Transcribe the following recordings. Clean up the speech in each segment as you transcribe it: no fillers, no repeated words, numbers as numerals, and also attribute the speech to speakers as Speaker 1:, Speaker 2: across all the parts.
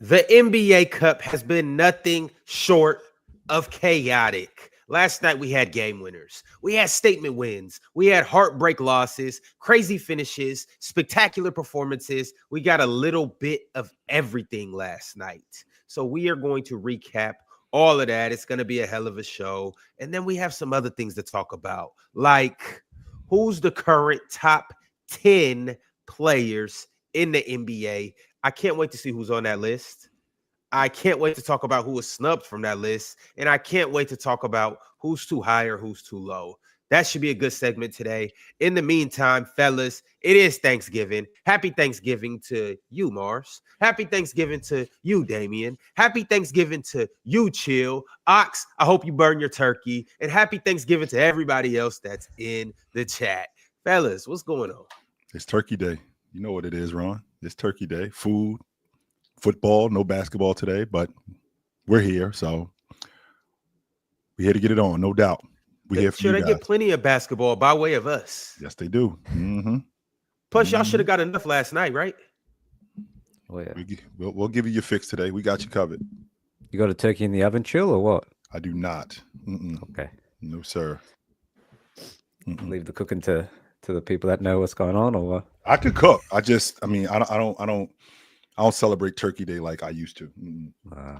Speaker 1: The NBA Cup has been nothing short of chaotic. Last night we had game winners. We had statement wins. We had heartbreak losses, crazy finishes, spectacular performances. We got a little bit of everything last night. So we are going to recap all of that. It's going to be a hell of a show. And then we have some other things to talk about, like who's the current top 10 players in the NBA. I can't wait to see who's on that list. I can't wait to talk about who was snubbed from that list. And I can't wait to talk about who's too high or who's too low. That should be a good segment today. In the meantime, fellas, it is Thanksgiving. Happy Thanksgiving to you, Mars. Happy Thanksgiving to you, Damien. Happy Thanksgiving to you, Chill. Ox, I hope you burn your turkey. And happy Thanksgiving to everybody else that's in the chat. Fellas, what's going on?
Speaker 2: It's Turkey Day. You know what it is, Ron. It's Turkey Day. Food, football, no basketball today, but we're here. So we're here to get it on, no doubt. We're here for you guys.
Speaker 1: They get plenty of basketball by way of us.
Speaker 2: Yes, they do. Mm-hmm.
Speaker 1: Plus, y'all should have got enough last night, right?
Speaker 3: Oh, yeah.
Speaker 2: We'll give you your fix today. We got you covered.
Speaker 3: You got a turkey in the oven, Chill, or what?
Speaker 2: I do not.
Speaker 3: Okay.
Speaker 2: No, sir.
Speaker 3: Leave the cooking to the people that know what's going on, or what?
Speaker 2: I could cook. I don't celebrate Turkey Day like I used to.
Speaker 3: Yeah.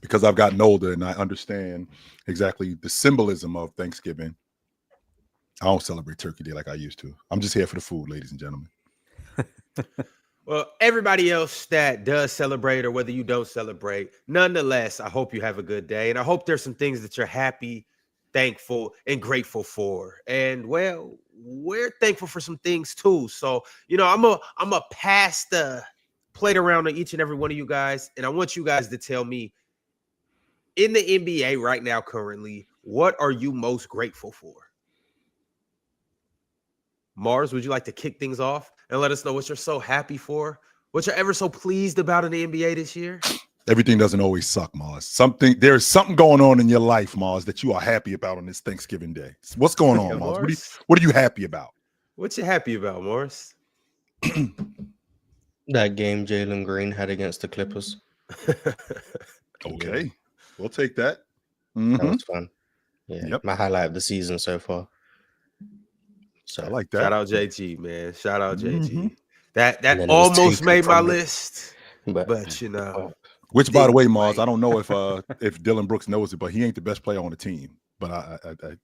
Speaker 2: Because I've gotten older and I understand exactly the symbolism of Thanksgiving. I don't celebrate Turkey Day like I used to. I'm just here for the food, ladies and gentlemen.
Speaker 1: Well, everybody else that does celebrate or whether you don't celebrate, nonetheless, I hope you have a good day. And I hope there's some things that you're happy, thankful, and grateful for. And, well, we're thankful for some things, too. So, I'm a pass the plate around to each and every one of you guys. And I want you guys to tell me, in the NBA right now, currently, what are you most grateful for? Mars, would you like to kick things off and let us know what you're so happy for? What you're ever so pleased about in the NBA this year?
Speaker 2: Everything doesn't always suck, Mars. There's something going on in your life, Mars, that you are happy about on this Thanksgiving Day. What's going on, Mars? What are you happy about?
Speaker 1: What you happy about, Mars?
Speaker 4: That game Jalen Green had against the Clippers.
Speaker 2: Okay. We'll take that.
Speaker 4: That was fun. Yeah,
Speaker 2: Yep.
Speaker 4: My highlight of the season so far.
Speaker 2: So I like that.
Speaker 1: Shout out JG, man. Shout out JG.
Speaker 2: Mhm.
Speaker 1: That almost made my list, but
Speaker 2: Which, by the way, Mars, I don't know if Dylan Brooks knows it, but he ain't the best player on the team. But I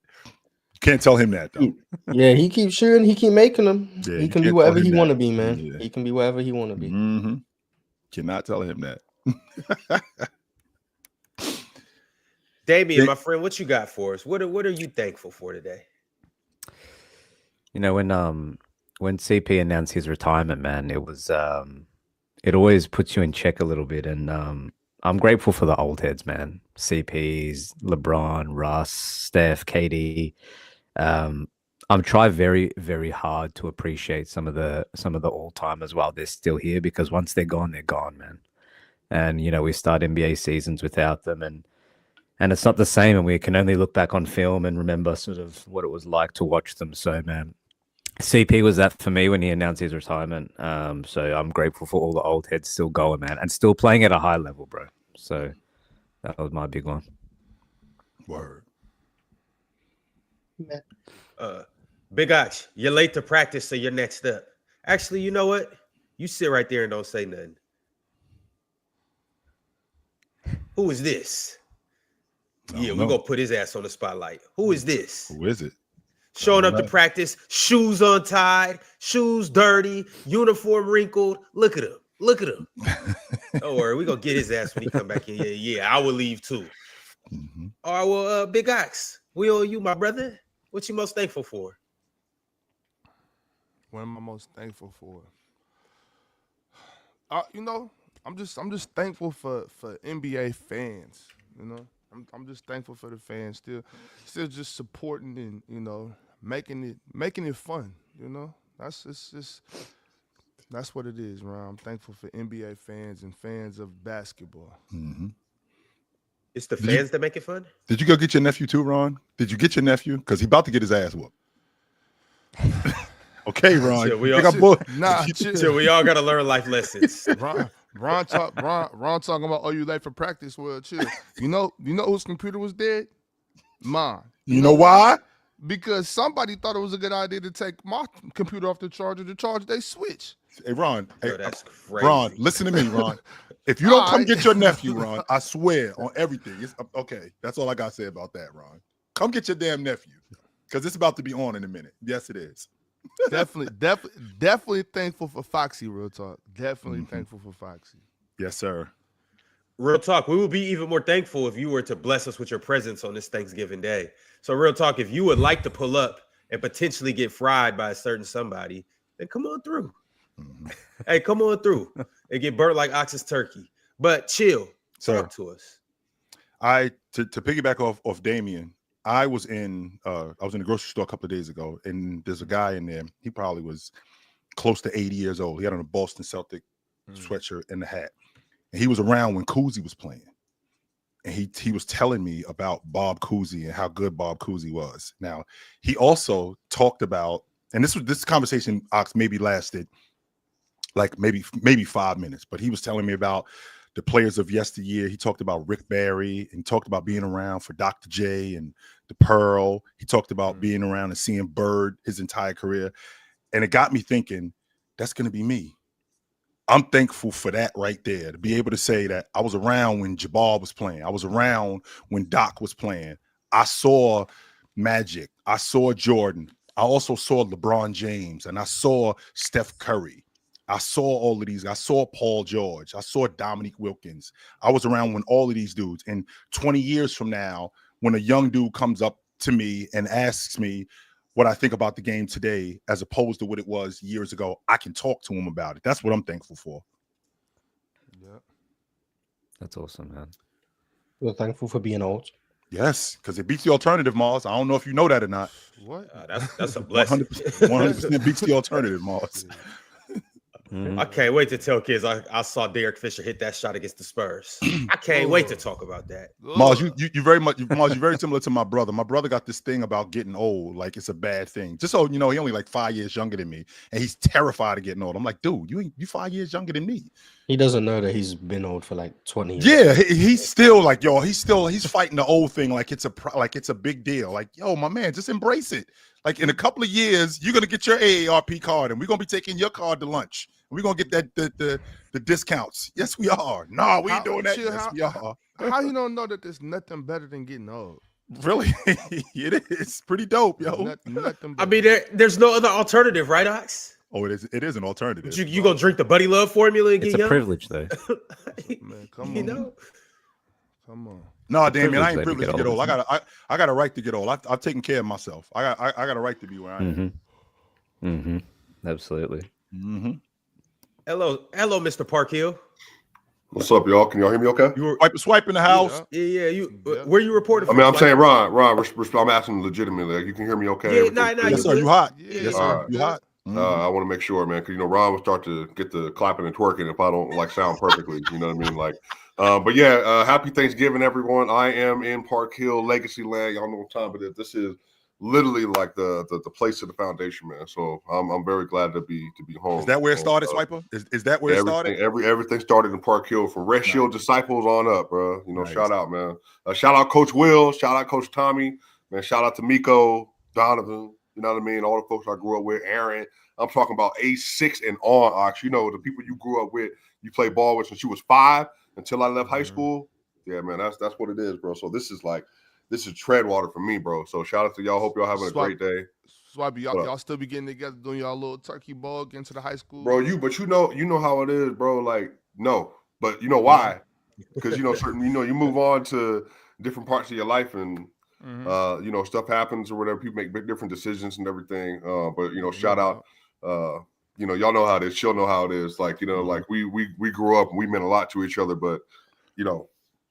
Speaker 2: can't tell him that though.
Speaker 4: Yeah, he keeps shooting. He keep making them.
Speaker 2: Yeah,
Speaker 4: he can be whatever he want to be, man.
Speaker 2: Yeah.
Speaker 4: He can be whatever he want to be.
Speaker 2: Mm-hmm. Cannot tell him that.
Speaker 1: Damien, my friend, what you got for us? What are you thankful for today?
Speaker 3: When CP announced his retirement, man, it was it always puts you in check a little bit, and I'm grateful for the old heads, man. CPs, LeBron, Russ, Steph, KD. I'm trying very, very hard to appreciate some of the all timers while they're still here, because once they're gone, man. And we start NBA seasons without them, and it's not the same, and we can only look back on film and remember sort of what it was like to watch them. So, man, CP was that for me when he announced his retirement. So I'm grateful for all the old heads still going, man, and still playing at a high level, bro. So that was my big one.
Speaker 2: Word.
Speaker 1: Big Ox, you're late to practice, so you're next up. Actually, you know what? You sit right there and don't say nothing. Who is this? Yeah, we're going to put his ass on the spotlight. Who is this?
Speaker 2: Who is it?
Speaker 1: Showing up to practice, shoes untied, shoes dirty, uniform wrinkled. Look at him. Look at him. Don't worry, we're going to get his ass when he come back in. Yeah, I will leave too.
Speaker 2: Mm-hmm.
Speaker 1: All right, well, Big Ox, we owe you, my brother. What you most thankful for?
Speaker 5: What am I most thankful for? I'm just thankful for NBA fans. I'm just thankful for the fans still just supporting and making it fun. That's what it is, Ron. I'm thankful for NBA fans and fans of basketball.
Speaker 2: Mm-hmm.
Speaker 1: It's the fans that make it fun.
Speaker 2: Did you go get your nephew too, Ron? Did you get your nephew? Because he's about to get his ass whooped. Okay, Ron.
Speaker 1: So we all got to learn life lessons.
Speaker 5: Ron talking about, oh, you late for practice? Well, chill. You know whose computer was dead? Mine.
Speaker 2: You know why?
Speaker 5: Because somebody thought it was a good idea to take my computer off the charger to charge they switch.
Speaker 2: Hey, Ron.
Speaker 1: Yo,
Speaker 2: Hey,
Speaker 1: that's crazy.
Speaker 2: Ron, listen to me, Ron. If you don't come
Speaker 5: Alright.
Speaker 2: get your nephew, Ron, I swear on everything. It's okay. That's all I got to say about that, Ron. Come get your damn nephew because it's about to be on in a minute. Yes, it is.
Speaker 5: Definitely thankful for Foxy, real talk. Definitely thankful for Foxy.
Speaker 2: Yes, sir.
Speaker 1: Real talk, we would be even more thankful if you were to bless us with your presence on this Thanksgiving Day. So, real talk, if you would like to pull up and potentially get fried by a certain somebody, then come on through. Hey, come on through and get burnt like Ox's turkey. But chill,
Speaker 2: Sir.
Speaker 1: talk to us.
Speaker 2: To piggyback off Damien, I was in the grocery store a couple of days ago, and there's a guy in there. He probably was close to 80 years old. He had on a Boston Celtic sweatshirt and the hat. And he was around when Cousy was playing. And he was telling me about Bob Cousy and how good Bob Cousy was. Now, he also talked about, and this conversation, Ox, maybe lasted like maybe 5 minutes, but he was telling me about the players of yesteryear. He talked about Rick Barry and talked about being around for Dr. J and the Pearl. He talked about being around and seeing Bird his entire career. And it got me thinking, that's going to be me. I'm thankful for that right there, to be able to say that I was around when Jabbar was playing. I was around when Doc was playing. I saw Magic. I saw Jordan. I also saw LeBron James, and I saw Steph Curry. I saw all of these. I saw Paul George. I saw Dominique Wilkins. I was around when all of these dudes. And 20 years from now, when a young dude comes up to me and asks me what I think about the game today, as opposed to what it was years ago, I can talk to him about it. That's what I'm thankful for.
Speaker 5: Yeah.
Speaker 3: That's awesome, man.
Speaker 4: We're thankful for being old.
Speaker 2: Yes, because it beats the alternative, Mars. I don't know if you know that or not.
Speaker 5: What?
Speaker 1: That's a blessing.
Speaker 2: 100% beats the alternative, Mars.
Speaker 1: I can't wait to tell kids I saw Derek Fisher hit that shot against the Spurs. I can't wait to talk about that.
Speaker 2: Mars, you very much, Mars, you're very similar to my brother. My brother got this thing about getting old, like it's a bad thing. Just so you know, he only like 5 years younger than me, and he's terrified of getting old. I'm like, dude, you 5 years younger than me.
Speaker 4: He doesn't know that he's been old for like 20 years.
Speaker 2: Yeah, he's still like, yo, he's fighting the old thing like it's a big deal. Like, yo, my man, just embrace it. Like in a couple of years, you're gonna get your AARP card, and we're gonna be taking your card to lunch. We're gonna get that the discounts. Yes, we are. No, we ain't doing that. Yes, we are.
Speaker 5: How you don't know that there's nothing better than getting old?
Speaker 2: Really? It is pretty dope, yo.
Speaker 5: Nothing
Speaker 1: I
Speaker 5: better.
Speaker 1: mean, there's no other alternative, right, Ox?
Speaker 2: Oh, it is an alternative.
Speaker 1: You gonna drink the Buddy Love formula and
Speaker 3: It's
Speaker 1: get
Speaker 3: a
Speaker 1: young?
Speaker 3: privilege, though.
Speaker 5: Man, come
Speaker 1: You
Speaker 5: on.
Speaker 1: know?
Speaker 5: Come on.
Speaker 2: No, Damien, I ain't
Speaker 3: privilege
Speaker 2: privileged to get old. I got a right to get old. I've taken care of myself. I got a right to be where I am.
Speaker 3: Absolutely.
Speaker 1: Hello, Mr. Parkhill.
Speaker 6: What's up, y'all? Can y'all hear me okay?
Speaker 2: You were swiping the house.
Speaker 1: Yeah. Where you reported
Speaker 6: I
Speaker 1: from?
Speaker 6: mean, I'm
Speaker 1: Like-
Speaker 6: saying, Ron, I'm asking legitimately. Like, you can hear me okay?
Speaker 1: Yeah, nah,
Speaker 6: Everything's
Speaker 2: Yes,
Speaker 6: good?
Speaker 2: sir. You hot?
Speaker 5: Yeah,
Speaker 2: Yes,
Speaker 6: all
Speaker 2: sir.
Speaker 6: right.
Speaker 2: You hot?
Speaker 6: I want to make sure, man, because Ron will start to get the clapping and twerking if I don't like sound perfectly. You know what I mean? Like, but yeah, happy Thanksgiving, everyone. I am in Park Hill, Legacy Land. Y'all know what time it is. This is literally like the place of the foundation, man. So I'm very glad to be home.
Speaker 2: Is that where it started, Swiper? Is that where it started?
Speaker 6: Everything started in Park Hill from Red Shield Disciples on up, bro. You know,
Speaker 2: Nice.
Speaker 6: shout out, man. Shout out Coach Will. Shout out Coach Tommy. Man, shout out to Miko, Donovan. You know what I mean? All the folks I grew up with, Aaron. I'm talking about age 6 and on, Ox. You know, the people you grew up with, you played ball with since you was 5 until I left high school. Yeah, man, that's what it is, bro. So this is tread water for me, bro. So shout out to y'all. Hope y'all having a great day.
Speaker 5: Swabby, y'all still be getting together doing y'all little turkey ball, getting to the high school.
Speaker 6: Bro, you know how it is, bro. Like, no, but you know why? Because you move on to different parts of your life, and stuff happens or whatever. People make big different decisions and everything. But shout out, y'all know how it is. She'll know how it is. Like, like we grew up and we meant a lot to each other, but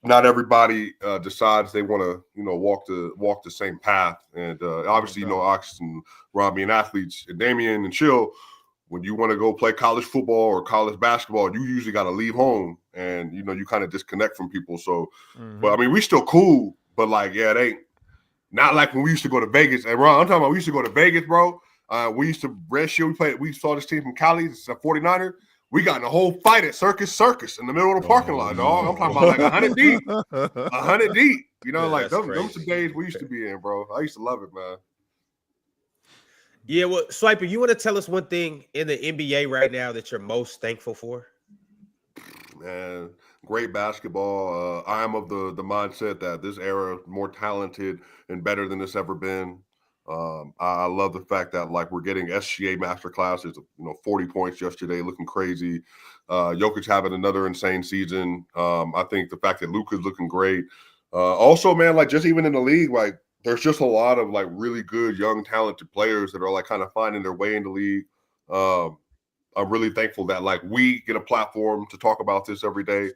Speaker 6: not everybody decides they want to, walk the same path. And obviously, Ox and Rob being athletes, and Damien and Chill, when you want to go play college football or college basketball, you usually got to leave home, and you kind of disconnect from people. So, but I mean, we still cool, but like, yeah, it ain't not like when we used to go to Vegas. And Ron, I'm talking about we used to go to Vegas, bro. We used to Red Shield. We saw this team from Cali. It's a 49er. We got in a whole fight at Circus in the middle of the parking lot, dog. I'm talking about like 100 deep. 100 deep. You know,
Speaker 1: Yeah,
Speaker 6: like
Speaker 1: that's
Speaker 6: them some
Speaker 1: crazy.
Speaker 6: days we used to be in, bro. I used to love it, man.
Speaker 1: Yeah, well, Swiper, you want to tell us one thing in the NBA right now that you're most thankful for?
Speaker 6: Man, great basketball. I am of the mindset that this era is more talented and better than it's ever been. I love the fact that like we're getting SGA master classes, 40 points yesterday, looking crazy. Jokic having another insane season. I think the fact that Luka's looking great. Also, man, like just even in the league, like there's just a lot of like really good young talented players that are like kind of finding their way in the league. I'm really thankful that like we get a platform to talk about this every day.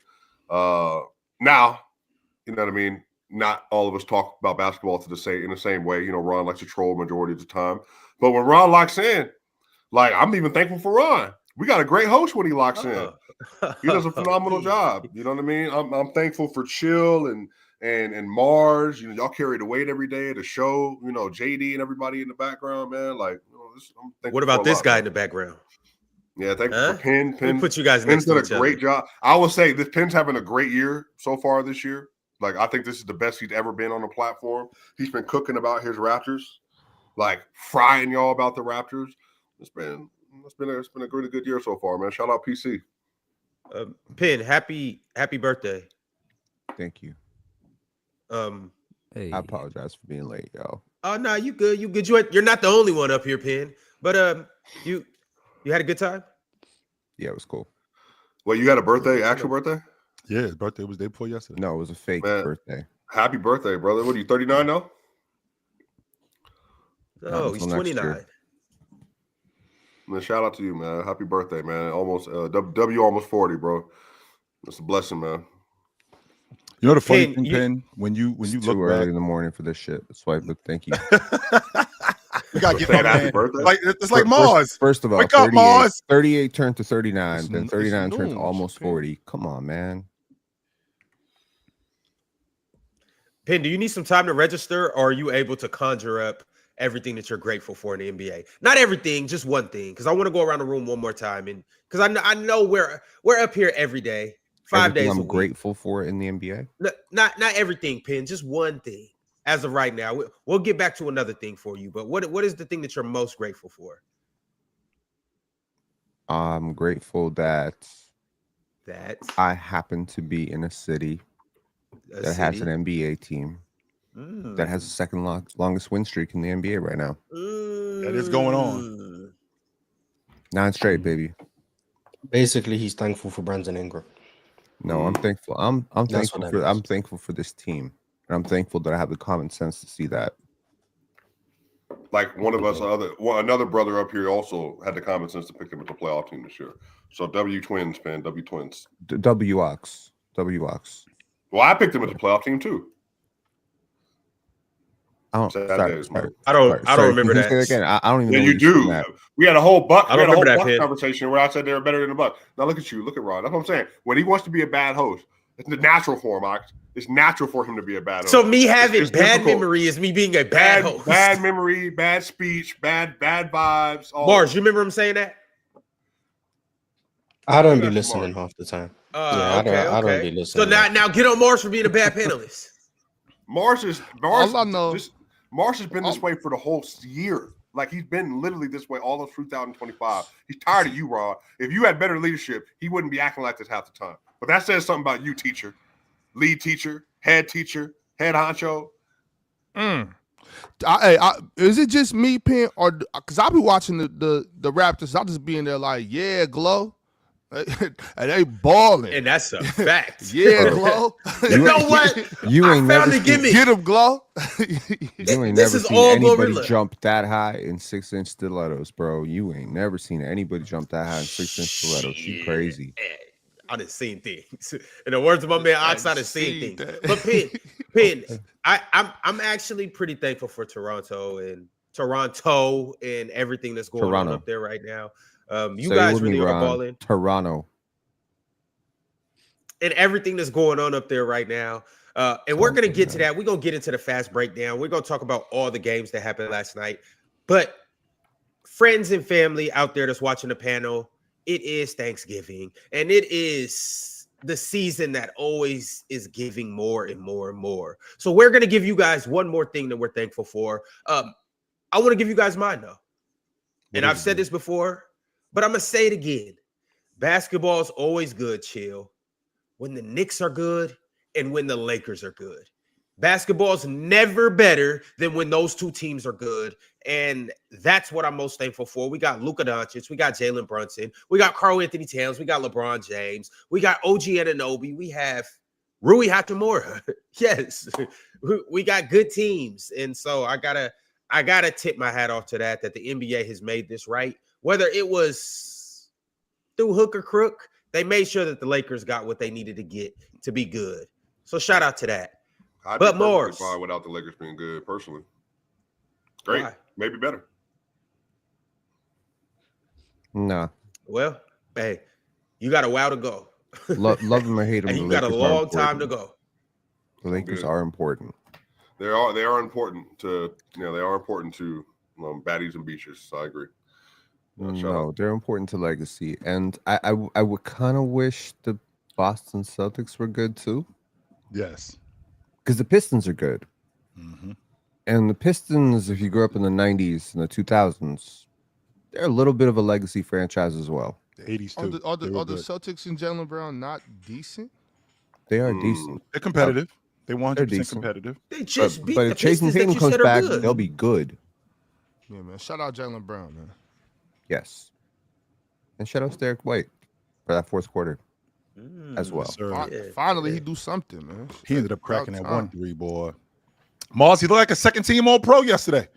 Speaker 6: Now, you know what I mean? Not all of us talk about basketball in the same way. Ron likes to troll majority of the time. But when Ron locks in, like I'm even thankful for Ron. We got a great host when he locks in. He does a phenomenal job. You know what I mean? I'm thankful for Chill and Mars. Y'all carry the weight every day at the show. JD and everybody in the background, man. Like, I'm thankful.
Speaker 1: What about this guy in the background?
Speaker 6: Yeah, thank you for Penn.
Speaker 1: Penn put you guys next to each other.
Speaker 6: Did a great job. I will say this Penn's having a great year so far this year. Like I think this is the best he's ever been on the platform. He's been cooking about his Raptors, like frying y'all about the Raptors. It's been a really good year so far, man. Shout out PC.
Speaker 1: Penn, happy birthday.
Speaker 7: Thank you.
Speaker 3: Hey.
Speaker 7: I apologize for being late, y'all.
Speaker 1: Oh no, you good. You're not the only one up here, Penn. But you had a good time?
Speaker 7: Yeah, it was cool.
Speaker 6: Well, you had a birthday, actual birthday?
Speaker 2: Yeah, his birthday was the day before yesterday.
Speaker 7: No, it was a fake birthday.
Speaker 6: Happy birthday, brother. What are you, 39 now?
Speaker 1: Oh, he's 29.
Speaker 6: Man, shout out to you, man. Happy birthday, man. Almost W almost 40, bro. It's a blessing, man.
Speaker 2: You know the funny thing, Penn, when you look
Speaker 7: too early
Speaker 2: back
Speaker 7: in the morning for this shit. Swipe, but thank you.
Speaker 2: We gotta get
Speaker 6: happy
Speaker 2: that
Speaker 6: birthday.
Speaker 2: like it's like Mars.
Speaker 7: First of all,
Speaker 2: Wake up, Mars.
Speaker 7: 38 turned to 39,
Speaker 5: It's
Speaker 7: then 39 turned to
Speaker 5: noon,
Speaker 7: almost
Speaker 5: Penn.
Speaker 7: 40. Come on, man.
Speaker 1: Penn, do you need some time to register, or are you able to conjure up everything that you're grateful for in the NBA? Not everything, just one thing. Because I want to go around the room one more time, and because I know we're up here every day, 5 days a
Speaker 7: I'm
Speaker 1: week.
Speaker 7: grateful for it in the NBA.
Speaker 1: Not everything, Penn. Just one thing. As of right now, we'll get back to another thing for you. But what is the thing that you're most grateful for?
Speaker 7: I'm grateful that I happen to be in a city that has an NBA team that has the second longest win streak in the NBA right now.
Speaker 2: That is going on.
Speaker 7: 9 straight, baby.
Speaker 4: Basically, he's thankful for Brandon Ingram.
Speaker 7: No, I'm thankful. I'm
Speaker 4: That's
Speaker 7: thankful
Speaker 4: what
Speaker 7: for
Speaker 4: that is.
Speaker 7: I'm thankful for this team. And I'm thankful that I have the common sense to see that.
Speaker 6: Like one of us, another brother up here also had the common sense to pick them as a playoff team this year. So W Twins, fan, W Twins.
Speaker 7: W-Ox.
Speaker 6: Well, I picked them as a playoff team too.
Speaker 7: I don't.
Speaker 6: Sad
Speaker 7: Sorry,
Speaker 6: days, man.
Speaker 1: I don't remember
Speaker 7: Can you
Speaker 1: that.
Speaker 7: say again? I don't even
Speaker 6: Yeah,
Speaker 7: know.
Speaker 6: you
Speaker 7: where you're
Speaker 6: do.
Speaker 7: from at.
Speaker 6: We had a whole Buck.
Speaker 1: I
Speaker 6: We had a
Speaker 1: remember
Speaker 6: whole
Speaker 1: that,
Speaker 6: Buck
Speaker 1: Pitt.
Speaker 6: conversation where I said they were better than the Bucks. Now look at you. Look at Ron. That's what I'm saying. When he wants to be a bad host, it's the natural for him, Ox. It's natural for him to be a bad host.
Speaker 1: So me having
Speaker 6: It's
Speaker 1: bad
Speaker 6: difficult.
Speaker 1: memory is me being a bad host.
Speaker 6: Bad memory, bad speech, bad vibes. all
Speaker 1: Mars,
Speaker 6: that.
Speaker 1: you remember him saying that?
Speaker 4: I don't be
Speaker 6: That's
Speaker 4: listening
Speaker 6: smart.
Speaker 4: half the time.
Speaker 1: Okay.
Speaker 4: I don't be
Speaker 1: So
Speaker 4: listening.
Speaker 1: now get on Mars for being a bad panelist.
Speaker 6: Mars
Speaker 5: All I know-
Speaker 6: Mars has been this way for the whole year. Like he's been literally this way all of 2025. He's tired of you, Ron. If you had better leadership, he wouldn't be acting like this half the time. But that says something about you, teacher, lead teacher, head honcho.
Speaker 5: Is it just me, Penn, or because I'll be watching the Raptors? I'll just be in there like, yeah, Glow, and they balling.
Speaker 1: And that's a fact.
Speaker 5: Yeah, Glow.
Speaker 1: You know what?
Speaker 7: You ain't
Speaker 1: I
Speaker 7: never
Speaker 1: found the
Speaker 7: seen,
Speaker 1: gimmick.
Speaker 5: Get him, Glow.
Speaker 7: you ain't
Speaker 1: This
Speaker 7: never
Speaker 1: is
Speaker 7: seen
Speaker 1: all
Speaker 7: anybody
Speaker 1: gorilla.
Speaker 7: jump that high in 6-inch stilettos, bro. You ain't never seen anybody jump that high in 6-inch stilettos. You crazy.
Speaker 1: I done seen things. In the words of my man Ox, I done seen
Speaker 5: seen
Speaker 1: things.
Speaker 5: that.
Speaker 1: But Penn, I'm actually pretty thankful for Toronto and everything that's going on
Speaker 7: Toronto.
Speaker 1: up there right now. You
Speaker 7: Say it
Speaker 1: guys
Speaker 7: with me,
Speaker 1: really are
Speaker 7: Ron.
Speaker 1: balling.
Speaker 7: Toronto.
Speaker 1: And everything that's going on up there right now. And we're going to get to that. We're going to get into the fast breakdown. We're going to talk about all the games that happened last night. But friends and family out there that's watching the panel, it is Thanksgiving, and it is the season that always is giving more and more and more. So we're going to give you guys one more thing that we're thankful for. I want to give you guys mine, though. And I've said this before, but I'm going to say it again. Basketball is always good, chill, when the Knicks are good and when the Lakers are good. Basketball's never better than when those two teams are good. And that's what I'm most thankful for. We got Luka Doncic. We got Jalen Brunson. We got Karl Anthony Towns. We got LeBron James. We got OG Anunoby. We have Rui Hachimura. Yes. We got good teams. And so I gotta tip my hat off to that the NBA has made this right. Whether it was through hook or crook, they made sure that the Lakers got what they needed to get to be good. So shout out to that. But more
Speaker 6: fine without the Lakers being good, personally. Great. Why? Maybe better.
Speaker 7: Nah.
Speaker 1: Well, hey, you got a while to go.
Speaker 7: Love them or hate them.
Speaker 1: And you got a long time to go.
Speaker 7: The Lakers are important.
Speaker 6: They are important to baddies and beaches. So I agree.
Speaker 7: No, they're important to legacy, and I would kind of wish the Boston Celtics were good too.
Speaker 2: Yes.
Speaker 7: Because the Pistons are good.
Speaker 2: Mm-hmm.
Speaker 7: And the Pistons, if you grew up in the 90s and the 2000s, they're a little bit of a legacy franchise as well.
Speaker 2: The 80s, too.
Speaker 5: Are the Celtics and Jalen Brown not decent?
Speaker 7: They are decent.
Speaker 2: They're competitive. They 100% competitive.
Speaker 1: They just beat
Speaker 7: but
Speaker 1: the
Speaker 7: if Jason
Speaker 1: Pistons
Speaker 7: Tatum comes back,
Speaker 1: good.
Speaker 7: they'll be good.
Speaker 5: Yeah, man. Shout out Jalen Brown, man.
Speaker 7: Yes. And shout out to Derek White for that fourth quarter as well.
Speaker 5: Finally, he do something, man.
Speaker 2: He ended up cracking that 1-3, boy. Mars, he looked like a second-team All-Pro yesterday.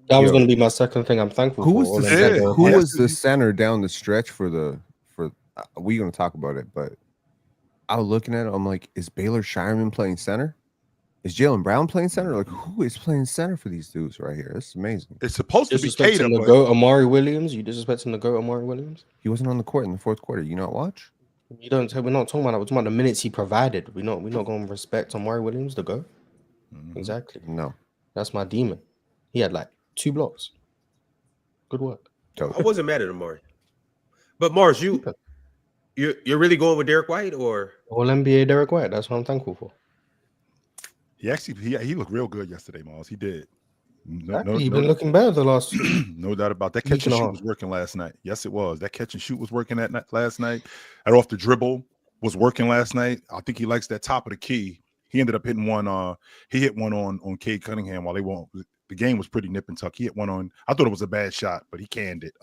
Speaker 4: That was going to be my second thing I'm thankful for.
Speaker 7: Who was the center down the stretch for we're going to talk about it, but I was looking at it, I'm like, is Baylor Shireman playing center? Is Jalen Brown playing center? Like, who is playing center for these dudes right here? This is amazing.
Speaker 2: It's supposed to be Cater,
Speaker 4: to go Amari Williams. You disrespecting the go Amari Williams?
Speaker 7: He wasn't on the court in the fourth quarter. You not watch?
Speaker 4: We're not talking about that. We're talking about the minutes he provided. We're not going to respect Amari Williams to go. Exactly.
Speaker 7: No.
Speaker 4: That's my demon. He had like 2 blocks. Good work.
Speaker 1: I wasn't mad at Amari. But Mars, you're really going with Derek White or
Speaker 4: All NBA Derek White? That's what I'm thankful for.
Speaker 2: He looked real good yesterday, Mars. He did.
Speaker 4: He's been looking better the last.
Speaker 2: No doubt about that. Catch and shoot was working last night. Yes, it was. That catch and shoot was working last night. That off the dribble was working last night. I think he likes that top of the key. He ended up hitting one. He hit one on Cade Cunningham while they won. The game was pretty nip and tuck. He hit one on. I thought it was a bad shot, but he canned it.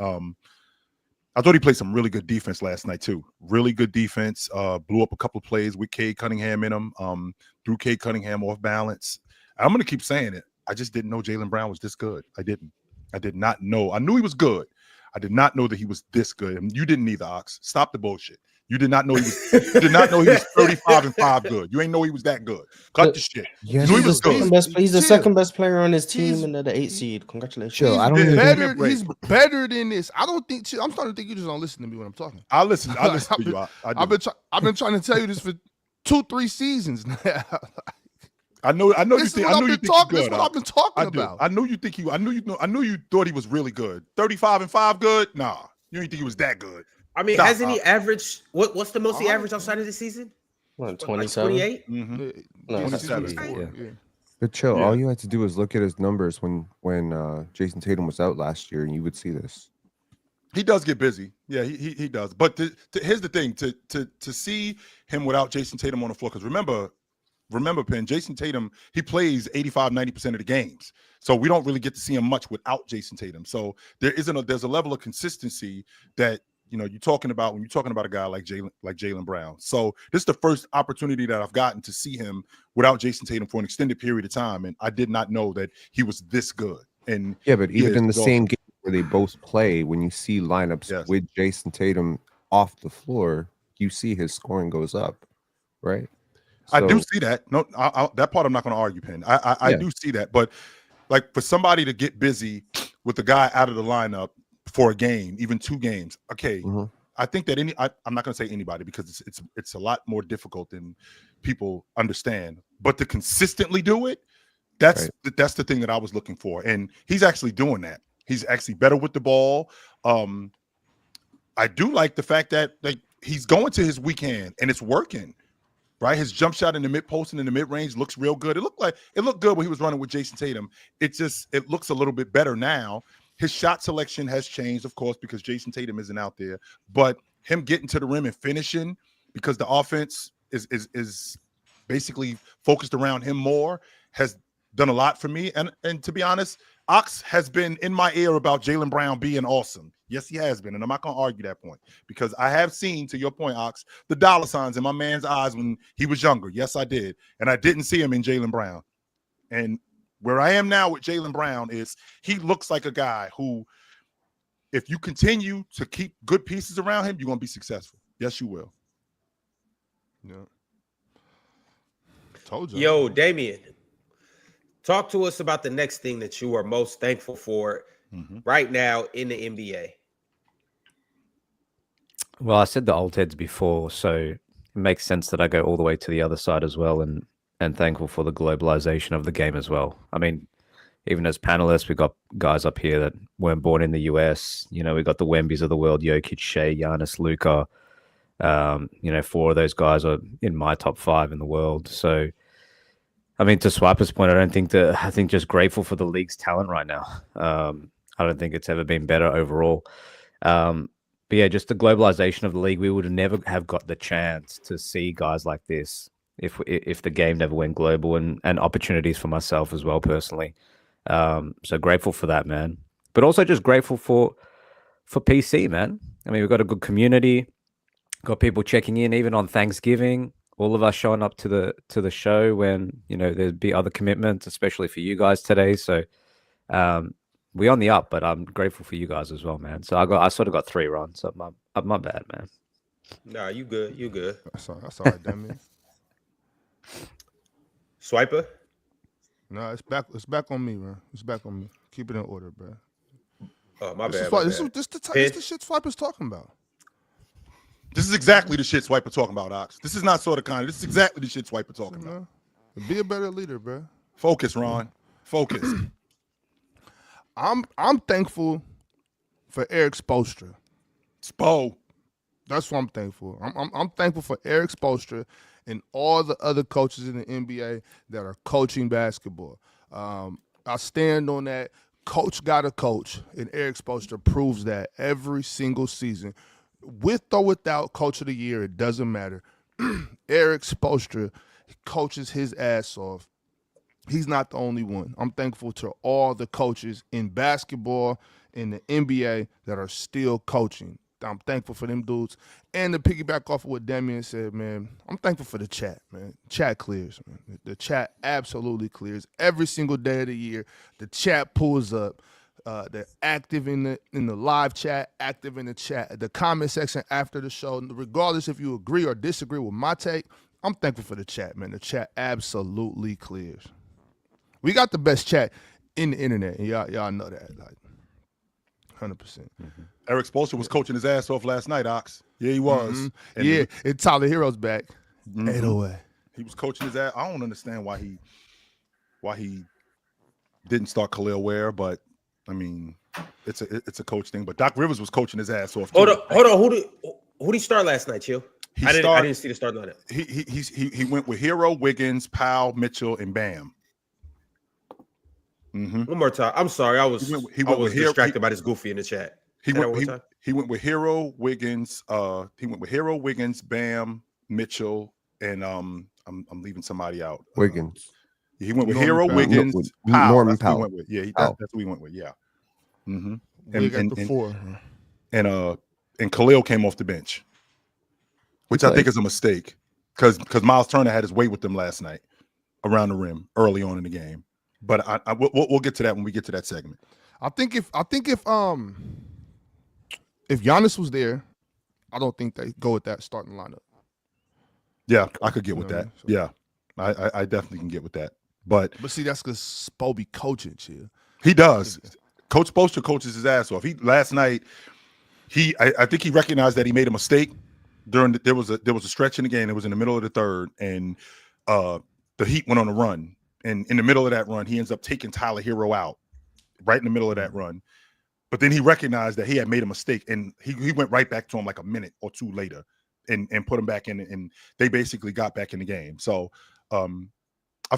Speaker 2: I thought he played some really good defense last night too. Really good defense. Blew up a couple of plays with Cade Cunningham in him. Threw Cade Cunningham off balance. I'm going to keep saying it. I just didn't know Jalen Brown was this good. I didn't. I did not know. I knew he was good. I did not know that he was this good. And you didn't either, Ox. Stop the bullshit. You did not know he was. You did not know he was 35-5 good. You ain't know he was that good. Cut the shit.
Speaker 4: Yes, he was good. He's the second best player on his team and the 8th seed. Congratulations.
Speaker 5: He's better than this. I don't think. I'm starting to think you just don't listen to me when I'm talking.
Speaker 2: I listen to you.
Speaker 5: I've been trying to tell you this for 2-3 seasons now.
Speaker 2: I know you think.
Speaker 5: This is what I've been talking about.
Speaker 2: I know you think you. I knew you thought he was really good. 35-5 good. Nah, you didn't think he was that good.
Speaker 1: I mean, hasn't he averaged what's the most he averaged outside of the season?
Speaker 4: 27.
Speaker 1: 28?
Speaker 2: Mm-hmm. No, 27.
Speaker 7: Yeah. But chill, all you had to do was look at his numbers when Jason Tatum was out last year, and you would see this.
Speaker 2: He does get busy. Yeah, he does. But here's the thing: to see him without Jason Tatum on the floor, because remember, Penn, Jason Tatum, he plays 85-90% of the games. So we don't really get to see him much without Jason Tatum. So there's a level of consistency that you're talking about when you're talking about a guy like Jalen Brown. So this is the first opportunity that I've gotten to see him without Jason Tatum for an extended period of time, and I did not know that he was this good. And
Speaker 7: yeah, but even in the same game where they both play, when you see lineups with Jason Tatum off the floor, you see his scoring goes up, right?
Speaker 2: So, I do see that. No, that part I'm not going to argue, Penn. I do see that, but like for somebody to get busy with the guy out of the lineup for a game, even 2 games, okay. Mm-hmm. I think that I'm not going to say anybody because it's a lot more difficult than people understand. But to consistently do it, that's the thing that I was looking for, and he's actually doing that. He's actually better with the ball. I do like the fact that he's going to his weekend and it's working. Right, his jump shot in the mid post and in the mid range looks real good. It looked good when he was running with Jason Tatum. It looks a little bit better now. His shot selection has changed, of course, because Jason Tatum isn't out there. But him getting to the rim and finishing, because the offense is basically focused around him more, has done a lot for me. And to be honest, Ox has been in my ear about Jaylen Brown being awesome. Yes, he has been, and I'm not going to argue that point, because I have seen, to your point, Ox, the dollar signs in my man's eyes when he was younger. Yes, I did, and I didn't see him in Jaylen Brown. And where I am now with Jaylen Brown is he looks like a guy who, if you continue to keep good pieces around him, you're going to be successful. Yes, you will.
Speaker 5: Yeah. Told you.
Speaker 1: Yo, Damian, talk to us about the next thing that you are most thankful for right now in the NBA.
Speaker 3: Well, I said the old heads before, so it makes sense that I go all the way to the other side as well, and thankful for the globalization of the game as well. I mean, even as panelists, we got guys up here that weren't born in the US. You know, we got the Wembys of the world, Jokic, Shea, Giannis, Luka. 4 of those guys are in my top 5 in the world. So, I mean, to Swiper's point, I think just grateful for the league's talent right now. I don't think it's ever been better overall. But yeah, just the globalization of the league, we would have never have got the chance to see guys like this if the game never went global, and opportunities for myself as well personally. So grateful for that, man. But also just grateful for PC, man. I mean, we've got a good community, got people checking in even on Thanksgiving. All of us showing up to the show when, you know, there'd be other commitments, especially for you guys today. So we on the up, but I'm grateful for you guys as well, man. So I sort of got 3 runs. So my bad, man.
Speaker 1: Nah, you good. You good.
Speaker 5: That's all right, Damian.
Speaker 1: Swiper?
Speaker 5: No, it's back on me, man. It's back on me. Keep it in order, bro.
Speaker 1: Oh, my bad.
Speaker 5: This is the shit Swiper's talking about.
Speaker 2: This is exactly the shit Swiper talking about, Ox. This is not sort of kind. This is exactly the shit Swiper talking about.
Speaker 5: Be a better leader, bro.
Speaker 2: Focus, Ron. Focus.
Speaker 5: I'm thankful for Eric Spoelstra.
Speaker 2: Spo.
Speaker 5: That's what I'm thankful. I'm thankful for Eric Spoelstra and all the other coaches in the NBA that are coaching basketball. I stand on that. Coach got to coach, and Eric Spoelstra proves that every single season. With or without Coach of the Year, it doesn't matter. Eric Spoelstra coaches his ass off. He's not the only one. I'm thankful to all the coaches in basketball, in the NBA that are still coaching. I'm thankful for them dudes. And to piggyback off of what Damian said, man, I'm thankful for the chat, man. Chat clears, man. The chat absolutely clears. Every single day of the year, the chat pulls up. They're active in the live chat, active in the chat, the comment section after the show. Regardless if you agree or disagree with my take, I'm thankful for the chat, man. The chat absolutely clears. We got the best chat in the internet, and y'all know that, like 100%. Mm-hmm.
Speaker 2: Eric Spoelstra was coaching his ass off last night, Ox. Yeah, he was.
Speaker 5: Mm-hmm. Yeah, and Tyler Hero's back. 808.
Speaker 2: He was coaching his ass. I don't understand why he didn't start Khalil Ware, but I mean, it's a coach thing. But Doc Rivers was coaching his ass off.
Speaker 1: Hold on. Who did he start last night, Chill? I didn't see the start lineup.
Speaker 2: He went with Hero, Wiggins, Powell, Mitchell, and Bam. Mm-hmm.
Speaker 1: One more time. I'm sorry. I was distracted by this goofy in the chat.
Speaker 2: He went with Hero, Wiggins. He went with Hero, Wiggins, Bam, Mitchell, and I'm leaving somebody out.
Speaker 7: Wiggins.
Speaker 2: He went with Hero, Wiggins, Powell.
Speaker 7: Norman Powell.
Speaker 2: Yeah, that's what we went with. Yeah. Mm-hmm. And Khalil came off the bench, which I think is a mistake because Miles Turner had his way with them last night around the rim early on in the game. But we'll get to that when we get to that segment.
Speaker 5: I think if Giannis was there, I don't think they go with that starting lineup.
Speaker 2: Yeah, I could get with that. So, yeah, I definitely can get with that. But
Speaker 5: see, that's because Spo be coaching, chill.
Speaker 2: He does. Coach Spoelstra coaches his ass off. Last night, I think he recognized that he made a mistake there was a stretch in the game. It was in the middle of the third, and the Heat went on a run. And in the middle of that run, he ends up taking Tyler Hero out right in the middle of that run. But then he recognized that he had made a mistake, and he went right back to him like a minute or two later and put him back in, and they basically got back in the game. So I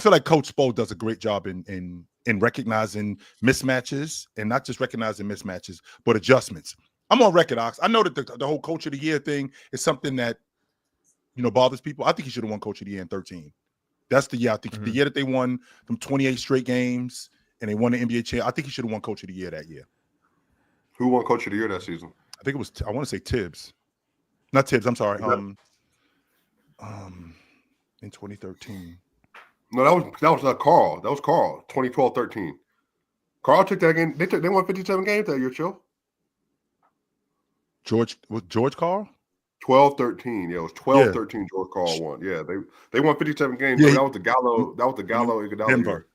Speaker 2: feel like Coach Spo does a great job in recognizing mismatches, and not just recognizing mismatches, but adjustments. I'm on record, Ox. I know that the whole Coach of the Year thing is something that, bothers people. I think he should have won Coach of the Year in 13. That's the year. I think the year that they won from 28 straight games and they won the NBA championship. I think he should have won Coach of the Year that year.
Speaker 6: Who won Coach of the Year that season?
Speaker 2: I think it was. I want to say Tibbs, not Tibbs. I'm sorry. In 2013.
Speaker 6: No, that was Carl. That was Carl. 2012-13. Carl took that game. They won 57 games that year, Chill.
Speaker 2: George Carl?
Speaker 6: 12-13. Yeah, it was 12-13. George Carl won. Yeah, they won 57 games. Yeah, so that was the Gallo. That was the Gallo Iguodala
Speaker 2: Denver.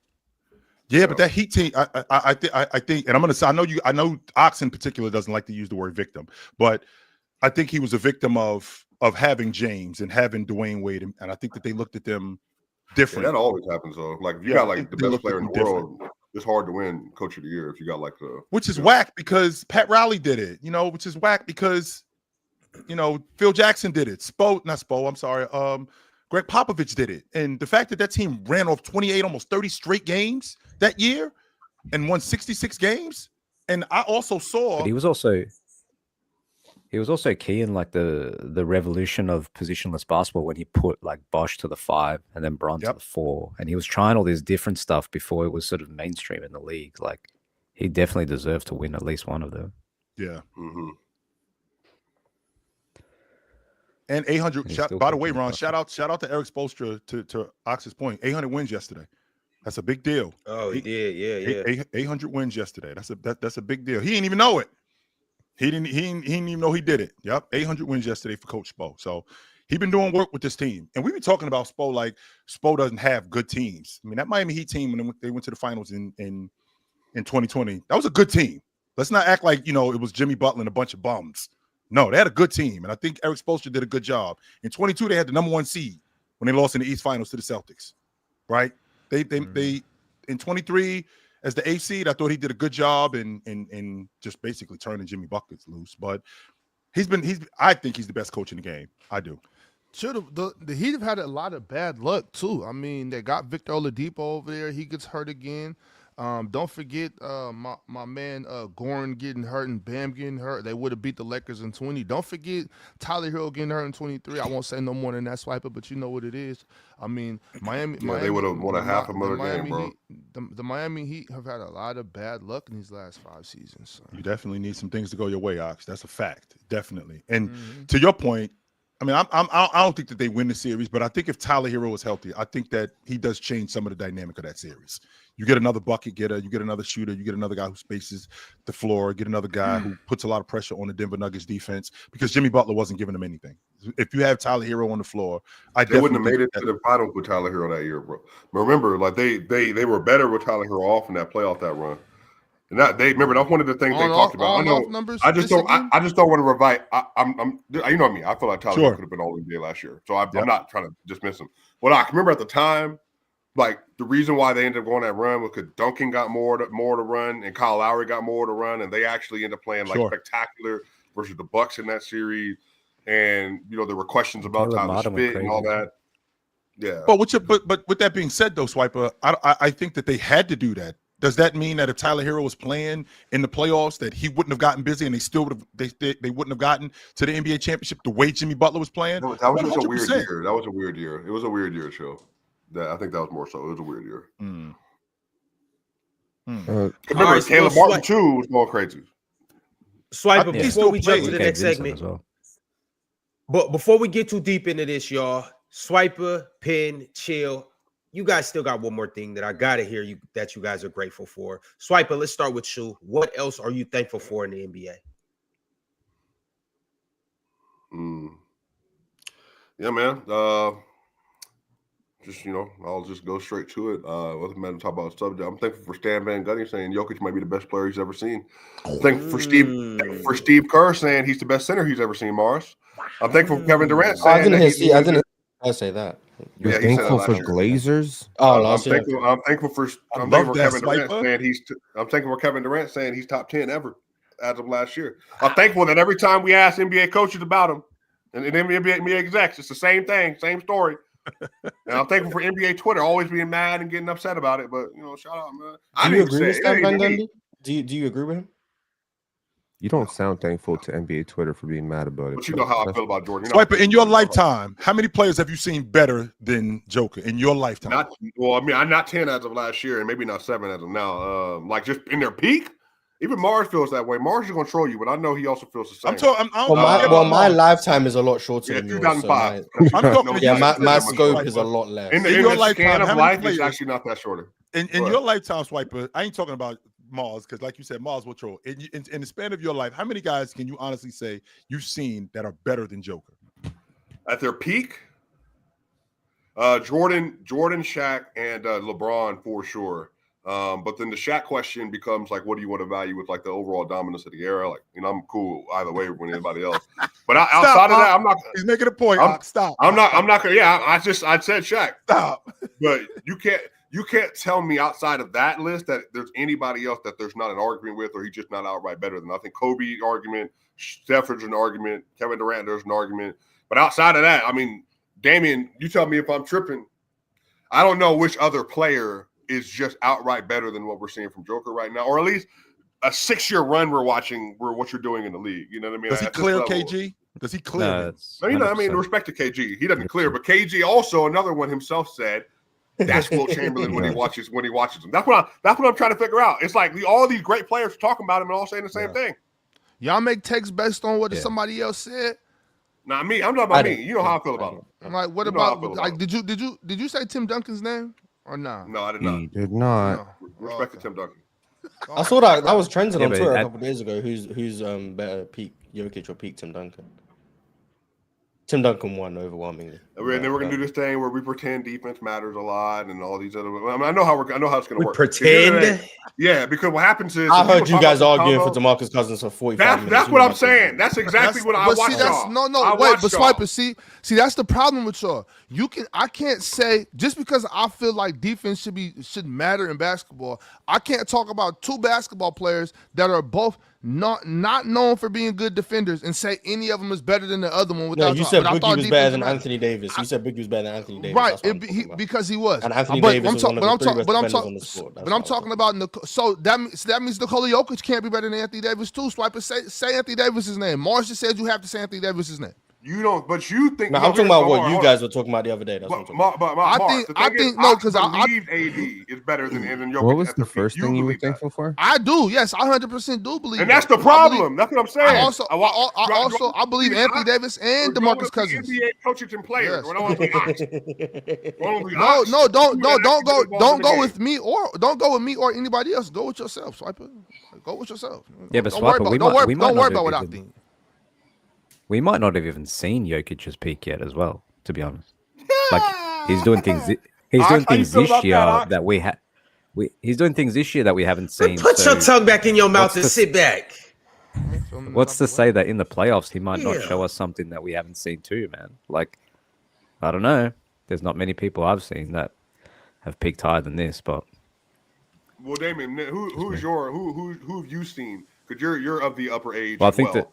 Speaker 2: Yeah, but that Heat team, I think, and I'm gonna say, I know Ox in particular doesn't like to use the word victim, but I think he was a victim of having James and having Dwayne Wade, and I think that they looked at them different.
Speaker 6: Yeah, that always happens though. Like if you got like the best player in the world, it's hard to win Coach of the Year if you got like
Speaker 2: which is whack because Pat Riley did it, which is whack because Phil Jackson did it. Greg Popovich did it. And the fact that team ran off 28, almost 30 straight games that year and won 66 games. And I also saw
Speaker 3: but he was also key in like the revolution of positionless basketball when he put like Bosch to the 5 and then Bron to the 4. And he was trying all this different stuff before it was sort of mainstream in the league. Like he definitely deserved to win at least one of them.
Speaker 2: Yeah.
Speaker 6: Mm-hmm.
Speaker 2: And 800. By the way, Ron, shout out to Eric Spoelstra to Ox's point. 800 wins yesterday. That's a big deal.
Speaker 1: Oh, he did. Yeah.
Speaker 2: 800 wins yesterday. That's a big deal. He didn't even know it. He didn't even know he did it. Yep, 800 wins yesterday for Coach Spo. So he's been doing work with this team. And we've been talking about Spo like Spo doesn't have good teams. I mean, that Miami Heat team when they went to the finals in 2020, that was a good team. Let's not act like it was Jimmy Butler and a bunch of bums. No, they had a good team, and I think Eric Spoelstra did a good job. In 22, they had the number 1 seed when they lost in the East Finals to the Celtics, right? They in 23 as the 8th seed, I thought he did a good job in just basically turning Jimmy buckets loose. But I think he's the best coach in the game. I do.
Speaker 5: The Heat have had a lot of bad luck too. I mean, they got Victor Oladipo over there. He gets hurt again. Don't forget my man Goran getting hurt and Bam getting hurt. They would have beat the Lakers in 20. Don't forget Tyler Hero getting hurt in 23. I won't say no more than that, Swiper, but you know what it is. I mean, Miami.
Speaker 6: They would have won a half another game, bro.
Speaker 5: The Miami Heat have had a lot of bad luck in these last 5 seasons. So.
Speaker 2: You definitely need some things to go your way, Ox. That's a fact, definitely. And to your point, I mean, I don't think that they win the series, but I think if Tyler Hero is healthy, I think that he does change some of the dynamic of that series. You get another bucket getter, you get another shooter, you get another guy who spaces the floor, get another guy who puts a lot of pressure on the Denver Nuggets defense because Jimmy Butler wasn't giving them anything. If you have Tyler Hero on the floor,
Speaker 6: they wouldn't have made it to the finals with Tyler Hero that year, bro. But remember, like they were better with Tyler Hero off in that run. And remember that's one of the things they talked about. I just don't want to revive. You know what I mean. I feel like Tyler Hero could have been all NBA last year, so I'm not trying to dismiss him. Well, I remember at the time. Like the reason why they ended up going that run was because Duncan got more to run and Kyle Lowry got more to run, and they actually ended up playing like spectacular versus the Bucks in that series. And there were questions about Tyler Spit and all that. Yeah.
Speaker 2: But with that being said, though, Swiper, I think that they had to do that. Does that mean that if Tyler Hero was playing in the playoffs, that he wouldn't have gotten busy and they still would have they wouldn't have gotten to the NBA championship the way Jimmy Butler was playing?
Speaker 6: No, that was just a weird year. That was a weird year. It was a weird year, Chill. I think that was more so. It was a weird year. Remember, Caleb Martin too was going crazy.
Speaker 1: Swiper, before we jump to the next segment, but before we get too deep into this, y'all, Swiper, Penn, Chill, you guys still got one more thing that I gotta hear that you guys are grateful for. Swiper, let's start with you. What else are you thankful for in the NBA?
Speaker 6: Yeah, man. I'll just go straight to it. Let's talk about the subject. I'm thankful for Stan Van Gundy saying Jokic might be the best player he's ever seen. I'm thankful for Steve Kerr saying he's the best center he's ever seen, Mars. I'm thankful for Kevin Durant saying
Speaker 4: I didn't say that.
Speaker 7: You're thankful for Glazers?
Speaker 6: I'm thankful for Kevin Durant saying he's top 10 ever as of last year. I'm thankful that every time we ask NBA coaches about him and NBA execs, it's the same thing, same story. And I'm thankful for NBA Twitter always being mad and getting upset about it. But shout out, man.
Speaker 4: Do you agree with Stan Van Gundy? Do you agree with him?
Speaker 7: You don't sound thankful to NBA Twitter for being mad about it.
Speaker 6: But you know how I feel about Jordan.
Speaker 2: Swiper, in your lifetime, how many players have you seen better than Joker in your lifetime?
Speaker 6: I'm not 10 as of last year, and maybe not 7 as of now. Like just in their peak, even Mars feels that way. Mars is going to troll you, but I know he also feels the same.
Speaker 4: My lifetime is a lot shorter than yours.
Speaker 6: 2005.
Speaker 4: So my scope is a lot less.
Speaker 6: In your lifetime, of life, it's actually not that shorter.
Speaker 2: In your lifetime, Swiper, I ain't talking about Mars, because like you said, Mars will troll. In the span of your life, how many guys can you honestly say you've seen that are better than Joker?
Speaker 6: At their peak, Jordan, Shaq, and LeBron for sure. But then the Shaq question becomes like, what do you want to value with like the overall dominance of the era? Like, I'm cool either way with anybody else. But outside of that, I'm not.
Speaker 2: He's making a point. Stop.
Speaker 6: I'm not gonna. Yeah, I said Shaq.
Speaker 2: Stop.
Speaker 6: But you can't tell me outside of that list that there's anybody else that there's not an argument with, or he's just not outright better than. I think Kobe argument, Steph there's an argument, Kevin Durant there's an argument. But outside of that, I mean, Damian, you tell me if I'm tripping. I don't know which other player is just outright better than what we're seeing from Joker right now, or at least a 6-year run we're watching where what you're doing in the league. You know what I mean?
Speaker 2: Does he clear KG? Does he clear?
Speaker 6: No, respect to KG. He doesn't clear, but KG also, another one himself said, that's Will Chamberlain when he watches him. That's what I'm trying to figure out. It's like all these great players are talking about him and all saying the same thing.
Speaker 5: Y'all make takes based on what somebody else said.
Speaker 6: Not me. I'm talking about me. You know how I feel about him.
Speaker 5: I'm like, what about like? Did you say Tim Duncan's name or not?
Speaker 6: No, I did not.
Speaker 7: He did not.
Speaker 6: No. Respect to Tim Duncan.
Speaker 4: I saw that was trending on Twitter a couple days ago. Who's better, peak Jokic or peak Tim Duncan? Tim Duncan won overwhelmingly.
Speaker 6: And then we're gonna do this thing where we pretend defense matters a lot and all these other. I mean, I know how it's gonna work.
Speaker 1: Pretend.
Speaker 6: Yeah, because what happens is
Speaker 4: I heard you guys arguing for DeMarcus Cousins for 45 minutes.
Speaker 6: That's what I'm saying. That's exactly what I watched.
Speaker 5: Swiper, see, that's the problem with y'all. I can't say just because I feel like defense should matter in basketball. I can't talk about two basketball players that are both not known for being good defenders and say any of them is better than the other one.
Speaker 4: Without you said Boogie was better than Anthony Davis. You said Boogie was better than Anthony Davis.
Speaker 5: Right, because he was.
Speaker 4: And Anthony Davis was one of the three best defenders on the sport.
Speaker 5: But I'm talking about so that means Nikola Jokic can't be better than Anthony Davis too. Swiper, say Anthony Davis's name. Mars just said you have to say Anthony Davis's name.
Speaker 6: You don't, but you think.
Speaker 4: No, I'm talking about what you guys were talking about the other day. That's what I'm talking about.
Speaker 5: I think no, because I
Speaker 6: believe AD is better than Jokic.
Speaker 7: What was the first thing you were thankful for?
Speaker 5: I do, yes, I 100% do believe.
Speaker 6: And that's the problem. That's what I'm saying.
Speaker 5: I believe Anthony Davis and DeMarcus Cousins.
Speaker 6: NBA coaches and players.
Speaker 5: No, don't go with me or anybody else. Go with yourself, Swiper. Go with yourself.
Speaker 3: Yeah, but Swiper,
Speaker 5: don't worry about what I think.
Speaker 3: We might not have even seen Jokic's peak yet, as well. To be honest, like he's doing things. He's doing things this year that we had. He's doing things this year that we haven't seen.
Speaker 1: Put your tongue back in your mouth and sit back.
Speaker 3: What's to say that in the playoffs he might not show us something that we haven't seen too, man? Like, I don't know. There's not many people I've seen that have peaked higher than this, but.
Speaker 6: Well, Damon, who have you seen? Because you're of the upper age.
Speaker 3: Well, I think that.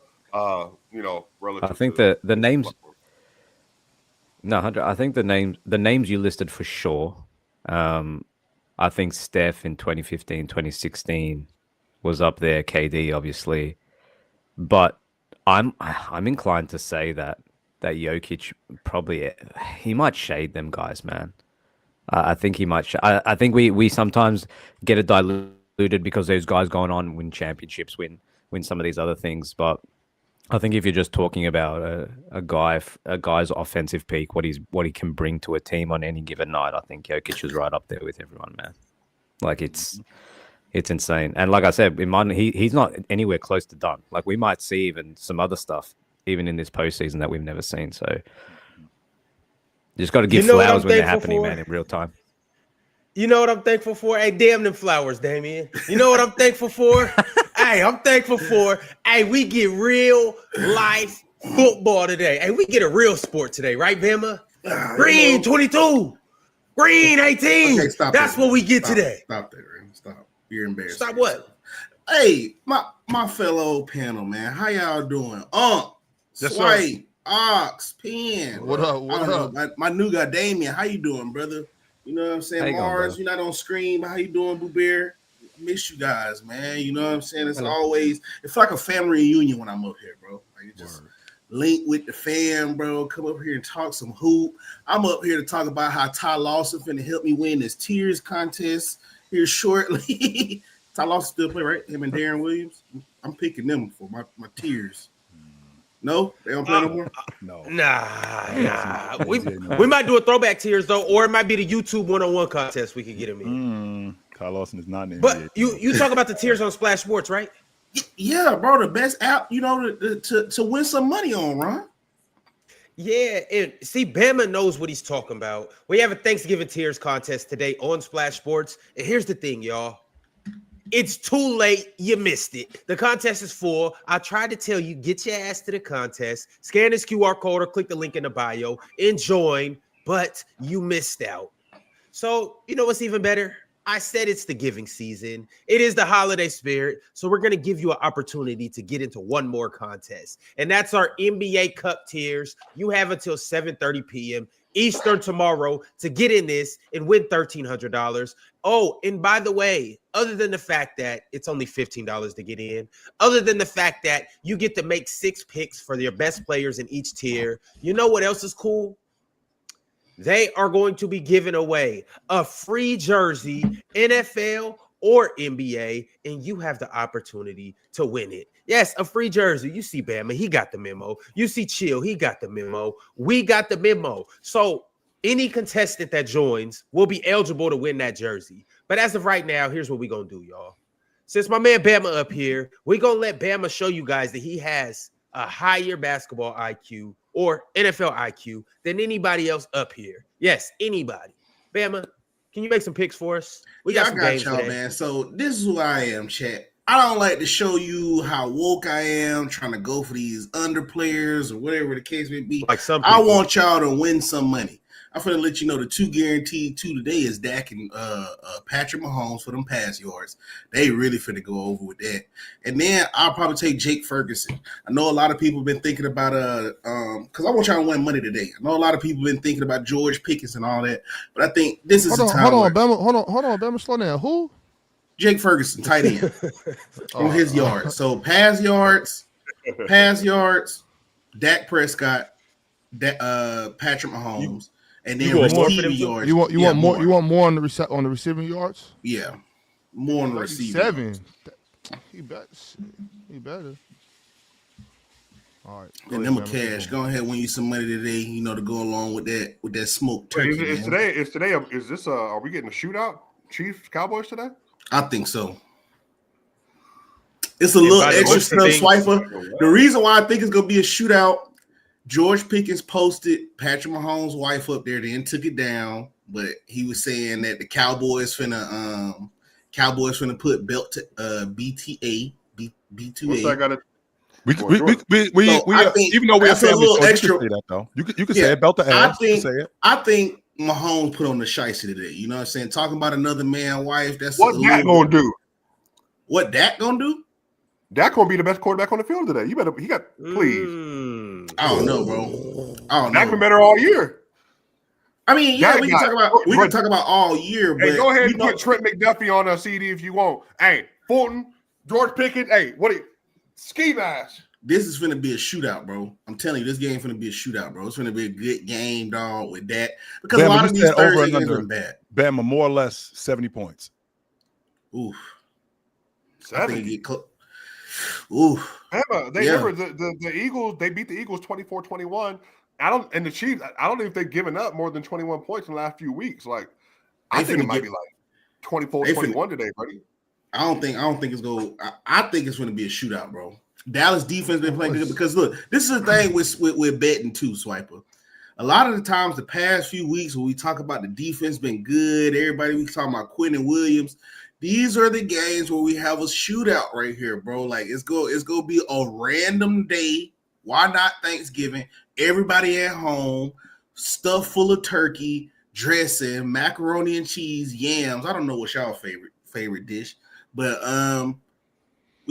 Speaker 6: Relative.
Speaker 3: I think the names. No, Hunter. I think the names you listed for sure. I think Steph in 2015, 2016 was up there. KD, obviously, but I'm inclined to say that Jokic probably he might shade them guys, man. I think he might. I think we sometimes get it diluted because those guys going on win championships, win some of these other things, but. I think if you're just talking about a guy's offensive peak, what he can bring to a team on any given night, I think Jokic is right up there with everyone, man. Like it's insane. And like I said, he's not anywhere close to done. Like we might see even some other stuff even in this postseason that we've never seen. So you just got to give flowers when they're happening, man, in real time.
Speaker 1: You know what I'm thankful for? Hey, damn them flowers, Damien. You know what I'm thankful for? Hey, I'm thankful for, we get real life football today. Hey, we get a real sport today, right, Bama? Green 22, green 18. Okay, that's what we get today.
Speaker 8: Stop there, man. Stop. You're embarrassed.
Speaker 1: Stop what?
Speaker 8: Hey, my fellow panel, man. How y'all doing?
Speaker 2: Yes,
Speaker 8: Swipe, Ox, Pen.
Speaker 5: What up? What up?
Speaker 8: My new guy, Damien. How you doing, brother? You know what I'm saying?
Speaker 3: How you going,
Speaker 8: Mars,
Speaker 3: brother?
Speaker 8: you're not on screen, but how you doing, Boo Bear? Miss you guys, man. You know what I'm saying? It's
Speaker 4: Hello.
Speaker 8: always, it's like a family reunion when I'm up here, bro. Like it just link with the fam, bro. Come up here and talk some hoop. I'm up here to talk about how Ty Lawson finna help me win this tiers contest here shortly. Ty Lawson still play, right? Him and Darren Williams. I'm picking them for my tiers. No, they don't play no more.
Speaker 2: No.
Speaker 1: Nah. We might do a throwback tiers though, or it might be the YouTube 1-on-1 contest. We could get him in.
Speaker 2: Kyle Lawson is not in the NBA.
Speaker 1: But you talk about the tiers on Splash Sports, right?
Speaker 8: Yeah, bro, the best app, you know, to win some money on, Ron.
Speaker 1: Yeah, and see, Bama knows what he's talking about. We have a Thanksgiving tiers contest today on Splash Sports, and here's the thing, y'all. It's too late. You missed it. The contest is full. I tried to tell you, get your ass to the contest, scan this QR code or click the link in the bio and join, but you missed out. So, you know what's even better? I said it's the giving season. It is the holiday spirit. So we're going to give you an opportunity to get into one more contest. And that's our NBA Cup tiers. You have until 7:30 p.m. Eastern tomorrow to get in this and win $1,300. Oh, and by the way, other than the fact that it's only $15 to get in, other than the fact that you get to make 6 picks for your best players in each tier, you know what else is cool? They are going to be giving away a free jersey, NFL or NBA, and you have the opportunity to win it. Yes, a free jersey. You see Bama, he got the memo. You see Chill, he got the memo. We got the memo. So any contestant that joins will be eligible to win that jersey. But as of right now, here's what we're going to do, y'all. Since my man Bama up here, we're going to let Bama show you guys that he has a higher basketball IQ or NFL IQ than anybody else up here. Yes, anybody. Bama, can you make some picks for us?
Speaker 8: I got y'all, today, man. So this is who I am, chat. I don't like to show you how woke I am, trying to go for these under players or whatever the case may be.
Speaker 1: Like some people.
Speaker 8: I want y'all to win some money. I'm going to let you know the 2 guaranteed 2 today is Dak and Patrick Mahomes for them pass yards. They really finna go over with that. And then I'll probably take Jake Ferguson. I know a lot of people have been thinking about because I want y'all to win money today. I know a lot of people have been thinking about George Pickens and all that, but I think this is the time.
Speaker 5: Hold on, Bama, slow down. Who?
Speaker 8: Jake Ferguson, tight end on his yards. So pass yards, Dak Prescott, Patrick Mahomes. And then receiving yards.
Speaker 5: You want more? You want more on the receiving yards?
Speaker 8: Yeah, more on the receiving.
Speaker 5: 7. He better. All right.
Speaker 8: And then cash. Go ahead, win you some money today. You know, to go along with that smoke turkey.
Speaker 6: Is today? Is this? Are we getting a shootout? Chiefs Cowboys today?
Speaker 8: I think so. It's a little extra stuff, Swiper. The reason why I think it's gonna be a shootout. George Pickens posted Patrick Mahomes' wife up there, then took it down. But he was saying that the Cowboys finna put belt to B2A.
Speaker 2: What's that got we even though we're a little extra. You can say that though. You can say it, belt to ass.
Speaker 8: I think Mahomes put on the shiesty today. You know what I'm saying? Talking about another man wife. That's
Speaker 6: what Dak gonna do.
Speaker 8: What Dak gonna do?
Speaker 6: Dak gonna be the best quarterback on the field today. Please.
Speaker 8: I don't know, bro.
Speaker 6: Dak been better all year.
Speaker 8: I mean, yeah, we can talk about all year. But
Speaker 6: hey, go ahead and put Trent McDuffie on a CD if you want. Hey, Fulton, George Pickens. Hey, ski mask.
Speaker 8: This is going to be a shootout, bro. I'm telling you, this game is going to be a shootout, bro. It's going to be a good game, dog, with that. Because a lot of these Thursday games are bad.
Speaker 2: Bama, more or less 70 points.
Speaker 8: Oof.
Speaker 6: 70.
Speaker 8: Oof.
Speaker 6: Bama, the Eagles, they beat the Eagles 24-21. And the Chiefs, I don't think they've given up more than 21 points in the last few weeks. Like, I think it might be like 24-21 today, buddy.
Speaker 8: I don't think it's going. I think it's going to be a shootout, bro. Dallas defense been playing good because look, this is the thing with betting too, Swiper. A lot of the times, the past few weeks when we talk about the defense been good, everybody we talking about Quentin Williams. These are the games where we have a shootout right here, bro. Like it's gonna be a random day. Why not Thanksgiving? Everybody at home, stuff full of turkey, dressing, macaroni and cheese, yams. I don't know what's y'all favorite dish, but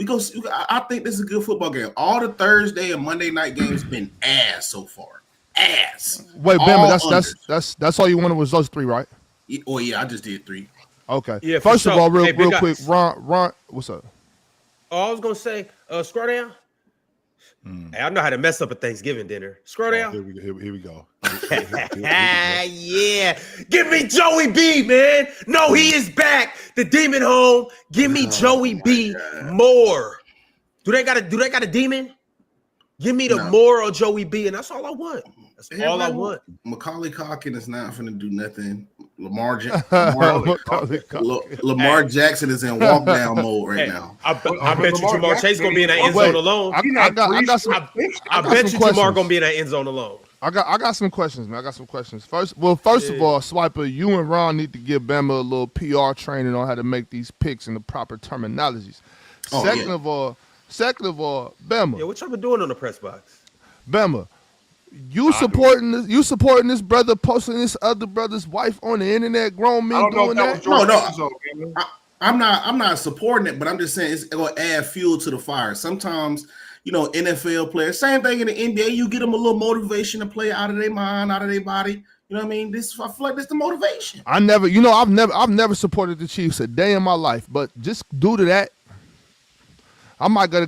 Speaker 8: I think this is a good football game. All the Thursday and Monday night games been ass so far. Ass.
Speaker 5: Wait, Bama, that's all you wanted was those 3, right?
Speaker 8: Oh yeah, I just did 3.
Speaker 5: Okay.
Speaker 1: Yeah.
Speaker 5: First of all, real
Speaker 1: Big
Speaker 5: quick, Ron, what's up?
Speaker 1: Oh, I was gonna say, scroll down. Hey, I know how to mess up a Thanksgiving dinner. Scroll down.
Speaker 2: Here we go.
Speaker 1: Yeah. Give me Joey B, man. No, he is back. The demon home. Give me Joey B more. Do they got a demon? Give me the more of Joey B, and that's all I want. That's all I want.
Speaker 8: Macaulay Culkin is not going to do nothing. Lamar Jackson is in walk down mode right now.
Speaker 1: I bet you Jamar Chase gonna be in that end zone alone. I bet you Jamar gonna be in that end zone alone.
Speaker 5: I got some questions, man. I got some questions. First of all, Swiper, you and Ron need to give Bama a little PR training on how to make these picks in the proper terminologies. Second of all, Bama.
Speaker 1: Yeah, what y'all been doing on the press box?
Speaker 5: Bama, you supporting this brother posting this other brother's wife on the internet, grown men doing that?
Speaker 8: No. I'm not supporting it, but I'm just saying it's gonna add fuel to the fire. Sometimes, NFL players, same thing in the NBA, you get them a little motivation to play out of their mind, out of their body. You know what I mean? I feel like this the motivation.
Speaker 5: I've never supported the Chiefs a day in my life, but just due to that, I might gotta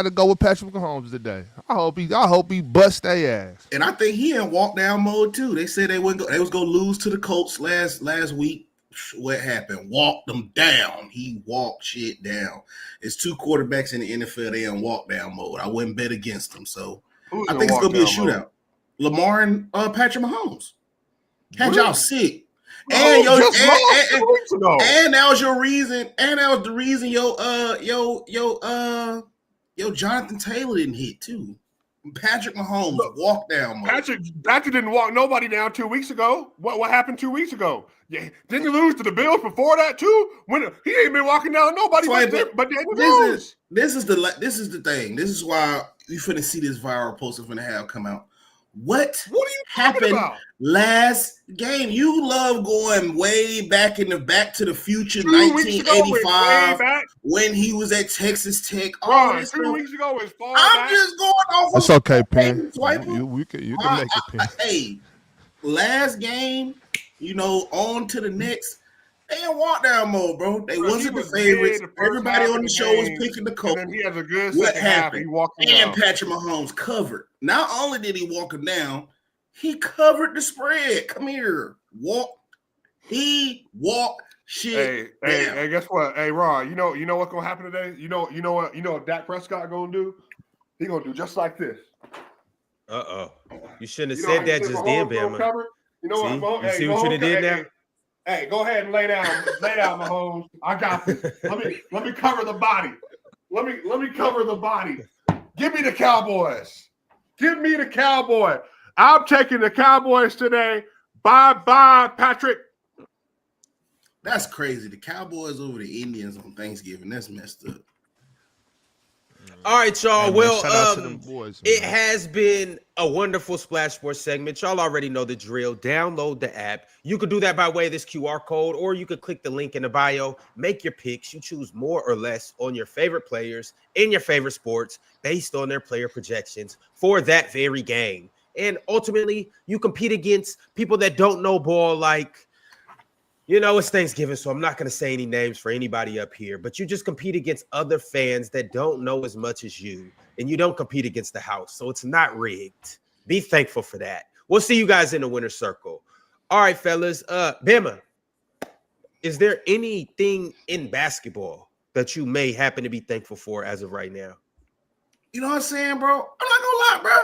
Speaker 5: go with Patrick Mahomes today. I hope he bust their ass.
Speaker 8: And I think he in walk down mode too. They said they was gonna lose to the Colts last week. What happened? Walked them down. He walked shit down. It's 2 quarterbacks in the NFL. They in walk down mode. I wouldn't bet against them. So I think it's gonna be a shootout. Mode? Lamar and Patrick Mahomes. Had y'all sick. And that was your reason. And that was the reason Jonathan Taylor didn't hit too. Patrick Mahomes walked down.
Speaker 6: Patrick didn't walk nobody down 2 weeks ago. What happened 2 weeks ago? Yeah, didn't he lose to the Bills before that too? When he ain't been walking down nobody but
Speaker 8: this is the thing. This is why you finna see this viral post I'm finna have come out. What
Speaker 6: are you
Speaker 8: happened
Speaker 6: about?
Speaker 8: Last game? You love going way back in the Back to the Future, 1985, when he was at Texas Tech.
Speaker 6: Ron, 2 weeks ago is far back.
Speaker 8: Just going off.
Speaker 5: It's okay, Penn. You can make it, Penn.
Speaker 8: Hey, last game, on to the next. They in walk down mode, bro. They wasn't the favorites. Everybody on the show was picking the Colts.
Speaker 6: And he has a good
Speaker 8: what happened?
Speaker 6: He walked
Speaker 8: and down. Patrick Mahomes covered. Not only did he walk him down, he covered the spread. Come here. He walked shit down.
Speaker 6: Hey, guess what? Hey, Ron, you know what's gonna happen today? You know what Dak Prescott gonna do? He gonna do just like this.
Speaker 1: You shouldn't have said that just then, Bama.
Speaker 6: You know what?
Speaker 1: You see what you did now?
Speaker 6: Hey, go ahead and lay down, Mahomes. I got this. Let me cover the body. Let me cover the body. Give me the Cowboys. Give me the Cowboys. I'm taking the Cowboys today. Bye, Patrick.
Speaker 8: That's crazy. The Cowboys over the Indians on Thanksgiving. That's messed up.
Speaker 1: All right, y'all. Well,
Speaker 5: shout out to them boys,
Speaker 1: it has been a wonderful Splash Sports segment. Y'all already know the drill. Download the app. You could do that by way of this QR code, or you could click the link in the bio. Make your picks. You choose more or less on your favorite players in your favorite sports based on their player projections for that very game. And ultimately, you compete against people that don't know ball like, it's Thanksgiving, so I'm not going to say any names for anybody up here, but you just compete against other fans that don't know as much as you, and you don't compete against the house, so it's not rigged. Be thankful for that. We'll see you guys in the winner's circle. All right, fellas. Bama, is there anything in basketball that you may happen to be thankful for as of right now?
Speaker 8: You know what I'm saying, bro? I'm not going to lie, bro.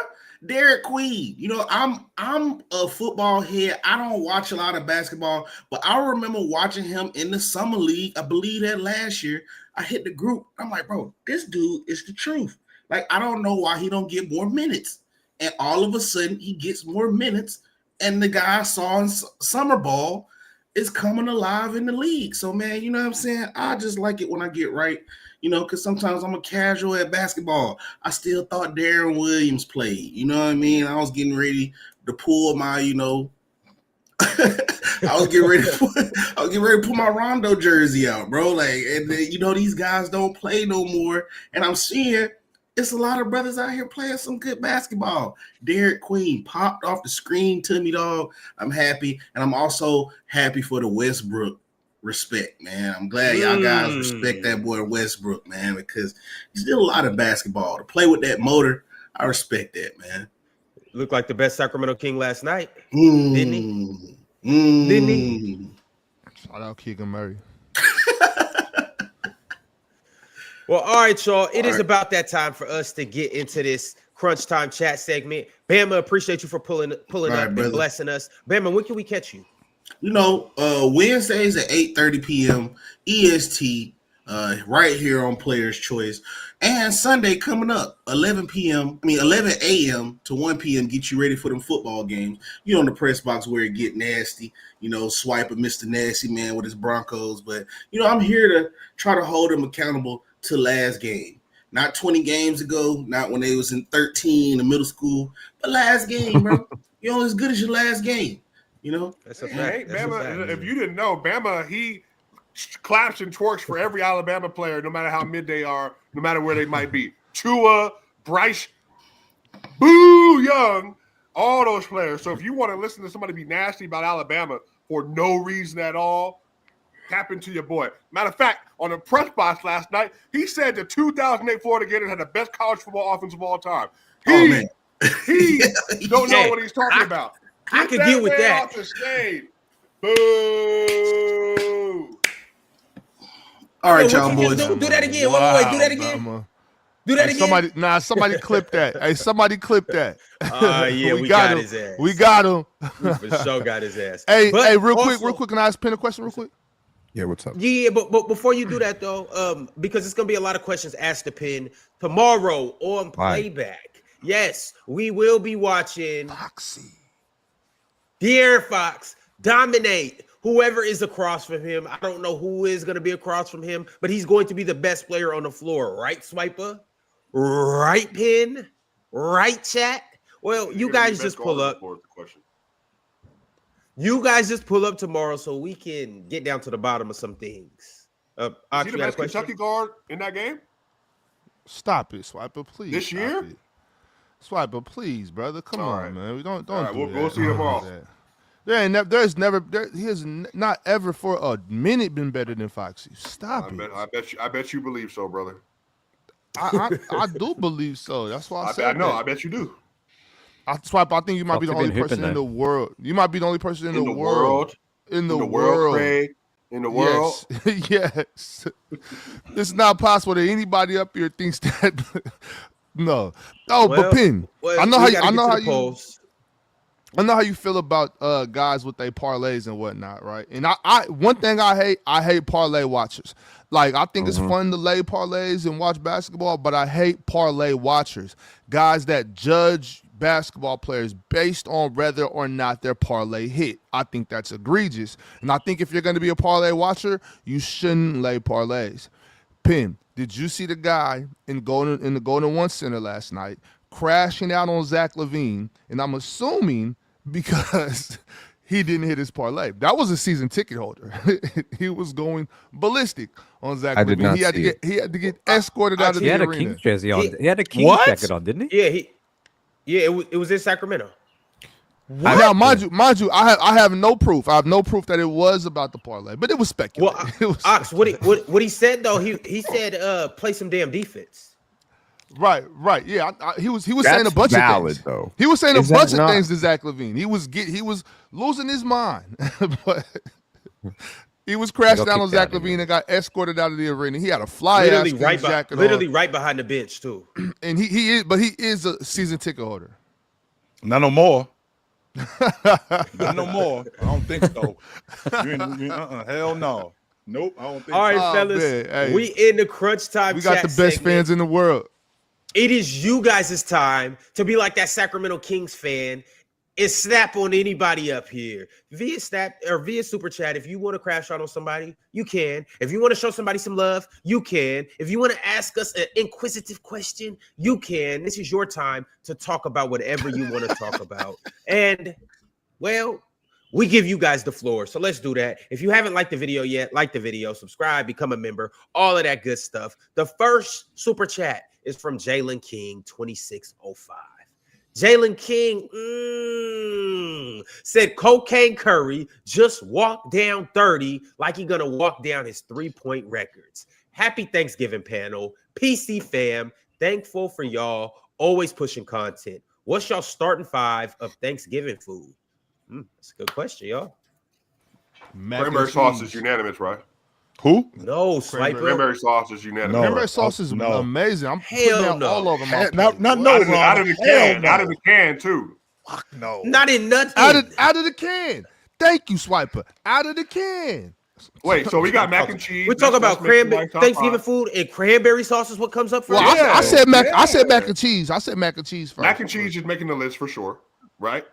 Speaker 8: Derek Queen, I'm a football head. I don't watch a lot of basketball, but I remember watching him in the summer league. I believe that last year I hit the group. I'm like, bro, this dude is the truth. Like, I don't know why he don't get more minutes. And all of a sudden he gets more minutes. And the guy I saw in summer ball is coming alive in the league. So, man, you know what I'm saying? I just like it when I get right. Because sometimes I'm a casual at basketball. I still thought Darren Williams played. You know what I mean? I was getting ready to pull my, I was getting ready to put my Rondo jersey out, bro. Like, and then, these guys don't play no more, and I'm seeing it's a lot of brothers out here playing some good basketball. Derek Queen popped off the screen to me, dog. I'm happy, and I'm also happy for the Westbrook respect, man. I'm glad y'all guys respect that boy Westbrook, man, because he's still a lot of basketball to play with that motor. I respect that, man.
Speaker 1: Looked like the best Sacramento King last night, didn't he? Didn't he?
Speaker 5: Shout out Keegan Murray.
Speaker 1: Well, all right, y'all. It is about that time for us to get into this crunch time chat segment. Bama, appreciate you for pulling up and blessing us. Bama, when can we catch you?
Speaker 8: Wednesdays at 8:30 p.m. EST, right here on Players Choice. And Sunday coming up, 11 a.m. to 1 p.m. Get you ready for them football games. On the press box where it get nasty. Swipe of Mr. Nasty Man with his Broncos. But, I'm here to try to hold them accountable to last game. Not 20 games ago, not when they was in 13 in middle school, but last game, bro. You're only as good as your last game.
Speaker 1: That's a fact.
Speaker 9: Hey, Bama, if you didn't know, Bama, he claps and twerks for every Alabama player, no matter how mid they are, no matter where they might be. Tua, Bryce, Boo Young, all those players. So if you want to listen to somebody be nasty about Alabama for no reason at all, tap into your boy. Matter of fact, on the press box last night, he said the 2008 Florida Gators had the best college football offense of all time. He don't know what he's talking about.
Speaker 1: I could deal with that.
Speaker 9: Off the stage. Boo!
Speaker 8: All right, y'all boys.
Speaker 1: Do that again. Wait, do that again. Do that again.
Speaker 5: Somebody clip that. Hey, somebody clip that.
Speaker 1: Yeah, we got his ass.
Speaker 5: We got him.
Speaker 1: For sure got his ass.
Speaker 5: Hey, real quick. Can I ask Penn a question real quick?
Speaker 7: Yeah, what's up?
Speaker 1: Yeah, but before you do that though, because it's gonna be a lot of questions asked to Penn tomorrow on playback. Yes, we will be watching
Speaker 5: Foxy.
Speaker 1: De'Aaron Fox dominate whoever is across from him. I don't know who is going to be across from him, but he's going to be the best player on the floor. Right, Swiper? Right, Penn? Right, chat? Well, you guys just pull up. You guys just pull up tomorrow so we can get down to the bottom of some things.
Speaker 9: Is he the best Kentucky guard in that game?
Speaker 5: Stop it, Swiper, please.
Speaker 9: This year?
Speaker 5: Swiper, please, brother. Come on, man. We don't
Speaker 9: right,
Speaker 5: do
Speaker 9: we'll
Speaker 5: that.
Speaker 9: We'll see tomorrow.
Speaker 5: He has not ever for a minute been better than Foxy. Stop it.
Speaker 6: I bet you believe so, brother.
Speaker 5: I do believe so. That's why I said
Speaker 6: I bet you do.
Speaker 5: Swipe. I think you might be the only person in the world. You might be the only person in the world. In the world.
Speaker 6: Craig. In the world.
Speaker 5: Yes. It's not possible that anybody up here thinks that. No. Oh, but Penn. I know how you feel about guys with their parlays and whatnot, right? And I one thing I hate parlay watchers. Like, I think it's fun to lay parlays and watch basketball, but I hate parlay watchers. Guys that judge basketball players based on whether or not their parlay hit. I think that's egregious. And I think if you're going to be a parlay watcher, you shouldn't lay parlays. Penn, did you see the guy in the Golden One Center last night crashing out on Zach LaVine? And I'm assuming because he didn't hit his parlay. That was a season ticket holder. He was going ballistic on Zach LaVine. He had to get escorted out of the arena.
Speaker 3: He had a Kings jersey on. He had a Kings jacket on, didn't he?
Speaker 1: Yeah, it was in Sacramento.
Speaker 5: What? Now, mind you, I have no proof. I have no proof that it was about the parlay, but it was speculated.
Speaker 1: Well, Ox, what he said though, he said play some damn defense.
Speaker 5: Right. Yeah, he was saying a bunch of things.
Speaker 7: Though.
Speaker 5: He was saying a bunch of things to Zach LaVine. He was losing his mind, but he was crashing down on Zach LaVine and got escorted out of the arena. He had a fly-ass jacket on.
Speaker 1: Right behind the bench too.
Speaker 5: And he is a season ticket holder.
Speaker 2: Not no more. Not no more. I don't think so. Hell no. Nope. I don't think so.
Speaker 1: All right, fellas. Man, hey, we in the crunch time.
Speaker 5: We got the best fans in the world.
Speaker 1: It is you guys' time to be like that Sacramento Kings fan and snap on anybody up here via snap or via super chat. If you want to crash out on somebody, you can. If you want to show somebody some love, you can. If you want to ask us an inquisitive question, you can. This is your time to talk about whatever you want to talk about. And well, we give you guys the floor. So let's do that. If you haven't liked the video yet, like the video, subscribe, become a member, all of that good stuff. The first super chat is from Jalen King 2605. Jalen King said Cocaine Curry just walked down 30 like he's gonna walk down his 3-point records. Happy Thanksgiving, panel. PC fam, thankful for y'all always pushing content. What's y'all starting 5 of Thanksgiving food? That's a good question, y'all.
Speaker 6: Cranberry sauce is unanimous, right?
Speaker 2: Who?
Speaker 1: No, Swiper.
Speaker 6: Cranberry sauce is unanimous.
Speaker 2: No.
Speaker 5: Cranberry sauce is amazing. I'm
Speaker 1: Hell
Speaker 5: putting out
Speaker 1: no.
Speaker 5: all over my
Speaker 6: Out of the can. Out of the can, too.
Speaker 2: Fuck no.
Speaker 1: Not in nothing.
Speaker 5: Out of the can. Thank you, Swiper. Out of the can.
Speaker 6: Wait, so we got mac and cheese.
Speaker 1: We're talking about Thanksgiving food, and cranberry sauce is what comes up first.
Speaker 5: Well, I said mac and cheese. I said mac and cheese first.
Speaker 6: Mac and cheese is making the list for sure, right?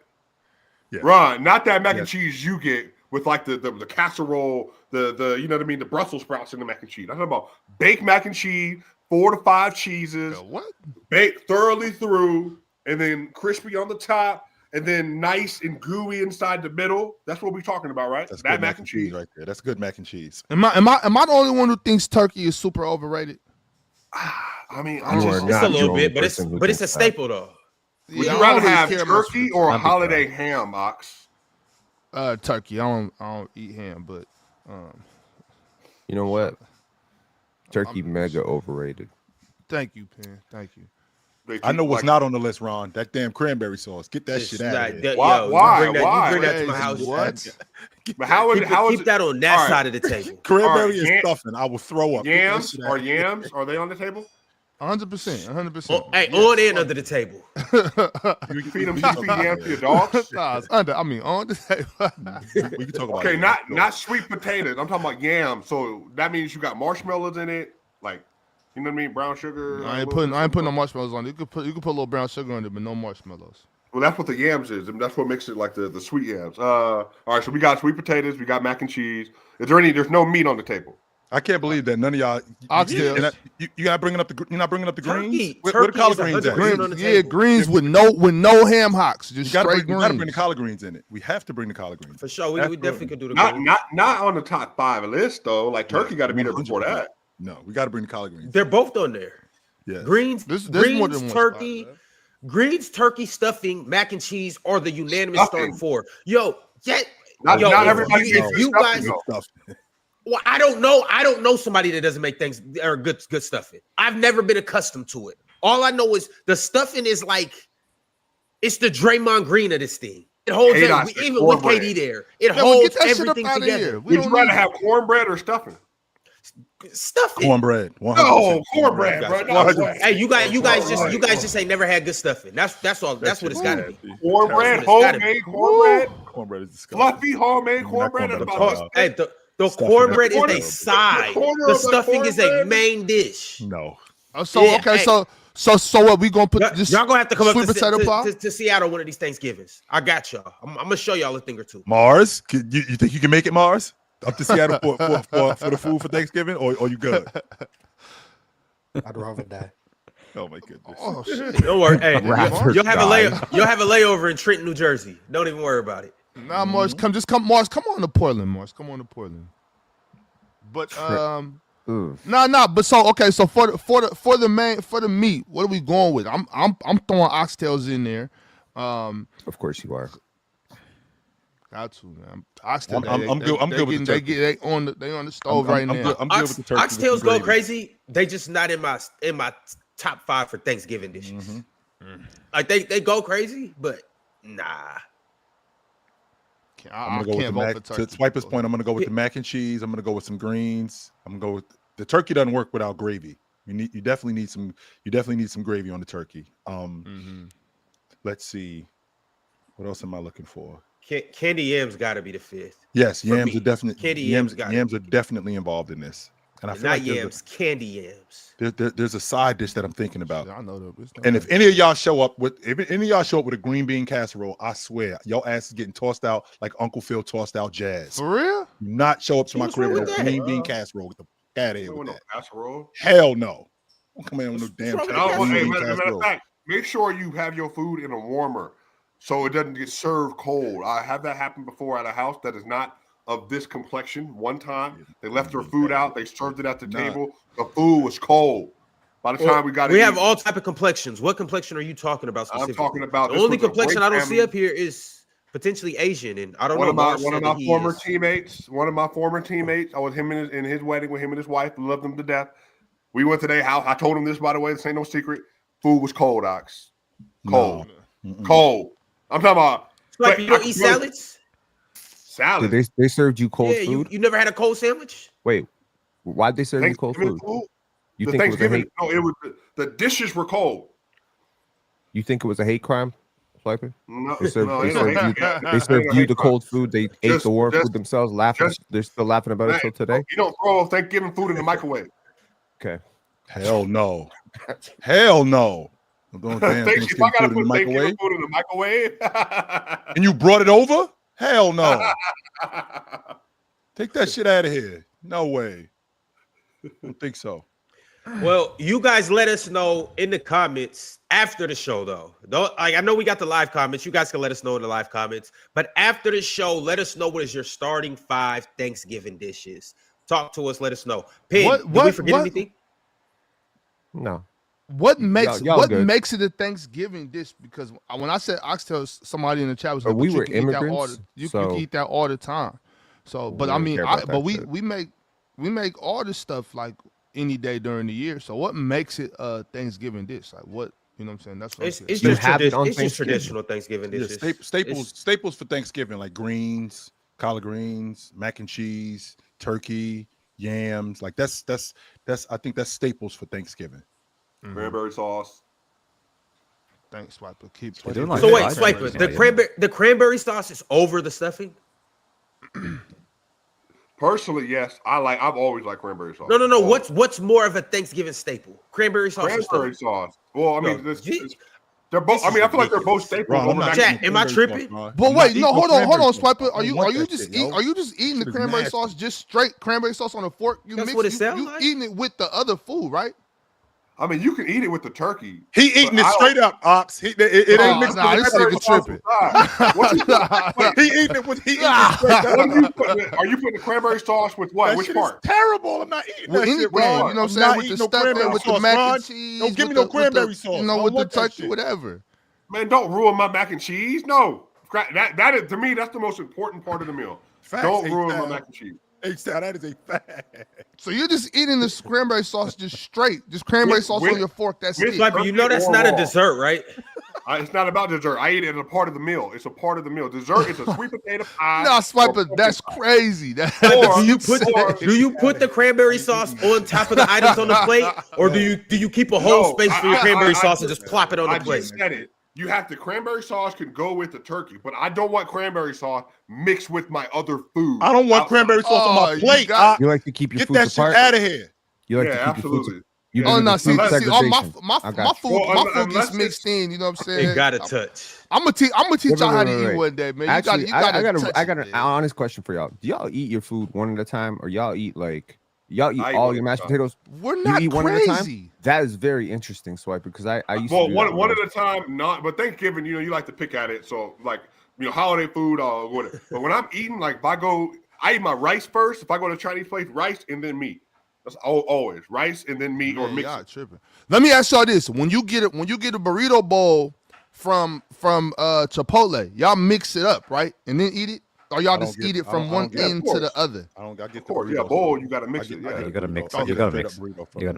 Speaker 2: Yeah.
Speaker 6: Ron, not that mac and cheese you get with like the casserole, the you know what I mean, the Brussels sprouts in the mac and cheese. I'm talking about baked mac and cheese, 4 to 5 cheeses, baked thoroughly through, and then crispy on the top, and then nice and gooey inside the middle. That's what we're talking about, right?
Speaker 2: That's
Speaker 6: that
Speaker 2: mac and cheese right there. That's good mac and cheese.
Speaker 5: Am I the only one who thinks turkey is super overrated?
Speaker 6: I mean,
Speaker 1: it's a little bit, but it's a staple though.
Speaker 6: Would you rather have turkey or a holiday ham, Ox?
Speaker 5: Turkey. I don't eat ham, but
Speaker 7: you know what? Turkey mega overrated.
Speaker 5: Thank you, Penn. Thank you.
Speaker 2: I know what's not on the list, Ron. That damn cranberry sauce. Get that shit out of here.
Speaker 6: Why?
Speaker 1: You bring that to my house.
Speaker 6: But how is
Speaker 1: keep that on that side of the table?
Speaker 2: Cranberry and stuffing. I will throw up.
Speaker 6: Yams? Are they on the table?
Speaker 5: 100%.
Speaker 1: Hey, on and under the table.
Speaker 6: You can feed yams to your dogs?
Speaker 5: Nah, on the table.
Speaker 2: We can talk about
Speaker 6: it. Not sweet potatoes. I'm talking about yams. So that means you got marshmallows in it, like, you know what I mean? Brown sugar.
Speaker 5: I ain't putting no marshmallows on it. You could put a little brown sugar on it, but no marshmallows.
Speaker 6: Well, that's what the yams is. And that's what makes it like the sweet yams. All right, so we got sweet potatoes. We got mac and cheese. There's no meat on the table?
Speaker 2: I can't believe that none of y'all. You got bringing up you're not bringing up the greens. Where the collard greens at?
Speaker 5: Greens with no ham hocks. Just straight greens.
Speaker 2: You got to bring the collard greens in it. We have to bring the collard greens
Speaker 1: for sure. We definitely could do the
Speaker 6: not on the top 5 list though. Like turkey got to be there before that.
Speaker 2: No, we got to bring the collard greens.
Speaker 1: They're both on there.
Speaker 2: Yeah,
Speaker 1: greens, turkey, greens, turkey, stuffing, mac and cheese are the unanimous starting 4.
Speaker 6: Not everybody.
Speaker 1: If you guys. Well, I don't know somebody that doesn't make things or good stuffing. I've never been accustomed to it. All I know is the stuffing is like it's the Draymond Green of this thing. It holds even with KD there. It holds everything together.
Speaker 6: Would you rather have cornbread or stuffing?
Speaker 1: Stuffing.
Speaker 2: Cornbread. 100%.
Speaker 6: No, cornbread, bro. No,
Speaker 1: hey, you guys just ain't never had good stuffing. That's all. That's what it's got to be.
Speaker 6: Cornbread, homemade cornbread.
Speaker 2: Cornbread is disgusting.
Speaker 6: Fluffy homemade cornbread.
Speaker 1: Hey, the cornbread is a side. The stuffing is a main dish.
Speaker 2: No.
Speaker 5: So what we gonna put?
Speaker 1: Y'all gonna have to come up to Seattle one of these Thanksgivings. I got y'all. I'm gonna show y'all a thing or two.
Speaker 2: Mars, you think you can make it, Mars? Up to Seattle for the food for Thanksgiving, or you good?
Speaker 4: I'd rather die.
Speaker 2: Oh my goodness!
Speaker 5: Oh shit!
Speaker 1: Don't worry. Hey, you'll have a layover in Trenton, New Jersey. Don't even worry about it.
Speaker 5: Nah, Mars, come on to Portland, Mars. Come on to Portland. But but so for the meat, what are we going with? I'm throwing oxtails in there.
Speaker 7: Of course you are.
Speaker 5: Got to, man. Oxtail.
Speaker 2: I'm good with the turkey.
Speaker 5: They on the stove right now.
Speaker 2: I'm good with the turkey.
Speaker 1: Oxtails go crazy. They just not in my top 5 for Thanksgiving dishes. Like they go crazy, but nah.
Speaker 2: I'm gonna go with to Swiper's point, I'm gonna go with the mac and cheese. I'm gonna go with some greens. I'm gonna go with the turkey. Doesn't work without gravy. You definitely need some gravy on the turkey. Let's see, what else am I looking for?
Speaker 1: Candy yams got to be the 5th.
Speaker 2: Yes, yams are definitely yams are definitely involved in this. And I feel
Speaker 1: not
Speaker 2: like
Speaker 1: yams, candy yams.
Speaker 2: There's a side dish that I'm thinking about.
Speaker 5: I know that.
Speaker 2: And if any of y'all show up with a green bean casserole, I swear your ass is getting tossed out like Uncle Phil tossed out Jazz.
Speaker 5: For real?
Speaker 2: Do not show up to my crib with a green bean casserole. With the cat here with that.
Speaker 6: Casserole?
Speaker 2: Hell no. Don't come in with no damn
Speaker 6: Matter of fact, make sure you have your food in a warmer. so it doesn't get served cold. I have that happen before at a house that is not of this complexion. One time, they left their food out. They served it at the table. The food was cold. By the time we got it,
Speaker 1: we have all type of complexions. What complexion are you talking about specifically?
Speaker 6: I'm talking about
Speaker 1: the only complexion I don't see up here is potentially Asian, and I don't know.
Speaker 6: One of my former teammates. I was in his wedding with him and his wife. Loved them to death. We went to their house. I told him this, by the way. This ain't no secret. Food was cold, Ox. Cold, cold. I'm talking about.
Speaker 1: Like, you don't eat salads?
Speaker 7: Salad. They served you cold food.
Speaker 1: You never had a cold sandwich?
Speaker 7: Wait, why'd they serve you cold food? You think
Speaker 6: Thanksgiving? No, it was the dishes were cold.
Speaker 7: You think it was a hate crime, Swiper?
Speaker 6: No,
Speaker 7: they served you the cold food. They ate the war food themselves. They're still laughing about it till today.
Speaker 6: You don't throw Thanksgiving food in the microwave.
Speaker 7: Okay.
Speaker 2: Hell no. Hell no.
Speaker 6: If I gotta put Thanksgiving food in the microwave,
Speaker 2: and you brought it over? Hell no. Take that shit out of here. No way. I don't think so.
Speaker 1: Well, you guys let us know in the comments after the show, though. I know we got the live comments. You guys can let us know in the live comments. But after the show, let us know what is your starting 5 Thanksgiving dishes. Talk to us. Let us know. Pig, did we forget anything?
Speaker 7: No.
Speaker 5: What makes it a Thanksgiving dish? Because when I said oxtail, somebody in the chat was like,
Speaker 7: we were immigrants.
Speaker 5: You can eat that all the time. So, but I mean, we make all this stuff like any day during the year. So what makes it a Thanksgiving dish? Like what, you know what I'm saying? That's what
Speaker 1: it's just traditional Thanksgiving dishes.
Speaker 2: Yeah, staples for Thanksgiving, like greens, collard greens, mac and cheese, turkey, yams. Like that's I think that's staples for Thanksgiving.
Speaker 6: Cranberry sauce.
Speaker 5: Thanks, Swiper.
Speaker 1: So wait, Swiper, the cranberry sauce is over the stuffing?
Speaker 6: Personally, yes. I've always liked cranberry sauce.
Speaker 1: No. What's more of a Thanksgiving staple? Cranberry sauce.
Speaker 6: Cranberry sauce. Well, I mean, they're both. I mean, I feel like they're both staples.
Speaker 1: Chat, am I tripping?
Speaker 5: But wait, no, hold on, Swiper. Are you just eating the cranberry sauce just straight cranberry sauce on a fork?
Speaker 1: That's what it sounds like.
Speaker 5: Eating it with the other food, right?
Speaker 6: I mean, you can eat it with the turkey.
Speaker 2: He eating it straight up, Ops. It ain't mixed with
Speaker 5: this nigga tripping.
Speaker 2: He eating it with straight up.
Speaker 6: Are you putting the cranberry sauce with what? Which part?
Speaker 2: Terrible. I'm not eating that shit.
Speaker 5: You know what I'm saying? With the stuffing, with the mac and cheese.
Speaker 2: Don't give me no cranberry sauce.
Speaker 5: You know, with the turkey, whatever.
Speaker 6: Man, don't ruin my mac and cheese. No. That is, to me, that's the most important part of the meal. Don't ruin my mac and cheese.
Speaker 2: That is a fact.
Speaker 5: So you're just eating the cranberry sauce just straight, just cranberry sauce on your fork. That's it.
Speaker 1: You know that's not a dessert, right?
Speaker 6: It's not about dessert. I eat it as a part of the meal. It's a part of the meal. Dessert is a sweet potato pie.
Speaker 5: No, Swiper, that's crazy.
Speaker 1: Do you put the cranberry sauce on top of the items on the plate, or do you keep a whole space for your cranberry sauce and just plop it on the plate?
Speaker 6: I just said it. You have the cranberry sauce can go with the turkey, but I don't want cranberry sauce mixed with my other food.
Speaker 2: I don't want cranberry sauce on my plate.
Speaker 7: You like to keep your
Speaker 2: get
Speaker 7: food
Speaker 2: that shit out of here.
Speaker 7: You like to keep
Speaker 6: absolutely.
Speaker 7: Your food.
Speaker 5: My food gets mixed in. You know what I'm saying?
Speaker 1: You gotta touch.
Speaker 5: I'm gonna teach y'all how to eat one day, man.
Speaker 7: Actually, I got an honest question for y'all. Do y'all eat your food one at a time, or y'all eat all your mashed potatoes?
Speaker 5: We're not
Speaker 7: crazy.
Speaker 5: One at a time?
Speaker 7: That is very interesting, Swiper, because I used to do
Speaker 6: one at a time. Not, but Thanksgiving, you like to pick at it. So like, holiday food, whatever. But when I'm eating, like, if I eat my rice first. If I go to a Chinese place, rice and then meat. That's always rice and then meat or mix.
Speaker 5: Tripping. Let me ask y'all this: when you get a burrito bowl from Chipotle, y'all mix it up, right, and then eat it? Or y'all just eat it from one end to the other?
Speaker 2: I get the
Speaker 6: burrito. Yeah, bowl, you got to mix it.
Speaker 3: You got to mix it. You got to mix it.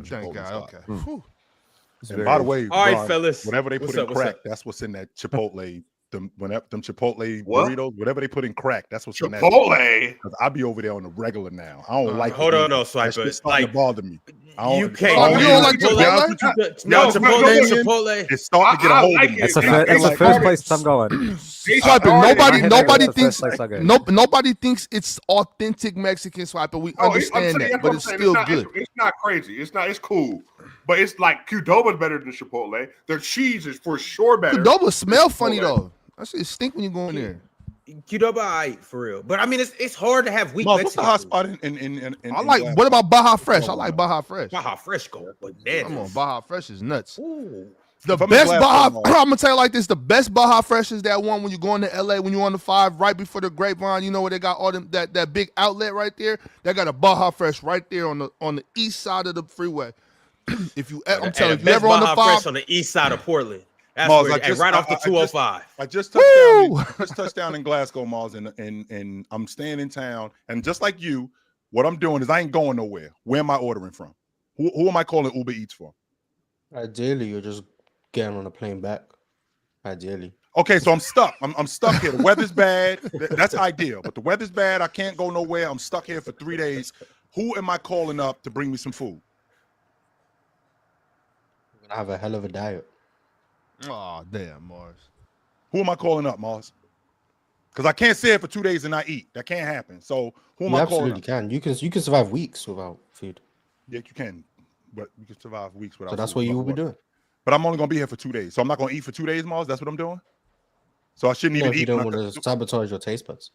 Speaker 5: Thank God. Okay.
Speaker 2: And by the way,
Speaker 1: all right, fellas.
Speaker 2: Whenever they put in crack, that's what's in that Chipotle. Them Chipotle burritos, whatever they put in crack, that's what's in that.
Speaker 6: Chipotle.
Speaker 2: I be over there on the regular now. I don't like.
Speaker 1: Hold on, no, Swiper.
Speaker 2: It's starting to bother me.
Speaker 1: You don't like Chipotle? No, Chipotle.
Speaker 2: It's starting to get a hold of me.
Speaker 3: It's the first place I'm going.
Speaker 5: Nobody thinks it's authentic Mexican, Swiper. We understand that, but it's still good.
Speaker 6: It's not crazy. It's cool. But it's like Qdoba's better than Chipotle. Their cheese is for sure better.
Speaker 5: Qdoba smell funny though. That shit stink when you go in there.
Speaker 1: Qdoba, I for real. But I mean, it's hard to have weak
Speaker 2: Mexican.
Speaker 1: What's the
Speaker 2: hot spot in
Speaker 5: I like. What about Baja Fresh? I like Baja Fresh.
Speaker 1: Baja Fresh go bananas.
Speaker 5: Come on, Baja Fresh is nuts.
Speaker 1: Ooh.
Speaker 5: The best Baja, I'm gonna tell you like this: the best Baja Fresh is that one when you go into LA, when you're on the 5, right before the Grapevine. You know where they got all them that big outlet right there. They got a Baja Fresh right there on the east side of the freeway. If you, I'm telling you, if you ever on the 5,
Speaker 1: Fresh on the east side of Portland. That's
Speaker 2: Mars,
Speaker 1: where, right off the 205.
Speaker 2: I just touched down in Glasgow, Mars, and I'm staying in town. And just like you, what I'm doing is I ain't going nowhere. Where am I ordering from? Who am I calling Uber Eats for?
Speaker 4: Ideally, you're just getting on a plane back. Ideally.
Speaker 2: Okay, so I'm stuck. I'm stuck here. The weather's bad. That's ideal. But the weather's bad. I can't go nowhere. I'm stuck here for 3 days. Who am I calling up to bring me some food?
Speaker 4: You're gonna have a hell of a diet.
Speaker 5: Oh, damn, Mars.
Speaker 2: Who am I calling up, Mars? Because I can't sit here for 2 days and not eat. That can't happen. So who am I calling?
Speaker 4: Absolutely can. You can survive weeks without food.
Speaker 2: Yeah, you can. But you can survive weeks without
Speaker 4: So that's
Speaker 2: food.
Speaker 4: what you will be doing.
Speaker 2: But I'm only gonna be here for 2 days. So I'm not gonna eat for 2 days, Mars. That's what I'm doing. So I shouldn't even eat.
Speaker 4: You don't want to sabotage your taste buds.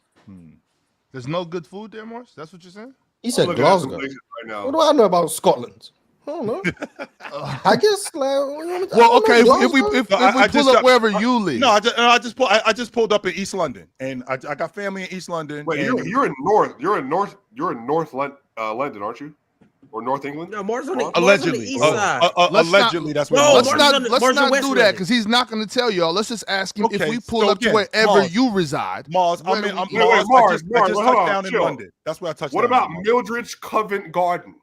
Speaker 5: There's no good food there, Mars? That's what you're saying?
Speaker 4: He said Glasgow. Right now. What do I know about Scotland? I don't know. I guess
Speaker 5: okay. If we pull up wherever you live.
Speaker 2: No, I just pulled up in East London, and I got family in East London.
Speaker 6: Wait, you're in North London, aren't you? Or North England?
Speaker 1: No, Mars on the
Speaker 2: allegedly.
Speaker 1: east side.
Speaker 2: Allegedly, that's what.
Speaker 5: Let's not do that because he's not going to tell y'all. Let's just ask him if we pull up to wherever
Speaker 2: Mars,
Speaker 5: you reside.
Speaker 2: Mars,
Speaker 6: Mars,
Speaker 2: I just touched down in London. That's where I touched.
Speaker 6: What about Mildred's Covent Garden?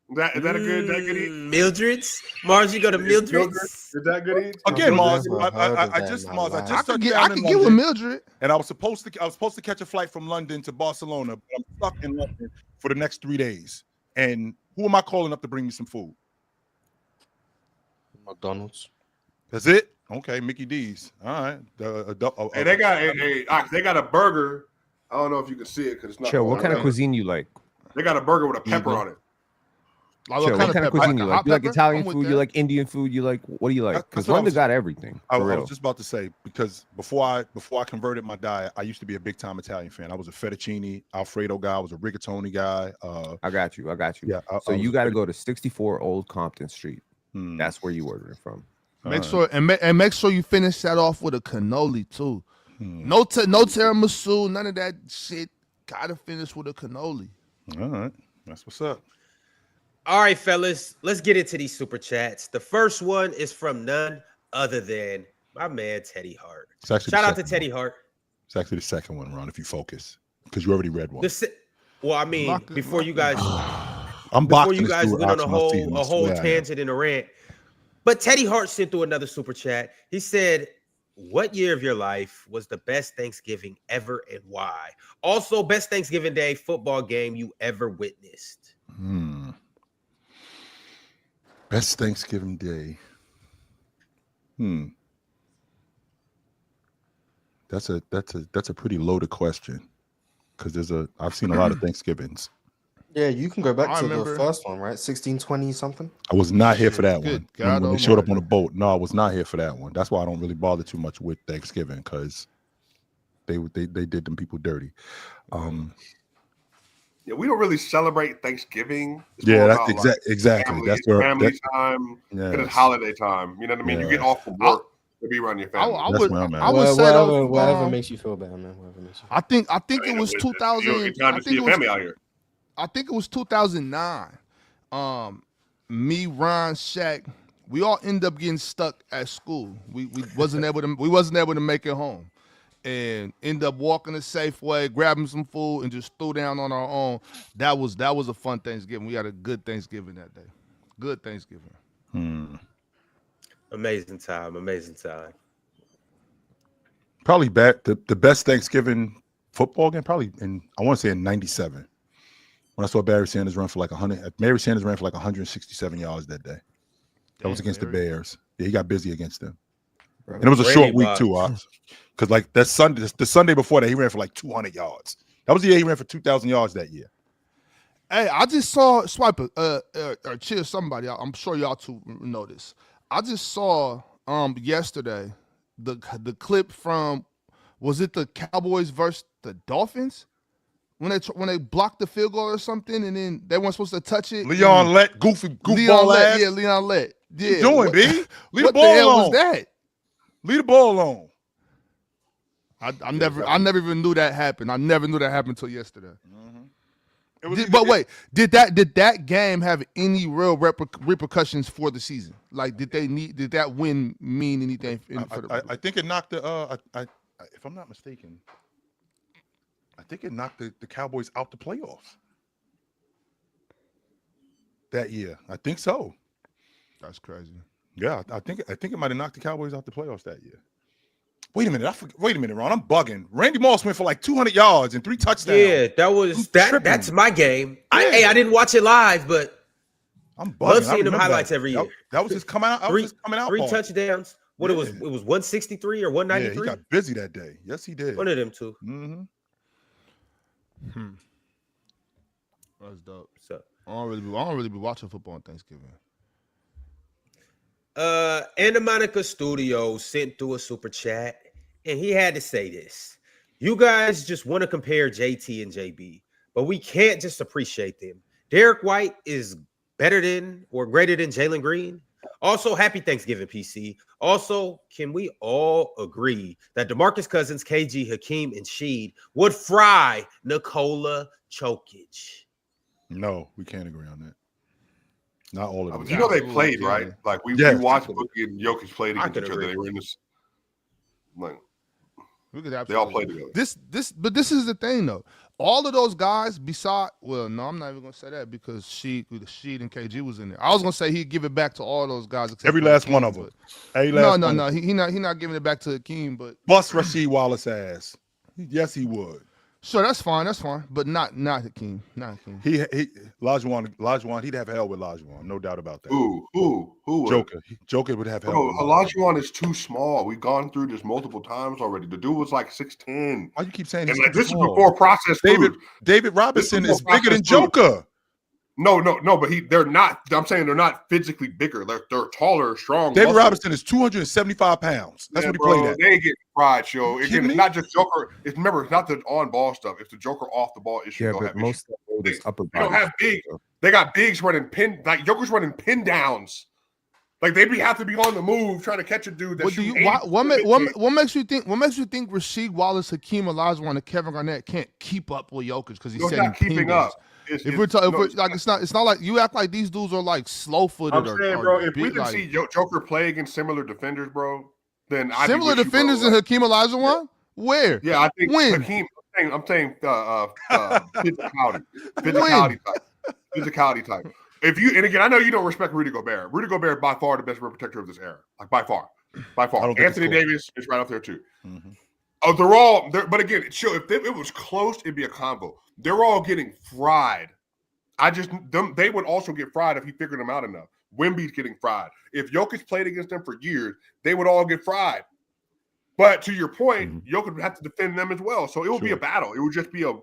Speaker 6: Is that a good eat?
Speaker 1: Mildred's? Mars, you go to Mildred's?
Speaker 6: Is that good eat?
Speaker 2: Again, Mars, I just touched down in London.
Speaker 5: I can get with Mildred.
Speaker 2: And I was supposed to catch a flight from London to Barcelona, but I'm stuck in London for the next 3 days. And who am I calling up to bring me some food?
Speaker 4: McDonald's.
Speaker 2: That's it? Okay, Mickey D's. All right.
Speaker 6: Hey, they got a burger. I don't know if you can see it because it's not.
Speaker 7: Chill, what kind of cuisine you like?
Speaker 6: They got a burger with a pepper on it.
Speaker 7: Chill, what kind of cuisine you like? You like Italian food? You like Indian food? You like what do you like? Because London got everything.
Speaker 2: I was just about to say because before I converted my diet, I used to be a big time Italian fan. I was a fettuccine Alfredo guy. I was a rigatoni guy.
Speaker 7: I got you.
Speaker 2: Yeah.
Speaker 7: So you got to go to 64 Old Compton Street. That's where you ordering from.
Speaker 5: Make sure you finish that off with a cannoli too. No tiramisu, none of that shit. Gotta finish with a cannoli.
Speaker 2: All right, that's what's up.
Speaker 1: All right, fellas, let's get into these super chats. The first one is from none other than my man Teddy Hart. Shout out to Teddy Hart.
Speaker 2: It's actually the second one, Ron. If you focus, because you already read one.
Speaker 1: Before you guys,
Speaker 2: went
Speaker 1: on a whole tangent and a rant. But Teddy Hart sent through another super chat. He said, "What year of your life was the best Thanksgiving ever, and why? Also, best Thanksgiving Day football game you ever witnessed."
Speaker 2: Best Thanksgiving Day. That's a pretty loaded question because I've seen a lot of Thanksgivings.
Speaker 4: Yeah, you can go back to the first one, right? 1620 something.
Speaker 2: I was not here for that one. When they showed up on a boat. No, I was not here for that one. That's why I don't really bother too much with Thanksgiving because they did them people dirty.
Speaker 6: Yeah, we don't really celebrate Thanksgiving.
Speaker 2: That's exactly. That's where
Speaker 6: family time. It's holiday time. You know what I mean? You get off from work to be around your family.
Speaker 5: I would say
Speaker 4: whatever makes you feel better, man. Whatever makes you.
Speaker 5: I think it was 2000.
Speaker 6: Time to see your family out here.
Speaker 5: I think it was 2009. Me, Ron, Shaq, we all ended up getting stuck at school. We wasn't able to make it home. And end up walking the safe way, grabbing some food, and just threw down on our own. That was a fun Thanksgiving. We had a good Thanksgiving that day. Good Thanksgiving.
Speaker 1: Amazing time.
Speaker 2: Probably the best Thanksgiving football game, probably I want to say in '97. When I saw Barry Sanders run for like 100. Barry Sanders ran for like 167 yards that day. That was against the Bears. Yeah, he got busy against them. And it was a short week too, because like the Sunday before that, he ran for like 200 yards. That was the year he ran for 2,000 yards that year.
Speaker 5: Hey, I just saw Swiper or Chill somebody. I'm sure y'all two know this. I just saw yesterday the clip from, was it the Cowboys versus the Dolphins when they blocked the field goal or something, and then they weren't supposed to touch it.
Speaker 2: Leon Lett, goofball ass.
Speaker 5: Yeah, Leon Lett. Yeah,
Speaker 2: What you doing, B? Leave
Speaker 5: what
Speaker 2: the ball
Speaker 5: the hell
Speaker 2: alone.
Speaker 5: was that?
Speaker 2: Leave the ball alone.
Speaker 5: I never even knew that happened. I never knew that happened until yesterday.
Speaker 2: Mm-hmm.
Speaker 5: Wait, did that game have any real repercussions for the season? Like, did that win mean anything?
Speaker 2: I think it knocked the. If I'm not mistaken, I think it knocked the Cowboys out the playoffs that year. I think so.
Speaker 5: That's crazy.
Speaker 2: Yeah, I think it might have knocked the Cowboys out the playoffs that year. Wait a minute, Ron. I'm bugging. Randy Moss went for like 200 yards and 3 touchdowns.
Speaker 1: Yeah, that's my game.
Speaker 2: Yeah.
Speaker 1: I didn't watch it live, but
Speaker 2: I'm bugging.
Speaker 1: love seeing them highlights every year.
Speaker 2: That was his coming out. Three
Speaker 1: ball. Touchdowns. It was 163 or 193.
Speaker 2: Yeah, he got busy that day. Yes, he did.
Speaker 1: One of them two.
Speaker 2: Mm-hmm.
Speaker 5: That's dope.
Speaker 1: So
Speaker 5: I don't really be watching football on Thanksgiving.
Speaker 1: Anna Monica Studios sent through a super chat, and he had to say this. You guys just want to compare JT and JB, but we can't just appreciate them. Derek White is better than or greater than Jalen Green. Also, happy Thanksgiving, PC. Also, can we all agree that DeMarcus Cousins, KG, Hakeem, and Sheed would fry Nikola Jokic?
Speaker 2: No, we can't agree on that. Not all of them.
Speaker 6: You know they played, right? Like we watched Boogie and Jokic played against each other. They were in this. Like, they all played together.
Speaker 5: But this is the thing though. All of those guys, no, I'm not even gonna say that because Sheed and KG was in there. I was gonna say he'd give it back to all those guys.
Speaker 2: Every last one of them.
Speaker 5: No. He not giving it back to Hakeem, but
Speaker 2: bust Rasheed Wallace ass. Yes, he would.
Speaker 5: Sure, that's fine, but not Hakeem. Not Hakeem.
Speaker 2: He Lajuan, he'd have hell with Lajuan, no doubt about that.
Speaker 6: Who?
Speaker 2: Joker would have hell.
Speaker 6: Lajuan is too small. We've gone through this multiple times already. The dude was like 6'10".
Speaker 2: Why you keep saying
Speaker 6: this is before processed food.
Speaker 2: David Robinson is bigger than Joker.
Speaker 6: No, but they're not. I'm saying they're not physically bigger. They're taller, strong.
Speaker 2: David Robinson is 275 pounds. That's what he played at.
Speaker 6: They get fried, show. Again, it's not just Joker. It's not the on-ball stuff. It's the Joker off-the-ball issue.
Speaker 7: Yeah, but most of
Speaker 6: they don't have big. They got bigs running pin. Like Joker's running pin downs. Like they have to be on the move trying to catch a dude.
Speaker 5: What makes you think? What makes you think Rasheed Wallace, Hakeem Olajuwon, and Kevin Garnett can't keep up with Jokic because he's setting
Speaker 6: keeping up.
Speaker 5: It's not like you act like these dudes are like slow-footed.
Speaker 6: I'm saying, bro, if we didn't see Joker play against similar defenders, bro, then
Speaker 5: similar defenders than Hakeem Olajuwon. Where?
Speaker 6: Yeah, I think Hakeem. I'm saying physicality type. If you, and again, I know you don't respect Rudy Gobert. Rudy Gobert by far the best rim protector of this era, like by far. Anthony Davis is right up there too.
Speaker 2: Mm-hmm.
Speaker 6: Oh, they're all there, but again, if it was close, it'd be a combo. They're all getting fried. They would also get fried if he figured them out enough. Wemby's getting fried. If Jokic played against them for years, they would all get fried. But to your point, Jokic would have to defend them as well. So it will be a battle. It would just be a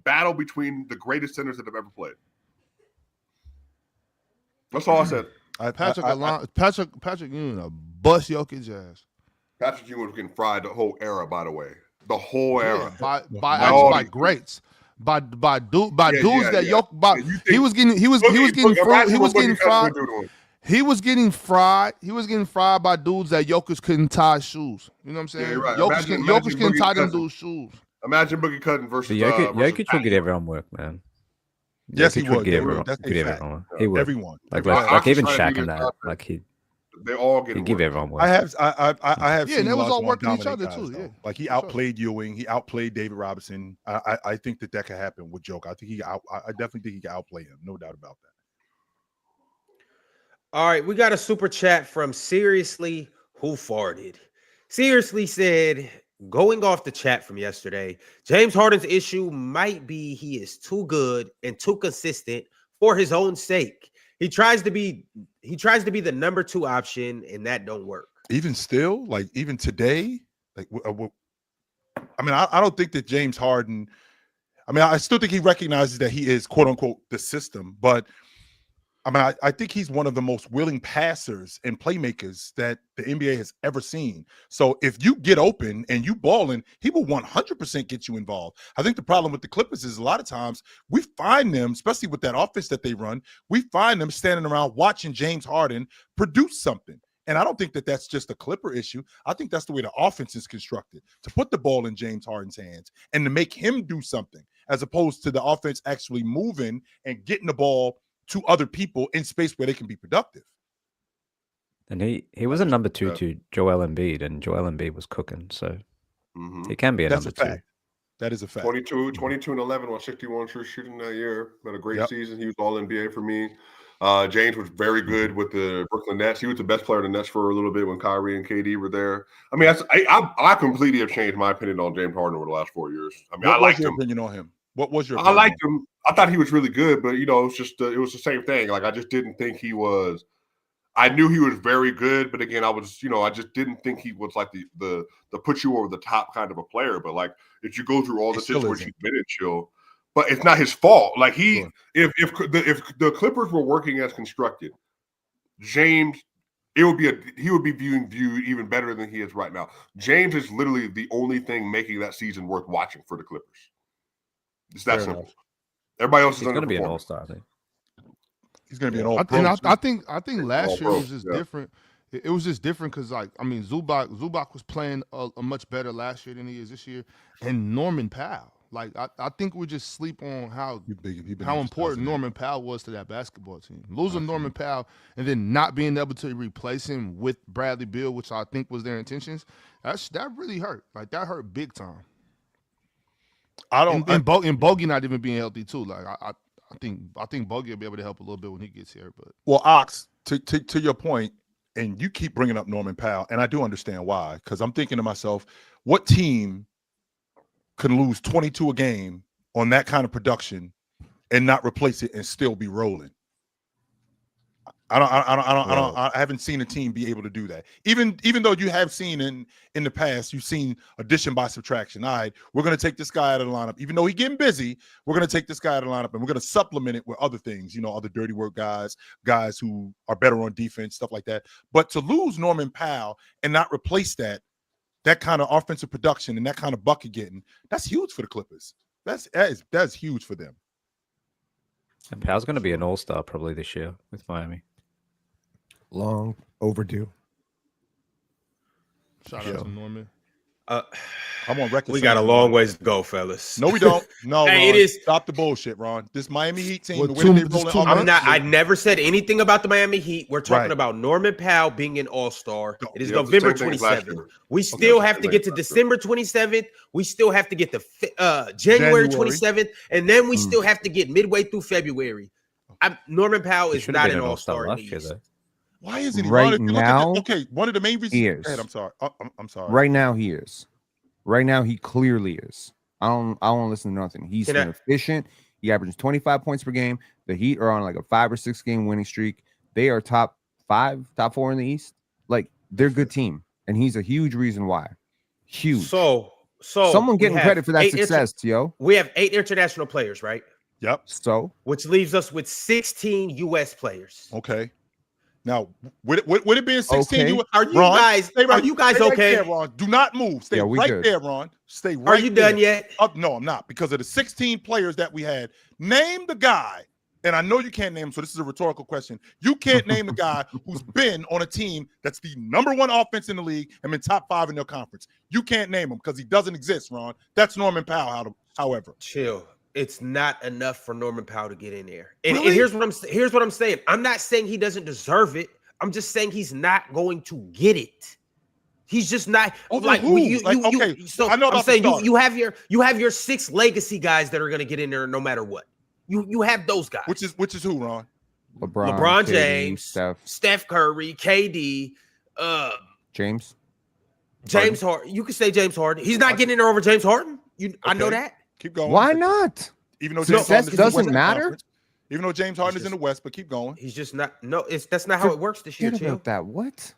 Speaker 6: battle between the greatest centers that have ever played. That's all I said.
Speaker 5: Patrick Ewing bust Jokic's ass.
Speaker 6: Patrick Ewing was getting fried the whole era, by the way. The whole era.
Speaker 5: By greats. By dudes that he was getting fried. He was getting fried by dudes that Jokic couldn't tie shoes. You know what I'm saying?
Speaker 6: Yeah, right.
Speaker 5: Jokic couldn't tie them dudes' shoes.
Speaker 6: Imagine Boogie Cousins versus
Speaker 3: Jokic will get everyone work, man.
Speaker 2: Yes, he would.
Speaker 3: Get everyone. He would.
Speaker 2: Everyone.
Speaker 3: Like even Shaq and that. Like
Speaker 6: they all get.
Speaker 3: He give everyone work.
Speaker 2: I have.
Speaker 5: Yeah, and they was all working each other too. Yeah,
Speaker 2: like he outplayed Ewing. He outplayed David Robinson. I think that could happen with Joker. I definitely think he can outplay him. No doubt about that.
Speaker 1: All right, we got a super chat from Seriously Who Farted. Seriously said, going off the chat from yesterday, James Harden's issue might be he is too good and too consistent for his own sake. He tries to be the number 2 option, and that don't work.
Speaker 2: Even still, like even today, like I mean, I don't think that James Harden. I mean, I still think he recognizes that he is quote unquote the system, but I mean, I think he's one of the most willing passers and playmakers that the NBA has ever seen. So if you get open and you balling, he will 100% get you involved. I think the problem with the Clippers is a lot of times we find them, especially with that offense that they run, we find them standing around watching James Harden produce something. And I don't think that that's just a Clipper issue. I think that's the way the offense is constructed, to put the ball in James Harden's hands and to make him do something, as opposed to the offense actually moving and getting the ball to other people in space where they can be productive.
Speaker 3: And he was a number 2 to Joel Embiid, and Joel Embiid was cooking. So he can be a number 2.
Speaker 2: That is a fact.
Speaker 6: 22 and 11 on 61 true shooting that year. Had a great season. He was all NBA for me. James was very good with the Brooklyn Nets. He was the best player in the Nets for a little bit when Kyrie and KD were there. I mean, I completely have changed my opinion on James Harden over the last 4 years. I mean,
Speaker 2: I
Speaker 6: liked
Speaker 2: your
Speaker 6: him.
Speaker 2: opinion on him? What was your
Speaker 6: I
Speaker 2: opinion?
Speaker 6: liked him. I thought he was really good, but, you know, it's just it was the same thing. Like, I just didn't think he was – I knew he was very good, but, again, I just didn't think he was like the put you over the top kind of a player. But, like, if you go through all the situations he's been in, chill. But it's not his fault. Like, if the Clippers were working as constructed, James – he would be viewed even better than he is right now. James is literally the only thing making that season worth watching for the Clippers. It's that simple. Everybody else is
Speaker 3: going to be an all-star, I think.
Speaker 2: He's going to be an all-pro.
Speaker 5: And I think last year was just different. It was just different because, like, I mean, Zubac was playing a much better last year than he is this year, and Norman Powell. Like, I think we just sleep on how important Norman Powell was to that basketball team. Losing Norman Powell and then not being able to replace him with Bradley Beal, which I think was their intentions, that really hurt. Like, that hurt big time. And Bogey not even being healthy too. Like, I think Bogey will be able to help a little bit when he gets here. But
Speaker 2: Ox, to your point, and you keep bringing up Norman Powell, and I do understand why, because I'm thinking to myself, what team can lose 22 a game on that kind of production and not replace it and still be rolling? I haven't seen a team be able to do that. Even though you have seen in the past, you've seen addition by subtraction. All right, we're going to take this guy out of the lineup. Even though he's getting busy, we're going to take this guy out of the lineup and we're going to supplement it with other things, you know, other dirty work guys who are better on defense, stuff like that. But to lose Norman Powell and not replace that kind of offensive production and that kind of bucket getting, that's huge for the Clippers. That's huge for them.
Speaker 3: And Powell's going to be an all-star probably this year with Miami.
Speaker 7: Long overdue.
Speaker 5: Shout out to Norman.
Speaker 2: I'm on record.
Speaker 1: We got a long ways to go, fellas.
Speaker 2: No, we don't. No,
Speaker 1: hey,
Speaker 2: Ron,
Speaker 1: it is.
Speaker 2: Stop the bullshit, Ron. This Miami Heat team.
Speaker 1: I never said anything about the Miami Heat. We're talking about Norman Powell being an all-star. It is November 27th. We still have to get to December 27th. We still have to get to January 27th, and then we still have to get midway through February. Norman Powell is not an all-star in the East.
Speaker 2: Why isn't he
Speaker 7: right now?
Speaker 2: One of the main reasons.
Speaker 7: He is.
Speaker 2: Go ahead, I'm sorry. I'm sorry.
Speaker 7: Right now, he is. Right now, he clearly is. I don't listen to nothing. He's been efficient. He averages 25 points per game. The Heat are on like a 5 or 6 game winning streak. They are top 4 in the East. Like, they're a good team, and he's a huge reason why. Huge.
Speaker 1: So
Speaker 7: someone getting credit for that success, yo.
Speaker 1: We have 8 international players, right?
Speaker 2: Yep.
Speaker 7: So,
Speaker 1: which leaves us with 16 U.S. players.
Speaker 2: Okay. Now, would it be 16?
Speaker 1: Okay. Are you guys okay?
Speaker 2: Right there, Ron. Do not move. Stay right there, Ron. Stay right there.
Speaker 1: Are you done yet?
Speaker 2: No, I'm not. Because of the 16 players that we had, name the guy, and I know you can't name him, so this is a rhetorical question. You can't name the guy who's been on a team that's the #1 offense in the league and been top 5 in their conference. You can't name him because he doesn't exist, Ron. That's Norman Powell, however.
Speaker 1: Chill. It's not enough for Norman Powell to get in there. And here's what I'm saying. I'm not saying he doesn't deserve it. I'm just saying he's not going to get it. He's just not like who? I know I'm saying you have your 6 legacy guys that are going to get in there no matter what. You have those guys.
Speaker 2: Which is who, Ron?
Speaker 1: LeBron James, Steph Curry, KD,
Speaker 7: James
Speaker 1: Harden. You can say James Harden. He's not getting in there over James Harden. I know that.
Speaker 2: Keep going.
Speaker 7: Why not?
Speaker 2: Even though James
Speaker 7: Harden doesn't matter.
Speaker 2: Even though James Harden is in the West, but keep going.
Speaker 1: He's just not. No, that's not how it works this year.
Speaker 7: About that, what?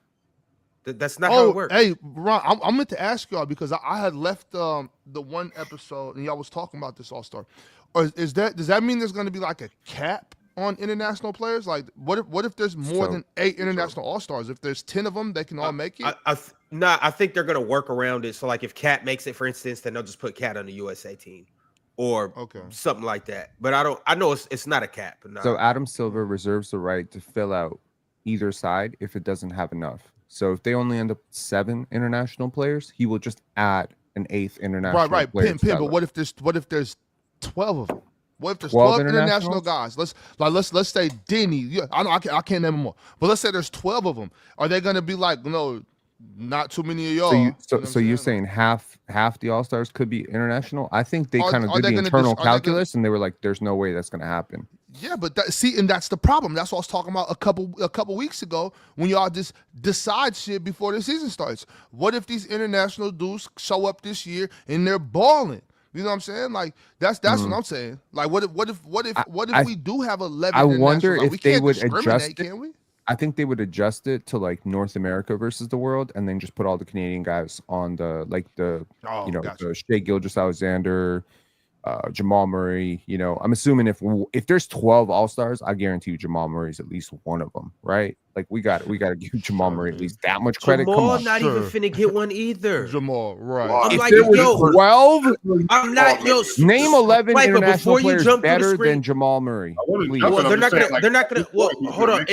Speaker 1: That's not how it works.
Speaker 5: Hey, Ron, I meant to ask y'all because I had left the one episode and y'all was talking about this All-Star. Or does that mean there's going to be like a cap on international players? Like, what if there's more than 8 international all-stars? If there's 10 of them, they can all make it?
Speaker 1: I think they're going to work around it. So, like, if Cat makes it, for instance, then they'll just put Cat on the USA team or something like that. But I know it's not a cap. No.
Speaker 7: So Adam Silver reserves the right to fill out either side if it doesn't have enough. So if they only end up 7 international players, he will just add an 8th international player.
Speaker 5: Right. But what if there's 12 of them? What if there's 12 international guys? Let's say Denny. Yeah, I know I can't name them all. But let's say there's 12 of them. Are they going to be like, no, not too many of y'all?
Speaker 7: So you're saying half the All-Stars could be international? I think they kind of did the internal calculus and they were like, there's no way that's going to happen.
Speaker 5: Yeah, but and that's the problem. That's what I was talking about a couple weeks ago when y'all just decide shit before the season starts. What if these international dudes show up this year and they're balling? You know what I'm saying? Like that's what I'm saying. Like what if we do have 11?
Speaker 7: I wonder if they would adjust it.
Speaker 5: Can we?
Speaker 7: I think they would adjust it to like North America versus the world, and then just put all the Canadian guys on the the Shea Gilgeous-Alexander, Jamal Murray. You know, I'm assuming if there's 12 All-Stars, I guarantee you Jamal Murray's at least one of them, right? Like we got to give Jamal Murray at least that much credit.
Speaker 1: Jamal
Speaker 7: Come on,
Speaker 1: not even finna get one either.
Speaker 5: Jamal, right?
Speaker 1: I'm
Speaker 7: if
Speaker 1: like,
Speaker 7: there was 12,
Speaker 1: I'm not.
Speaker 7: Name 11
Speaker 1: right,
Speaker 7: international players better than Jamal Murray.
Speaker 1: Well, they're not gonna. Well, hold on.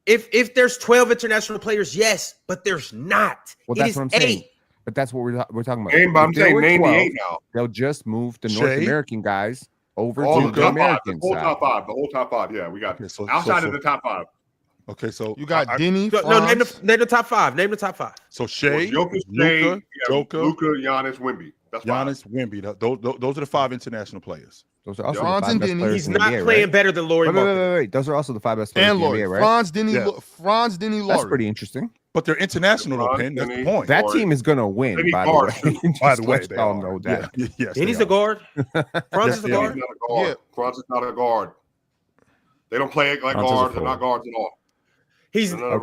Speaker 1: If there's 12 international players, yes, but there's not.
Speaker 7: Well, that's what I'm saying. But that's what we're talking about.
Speaker 6: I'm saying name 12, the 8 now.
Speaker 7: They'll just move the North American guys over to the American
Speaker 6: side.
Speaker 7: The
Speaker 6: whole top 5. Yeah, we got outside of the top 5.
Speaker 2: Okay, so
Speaker 5: you got Denny.
Speaker 1: No, name the top 5. Name the top 5.
Speaker 2: So Shea,
Speaker 6: Luka, Giannis, Wemby. That's
Speaker 2: Giannis, Wemby. Those are the 5 international players.
Speaker 7: Those are also the 5 best players.
Speaker 1: He's not playing better than Lauri Markkanen.
Speaker 7: Wait. Those are also the 5 best players
Speaker 5: in the NBA, right? Franz, Denny, Lauri.
Speaker 7: That's pretty interesting.
Speaker 2: But they're international, though, Penn. That's the point.
Speaker 7: That team is going to win, by the way.
Speaker 2: By the way, they
Speaker 7: all know that.
Speaker 2: Yeah. Yes,
Speaker 1: Denny's a guard. Franz is a guard.
Speaker 6: Franz is not a guard. They don't play like guards. They're not guards at all.
Speaker 1: He's not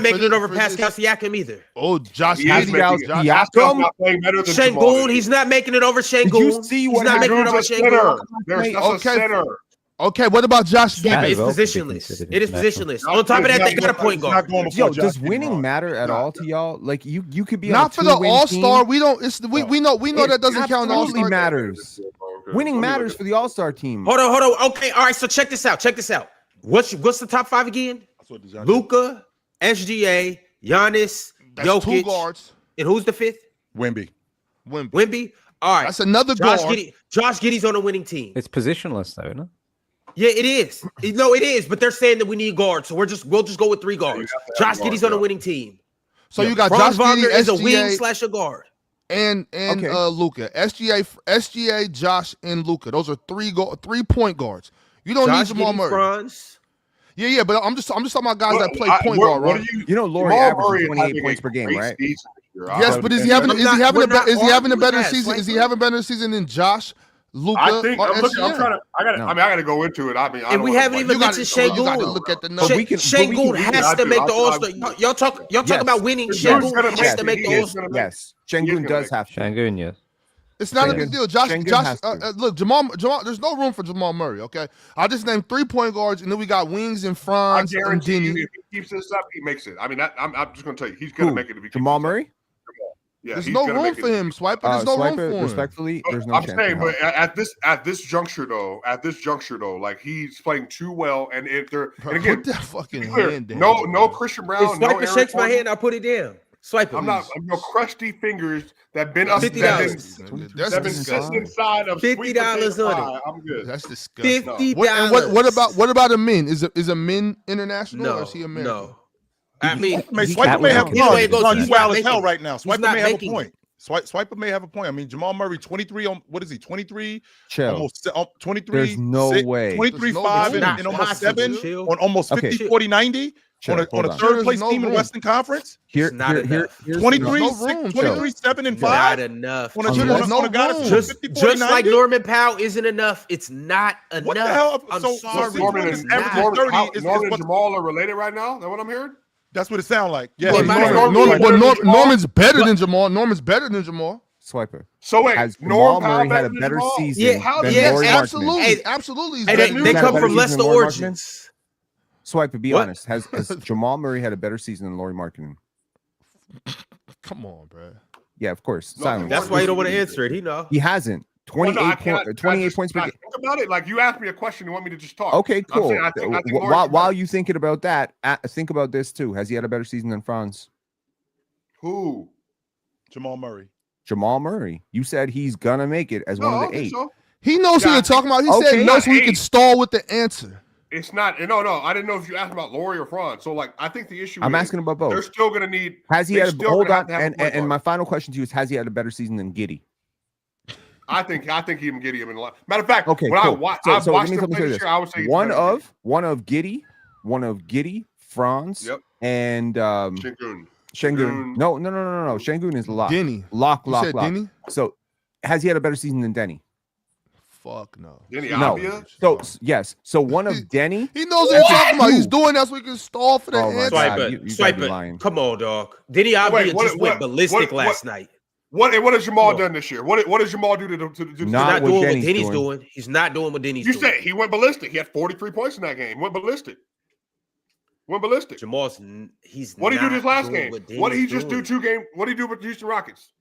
Speaker 1: making it over Pascal Siakam either.
Speaker 5: Oh, Josh
Speaker 6: Siakam not playing better than
Speaker 1: Sengun. He's not making it over Sengun.
Speaker 7: You see what
Speaker 1: he's not making it over Sengun.
Speaker 6: That's a center.
Speaker 5: Okay, what about Josh Giddey?
Speaker 1: It's positionless. It is positionless. On top of that, they got a point guard.
Speaker 7: Yo, does winning matter at all to y'all? Like you could be
Speaker 5: not for the All-Star. We don't. We know that doesn't count.
Speaker 7: Absolutely matters. Winning matters for the All-Star team.
Speaker 1: Hold on. Okay, all right. So check this out. What's the top 5 again? Luka, SGA, Giannis, Jokic.
Speaker 5: 2 guards.
Speaker 1: And who's the 5th?
Speaker 2: Wemby.
Speaker 1: All right.
Speaker 5: That's another guard.
Speaker 1: Josh Giddey's on a winning team.
Speaker 3: It's positionless, though, isn't it?
Speaker 1: Yeah, it is. No, it is. But they're saying that we need guards, so we'll just go with 3 guards. Josh Giddey's on a winning team.
Speaker 5: So you got Josh
Speaker 1: Wagner
Speaker 5: Giddey
Speaker 1: is a
Speaker 5: SGA,
Speaker 1: wing / a guard,
Speaker 5: and Luka. SGA, Josh, and Luka. Those are 3-point guards. You don't need Jamal Murray.
Speaker 1: Franz.
Speaker 5: Yeah, but I'm just talking about guys that play point guard, right?
Speaker 7: Lauri averages 28 points per game, right?
Speaker 5: Yes, but is he having a better season? Is he having a better season than Josh, Luka?
Speaker 6: I think I got to go into it.
Speaker 1: And we haven't even mentioned Sengun.
Speaker 5: You got to look at the numbers.
Speaker 1: Sengun has to make the All-Star. Y'all talk about winning. Sengun has to make the All-Star.
Speaker 7: Yes, Sengun does have to.
Speaker 3: Sengun, yes.
Speaker 5: It's not a big deal. Josh, look, Jamal, there's no room for Jamal Murray, okay? I just named 3-point guards, and then we got wings and Franz and Denny.
Speaker 6: If he keeps this up, he makes it. I mean, I'm just going to tell you, he's going to make it. If he
Speaker 7: Jamal Murray?
Speaker 6: Yeah,
Speaker 5: there's no room for him, Swiper. There's no room for him.
Speaker 7: Respectfully, there's no chance.
Speaker 6: I'm saying, but at this juncture, though, like he's playing too well, and if they're and again,
Speaker 5: put that fucking hand down.
Speaker 6: No Christian Brown.
Speaker 1: If Swiper shakes my hand, I'll put it down. Swipe it.
Speaker 6: I'm no crusty fingers that been up.
Speaker 1: $50.
Speaker 6: That's been sitting inside of
Speaker 1: $50 on it.
Speaker 6: I'm good.
Speaker 5: That's disgusting.
Speaker 1: $50.
Speaker 5: What about a min? Is a min international or is he American?
Speaker 1: No. I mean,
Speaker 2: Swiper may have a point. He's wild as hell right now. Swiper may have a point. Swiper may have a point. I mean, Jamal Murray, 23 on what is he? 23?
Speaker 7: Chill.
Speaker 2: Almost 23.
Speaker 7: There's no way.
Speaker 2: 23-5 and almost 7 on almost 50, 40, 90. On a third place team in the Western Conference.
Speaker 1: Here,
Speaker 2: 23, 7 and 5.
Speaker 1: Not enough.
Speaker 2: Just
Speaker 1: like Norman Powell isn't enough. It's not enough.
Speaker 2: What the hell?
Speaker 1: I'm
Speaker 2: so
Speaker 1: sorry.
Speaker 6: Norman and Jamal are related right now? Is that what I'm hearing?
Speaker 2: That's what it sounds like. Yeah.
Speaker 5: Norman's better than Jamal. Norman's better than Jamal.
Speaker 7: Swiper.
Speaker 9: So wait,
Speaker 7: Has
Speaker 9: Norm
Speaker 7: Jamal Murray
Speaker 9: Powell
Speaker 7: had a
Speaker 9: better than
Speaker 7: better
Speaker 9: Jamal?
Speaker 7: season
Speaker 1: Yeah,
Speaker 7: than
Speaker 1: yes,
Speaker 7: Lauri Markkinen?
Speaker 5: Absolutely, absolutely.
Speaker 1: Hey, they
Speaker 7: He's had a
Speaker 1: come
Speaker 7: better
Speaker 1: from
Speaker 7: season
Speaker 1: lesser
Speaker 7: than Lauri Markkinen?
Speaker 1: origins.
Speaker 7: Swiper, be
Speaker 1: What?
Speaker 7: honest. Has Jamal Murray had a better season than Lauri Markkinen?
Speaker 5: Come on, bro.
Speaker 7: Yeah, of course.
Speaker 9: No,
Speaker 7: Silence.
Speaker 1: That's why you don't want to answer it. He know.
Speaker 7: He hasn't. 28 points per game.
Speaker 9: Think about it. Like you asked me a question, you want me to just talk.
Speaker 7: Okay, cool.
Speaker 9: I think Lauri
Speaker 7: While you thinking about that, think about this too. Has he had a better season than Franz?
Speaker 9: Who?
Speaker 2: Jamal Murray.
Speaker 7: Jamal Murray. You said he's gonna make it as one of the 8.
Speaker 9: So.
Speaker 5: He knows who you're talking about. He said no, so we can stall with the answer.
Speaker 9: It's not. No. I didn't know if you asked about Lauri or Franz. So like, I think the issue.
Speaker 7: I'm asking about both.
Speaker 9: They're still gonna need.
Speaker 7: Has he had? Hold on. And my
Speaker 9: my.
Speaker 7: final question to you is: has he had a better season than Giddey?
Speaker 9: I think even Giddey. I mean, matter of fact,
Speaker 7: okay,
Speaker 9: when
Speaker 7: cool.
Speaker 9: I watched him play this year, I would say
Speaker 7: one of Giddey, Franz, and Şengün. No. Şengün is lock.
Speaker 5: Denny.
Speaker 7: Lock.
Speaker 5: Denny?
Speaker 7: So, has he had a better season than Denny?
Speaker 5: Fuck no.
Speaker 9: Denny
Speaker 7: No.
Speaker 9: Avdia?
Speaker 7: So yes. So one of Denny.
Speaker 5: He knows what he's talking about. He's doing that so we can stall for the answer.
Speaker 1: Swipe it. Come on, dog. Denny Avdia just went ballistic last night.
Speaker 9: What has Jamal done this year? What does Jamal do to
Speaker 1: He's not doing what Denny's doing. He's not doing what Denny's doing.
Speaker 9: You said he went ballistic. He had 43 points in that game. Went ballistic.
Speaker 1: Jamal's he's
Speaker 9: what did he do this last game? What did he just
Speaker 1: doing.
Speaker 9: do 2 games? What did he do with the Houston Rockets?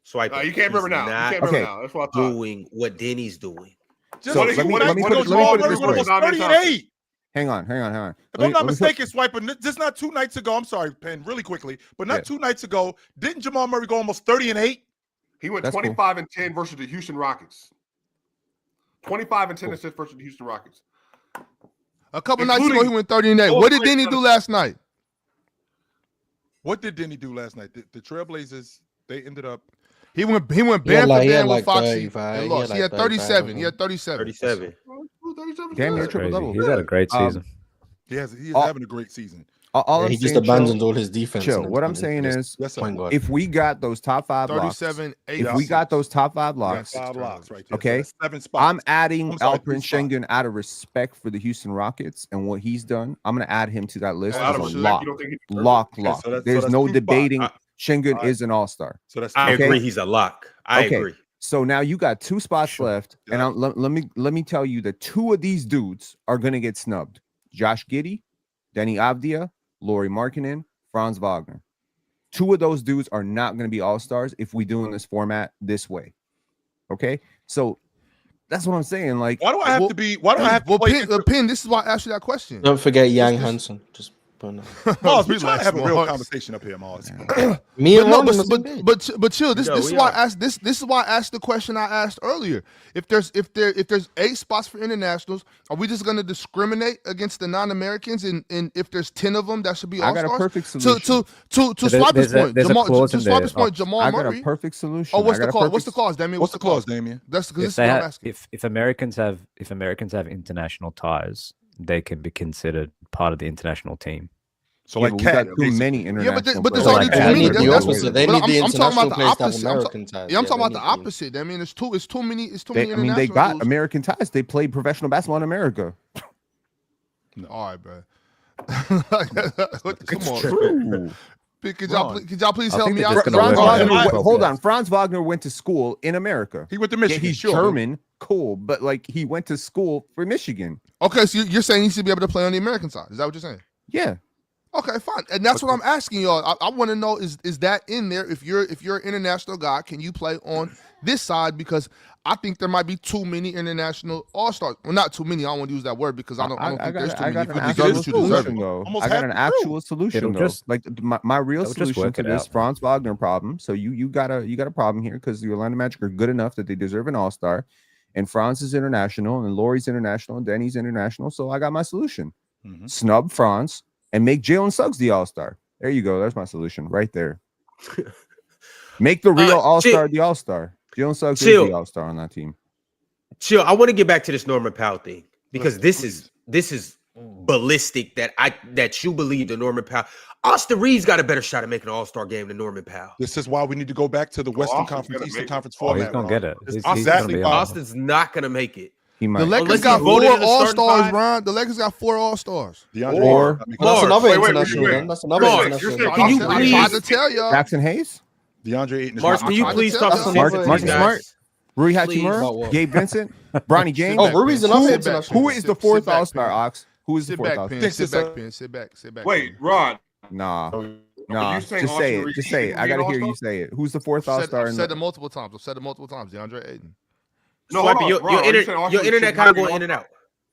Speaker 1: Swipe.
Speaker 9: You can't remember now. You can't remember now. That's what I thought.
Speaker 1: Doing what Denny's doing.
Speaker 2: So let me put it this way. 38.
Speaker 7: Hang on.
Speaker 2: If I'm not mistaken, Swiper, just not 2 nights ago. I'm sorry, Penn, really quickly, but not 2 nights ago. Didn't Jamal Murray go almost 30-8?
Speaker 9: He went 25-10 versus the Houston Rockets. 25-10 assists versus the Houston Rockets.
Speaker 5: A couple nights ago, he went 30-8. What did Denny do last night?
Speaker 2: What did Denny do last night? The Trailblazers, they ended up.
Speaker 5: He went bam for bam with Foxy and lost. He had 37. He had 37.
Speaker 1: 37.
Speaker 7: Damn near triple double.
Speaker 3: He's had a great season.
Speaker 2: He is having a great season.
Speaker 4: He just abandons all his defense.
Speaker 7: What I'm saying is, if we got those top 5 locks, if we got those top 5 locks,
Speaker 2: right there.
Speaker 7: okay,
Speaker 2: so 7 spots.
Speaker 7: I'm adding Alperen Şengün out of respect for the Houston Rockets and what he's done. I'm going to add him to that list as a lock. There's no debating. Şengün is an all-star.
Speaker 2: So
Speaker 1: I agree. He's a lock. I agree.
Speaker 7: So now you got 2 spots left, and let me tell you that 2 of these dudes are going to get snubbed: Josh Giddey, Denny Avdia, Lauri Markkinen, Franz Wagner. 2 of those dudes are not going to be all-stars if we do in this format this way. Okay, so that's what I'm saying. Like,
Speaker 2: why do I have to be? Why do I have to play?
Speaker 5: Pin, this is why I asked you that question.
Speaker 4: Don't forget Yang Hansen. Just
Speaker 2: Mars, we trying to have a real conversation up here, Mars.
Speaker 5: But chill. This is why I asked this is why I asked the question I asked earlier. If there's 8 spots for internationals, are we just going to discriminate against the non-Americans? And if there's 10 of them, that should be all stars.
Speaker 7: I got a perfect solution.
Speaker 5: To Swiper's point, Jamal Murray.
Speaker 7: I got a perfect solution.
Speaker 5: Oh, what's the clause? What's the clause, Damien?
Speaker 2: What's the clause, Damien?
Speaker 5: That's because this is what I'm asking.
Speaker 3: If Americans have international ties, they can be considered part of the international team.
Speaker 2: So like Cat,
Speaker 7: too many international.
Speaker 5: Yeah, but there's already too many.
Speaker 4: They need the international players to have
Speaker 5: American
Speaker 4: ties.
Speaker 5: Yeah, I'm talking about the opposite. I mean, it's too many.
Speaker 7: I mean, they got American ties. They played professional basketball in America.
Speaker 5: All right, bro. Come on. Could y'all please help me out?
Speaker 7: Hold on. Franz Wagner went to school in America.
Speaker 2: He went to Michigan.
Speaker 7: He's German, cool, but like he went to school for Michigan.
Speaker 5: Okay, so you're saying he should be able to play on the American side? Is that what you're saying?
Speaker 7: Yeah.
Speaker 5: Okay, fine, and that's what I'm asking y'all. I want to know is that in there? If you're an international guy, can you play on this side? Because I think there might be too many international all-stars. Well, not too many. I don't want to use that word because I don't think there's too many.
Speaker 7: I got an actual solution though. Like my real solution to this Franz Wagner problem. So you got a problem here because the Orlando Magic are good enough that they deserve an all-star, and Franz is international, and Lauri's international, and Denny's international. So I got my solution: snub Franz and make Jalen Suggs the all-star. There you go. That's my solution right there. Make the real all-star the all-star. Jalen Suggs is the all-star on that team.
Speaker 1: Chill. I want to get back to this Norman Powell thing because this is ballistic that you believe the Norman Powell. Austin Reeves got a better shot at making an all-star game than Norman Powell.
Speaker 2: This is why we need to go back to the Western Conference, Eastern Conference format.
Speaker 3: He's gonna get it.
Speaker 1: Exactly. Austin's not gonna make it.
Speaker 5: The Lakers got 4 all-stars, Ron. The Lakers got 4 all-stars.
Speaker 4: That's another international. That's another international.
Speaker 1: Can you please
Speaker 7: Jackson Hayes?
Speaker 2: DeAndre Ayton is
Speaker 1: Mark,
Speaker 2: not
Speaker 1: can you
Speaker 2: my
Speaker 1: please
Speaker 2: top
Speaker 1: stop
Speaker 2: five.
Speaker 1: some
Speaker 7: Marcus Smart, Rui Hachimura, Gabe Vincent, Bronny James.
Speaker 4: Oh, Rui's enough international.
Speaker 7: Who is the fourth All-Star, Ox? Who is the fourth All-Star?
Speaker 5: Sit back.
Speaker 9: Wait, Rod.
Speaker 7: Nah.
Speaker 9: you saying
Speaker 7: Just say
Speaker 9: Austin
Speaker 7: it.
Speaker 9: Reeves
Speaker 7: Just say it.
Speaker 9: can
Speaker 7: I
Speaker 9: be an
Speaker 7: gotta hear you
Speaker 9: All-Star?
Speaker 7: say it. Who's the fourth All-Star?
Speaker 5: I've said it multiple times. DeAndre Ayton.
Speaker 9: No,
Speaker 1: Swipey,
Speaker 9: hold on, Rod, are you saying Austin
Speaker 1: your
Speaker 9: Reeves
Speaker 1: internet
Speaker 9: should
Speaker 1: kind of
Speaker 9: not be
Speaker 1: going
Speaker 9: an
Speaker 1: in and out.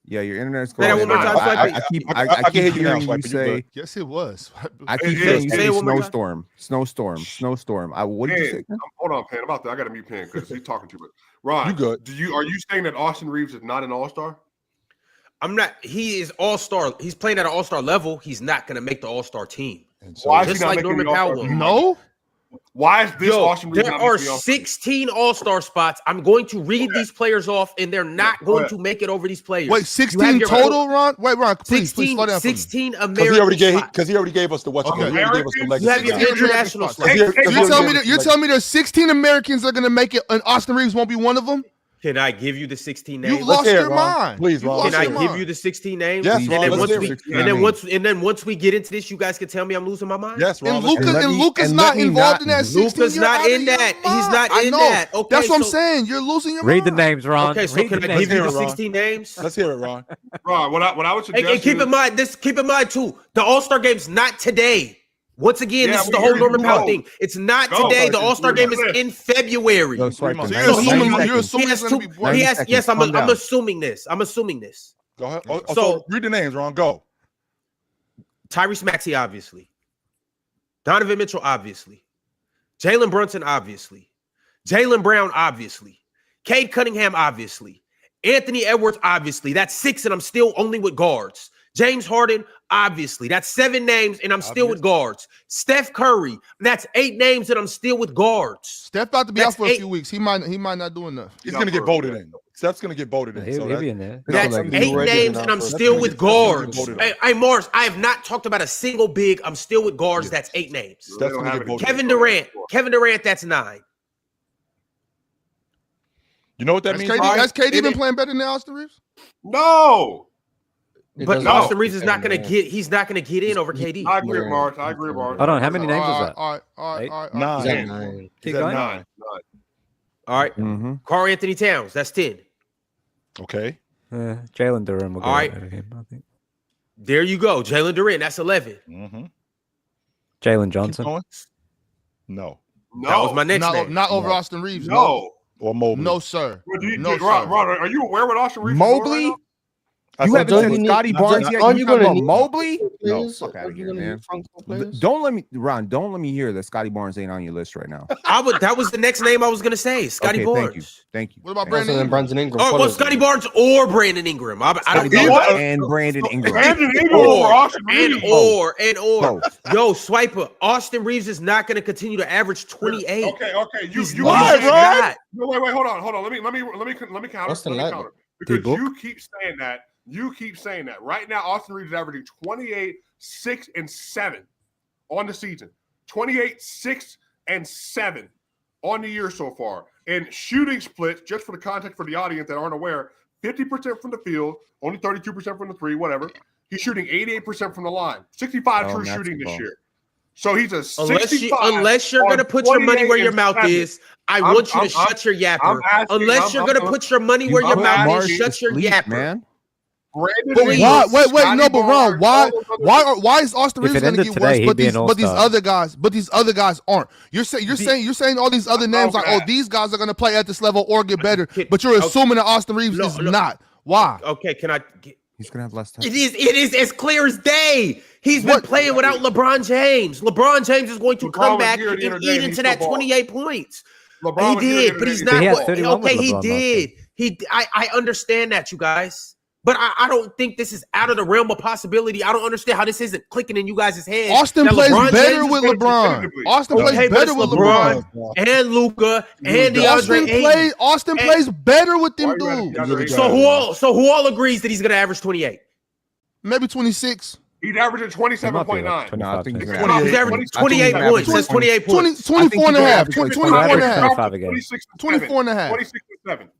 Speaker 7: Yeah, your internet's
Speaker 1: Say
Speaker 7: going.
Speaker 1: that one more time,
Speaker 7: I
Speaker 2: I can hear
Speaker 7: keep
Speaker 2: you now,
Speaker 7: hearing you
Speaker 2: Swiper. You
Speaker 7: say.
Speaker 2: good.
Speaker 5: Yes, it was.
Speaker 7: I keep
Speaker 9: Hey,
Speaker 7: hearing you
Speaker 1: say
Speaker 7: say
Speaker 1: it one more time.
Speaker 7: snowstorm. What did you say?
Speaker 6: Hold on, Pan. I got to mute Pan because he's talking too much. Ron,
Speaker 2: You good.
Speaker 6: Are you saying that Austin Reeves is not an All-Star?
Speaker 1: I'm not. He is all-star. He's playing at an all-star level. He's not going to make the all-star team.
Speaker 2: And so
Speaker 6: Why is
Speaker 1: Just
Speaker 6: he not
Speaker 1: like
Speaker 6: making
Speaker 1: Norman
Speaker 6: the All-Star
Speaker 1: Powell.
Speaker 6: team?
Speaker 5: No.
Speaker 6: Why is this Austin Reeves
Speaker 1: there
Speaker 6: not
Speaker 1: are
Speaker 6: making the All-Star team?
Speaker 1: 16 all-star spots. I'm going to read these players off, and they're not
Speaker 6: Go
Speaker 1: going
Speaker 6: ahead.
Speaker 1: to make it over these players.
Speaker 5: Wait,
Speaker 1: You
Speaker 5: 16
Speaker 1: have your-
Speaker 5: total, Ron? Wait, Ron, please
Speaker 1: 16,
Speaker 5: slow down for me.
Speaker 1: 16 American spots.
Speaker 2: because he already gave us the what you
Speaker 5: Okay.
Speaker 2: He already gave us the
Speaker 1: You
Speaker 2: legacy.
Speaker 1: have your
Speaker 2: guy.
Speaker 1: international
Speaker 5: spots.
Speaker 1: slots.
Speaker 2: Because he
Speaker 5: You're
Speaker 2: already gave us
Speaker 5: you're
Speaker 2: the
Speaker 5: telling me there's 16 Americans that are going to make it, and Austin Reeves won't be one of them?
Speaker 1: Can I give you the 16
Speaker 5: You've
Speaker 1: names?
Speaker 5: lost
Speaker 2: hear it,
Speaker 5: your
Speaker 2: Ron.
Speaker 5: mind.
Speaker 2: Please,
Speaker 5: You've
Speaker 2: Ron.
Speaker 5: lost
Speaker 1: Can I
Speaker 5: your
Speaker 1: give
Speaker 5: mind.
Speaker 1: you the 16 names?
Speaker 2: Yes,
Speaker 1: and
Speaker 2: Ron,
Speaker 1: then
Speaker 2: let's
Speaker 1: once
Speaker 2: hear
Speaker 1: we
Speaker 2: it.
Speaker 1: and then once we get into this, you guys can tell me I'm losing my mind.
Speaker 2: Yes, Ron.
Speaker 5: And
Speaker 2: let's hear it.
Speaker 5: Lucas not involved in that 16.
Speaker 1: Luka's
Speaker 5: You're
Speaker 1: not
Speaker 5: out of
Speaker 1: in
Speaker 5: your
Speaker 1: that. He's
Speaker 5: mind.
Speaker 1: not
Speaker 5: I
Speaker 1: in
Speaker 5: know.
Speaker 1: that. Okay,
Speaker 5: That's what I'm
Speaker 1: so-
Speaker 5: saying. You're losing your
Speaker 3: Read the
Speaker 5: mind.
Speaker 3: names, Ron.
Speaker 1: Okay, so
Speaker 3: Read
Speaker 1: can
Speaker 3: the
Speaker 1: I
Speaker 3: names.
Speaker 1: give you
Speaker 2: Let's
Speaker 1: the
Speaker 2: hear it, Ron.
Speaker 1: 16 names?
Speaker 2: Let's hear it, Ron.
Speaker 6: Ron, what I would suggest
Speaker 1: And keep in mind keep in mind too, the All-Star game's not today. Once again,
Speaker 6: Yeah,
Speaker 1: this is
Speaker 6: we
Speaker 1: the whole
Speaker 6: hear you.
Speaker 1: Norman Powell
Speaker 6: Go.
Speaker 1: thing. It's not
Speaker 6: Go.
Speaker 1: today. The All-Star game is in February.
Speaker 7: Yo, Swiper,
Speaker 2: So
Speaker 5: So
Speaker 7: 90
Speaker 5: you're assuming,
Speaker 7: seconds.
Speaker 5: you're assuming
Speaker 1: He
Speaker 5: it's
Speaker 1: has
Speaker 5: going to
Speaker 1: two.
Speaker 5: be one.
Speaker 1: He has,
Speaker 7: 90
Speaker 1: yes, I'm
Speaker 7: seconds. Calm down.
Speaker 1: assuming this. I'm assuming this.
Speaker 2: Go ahead.
Speaker 1: So-
Speaker 2: Read the names, Ron. Go.
Speaker 1: Tyrese Maxey, obviously. Donovan Mitchell, obviously. Jalen Brunson, obviously. Jaylen Brown, obviously. Cade Cunningham, obviously. Anthony Edwards, obviously. That's 6, and I'm still only with guards. James Harden, obviously. That's 7 names, and I'm still with guards. Steph Curry, that's 8 names, and I'm still with guards.
Speaker 5: Steph about to be
Speaker 1: That's
Speaker 5: out for a
Speaker 1: 8
Speaker 5: few weeks. He might not do enough.
Speaker 2: He's going to get voted in. Steph's going to get voted in.
Speaker 3: He'll be in there.
Speaker 1: That's
Speaker 3: Like,
Speaker 1: 8 names, and I'm still with guards.
Speaker 2: voted
Speaker 1: Hey, Mars, I have not talked about a single big. I'm still with guards. That's 8 names.
Speaker 2: Steph's going to get voted
Speaker 1: Kevin Durant, that's 9.
Speaker 2: You know what that
Speaker 5: Has
Speaker 2: means?
Speaker 5: KD,
Speaker 2: Ron?
Speaker 5: has KD been
Speaker 2: It-
Speaker 5: playing better than Austin Reeves?
Speaker 6: No.
Speaker 1: But Austin Reeves is not going to get. He's not going to get in over KD.
Speaker 6: I agree with Mark. I agree with Mark.
Speaker 3: Hold on, how many names was that?
Speaker 5: All right.
Speaker 2: 9.
Speaker 3: Keep
Speaker 2: Is that
Speaker 3: going.
Speaker 2: 9?
Speaker 1: All right.
Speaker 7: Mhm.
Speaker 1: Karl Anthony Towns, that's 10.
Speaker 2: Okay.
Speaker 3: Jalen Durham will go
Speaker 1: All right.
Speaker 3: ahead of him, I think.
Speaker 1: There you go. Jalen Durant, that's 11.
Speaker 2: Mm-hmm.
Speaker 3: Jalen
Speaker 2: Keep
Speaker 3: Johnson.
Speaker 2: going. No.
Speaker 6: No.
Speaker 1: That was my next name.
Speaker 5: Not over Austin Reeves.
Speaker 6: No.
Speaker 2: Or Mobley.
Speaker 5: No, sir. No,
Speaker 6: Ron,
Speaker 5: sir.
Speaker 6: Ron, are you aware what Austin Reeves is doing
Speaker 7: Mobley?
Speaker 6: right now?
Speaker 2: I
Speaker 7: You
Speaker 2: said
Speaker 7: haven't
Speaker 4: don't
Speaker 7: said
Speaker 4: you need-
Speaker 7: Scotty Barnes yet.
Speaker 4: Aren't
Speaker 7: You
Speaker 4: you
Speaker 7: talking
Speaker 4: gonna
Speaker 7: about
Speaker 4: need-
Speaker 7: Mobley?
Speaker 4: Players?
Speaker 7: Fuck outta
Speaker 4: Are you
Speaker 7: here,
Speaker 4: gonna
Speaker 7: man.
Speaker 4: need functional players?
Speaker 7: Don't let me hear that Scotty Barnes ain't on your list right now.
Speaker 1: That was the next name I was going to say. Scotty
Speaker 7: Okay,
Speaker 1: Barnes.
Speaker 7: Thank you.
Speaker 5: What about
Speaker 7: Thank you.
Speaker 5: Brandon Ingram?
Speaker 4: Brandon Ingram.
Speaker 1: Oh, well,
Speaker 4: follows
Speaker 1: Scotty
Speaker 4: him.
Speaker 1: Barnes or Brandon Ingram. I don't
Speaker 7: Scotty
Speaker 1: know.
Speaker 7: Barnes and Brandon Ingram.
Speaker 6: Brandon Ingram over Austin Reeves.
Speaker 1: Yo, Swiper, Austin Reeves is not going to continue to average 28.
Speaker 6: Okay.
Speaker 1: He's
Speaker 6: You
Speaker 1: not.
Speaker 6: saying- No, wait, hold on. Let me counter.
Speaker 4: Austin
Speaker 6: Let me
Speaker 4: Ladd.
Speaker 6: counter. Because
Speaker 3: D-Book.
Speaker 6: you keep saying that. Right now, Austin Reeves is averaging 28, 6, and 7 on the season. 28, 6, and 7 on the year so far. And shooting splits, just for the context for the audience that aren't aware, 50% from the field, only 32% from the 3, whatever. He's shooting 88% from the line. 65 true shooting this year. So he's a 65.
Speaker 1: Unless you're going to put your money where your mouth is, I want you to shut your yapper. Unless you're going to put your money where your mouth is, shut your yapper.
Speaker 7: Man.
Speaker 5: But why? Wait, no, but Ron, why is Austin
Speaker 3: If
Speaker 5: Reeves
Speaker 3: it
Speaker 5: going to
Speaker 3: ended
Speaker 5: get
Speaker 3: today,
Speaker 5: worse?
Speaker 3: he'd be an
Speaker 5: But these
Speaker 3: all-star.
Speaker 5: other guys aren't. You're saying all these other names like, oh, these guys are going to play at this level or get better. But you're assuming that Austin Reeves is not. Why?
Speaker 1: Okay, can I?
Speaker 7: He's gonna have less time.
Speaker 1: It is as clear as day. He's been playing without LeBron James. LeBron James is going to come back and eat into that 28 points. He did, but he's not.
Speaker 3: He had 31 with
Speaker 1: Okay, he
Speaker 3: LeBron
Speaker 1: did. I understand that, you guys. But I don't think this is out of the realm of possibility. I don't understand how this isn't clicking in you guys' heads.
Speaker 5: Austin plays better with LeBron. Austin plays better with LeBron.
Speaker 1: And Luka and DeAndre Ayton.
Speaker 5: Austin plays better with them dudes.
Speaker 1: So who all agrees that he's going to average 28?
Speaker 5: Maybe 26.
Speaker 6: He's averaging 27.9.
Speaker 7: No, I think he's
Speaker 1: He's averaging 28 points. That's 28 points.
Speaker 5: 24 and a half. 24 and a half.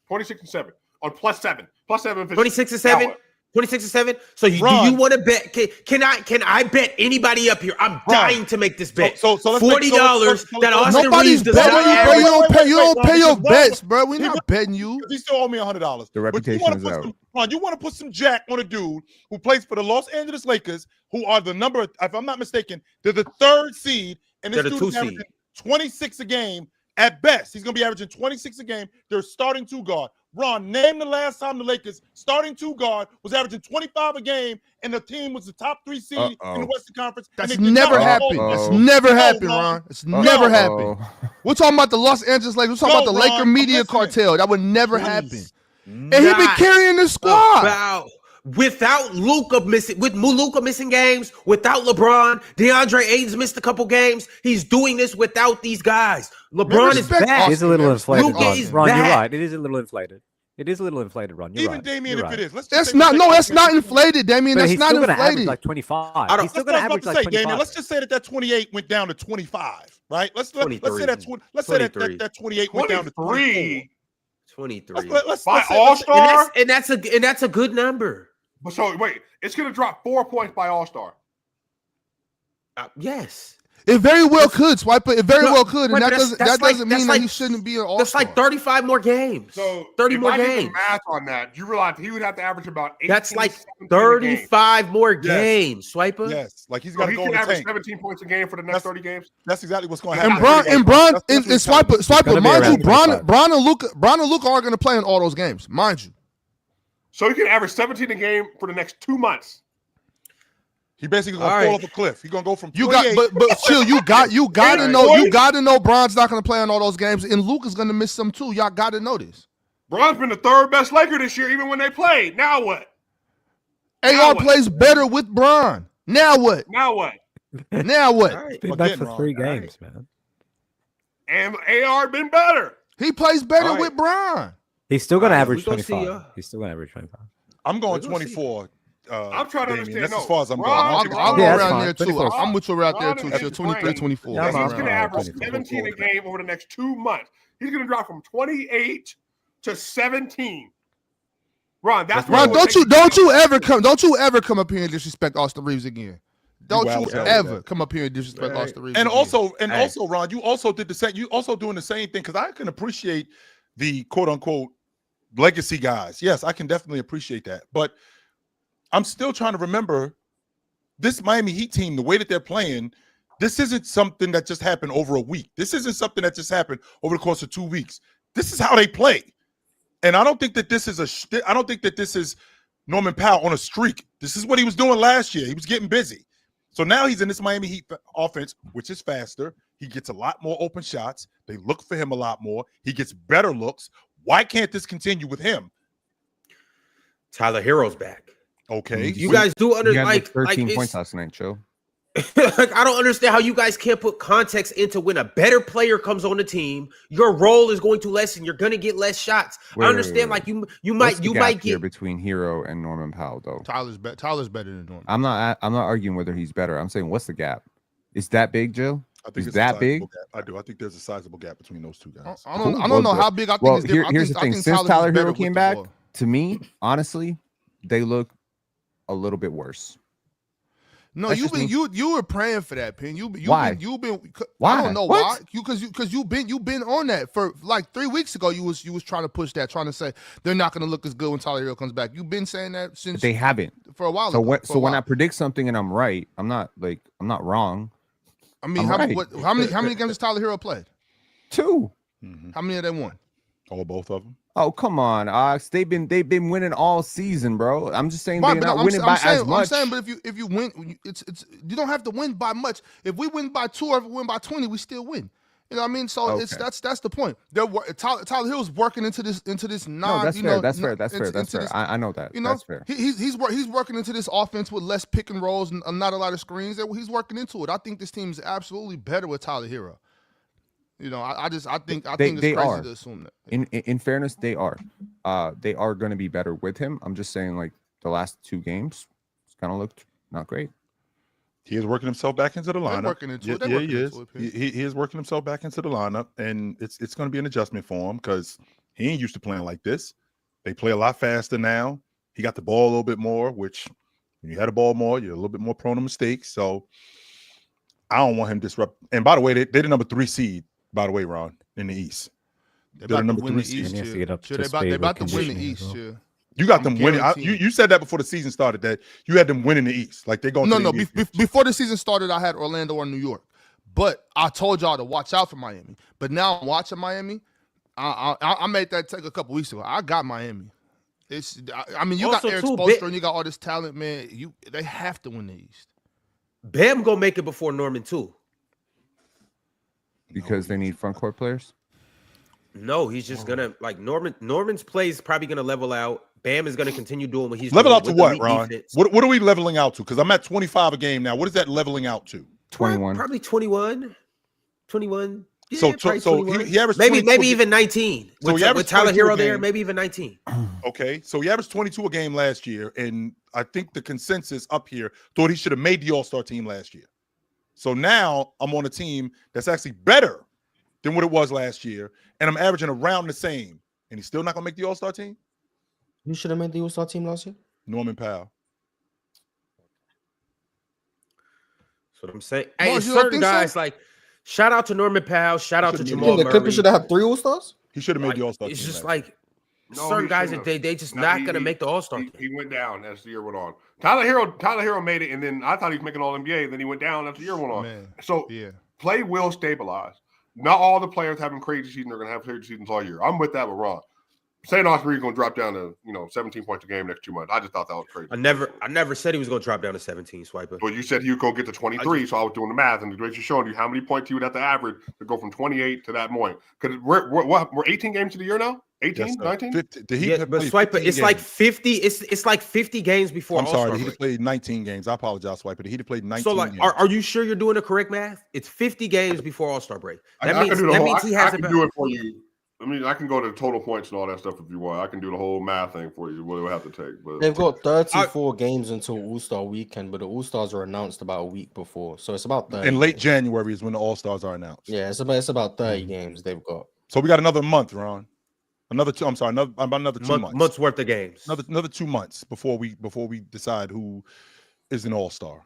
Speaker 6: 26 and 7. On +7. +7.
Speaker 1: 26 and 7? 26-7. So do you want to bet? Can I bet anybody up here? I'm dying to make this bet.
Speaker 2: So let's
Speaker 1: $40 that Austin
Speaker 5: nobody's
Speaker 1: Reeves does
Speaker 5: betting
Speaker 1: not
Speaker 5: you, bro.
Speaker 1: average.
Speaker 5: You don't pay your
Speaker 2: Ron,
Speaker 5: bets, bro. We're not betting you.
Speaker 2: He still owe me $100.
Speaker 7: The reputation is out.
Speaker 2: Ron, you want to put some jack on a dude who plays for the Los Angeles Lakers, who are the number, if I'm not mistaken, they're the 3rd seed, and this dude is averaging 26 a game at best. He's going to be averaging 26 a game. They're starting 2 guard. Ron, name the last time the Lakers starting 2 guard was averaging 25 a game, and the team was the top 3 seed in the Western Conference.
Speaker 5: That's never happened. That's never happened, Ron. It's never happened. We're talking about the Los Angeles Lakers. We're talking about the Laker media cartel. That would never happen. And he been carrying the squad.
Speaker 1: Without Luka missing games, without LeBron, DeAndre Ayton's missed a couple games. He's doing this without these guys. LeBron is back.
Speaker 3: It is a little inflated.
Speaker 1: Luka is
Speaker 3: Ron,
Speaker 1: back.
Speaker 3: you're right. It is a little inflated. It is a little inflated, Ron. You're
Speaker 2: Even
Speaker 3: right.
Speaker 2: Damian,
Speaker 3: You're
Speaker 2: if
Speaker 3: right.
Speaker 2: it is,
Speaker 5: That's not inflated, Damian. That's not inflated.
Speaker 3: Average like 25. He's still going to average like 25.
Speaker 2: Damian, let's just say that 28 went down to 25, right? Let's say that 28 went down to 23.
Speaker 1: 23.
Speaker 2: By
Speaker 1: All-Star, and that's a good number.
Speaker 9: But so wait, it's going to drop 4 points by All-Star.
Speaker 1: Yes.
Speaker 5: It very well could, Swiper. It very well could, and that doesn't mean that he shouldn't be an All-Star.
Speaker 1: That's like 35 more games.
Speaker 9: So
Speaker 1: 30 more
Speaker 9: I did
Speaker 1: games.
Speaker 9: the math on that, you realize he would have to average about 18.
Speaker 1: That's like 35 more games, Swiper.
Speaker 2: Yes, like he's got to go in the
Speaker 9: average
Speaker 2: tank.
Speaker 9: 17 points a game for the next 30 games.
Speaker 2: That's exactly what's going to happen.
Speaker 5: And Swiper, mind you, Bron and Luka are going to play in all those games, mind you.
Speaker 9: So he can average 17 a game for the next 2 months.
Speaker 2: He basically gonna fall off a cliff. He's gonna go from
Speaker 5: but chill. You got to know Bron's not gonna play on all those games, and Luka's gonna miss some too. Y'all got to know this.
Speaker 9: Bron's been the 3rd best Laker this year, even when they played. Now what?
Speaker 5: AR plays better with Bron. Now what?
Speaker 9: Now what?
Speaker 5: Now what?
Speaker 3: Right. Been back for 3 games, man.
Speaker 9: And AR been better.
Speaker 5: He plays better with Bron.
Speaker 3: He's still gonna average 25. He's still gonna average 25.
Speaker 2: I'm going 24.
Speaker 9: I'm trying to understand.
Speaker 2: That's as far as I'm going.
Speaker 5: I'm going around there too. I'm with you right there too. 23, 24.
Speaker 9: He's going to average 17 a game over the next 2 months. He's going to drop from 28 to 17. Ron,
Speaker 5: don't you ever come up here and disrespect Austin Reeves again. Don't you ever come up here and disrespect Austin Reeves.
Speaker 2: And also, Ron, you also did the same. You also doing the same thing because I can appreciate the quote unquote legacy guys. Yes, I can definitely appreciate that, but I'm still trying to remember this Miami Heat team, the way that they're playing. This isn't something that just happened over a week. This isn't something that just happened over the course of 2 weeks. This is how they play. And I don't think that this is Norman Powell on a streak. This is what he was doing last year. He was getting busy. So now he's in this Miami Heat offense, which is faster. He gets a lot more open shots. They look for him a lot more. He gets better looks. Why can't this continue with him?
Speaker 1: Tyler Hero's back.
Speaker 2: Okay.
Speaker 1: You guys do understand, like
Speaker 7: 13 points last night, Joe.
Speaker 1: Like, I don't understand how you guys can't put context into when a better player comes on the team, your role is going to lessen. You're going to get less shots. I understand, like you might get
Speaker 7: between Hero and Norman Powell though.
Speaker 5: Tyler's better than Norman.
Speaker 7: I'm not arguing whether he's better. I'm saying what's the gap? Is that big, Joe?
Speaker 2: I think
Speaker 7: it's that big.
Speaker 2: Gap. I do. I think there's a sizable gap between those two guys.
Speaker 5: I don't know how big. I think it's different.
Speaker 7: Here's the thing. Since Tyler Hero came back, to me, honestly, they look a little bit worse.
Speaker 5: No, you were praying for that, Pin.
Speaker 7: Why?
Speaker 5: I don't know why. Because you've been on that for like 3 weeks ago. You was trying to push that, trying to say they're not going to look as good when Tyler Hero comes back. You've been saying that since
Speaker 7: they haven't
Speaker 5: for a while.
Speaker 7: So when I predict something and I'm right, I'm not wrong.
Speaker 5: I mean, how many games has Tyler Hero played?
Speaker 7: 2.
Speaker 2: Mm-hmm.
Speaker 5: How many have they won?
Speaker 2: Oh, both of them.
Speaker 7: Oh, come on, Ox. They've been winning all season, bro. I'm just saying they're not winning by as much.
Speaker 5: I'm saying, but if you win, it's you don't have to win by much. If we win by 2 or if we win by 20, we still win. You know what I mean? So that's the point. Tyler Hill's working into this non.
Speaker 7: No, that's fair. That's fair. I know that.
Speaker 5: You know,
Speaker 7: that's fair.
Speaker 5: He's working into this offense with less pick and rolls and not a lot of screens. He's working into it. I think this team is absolutely better with Tyler Hero. You know, I think it's crazy to assume that.
Speaker 7: In fairness, they are going to be better with him. I'm just saying, like the last 2 games, it's kind of looked not great.
Speaker 2: He is working himself back into the lineup.
Speaker 5: He is.
Speaker 2: He is working himself back into the lineup, and it's going to be an adjustment for him because he ain't used to playing like this. They play a lot faster now. He got the ball a little bit more, which when you had the ball more, you're a little bit more prone to mistakes. So I don't want him disrupt. And by the way, they're the number 3 seed, by the way, Ron, in the East.
Speaker 5: They're
Speaker 2: the
Speaker 5: about
Speaker 2: number
Speaker 5: to win
Speaker 2: 3
Speaker 5: the
Speaker 2: seed.
Speaker 5: East.
Speaker 3: They're
Speaker 5: About to win the East.
Speaker 2: You got them winning. You said that before the season started, that you had them winning the East. Like they're going.
Speaker 5: No. Before the season started, I had Orlando or New York, but I told y'all to watch out for Miami. But now I'm watching Miami. I made that take a couple weeks ago. I got Miami. You got Eric Spoelstra and you got all this talent, man. They have to win the East.
Speaker 1: Bam gonna make it before Norman too.
Speaker 7: Because they need front court players.
Speaker 1: No, he's just gonna like Norman's play is probably gonna level out. Bam is gonna continue doing what he's
Speaker 2: level
Speaker 1: doing
Speaker 2: out to what, Ron? What are we leveling out to? Because I'm at 25 a game now. What is that leveling out to?
Speaker 7: 21.
Speaker 1: Probably 21. 21. Yeah,
Speaker 2: so he averaged
Speaker 1: maybe even 19.
Speaker 2: So
Speaker 1: with Tyler Hero there, maybe even 19.
Speaker 2: Okay, so he averaged 22 a game last year, and I think the consensus up here thought he should have made the All-Star team last year. So now I'm on a team that's actually better than what it was last year, and I'm averaging around the same, and he's still not gonna make the All-Star team.
Speaker 4: Who should have made the All-Star team last year?
Speaker 2: Norman Powell.
Speaker 1: That's what I'm saying. Hey, certain guys like. Shout out to Norman Powell. Shout out to Jamal Murray.
Speaker 4: The Clippers should have had 3 All-Stars?
Speaker 2: He should have made the All-Star team.
Speaker 1: It's just like certain guys that they just not going to make the All-Star team.
Speaker 9: He went down as the year went on. Tyler Hero made it, and then I thought he was making All-NBA, then he went down as the year went on. Man. So play will stabilize. Not all the players having crazy seasons are going to have crazy seasons all year. I'm with that with Ron. Saying Austin Reeves going to drop down to 17 points a game next 2 months. I just thought that was crazy.
Speaker 1: I never said he was going to drop down to 17, Swiper.
Speaker 9: Well, you said he would go get to 23, so I was doing the math, and the great showing you how many points he would have to average to go from 28 to that point. Because we're 18 games to the year now. 18, 19.
Speaker 2: But
Speaker 1: Swiper, it's like 50. It's like 50 games before.
Speaker 2: I'm sorry, he played 19 games. I apologize, Swiper. He played 19.
Speaker 1: So,
Speaker 2: games.
Speaker 1: Are you sure you're doing the correct math? It's 50 games before All-Star break. That means he has
Speaker 9: to do it for you. I mean, I can go to total points and all that stuff if you want. I can do the whole math thing for you. What do I have to take? But
Speaker 4: they've got 34 games until All-Star weekend, but the All-Stars are announced about a week before, so it's about 30.
Speaker 2: In late January is when the All-Stars are announced.
Speaker 4: Yeah, it's about 30 games they've got.
Speaker 2: So we got another month, Ron. Another 2 months.
Speaker 1: Months worth of games.
Speaker 2: Another 2 months before we decide who is an All-Star.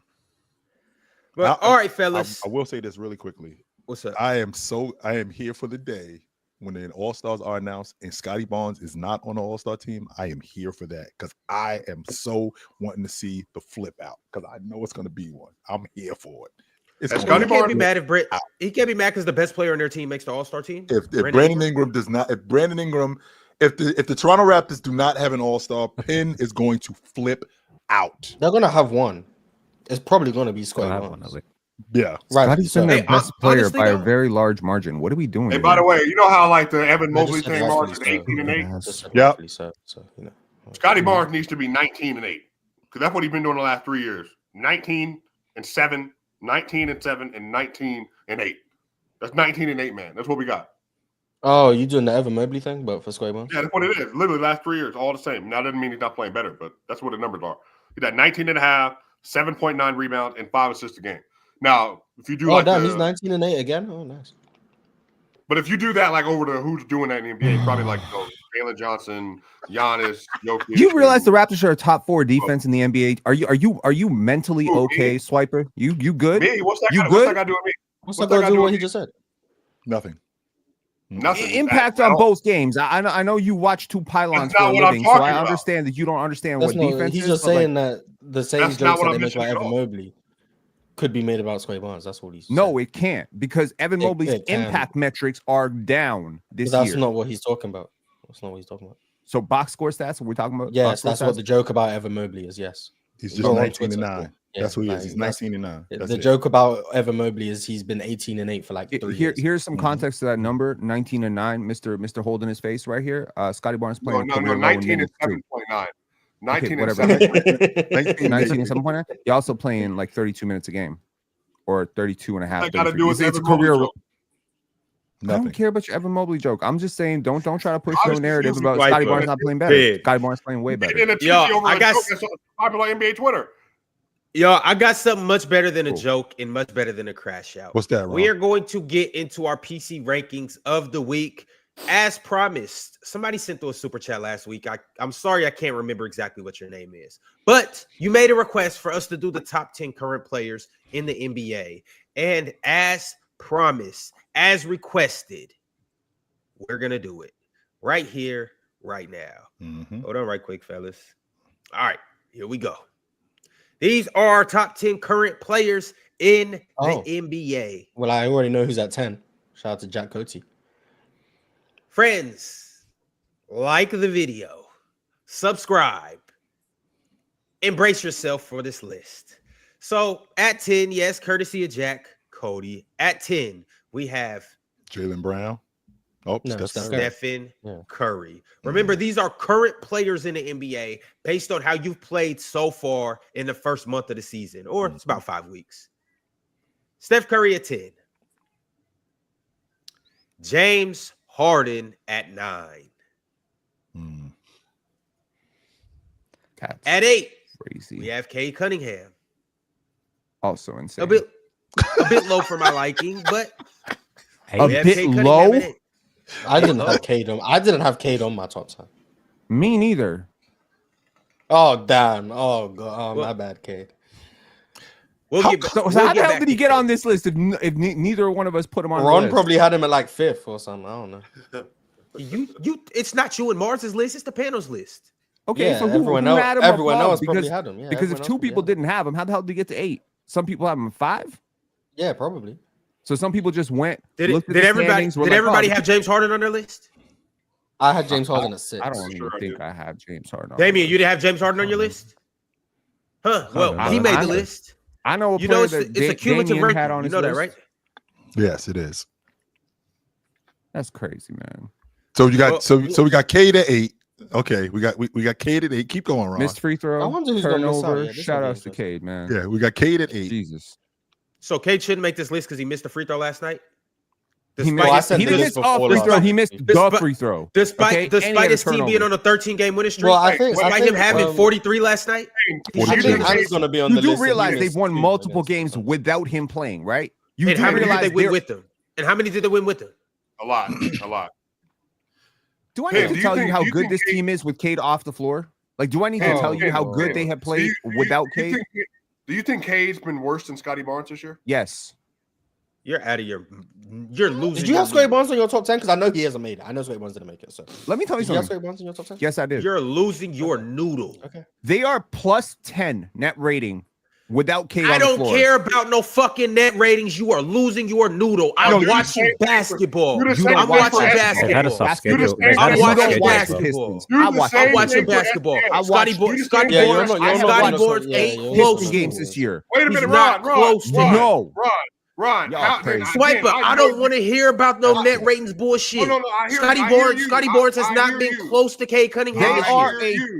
Speaker 1: Well, all right, fellas.
Speaker 2: I will say this really quickly.
Speaker 1: What's up?
Speaker 2: I am here for the day when the All-Stars are announced and Scotty Barnes is not on the All-Star team. I am here for that because I am so wanting to see the flip out because I know it's going to be one. I'm here for it.
Speaker 1: He can't be mad because the best player on their team makes the All-Star team.
Speaker 2: If Brandon Ingram does not, if the Toronto Raptors do not have an All-Star, Penn is going to flip out.
Speaker 4: They're going to have one. It's probably going to be Scotty Barnes.
Speaker 2: Yeah,
Speaker 7: Scotty's been their best player by a very large margin. What are we doing?
Speaker 9: Hey, by the way, you know how like the Evan Mobley thing was 18 and 8.
Speaker 2: Yeah.
Speaker 9: Scotty Barnes needs to be 19 and 8 because that's what he's been doing the last 3 years. 19 and 7, 19 and 7, and 19 and 8. That's 19 and 8, man. That's what we got.
Speaker 4: Oh, you doing the Evan Mobley thing, but for Scotty Barnes?
Speaker 9: Yeah, that's what it is. Literally, last 3 years, all the same. Now, that doesn't mean he's not playing better, but that's what the numbers are. He got 19 and a half, 7.9 rebounds, and 5 assists a game. Now, if you do
Speaker 4: he's 19 and 8 again. Oh, nice.
Speaker 9: But if you do that like over to who's doing that in the NBA, probably like Jalen Johnson, Giannis, Jokic.
Speaker 7: You realize the Raptors are a top 4 defense in the NBA? Are you mentally okay, me? Swiper? You good?
Speaker 9: Me? What's that?
Speaker 7: What's
Speaker 9: that got to do with me?
Speaker 4: What's that got to do with what he just said?
Speaker 2: Nothing.
Speaker 7: Impact on both games. I know you watch 2 pylons for a living, so I understand that you don't understand what defense is.
Speaker 4: He's just saying that the same jokes that they make about Evan Mobley could be made about Scotty Barnes. That's what he's saying.
Speaker 7: No, it can't, because Evan Mobley's impact metrics are down this year.
Speaker 4: That's not what he's talking about. That's not what he's talking about.
Speaker 7: So box score stats, are we talking about?
Speaker 4: Yes, that's what the joke about Evan Mobley is, yes.
Speaker 2: He's just 19 and 9. Yeah, that's what he is. He's 19 and 9.
Speaker 4: The joke about Evan Mobley is he's been 18 and 8 for like 3 years.
Speaker 7: Here's some context to that number, 19 and 9. Mr. holding his face right here. Scotty Barnes playing.
Speaker 9: No, 19 and 7.9. 19
Speaker 7: and
Speaker 9: 7.9.
Speaker 7: 19 and 7.9. You're also playing like 32 minutes a game. Or 32 and a half.
Speaker 9: I got to do with
Speaker 7: it's
Speaker 9: a career.
Speaker 7: I don't care about your Evan Mobley joke. I'm just saying, don't try to push no narrative about Scotty Barnes not playing better. Scotty Barnes playing way better.
Speaker 9: I got popular NBA Twitter.
Speaker 1: Yo, I got something much better than a joke and much better than a crash out.
Speaker 2: What's that, Ron?
Speaker 1: We are going to get into our PC rankings of the week. As promised, somebody sent through a super chat last week. I'm sorry, I can't remember exactly what your name is, but you made a request for us to do the top 10 current players in the NBA. And as promised, as requested, we're going to do it right here, right now. Hold on right quick, fellas. All right, here we go. These are our top 10 current players in the NBA.
Speaker 4: Well, I already know who's at 10. Shout out to Jack Coty.
Speaker 1: Friends, like the video, subscribe, embrace yourself for this list. So at 10, yes, courtesy of Jack Coty. At 10, we have
Speaker 2: Jaylen Brown. Oh,
Speaker 4: No,
Speaker 1: Stephen Curry. Remember, these are current players in the NBA based on how you've played so far in the first month of the season, or it's about 5 weeks. Steph Curry at 10. James Harden at 9. At 8,
Speaker 7: Crazy.
Speaker 1: we have Cade Cunningham.
Speaker 7: Also insane.
Speaker 1: A bit low for my liking, but
Speaker 7: a bit low.
Speaker 4: I didn't have Cade on. I didn't have Cade on my top 10.
Speaker 7: Me neither.
Speaker 4: Oh damn! Oh god! Oh, my bad, Cade.
Speaker 7: So how the hell did he get on this list if neither one of us put him on?
Speaker 4: Ron
Speaker 7: the list?
Speaker 4: probably had him at like 5th or something. I don't know.
Speaker 1: It's not you and Mars's list. It's the panel's list.
Speaker 7: Okay,
Speaker 4: Yeah,
Speaker 7: so
Speaker 4: everyone
Speaker 7: who had him
Speaker 4: everyone
Speaker 7: above?
Speaker 4: else probably had him. Yeah,
Speaker 7: because if
Speaker 4: everyone
Speaker 7: two
Speaker 4: else
Speaker 7: people
Speaker 4: probably
Speaker 7: didn't have him, how the hell did he get to 8? Some people have him 5.
Speaker 4: Yeah, probably.
Speaker 7: So some people just went.
Speaker 1: Did everybody have James Harden on their list?
Speaker 4: I had James Harden at 6.
Speaker 7: I don't even think I have James Harden.
Speaker 1: Damien, you didn't have James Harden on your list? Huh? Well, he made the list.
Speaker 7: I know.
Speaker 1: It's a cumulative ranking. You know that, right?
Speaker 2: Yes, it is.
Speaker 7: That's crazy, man.
Speaker 2: So you got so we got Cade at 8. Okay, we got Cade at 8. Keep going, Ron.
Speaker 7: Missed free throw.
Speaker 4: I wonder who's gonna miss out.
Speaker 7: Turnover.
Speaker 4: Yeah,
Speaker 7: Shout outs to Cade, man.
Speaker 2: Yeah, we got Cade at 8.
Speaker 7: Jesus.
Speaker 1: So Cade shouldn't make this list because he missed a free throw last night.
Speaker 7: He didn't miss off free throw. He missed the free throw.
Speaker 1: Despite his team being on a 13-game winning streak,
Speaker 4: Well, I think
Speaker 1: him having 43 last night.
Speaker 4: He's going to be on the list.
Speaker 7: You do realize they've won multiple games without him playing, right?
Speaker 1: And how many did they win with him? And how many did they win with him?
Speaker 9: A lot.
Speaker 7: Do I need to tell you how good this team is with Cade off the floor? Like, do I need to tell you how good they have played without Cade?
Speaker 9: Do you think Cade's been worse than Scotty Barnes this year?
Speaker 7: Yes.
Speaker 1: You're out of you're losing.
Speaker 4: Did you have Scotty Barnes on your top 10? Because I know he hasn't made it. I know Scotty Barnes didn't make it. So
Speaker 7: let me tell you something.
Speaker 4: Did you have Scotty Barnes on your top 10?
Speaker 7: Yes, I did.
Speaker 1: You're losing your noodle.
Speaker 4: Okay.
Speaker 7: They are plus 10 net rating without Cade on the
Speaker 1: I
Speaker 7: floor.
Speaker 1: don't care about no fucking net ratings. You are losing your noodle. I'm watching basketball. I'm watching basketball. I'm watching basketball. I'm watching basketball. Scotty Barnes ain't close
Speaker 7: games this year.
Speaker 9: Wait a minute, Ron.
Speaker 7: No.
Speaker 9: Ron,
Speaker 1: Swiper, I don't want to hear about no net ratings bullshit.
Speaker 9: No,
Speaker 1: Scotty Barnes has not been close to Cade Cunningham.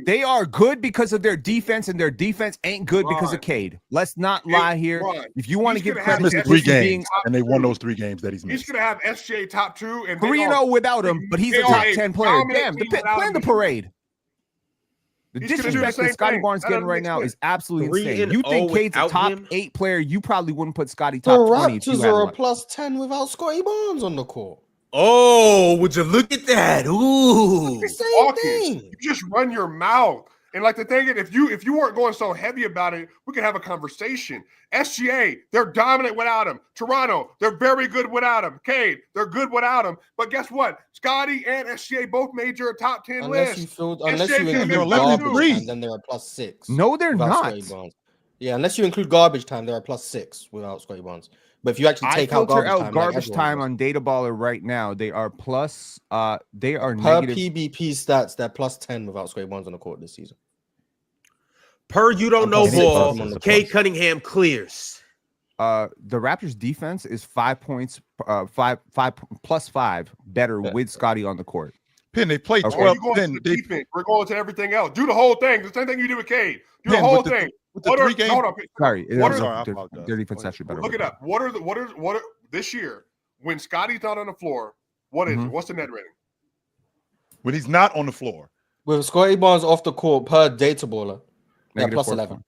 Speaker 7: They are good because of their defense, and their defense ain't good because of Cade. Let's not lie here. If you want to give credit to
Speaker 2: 3 games, and they won those 3 games that he's missed.
Speaker 9: He's gonna have SGA top 2 and
Speaker 7: 3-0 without him, but he's a top 10 player. Damn, plan the parade. The disrespect that Scotty Barnes getting right now is absolutely insane. You think Cade's a top 8 player? You probably wouldn't put Scotty top 20.
Speaker 4: The Raptors are a plus 10 without Scotty Barnes on the court.
Speaker 1: Oh, would you look at that? Ooh,
Speaker 4: same thing.
Speaker 9: You just run your mouth. And like the thing is, if you weren't going so heavy about it, we could have a conversation. SGA, they're dominant without him. Toronto, they're very good without him. Cade, they're good without him. But guess what? Scotty and SGA both made your top 10 list.
Speaker 4: Unless you include garbage time, then they're a plus 6.
Speaker 7: No, they're not.
Speaker 4: Yeah, unless you include garbage time, they're a plus 6 without Scotty Barnes. But if you actually take out garbage time
Speaker 7: on Data Baller right now, they are plus. They are
Speaker 4: per
Speaker 7: negative.
Speaker 4: PBP stats. They're plus 10 without Scotty Barnes on the court this season.
Speaker 1: Per you don't know ball, Cade Cunningham clears.
Speaker 7: The Raptors defense is 5 points, 5 better with Scotty on the court.
Speaker 2: Pin, they played 12.
Speaker 9: We're going to everything else. Do the whole thing. The same thing you do with Cade. Do the whole thing.
Speaker 2: With the 3 games.
Speaker 7: Sorry, their defense actually better.
Speaker 9: Look it up. What are this year when Scotty's not on the floor? What is it? What's the net rating?
Speaker 2: When he's not on the floor.
Speaker 4: With Scotty Barnes off the court per Data Baller, they're plus 11.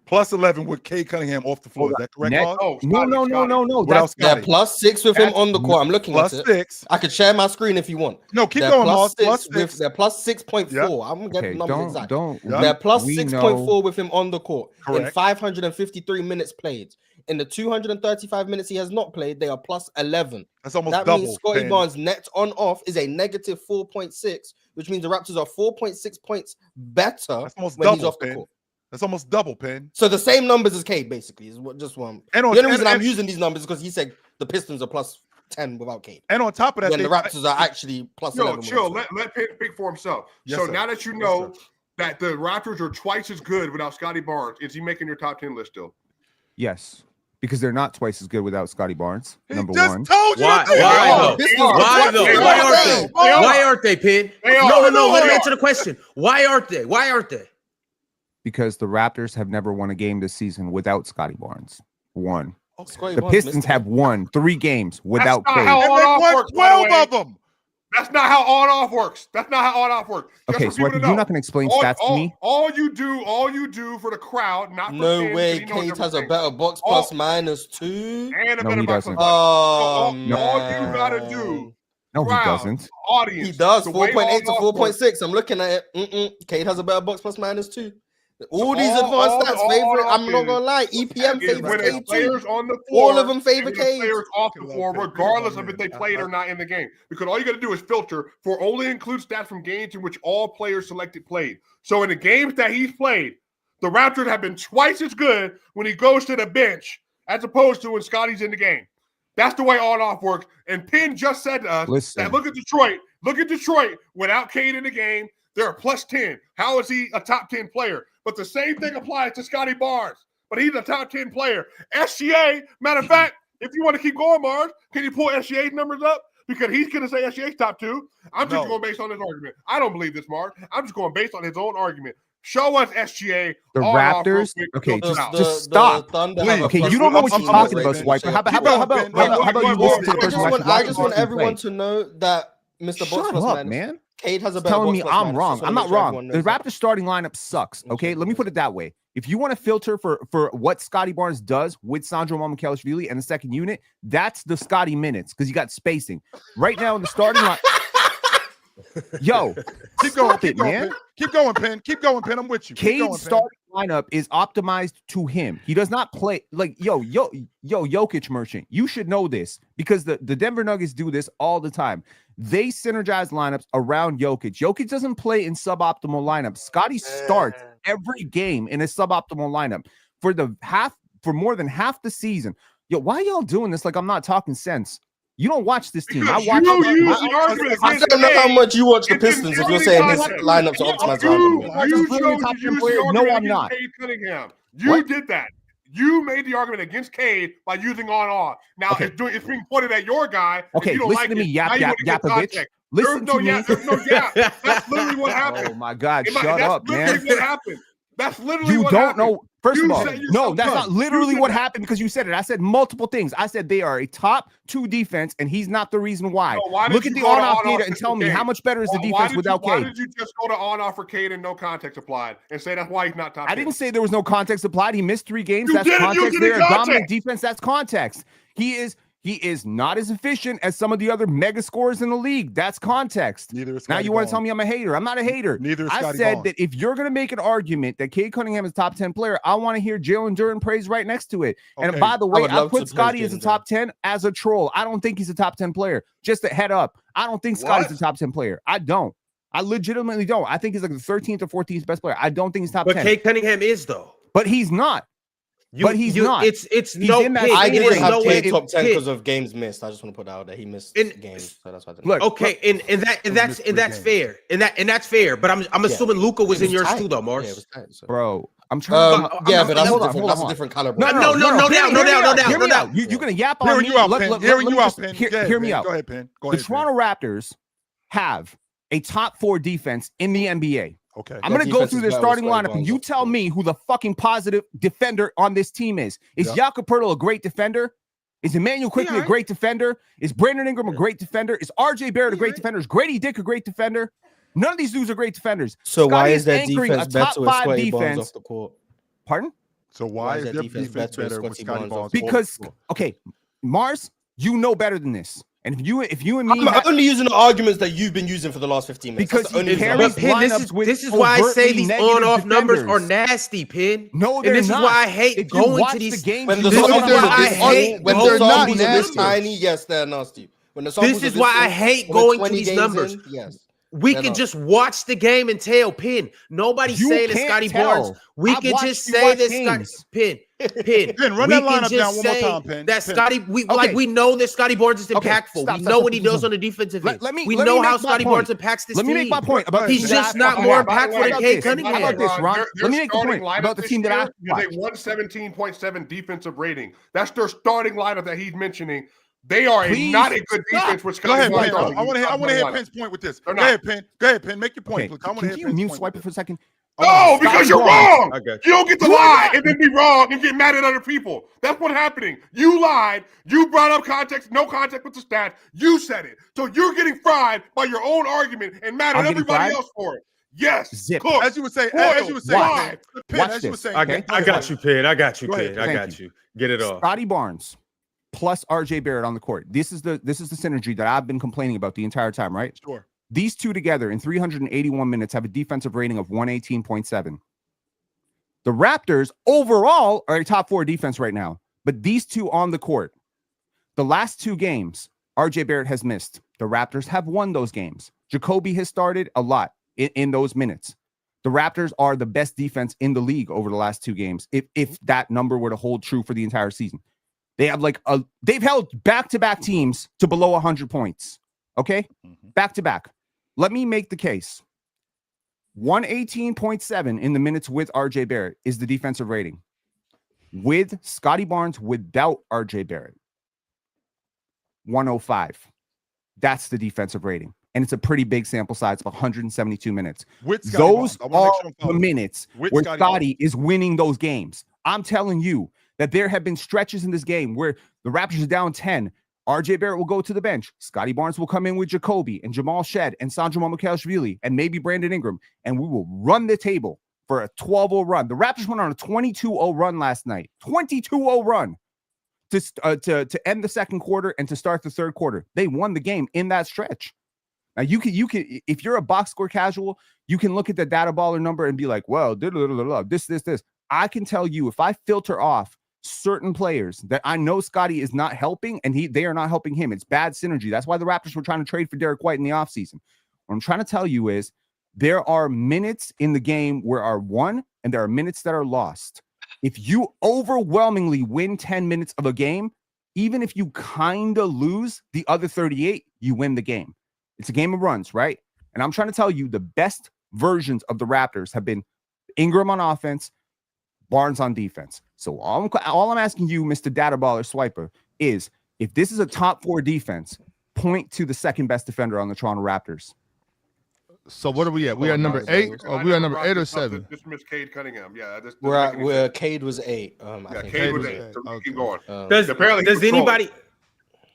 Speaker 2: Plus 11 with Cade Cunningham off the floor. Is that correct, Mars?
Speaker 6: Oh,
Speaker 4: No.
Speaker 2: Without
Speaker 4: They're
Speaker 2: Scotty.
Speaker 4: +6 with him on the court. I'm looking
Speaker 2: plus
Speaker 4: at it.
Speaker 2: 6.
Speaker 4: I could share my screen if you want.
Speaker 2: No, keep
Speaker 4: They're
Speaker 2: going, Mars.
Speaker 4: +6
Speaker 2: Plus 6.
Speaker 4: they're +6.4.
Speaker 2: Yep.
Speaker 4: I'm gonna get the numbers exact.
Speaker 7: Don't.
Speaker 4: They're
Speaker 7: we
Speaker 4: +6.4 with him on the court in
Speaker 2: Correct.
Speaker 4: 553 minutes played. In the 235 minutes he has not played, they are +11.
Speaker 2: That's almost
Speaker 4: That
Speaker 2: double.
Speaker 4: means Scotty
Speaker 2: Penn.
Speaker 4: Barnes' net on off is a negative 4.6, which means the Raptors are 4.6 points better
Speaker 2: That's almost
Speaker 4: when he's
Speaker 2: double,
Speaker 4: off the
Speaker 2: Penn.
Speaker 4: court.
Speaker 2: That's almost double, Penn.
Speaker 4: So the same numbers as Cade, basically, is what just one.
Speaker 2: And on,
Speaker 4: The only reason I'm
Speaker 2: and,
Speaker 4: using these numbers is because he said the Pistons are +10 without Cade.
Speaker 2: and on top of that,
Speaker 4: When the Raptors are actually +11.
Speaker 9: Yo,
Speaker 4: with
Speaker 9: chill.
Speaker 4: him.
Speaker 9: Let Penn speak for himself.
Speaker 2: Yes,
Speaker 9: So
Speaker 2: sir.
Speaker 9: now that you know that the Raptors are twice as good without Scotty Barnes, is he making your top 10 list still?
Speaker 7: Yes, because they're not twice as good without Scotty Barnes.
Speaker 2: He
Speaker 7: Number
Speaker 2: just
Speaker 7: one.
Speaker 2: told you
Speaker 1: Why?
Speaker 2: that they
Speaker 1: Why
Speaker 2: are.
Speaker 1: though? Why though?
Speaker 9: They
Speaker 1: Why
Speaker 9: are.
Speaker 1: aren't they?
Speaker 9: They are.
Speaker 1: Why aren't they, Penn?
Speaker 9: They are.
Speaker 1: No. Let
Speaker 9: They
Speaker 1: me
Speaker 9: are.
Speaker 1: answer the question. Why aren't they? Why aren't they?
Speaker 7: Because the Raptors have never won a game this season without Scotty Barnes. One.
Speaker 4: Scotty
Speaker 7: The
Speaker 4: Barnes missed
Speaker 7: Pistons
Speaker 4: it.
Speaker 7: have won 3 games without
Speaker 9: That's not
Speaker 7: Cade.
Speaker 9: how
Speaker 2: And they
Speaker 9: on-off
Speaker 2: won
Speaker 9: works, by the
Speaker 2: 12
Speaker 9: way.
Speaker 2: of them.
Speaker 9: That's not how on-off works. That's not how on-off works. Just
Speaker 7: Okay,
Speaker 9: for
Speaker 7: so
Speaker 9: people to
Speaker 7: you're
Speaker 9: know.
Speaker 7: not going to explain
Speaker 9: all,
Speaker 7: stats to
Speaker 9: all-
Speaker 7: me?
Speaker 9: all you do for the crowd, not for
Speaker 4: No
Speaker 9: fans,
Speaker 4: way,
Speaker 9: because you know
Speaker 4: Cade
Speaker 9: what
Speaker 4: has a
Speaker 9: they're
Speaker 4: better box
Speaker 9: Oh.
Speaker 4: plus minus 2.
Speaker 9: and a
Speaker 7: No,
Speaker 9: better
Speaker 7: he
Speaker 9: box
Speaker 7: doesn't.
Speaker 9: plus
Speaker 4: Oh,
Speaker 9: all you gotta do,
Speaker 7: No, he
Speaker 9: crowd,
Speaker 7: doesn't.
Speaker 9: audience.
Speaker 4: He does
Speaker 9: the way
Speaker 4: 4.8 to
Speaker 9: on-off works,
Speaker 4: 4.6. I'm looking at it. Cade has a better box plus minus 2. All these
Speaker 9: all-
Speaker 4: advanced
Speaker 9: all-
Speaker 4: stats
Speaker 9: all
Speaker 4: favor.
Speaker 9: on-off
Speaker 4: I'm not gonna lie. EPM
Speaker 9: is
Speaker 4: favors
Speaker 9: when a
Speaker 4: Cade too.
Speaker 9: player's on the floor,
Speaker 4: All of them favor
Speaker 9: and the
Speaker 4: Cade.
Speaker 9: players off the floor, regardless of if they played or not in the game. Because all you got to do is filter for only include stats from games in which all players selected played. So in the games that he's played, the Raptors have been twice as good when he goes to the bench as opposed to when Scotty's in the game. That's the way on-off works. And Penn just said to us that look at Detroit. Look at Detroit without Cade in the game. They're a +10. How is he a top 10 player? But the same thing applies to Scotty Barnes. But he's a top 10 player. SGA, matter of fact, if you want to keep going, Mars, can you pull SGA's numbers up? Because he's going to say SGA's top 2. I'm just going based on his argument. I don't believe this, Mars. I'm just going based on his own argument. Show us SGA.
Speaker 7: The Raptors. Okay, just stop.
Speaker 4: Please.
Speaker 7: Okay, you don't know what you're talking about, Swiper. How about you listen to the person?
Speaker 4: I just want everyone to know that Mr. Box
Speaker 7: Shut up, man.
Speaker 4: Cade has a better
Speaker 7: telling
Speaker 4: box
Speaker 7: me
Speaker 4: plus
Speaker 7: I'm
Speaker 4: minus.
Speaker 7: wrong.
Speaker 4: Just wanna
Speaker 7: I'm
Speaker 4: make
Speaker 7: not
Speaker 4: sure
Speaker 7: wrong.
Speaker 4: everyone
Speaker 7: The
Speaker 4: knows that.
Speaker 7: Raptors starting lineup sucks. Okay, let me put it that way. If you want to filter for what Scotty Barnes does with Sandro Mamukelashvili and the second unit, that's the Scotty minutes because you got spacing. Right now in the starting line. Yo,
Speaker 2: keep going,
Speaker 7: man.
Speaker 2: Keep going, Penn. Keep going, Penn. I'm with you.
Speaker 7: Cade's starting lineup is optimized to him. He does not play like Jokic merchant. You should know this because the Denver Nuggets do this all the time. They synergize lineups around Jokic. Jokic doesn't play in suboptimal lineups. Scotty starts every game in a suboptimal lineup for more than half the season. Yo, why y'all doing this like I'm not talking sense? You don't watch this team. I watch.
Speaker 4: I don't know how much you watch the Pistons if you're saying this lineups are optimized around them.
Speaker 9: No, I'm not. Cade Cunningham. You did that. You made the argument against Cade by using on-off. Now it's being pointed at your guy.
Speaker 7: Okay,
Speaker 9: you don't
Speaker 7: listen
Speaker 9: like
Speaker 7: to me,
Speaker 9: Yapovich.
Speaker 7: Listen to me.
Speaker 9: There's no gap. That's literally what happened.
Speaker 7: Oh my God, shut up, man.
Speaker 9: That's literally what happened. That's literally what
Speaker 7: happened.
Speaker 9: happened.
Speaker 7: You don't know. First of all, no, that's
Speaker 9: done.
Speaker 7: not literally what happened because you said it. I said multiple things. I said they are a top 2 defense, and he's not the reason why.
Speaker 9: So why
Speaker 7: Look at the on-off data and tell me how much better is the defense without Cade.
Speaker 9: Why did you just go to on-off for Cade and no context applied and say that's why he's not top 10?
Speaker 7: I didn't say there was no context applied. He missed 3 games.
Speaker 9: You
Speaker 7: That's
Speaker 9: didn't use
Speaker 7: context
Speaker 9: any
Speaker 7: there.
Speaker 9: context.
Speaker 7: Dominant defense. That's context. He is not as efficient as some of the other mega scorers in the league. That's context. Now you want to tell me I'm a hater. I'm not a hater. I said that if you're going to make an argument that Cade Cunningham is a top 10 player, I want to hear Jalen Duren praise right next to it. Okay. And by the way, I put Scotty as a top 10 as a troll. I don't think he's a top 10 player. Just a head up. I don't think Scotty's a top 10 player. I don't. I legitimately don't. I think he's like the 13th or 14th best player. I don't think he's top 10.
Speaker 1: But Cade Cunningham is though.
Speaker 7: But he's not. But he's not.
Speaker 1: It's
Speaker 7: he's
Speaker 1: no.
Speaker 7: in that
Speaker 4: I didn't have
Speaker 1: no
Speaker 4: Cade top 10 because of games missed. I just want to put out that he missed games, so that's why I didn't.
Speaker 1: Look, okay, and that's fair, and that's fair. But I'm assuming Luka was in yours too, though, Mars.
Speaker 4: Yeah, it was tight, so.
Speaker 7: Bro, I'm trying. To,
Speaker 4: but that's a different caliber.
Speaker 1: No doubt.
Speaker 7: You're gonna yap on me.
Speaker 2: Hearing you out, Penn.
Speaker 7: Hear me out.
Speaker 2: Go ahead, Penn.
Speaker 7: The Toronto Raptors have a top 4 defense in the NBA.
Speaker 2: Okay.
Speaker 7: I'm going to go through their starting lineup, and you tell me who the fucking positive defender on this team is. Is Jakob Poeltl a great defender? Is Emmanuel Quickly a great defender? Is Brandon Ingram a great defender? Is RJ Barrett a great defender? Is Grady Dick a great defender? None of these dudes are great defenders.
Speaker 4: So
Speaker 7: Scotty
Speaker 4: why is their
Speaker 7: anchoring
Speaker 4: defense
Speaker 7: a top
Speaker 4: better with
Speaker 7: 5
Speaker 4: Scotty Barnes
Speaker 7: defense
Speaker 4: off the court?
Speaker 7: Pardon?
Speaker 2: So why is their defense better with Scotty Barnes?
Speaker 7: Because okay, Mars, you know better than this. And if you and me,
Speaker 4: I'm only using the arguments that you've been using for the last 15 minutes.
Speaker 7: Because
Speaker 4: only
Speaker 1: this is why I say these on-off numbers are nasty, Pin.
Speaker 7: No, they're
Speaker 1: and this
Speaker 7: not.
Speaker 1: is why I hate going to these
Speaker 7: games.
Speaker 4: When the samples are this tiny, yes, they're nasty. When the
Speaker 1: this is why I hate going to these numbers.
Speaker 4: Yes.
Speaker 1: We can just watch the game and tell. Pin. Nobody's saying that Scotty Barnes. We can just say that Scotty. Pin.
Speaker 2: Run that lineup down one more time, Pin.
Speaker 1: That Scotty, we know that Scotty Barnes is impactful. We know what he does on the defensive end. We know how Scotty Barnes impacts this team.
Speaker 7: Let me make my point about
Speaker 1: he's just not more impactful than Cade Cunningham.
Speaker 7: How about this, Ron? Let me make the point about the team that I
Speaker 9: watched. They 117.7 defensive rating. That's their starting lineup that he's mentioning. They are not a good defense with Scotty Barnes.
Speaker 2: Go ahead, Pin. I want to hear Pin's point with this. Go ahead, Pin. Make your point.
Speaker 7: Okay. Can you mute Swiper for a second?
Speaker 9: No, because you're wrong. You don't get to lie and then be wrong and get mad at other people. That's what's happening. You lied. You brought up context, no context with the stats. You said it. So you're getting fried by your own argument and mad at everybody else for it. Yes.
Speaker 2: Cook. As you would say, Pin, as you were saying.
Speaker 1: I got you, Pin. I got you. Get it off.
Speaker 7: Scotty Barnes plus RJ Barrett on the court. This is the synergy that I've been complaining about the entire time, right?
Speaker 2: Sure.
Speaker 7: These two together in 381 minutes have a defensive rating of 118.7. The Raptors overall are a top 4 defense right now, but these two on the court, the last 2 games, RJ Barrett has missed. The Raptors have won those games. Jacoby has started a lot in those minutes. The Raptors are the best defense in the league over the last 2 games. If that number were to hold true for the entire season. They have they've held back-to-back teams to below 100 points. Okay? Back-to-back. Let me make the case. 118.7 in the minutes with RJ Barrett is the defensive rating. With Scotty Barnes without RJ Barrett, 105. That's the defensive rating. And it's a pretty big sample size of 172 minutes. Those are the minutes where Scotty is winning those games. I'm telling you that there have been stretches in this game where the Raptors are down 10. RJ Barrett will go to the bench. Scotty Barnes will come in with Jacoby and Jamal Shed and Sandro Mamukelashvili and maybe Brandon Ingram. And we will run the table for a 12-0 run. The Raptors went on a 22-0 run last night. 22-0 run to end the second quarter and to start the third quarter. They won the game in that stretch. Now, you can if you're a box score casual, you can look at the data baller number and be like, well, this. I can tell you if I filter off certain players that I know Scotty is not helping and they are not helping him. It's bad synergy. That's why the Raptors were trying to trade for Derek White in the offseason. What I'm trying to tell you is there are minutes in the game where are won and there are minutes that are lost. If you overwhelmingly win 10 minutes of a game, even if you kind of lose the other 38, you win the game. It's a game of runs, right? And I'm trying to tell you the best versions of the Raptors have been Ingram on offense, Barnes on defense. So all I'm asking you, Mr. Data Baller Swiper, is if this is a top 4 defense, point to the second best defender on the Toronto Raptors.
Speaker 5: So what are we at? We are number 8, or we are number 8 or 7?
Speaker 9: Just missed Cade Cunningham. Yeah,
Speaker 4: where Cade was 8.
Speaker 9: Cade was 8. So keep going.
Speaker 1: Does anybody?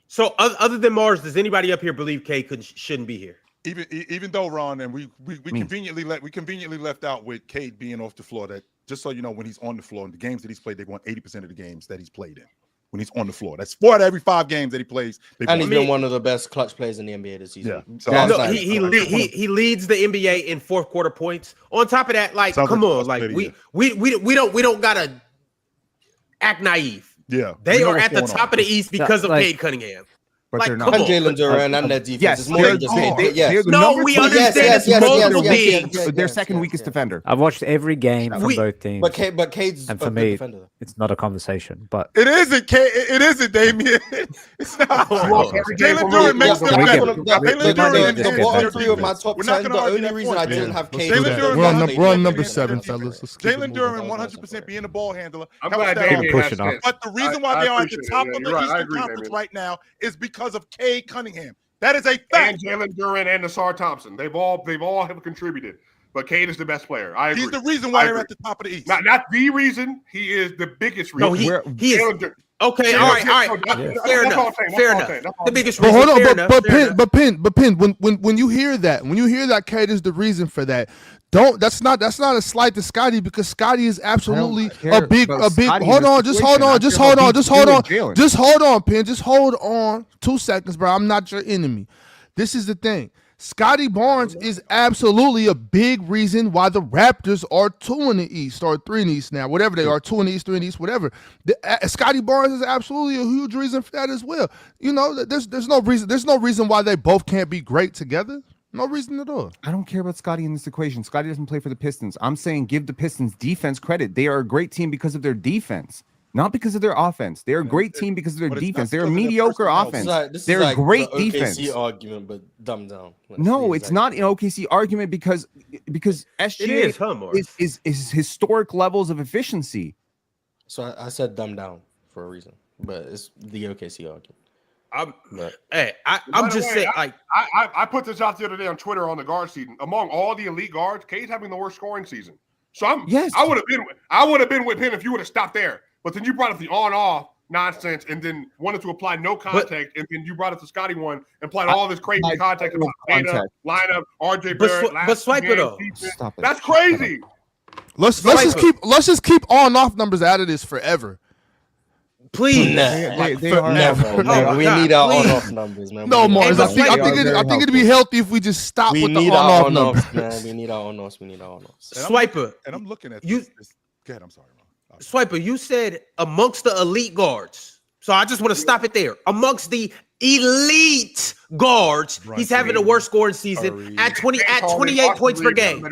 Speaker 1: So other than Mars, does anybody up here believe Cade shouldn't be here?
Speaker 2: Even though Ron and we conveniently left out with Cade being off the floor. That just so you know, when he's on the floor in the games that he's played, they won 80% of the games that he's played in. When he's on the floor, that's 4 out of every 5 games that he plays.
Speaker 4: And he's been one of the best clutch players in the NBA this season.
Speaker 2: Yeah.
Speaker 1: So he leads the NBA in fourth quarter points. On top of that, come on, we don't gotta act naive.
Speaker 2: Yeah,
Speaker 1: they are at the top of the East because of Cade Cunningham.
Speaker 7: But they're
Speaker 4: not. And Jalen Duran and their defense.
Speaker 7: Yes,
Speaker 4: it's more than just Cade.
Speaker 1: We understand it's multiple beings.
Speaker 7: Their second weakest defender.
Speaker 3: I've watched every game from both teams.
Speaker 4: But Cade's
Speaker 3: and for me, it's not a conversation. But
Speaker 2: it isn't Cade. It isn't Damian. It's not. Jalen Duran makes them better.
Speaker 4: The bottom 3 of my top 10. The only reason I didn't have Cade.
Speaker 5: We're on number 7, fellas.
Speaker 2: Jalen Duran 100% being a ball handler.
Speaker 9: I'm glad Damian has
Speaker 2: sense. But the reason why they are at the top of the Eastern Conference right now is because of Cade Cunningham. That is a fact.
Speaker 9: And Jalen Duran and Nassar Thompson. They've all have contributed. But Cade is the best player. I agree.
Speaker 2: He's the reason why they're at the top of the East.
Speaker 9: Not the reason. He is the biggest reason.
Speaker 1: No, he is. Okay, all right. Fair enough. The biggest
Speaker 5: But
Speaker 1: reason.
Speaker 5: hold on,
Speaker 1: Fair enough.
Speaker 5: but Pin, when you hear that, Kate is the reason for that. That's not a slight to Scotty, because Scotty is absolutely a big. Hold on, just hold on, Pin, just hold on 2 seconds, bro. I'm not your enemy. This is the thing. Scotty Barnes is absolutely a big reason why the Raptors are 2 in the East or 3 in the East now, whatever they are, 2 in the East, 3 in the East, whatever. Scotty Barnes is absolutely a huge reason for that as well. You know, there's no reason why they both can't be great together. No reason at all.
Speaker 7: I don't care about Scotty in this equation. Scotty doesn't play for the Pistons. I'm saying give the Pistons defense credit. They are a great team because of their defense. Not because of their offense. They're a great team because of their defense. They're a mediocre offense. They're a great defense.
Speaker 4: OKC argument, but dumbed down.
Speaker 7: No, it's not an OKC argument because SGA is historic levels of efficiency.
Speaker 4: So I said dumbed down for a reason, but it's the OKC argument.
Speaker 9: I'm just saying. I put this out the other day on Twitter on the guard season. Among all the elite guards, K's having the worst scoring season. So I would have been with him if you would have stopped there. But then you brought up the on-off nonsense and then wanted to apply no contact, and then you brought up the Scotty one and applied all this crazy contact about data, lineup, RJ Barrett.
Speaker 1: But swipe it off.
Speaker 9: That's crazy.
Speaker 5: Let's just keep on-off numbers out of this forever.
Speaker 1: Please,
Speaker 4: we need our on-off numbers, man.
Speaker 5: No more. I think it'd be healthy if we just stop with the on-off numbers.
Speaker 4: Man. We need our on-offs.
Speaker 1: Swiper,
Speaker 2: and I'm looking at
Speaker 1: you.
Speaker 2: Go ahead. I'm sorry.
Speaker 1: Swiper, you said amongst the elite guards. So I just want to stop it there. Amongst the elite guards, he's having the worst scoring season at 28 points per game.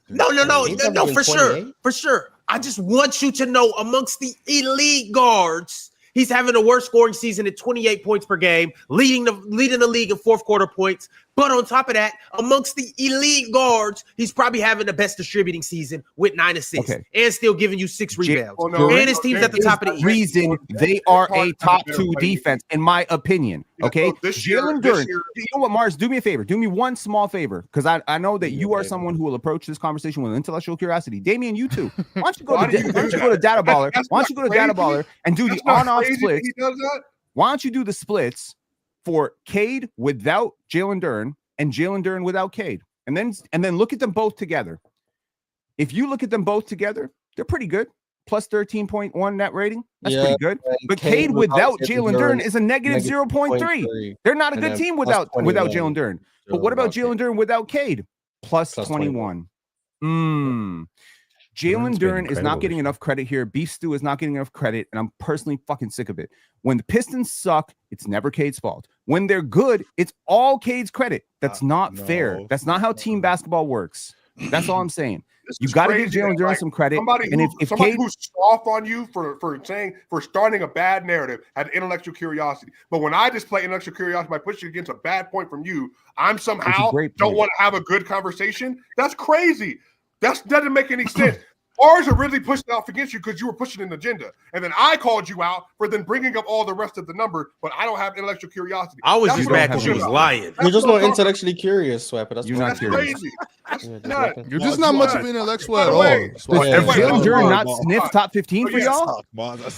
Speaker 1: No, for sure. I just want you to know, amongst the elite guards, he's having the worst scoring season at 28 points per game, leading the league in fourth quarter points. But on top of that, amongst the elite guards, he's probably having the best distributing season with 9 assists and still giving you 6 rebounds. And his team's at the top of the
Speaker 7: reason they are a top 2 defense, in my opinion. Okay, Jalen Duren. You know what, Mars? Do me a favor. Do me one small favor, because I know that you are someone who will approach this conversation with intellectual curiosity. Damian, you too. Why don't you go to Data Baller? Why don't you go to Data Baller and do the on-off splits? Why don't you do the splits for Cade without Jalen Duren and Jalen Duren without Cade, and then look at them both together. If you look at them both together, they're pretty good. Plus 13.1 net rating. That's pretty good. But Cade without Jalen Duren is a negative 0.3. They're not a good team without Jalen Duren. But what about Jalen Duren without Cade? Plus 21. Jalen Duren is not getting enough credit here. Beef Stew is not getting enough credit, and I'm personally fucking sick of it. When the Pistons suck, it's never Cade's fault. When they're good, it's all Cade's credit. That's not fair. That's not how team basketball works. That's all I'm saying. You got to give Jalen Duren some credit.
Speaker 9: Somebody who's soft on you for starting a bad narrative had intellectual curiosity. But when I display intellectual curiosity by pushing against a bad point from you, I'm somehow don't want to have a good conversation. That's crazy. That doesn't make any sense. Ours are really pushed off against you because you were pushing an agenda. And then I called you out for then bringing up all the rest of the number, but I don't have intellectual curiosity.
Speaker 1: I was just mad because you was lying.
Speaker 4: You're just not intellectually curious, Swiper. That's
Speaker 7: not curious.
Speaker 9: Crazy.
Speaker 5: You're just not much of an intellectual at all.
Speaker 7: Jalen Duren not sniff top 15 for y'all?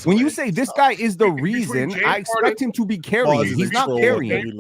Speaker 7: When you say this guy is the reason, I expect him to be carrying. He's not carrying.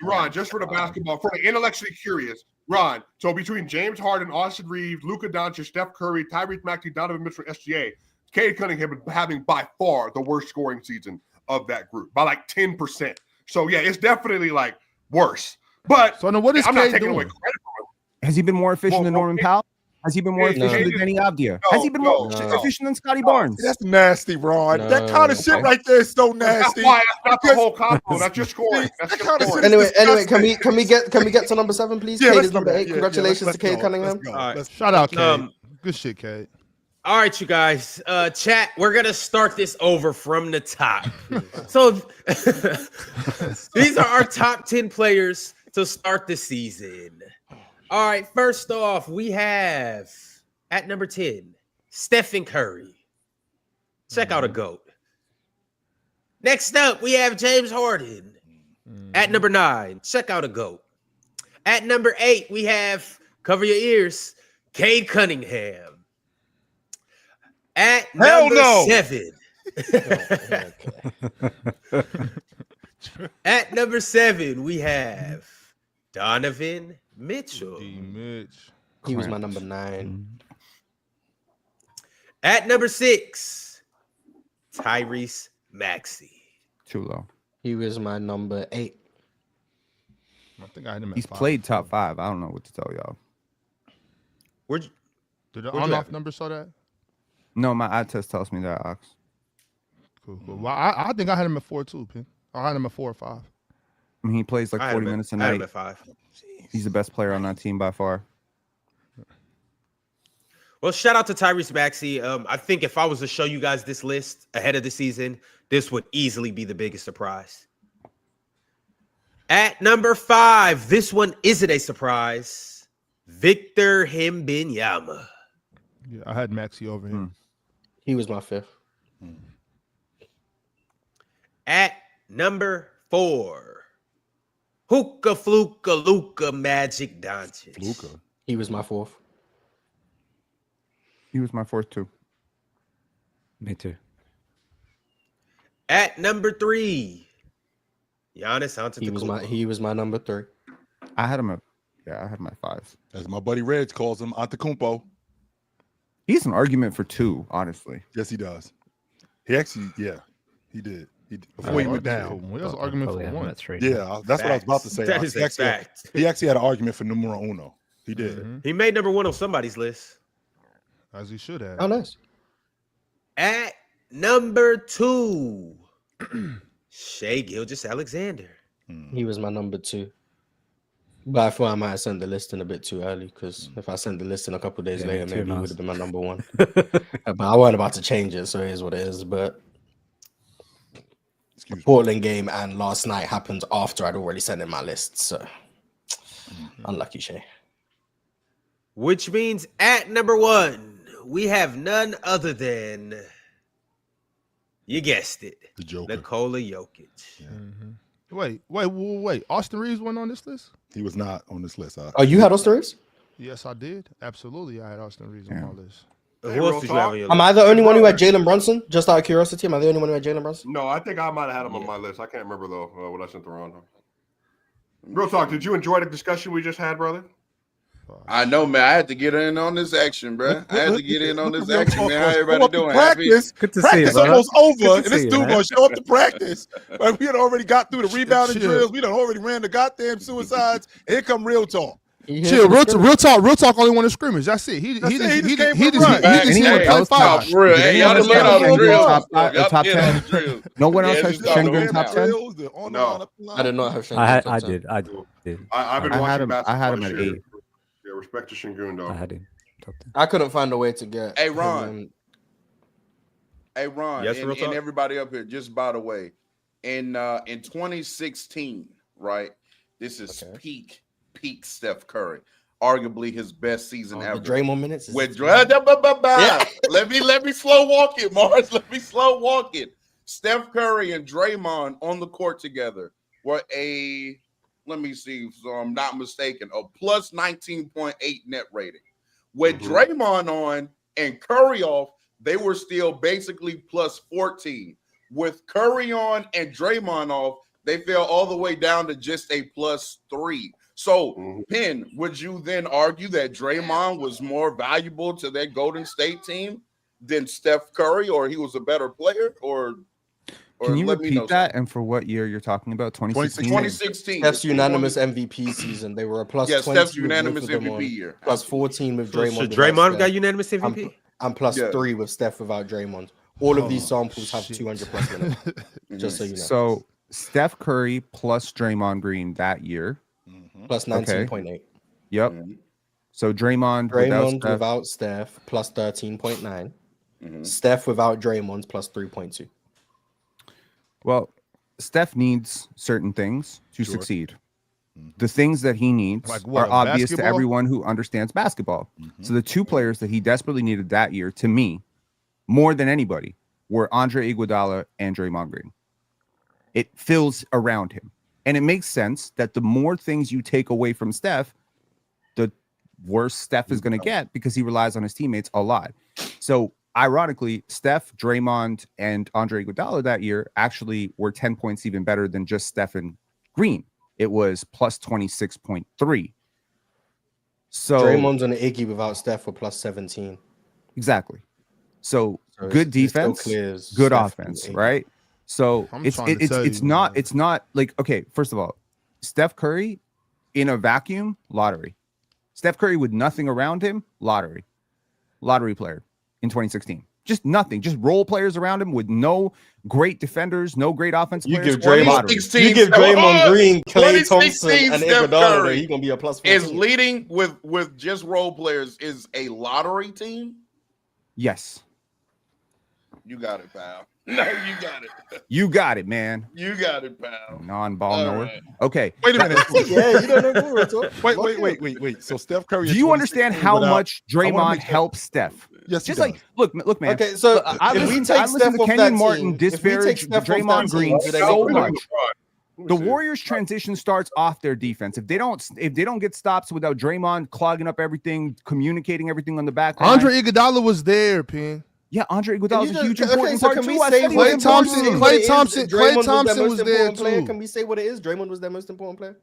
Speaker 9: Ron, just for the basketball, for the intellectually curious, Ron. So between James Harden, Austin Reeves, Luka Doncic, Steph Curry, Tyrese Maxey, Donovan Mitchell, SGA, Cade Cunningham having by far the worst scoring season of that group by like 10%. So yeah, it's definitely like worse. But
Speaker 5: so now what is
Speaker 9: I'm
Speaker 5: Cade
Speaker 9: not taking
Speaker 5: doing?
Speaker 9: away credit from him.
Speaker 7: Has he been more efficient than Norman Powell? Has he been more efficient than Danny Avdia? Has he been more efficient than Scotty Barnes?
Speaker 2: That's nasty, Ron. That kind of shit right there is so nasty.
Speaker 9: That's why that's not the whole combo. That's just scoring. That's just scoring.
Speaker 4: Anyway, can we get to number 7, please? Cade is number 8. Congratulations to Cade Cunningham.
Speaker 5: Shout out, Cade. Good shit, Cade.
Speaker 1: All right, you guys. Chat, we're going to start this over from the top. So these are our top 10 players to start the season. All right, first off, we have at number 10, Stephen Curry. Check out a GOAT. Next up, we have James Harden. At number 9, check out a GOAT. At number 8, we have, cover your ears, Cade Cunningham. At number 7, At number 7, we have Donovan Mitchell.
Speaker 5: D. Mitch.
Speaker 4: He was my number 9.
Speaker 1: At number 6, Tyrese Maxey.
Speaker 7: Too low.
Speaker 4: He was my number 8.
Speaker 5: I think I had him at
Speaker 7: He's
Speaker 5: 5.
Speaker 7: played top 5. I don't know what to tell y'all.
Speaker 5: Did the on-off number show that?
Speaker 7: No, my eye test tells me that, Ox.
Speaker 5: Cool. Well, I think I had him at 4 too, Pin. I had him at 4 or 5.
Speaker 7: I mean, he plays like 40 minutes a
Speaker 1: I had him
Speaker 7: night.
Speaker 1: at 5.
Speaker 7: He's the best player on that team by far.
Speaker 1: Well, shout out to Tyrese Maxey. I think if I was to show you guys this list ahead of the season, this would easily be the biggest surprise. At number 5, this one isn't a surprise. Victor Wembanyama.
Speaker 5: Yeah, I had Maxey over him.
Speaker 4: He was my 5th.
Speaker 1: At number 4, Hookah Fluka Luka Magic Doncic.
Speaker 2: Luka.
Speaker 4: He was my 4th.
Speaker 7: He was my 4th too.
Speaker 3: Me too.
Speaker 1: At number 3, Giannis Antetokounmpo.
Speaker 4: He was my number 3.
Speaker 7: I had him at I had my 5.
Speaker 2: As my buddy Reg calls him, Antetokounmpo.
Speaker 7: He's an argument for 2, honestly.
Speaker 2: Yes, he does. He actually, he did. Before he went down.
Speaker 5: He has an argument for 1.
Speaker 2: Yeah, that's what I was about to say.
Speaker 1: That is a fact.
Speaker 2: He actually had an argument for numero uno. He did.
Speaker 5: Mm-hmm.
Speaker 1: He made number 1 on somebody's list.
Speaker 5: As he should have.
Speaker 4: Oh, nice.
Speaker 1: At number 2, Shai Gilgeous-Alexander.
Speaker 4: He was my number 2. But I thought I might have sent the list in a bit too early because if I sent the list in a couple of days later, maybe it would have been my number 1. But I wasn't about to change it, so it is what it is. But the Portland game and last night happened after I'd already sent in my list. So unlucky, Shay.
Speaker 1: Which means at number 1, we have none other than, you guessed it,
Speaker 2: the Joker,
Speaker 1: Nikola Jokic.
Speaker 2: Yeah.
Speaker 5: Wait. Austin Reeves wasn't on this list?
Speaker 2: He was not on this list.
Speaker 4: Oh, you had Austin Reeves?
Speaker 5: Yes, I did. Absolutely, I had Austin Reeves on my list.
Speaker 1: Who else did you have on your list?
Speaker 4: Am I the only one who had Jalen Brunson? Just out of curiosity, am I the only one who had Jalen Brunson?
Speaker 6: No, I think I might have had him on my list. I can't remember though what I sent around. Real talk. Did you enjoy the discussion we just had, brother?
Speaker 10: I know, man. I had to get in on this action, bro. I had to get in on this action, man. How everybody doing?
Speaker 2: Practice.
Speaker 3: Good to see you,
Speaker 2: Practice almost over, and this
Speaker 3: you,
Speaker 2: dude
Speaker 3: man.
Speaker 2: gonna show up to practice. Like, we had already got through the rebounding drills. We done already ran the goddamn suicides. Here come real talk.
Speaker 5: Chill, real talk. Only won a scrimmage. That's it. He just
Speaker 10: went
Speaker 5: five.
Speaker 10: Hey, y'all just get all the drills.
Speaker 7: Top 10. No one else has Şengün top 10.
Speaker 6: No,
Speaker 4: I did not have Şengün.
Speaker 3: I did.
Speaker 6: I've been watching basketball.
Speaker 7: I had him at 8.
Speaker 6: Yeah, respect to Şengün though.
Speaker 3: I had him top 10.
Speaker 4: I couldn't find a way to get.
Speaker 10: Hey, Ron.
Speaker 1: Yes,
Speaker 10: and everybody up here, just by the way, in 2016, right? This is peak Steph Curry, arguably his best season ever.
Speaker 4: The Draymond minutes.
Speaker 10: With let me slow walk it, Mars. Let me slow walk it. Steph Curry and Draymond on the court together were let me see, so I'm not mistaken, a plus 19.8 net rating. With Draymond on and Curry off, they were still basically plus 14. With Curry on and Draymond off, they fell all the way down to just a plus 3. So, Penn, would you then argue that Draymond was more valuable to that Golden State team than Steph Curry, or he was a better player? Or
Speaker 7: can you repeat that? And for what year you're talking about? 2016?
Speaker 10: 2016.
Speaker 4: Steph's unanimous MVP season. They were a plus 20.
Speaker 10: Steph's unanimous MVP year.
Speaker 4: Plus 14 with Draymond.
Speaker 1: So Draymond got unanimous MVP?
Speaker 4: And plus 3 with Steph without Draymond. All of these samples have 200 plus minutes. Just so you know.
Speaker 7: So Steph Curry plus Draymond Green that year.
Speaker 4: Plus 19.8.
Speaker 7: Yep. So Draymond
Speaker 4: without Steph plus 13.9. Steph without Draymond's plus 3.2.
Speaker 7: Well, Steph needs certain things to succeed. The things that he needs are obvious to everyone who understands basketball. So the 2 players that he desperately needed that year, to me, more than anybody, were Andre Iguodala and Draymond Green. It fills around him. And it makes sense that the more things you take away from Steph, the worse Steph is going to get because he relies on his teammates a lot. So ironically, Steph, Draymond, and Andre Iguodala that year actually were 10 points even better than just Steph and Green. It was plus 26.3. So
Speaker 4: Draymond's and Iggy without Steph were plus 17.
Speaker 7: Exactly. So good defense, good
Speaker 4: Steph
Speaker 7: offense, right? So it's not like, okay, first of all, Steph Curry in a vacuum, lottery. Steph Curry with nothing around him, lottery player in 2016. Just nothing, just role players around him with no great defenders, no great offensive players.
Speaker 4: You give Draymond Green, Klay Thompson, and Iguodala, he's gonna be a plus 14.
Speaker 10: Is leading with just role players is a lottery team?
Speaker 7: Yes.
Speaker 10: You got it, pal. No, you got it.
Speaker 7: You got it, man.
Speaker 10: You got it, pal.
Speaker 7: Non-ball knower. Right. Okay.
Speaker 2: Wait a minute.
Speaker 7: Yeah, you don't know.
Speaker 2: Wait. So Steph Curry.
Speaker 7: Do you understand how much Draymond helps Steph?
Speaker 2: Yes,
Speaker 7: just like look, man.
Speaker 4: Okay, so
Speaker 7: I listen to Kenyon Martin disparage Draymond Green so much. The Warriors' transition starts off their defense. If they don't get stops without Draymond clogging up everything, communicating everything on the back line.
Speaker 5: Andre Iguodala was there, Pin.
Speaker 7: Yeah, Andre Iguodala is a huge important part too.
Speaker 5: Klay Thompson was there too.
Speaker 4: Can we say what it is? Draymond was their most important player.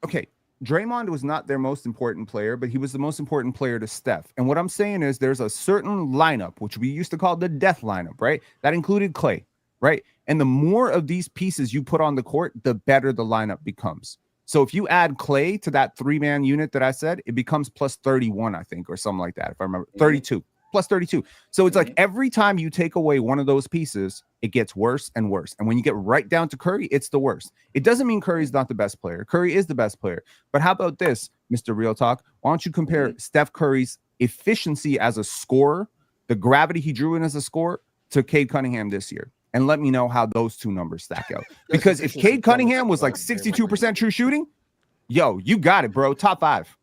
Speaker 7: Okay, Draymond was not their most important player, but he was the most important player to Steph. And what I'm saying is there's a certain lineup, which we used to call the death lineup, right? That included Klay, right? And the more of these pieces you put on the court, the better the lineup becomes. So if you add Klay to that 3-man unit that I said, it becomes plus 31, I think, or something like that, if I remember. 32. Plus 32. So it's like every time you take away one of those pieces, it gets worse and worse. And when you get right down to Curry, it's the worst. It doesn't mean Curry's not the best player. Curry is the best player. But how about this, Mr. Real Talk? Why don't you compare Steph Curry's efficiency as a scorer, the gravity he drew in as a scorer, to Cade Cunningham this year? And let me know how those two numbers stack out. Because if Cade Cunningham was like 62% true shooting, yo, you got it, bro. Top five.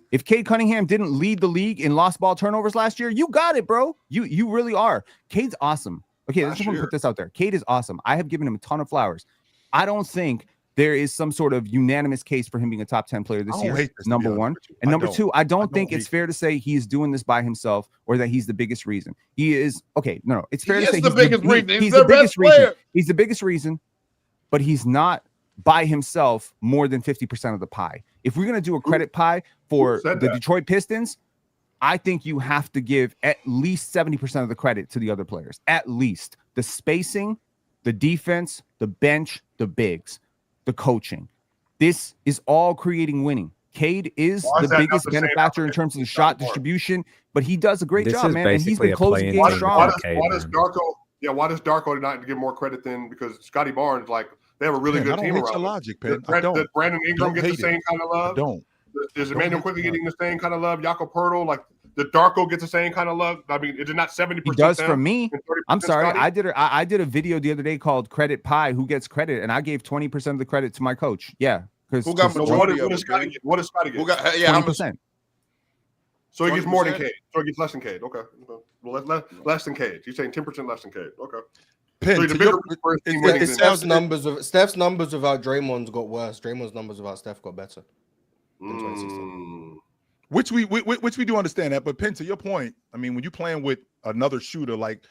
Speaker 7: If Cade Cunningham didn't lead the league in lost ball turnovers last year, you got it, bro. You really are. Cade's awesome. Okay, let's just put this out there. Cade is awesome. I have given him a ton of flowers. I don't think there is some sort of unanimous case for him being a top 10 player this year. Number one. And number two, I don't think it's fair to say he is doing this by himself or that he's the biggest reason. He is, okay, no. It's fair to say he's the biggest reason. He's the biggest reason. He's the biggest reason, but he's not by himself more than 50% of the pie. If we're going to do a credit pie for the Detroit Pistons, I think you have to give at least 70% of the credit to the other players. At least. The spacing, the defense, the bench, the bigs, the coaching. This is all creating winning. Cade is the biggest benefactor in terms of the shot distribution, but he does a great job, man. And he's been closing games strong.
Speaker 6: Why does Darko not give more credit then? Because Scotty Barnes, like, they have a really good team around.
Speaker 2: Logic,
Speaker 6: Did Brandon Ingram get the same kind of love?
Speaker 2: I don't.
Speaker 6: Is Emmanuel Quickly getting the same kind of love? Jakob Poeltl, like, did Darko get the same kind of love? I mean, is it not 70%?
Speaker 7: He does for me. I'm sorry. I did a video the other day called Credit Pie, who gets credit, and I gave 20% of the credit to my coach. Yeah.
Speaker 10: Who got majority
Speaker 6: what does Scotty get? What does Scotty get?
Speaker 7: 20%.
Speaker 6: So he gets more than Cade. So he gets less than Cade. Okay. Well, less than Cade. You're saying 10% less than Cade. Okay.
Speaker 4: Steph's numbers without Draymond's got worse. Draymond's numbers without Steph got better.
Speaker 2: Which we do understand that, but Penn, to your point, I mean, when you're playing with another shooter like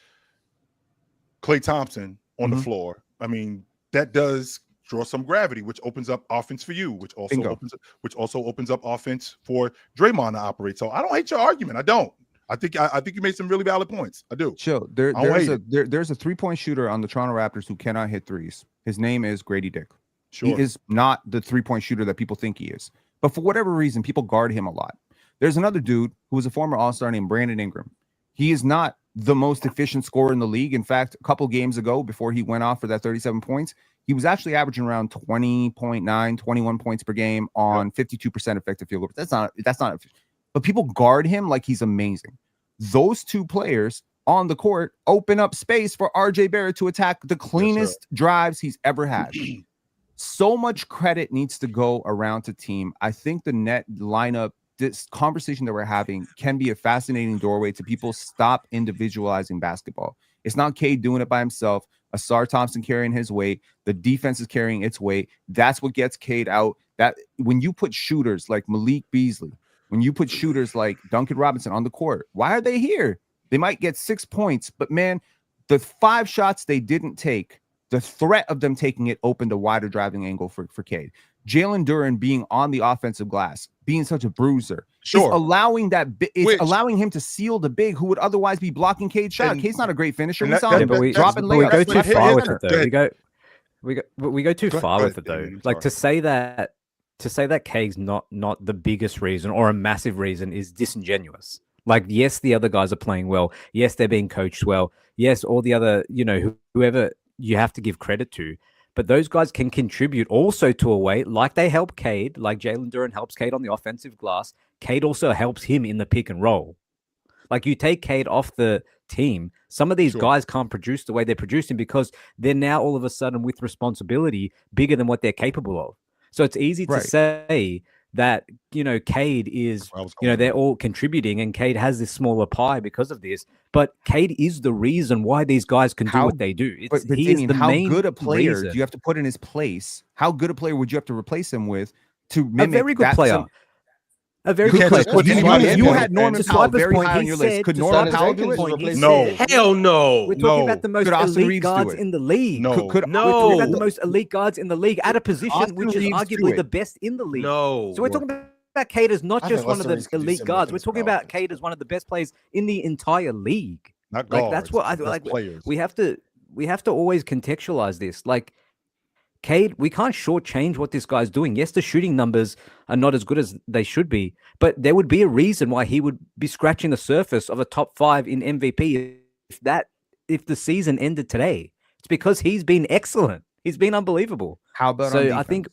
Speaker 2: Klay Thompson on the floor, I mean, that does draw some gravity, which opens up offense for you, which also opens up offense for Draymond to operate. So I don't hate your argument. I don't. I think you made some really valid points. I do.
Speaker 7: Chill. There's a 3-point shooter on the Toronto Raptors who cannot hit threes. His name is Grady Dick. Sure. He is not the 3-point shooter that people think he is. But for whatever reason, people guard him a lot. There's another dude who was a former All-Star named Brandon Ingram. He is not the most efficient scorer in the league. In fact, a couple games ago, before he went off for that 37 points, he was actually averaging around 20.9, 21 points per game on 52% effective field goal. That's not but people guard him like he's amazing. Those two players on the court open up space for RJ Barrett to attack the cleanest drives he's ever had. So much credit needs to go around to team. I think the net lineup, this conversation that we're having, can be a fascinating doorway to people stop individualizing basketball. It's not Cade doing it by himself. Asar Thompson carrying his weight. The defense is carrying its weight. That's what gets Cade out. That when you put shooters like Malik Beasley, When you put shooters like Duncan Robinson on the court, why are they here? They might get 6 points, but man, the 5 shots they didn't take, the threat of them taking it opened a wider driving angle for Cade. Jalen Duren being on the offensive glass, being such a bruiser, is allowing allowing him to seal the big who would otherwise be blocking Cade's shot. Cade's not a great finisher. We saw him dropping layups.
Speaker 3: We go too far with it, though. We go too far with it, though. Like to say that Cade's not the biggest reason or a massive reason is disingenuous. Like, yes, the other guys are playing well. Yes, they're being coached well. Yes, all the other, whoever you have to give credit to. But those guys can contribute also to a way, like they help Cade, like Jalen Duren helps Cade on the offensive glass. Cade also helps him in the pick and roll. Like, you take Cade off the team, some of these guys can't produce the way they're producing because they're now all of a sudden with responsibility bigger than what they're capable of. So it's easy to say that, Cade is, they're all contributing and Cade has this smaller pie because of this. But Cade is the reason why these guys can do what they do. He is the main
Speaker 7: good a player
Speaker 3: reason.
Speaker 7: do you have to put in his place? How good a player would you have to replace him with to mimic
Speaker 3: a very good player? A very
Speaker 7: good
Speaker 3: player.
Speaker 7: You had Norman Powell very high on your list. Could Norman Powell do it?
Speaker 1: No. Hell no.
Speaker 3: We're talking about the most elite guards in the league.
Speaker 1: No.
Speaker 3: We're talking about the most elite guards in the league at a position which is arguably the best in the league.
Speaker 1: No.
Speaker 3: So we're talking about Cade as not just one of the elite guards. We're talking about Cade as one of the best players in the entire league.
Speaker 2: Not guards.
Speaker 3: That's what I like.
Speaker 2: Players.
Speaker 3: We have to always contextualize this. Like, Cade, we can't shortchange what this guy's doing. Yes, the shooting numbers are not as good as they should be, but there would be a reason why he would be scratching the surface of a top 5 in MVP if the season ended today. It's because he's been excellent. He's been unbelievable.
Speaker 7: How about
Speaker 3: so? I think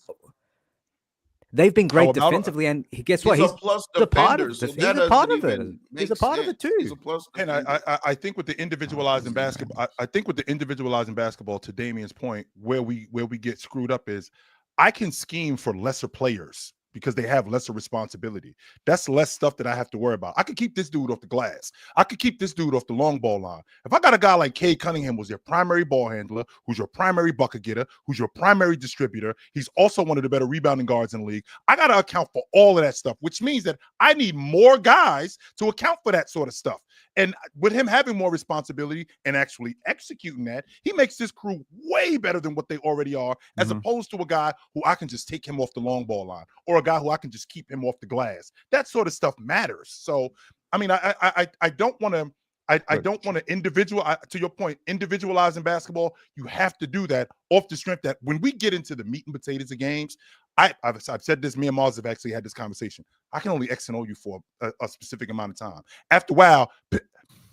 Speaker 3: they've been great defensively, and guess what? He's a part of it. He's a part of it. He's a part of it too.
Speaker 2: And I think with the individualizing basketball, to Damian's point, where we get screwed up is I can scheme for lesser players because they have lesser responsibility. That's less stuff that I have to worry about. I could keep this dude off the glass. I could keep this dude off the long ball line. If I got a guy like Cade Cunningham, who's your primary ball handler, who's your primary bucket getter, who's your primary distributor, he's also one of the better rebounding guards in the league. I got to account for all of that stuff, which means that I need more guys to account for that sort of stuff. And with him having more responsibility and actually executing that, he makes this crew way better than what they already are, as opposed to a guy who I can just take him off the long ball line or a guy who I can just keep him off the glass. That sort of stuff matters. So, I mean, I don't want to. I don't want to to your point, individualizing basketball. You have to do that off the strength that when we get into the meat and potatoes of games, I've said this, me and Mars have actually had this conversation. I can only X and O you for a specific amount of time. After a while,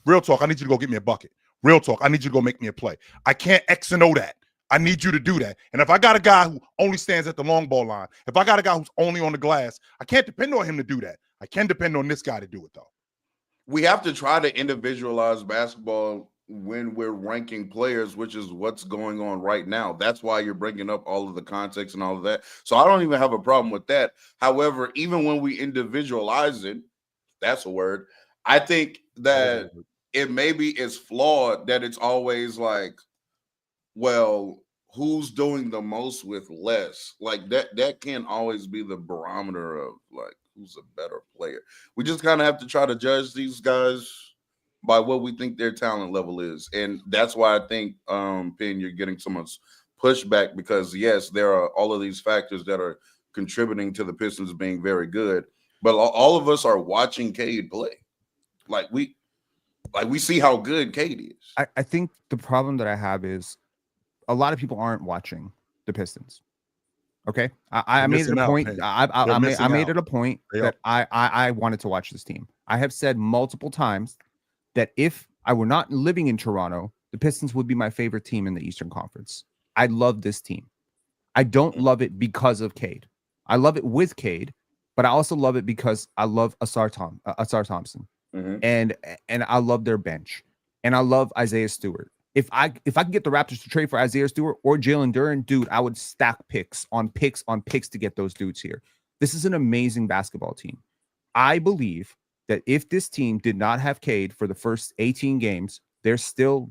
Speaker 2: real talk, I need you to go get me a bucket. Real talk, I need you to go make me a play. I can't X and O that. I need you to do that. And if I got a guy who only stands at the long ball line, if I got a guy who's only on the glass, I can't depend on him to do that. I can depend on this guy to do it, though.
Speaker 10: We have to try to individualize basketball when we're ranking players, which is what's going on right now. That's why you're bringing up all of the context and all of that. So I don't even have a problem with that. However, even when we individualize it, that's a word, I think that it maybe is flawed that it's always like, well, who's doing the most with less? Like that can't always be the barometer of like who's a better player. We just kind of have to try to judge these guys by what we think their talent level is. And that's why I think, Penn, you're getting so much pushback because, yes, there are all of these factors that are contributing to the Pistons being very good. But all of us are watching Cade play. Like we see how good Cade is.
Speaker 7: I think the problem that I have is a lot of people aren't watching the Pistons. Okay, I made it a point. I made it a point that I wanted to watch this team. I have said multiple times that if I were not living in Toronto, the Pistons would be my favorite team in the Eastern Conference. I love this team. I don't love it because of Cade. I love it with Cade, but I also love it because I love Asar Thompson, and I love their bench, and I love Isaiah Stewart. If I could get the Raptors to trade for Isaiah Stewart or Jalen Duren, dude, I would stack picks on picks to get those dudes here. This is an amazing basketball team. I believe that if this team did not have Cade for the first 18 games, they're still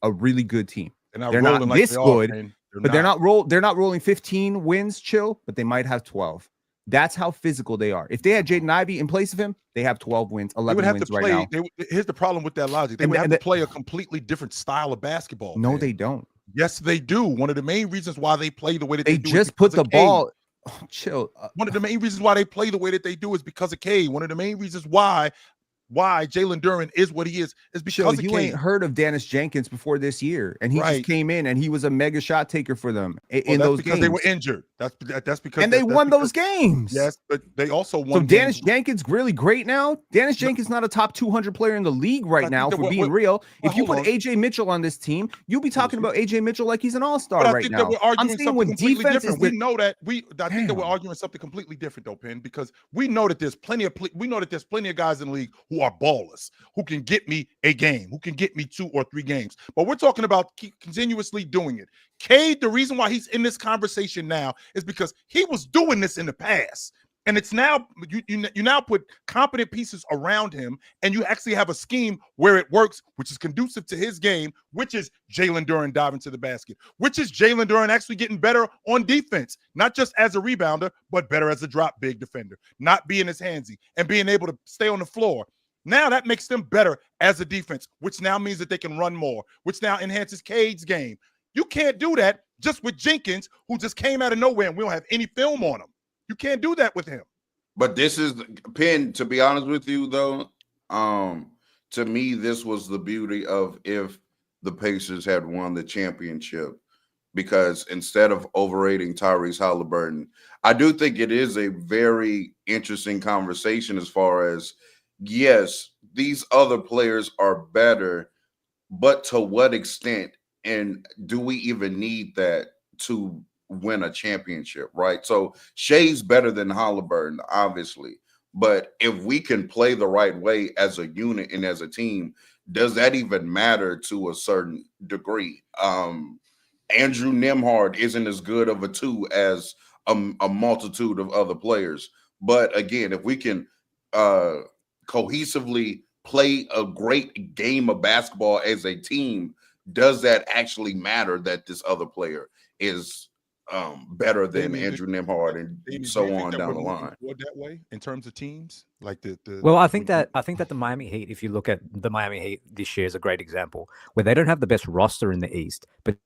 Speaker 7: a really good team. They're not this good, but they're not rolling 15 wins, chill, but they might have 12. That's how physical they are. If they had Jaden Ivey in place of him, they have 12 wins, 11
Speaker 2: they would have
Speaker 7: wins
Speaker 2: to play,
Speaker 7: right now.
Speaker 2: Here's the problem with that logic. They would have to play a completely different style of basketball.
Speaker 7: No, they don't.
Speaker 2: Yes, they do. One of the main reasons why they play the way that they do
Speaker 7: just put the ball. Oh, chill.
Speaker 2: One of the main reasons why they play the way that they do is because of Cade. One of the main reasons why Jalen Duren is what he is because
Speaker 7: you ain't heard of Dennis Jenkins before this year, and he just came in and he was a mega shot taker for them in those games.
Speaker 2: They were injured. That's because
Speaker 7: and they won those games.
Speaker 2: Yes, but they also won.
Speaker 7: So Dennis Jenkins really great now. Dennis Jenkins not a top 200 player in the league right now. For being real, if you put AJ Mitchell on this team, you'll be talking about AJ Mitchell like he's an all-star right now.
Speaker 2: I'm saying with defense, we know that I think that we're arguing something completely different though, Penn, because we know that there's plenty of guys in the league who are ballers, who can get me a game, who can get me 2 or 3 games. But we're talking about continuously doing it. Cade, the reason why he's in this conversation now is because he was doing this in the past. And it's now, you now put competent pieces around him, and you actually have a scheme where it works, which is conducive to his game, which is Jalen Duren diving to the basket, which is Jalen Duren actually getting better on defense, not just as a rebounder, but better as a drop big defender, not being as handsy and being able to stay on the floor. Now that makes them better as a defense, which now means that they can run more, which now enhances Cade's game. You can't do that just with Jenkins, who just came out of nowhere and we don't have any film on him. You can't do that with him.
Speaker 10: But this is Penn, to be honest with you, though, to me, this was the beauty of if the Pacers had won the championship, because instead of overrating Tyrese Halliburton, I do think it is a very interesting conversation as far as, yes, these other players are better, but to what extent? And do we even need that to win a championship, right? So Shea's better than Halliburton, obviously. But if we can play the right way as a unit and as a team, does that even matter to a certain degree? Andrew Nembhard isn't as good of a 2 as a multitude of other players. But again, if we can cohesively play a great game of basketball as a team, does that actually matter that this other player is better than Andrew Nembhard and so on down the line?
Speaker 2: That way in terms of teams, like
Speaker 3: well, I think that the Miami Heat, if you look at the Miami Heat this year, is a great example where they don't have the best roster in the East, but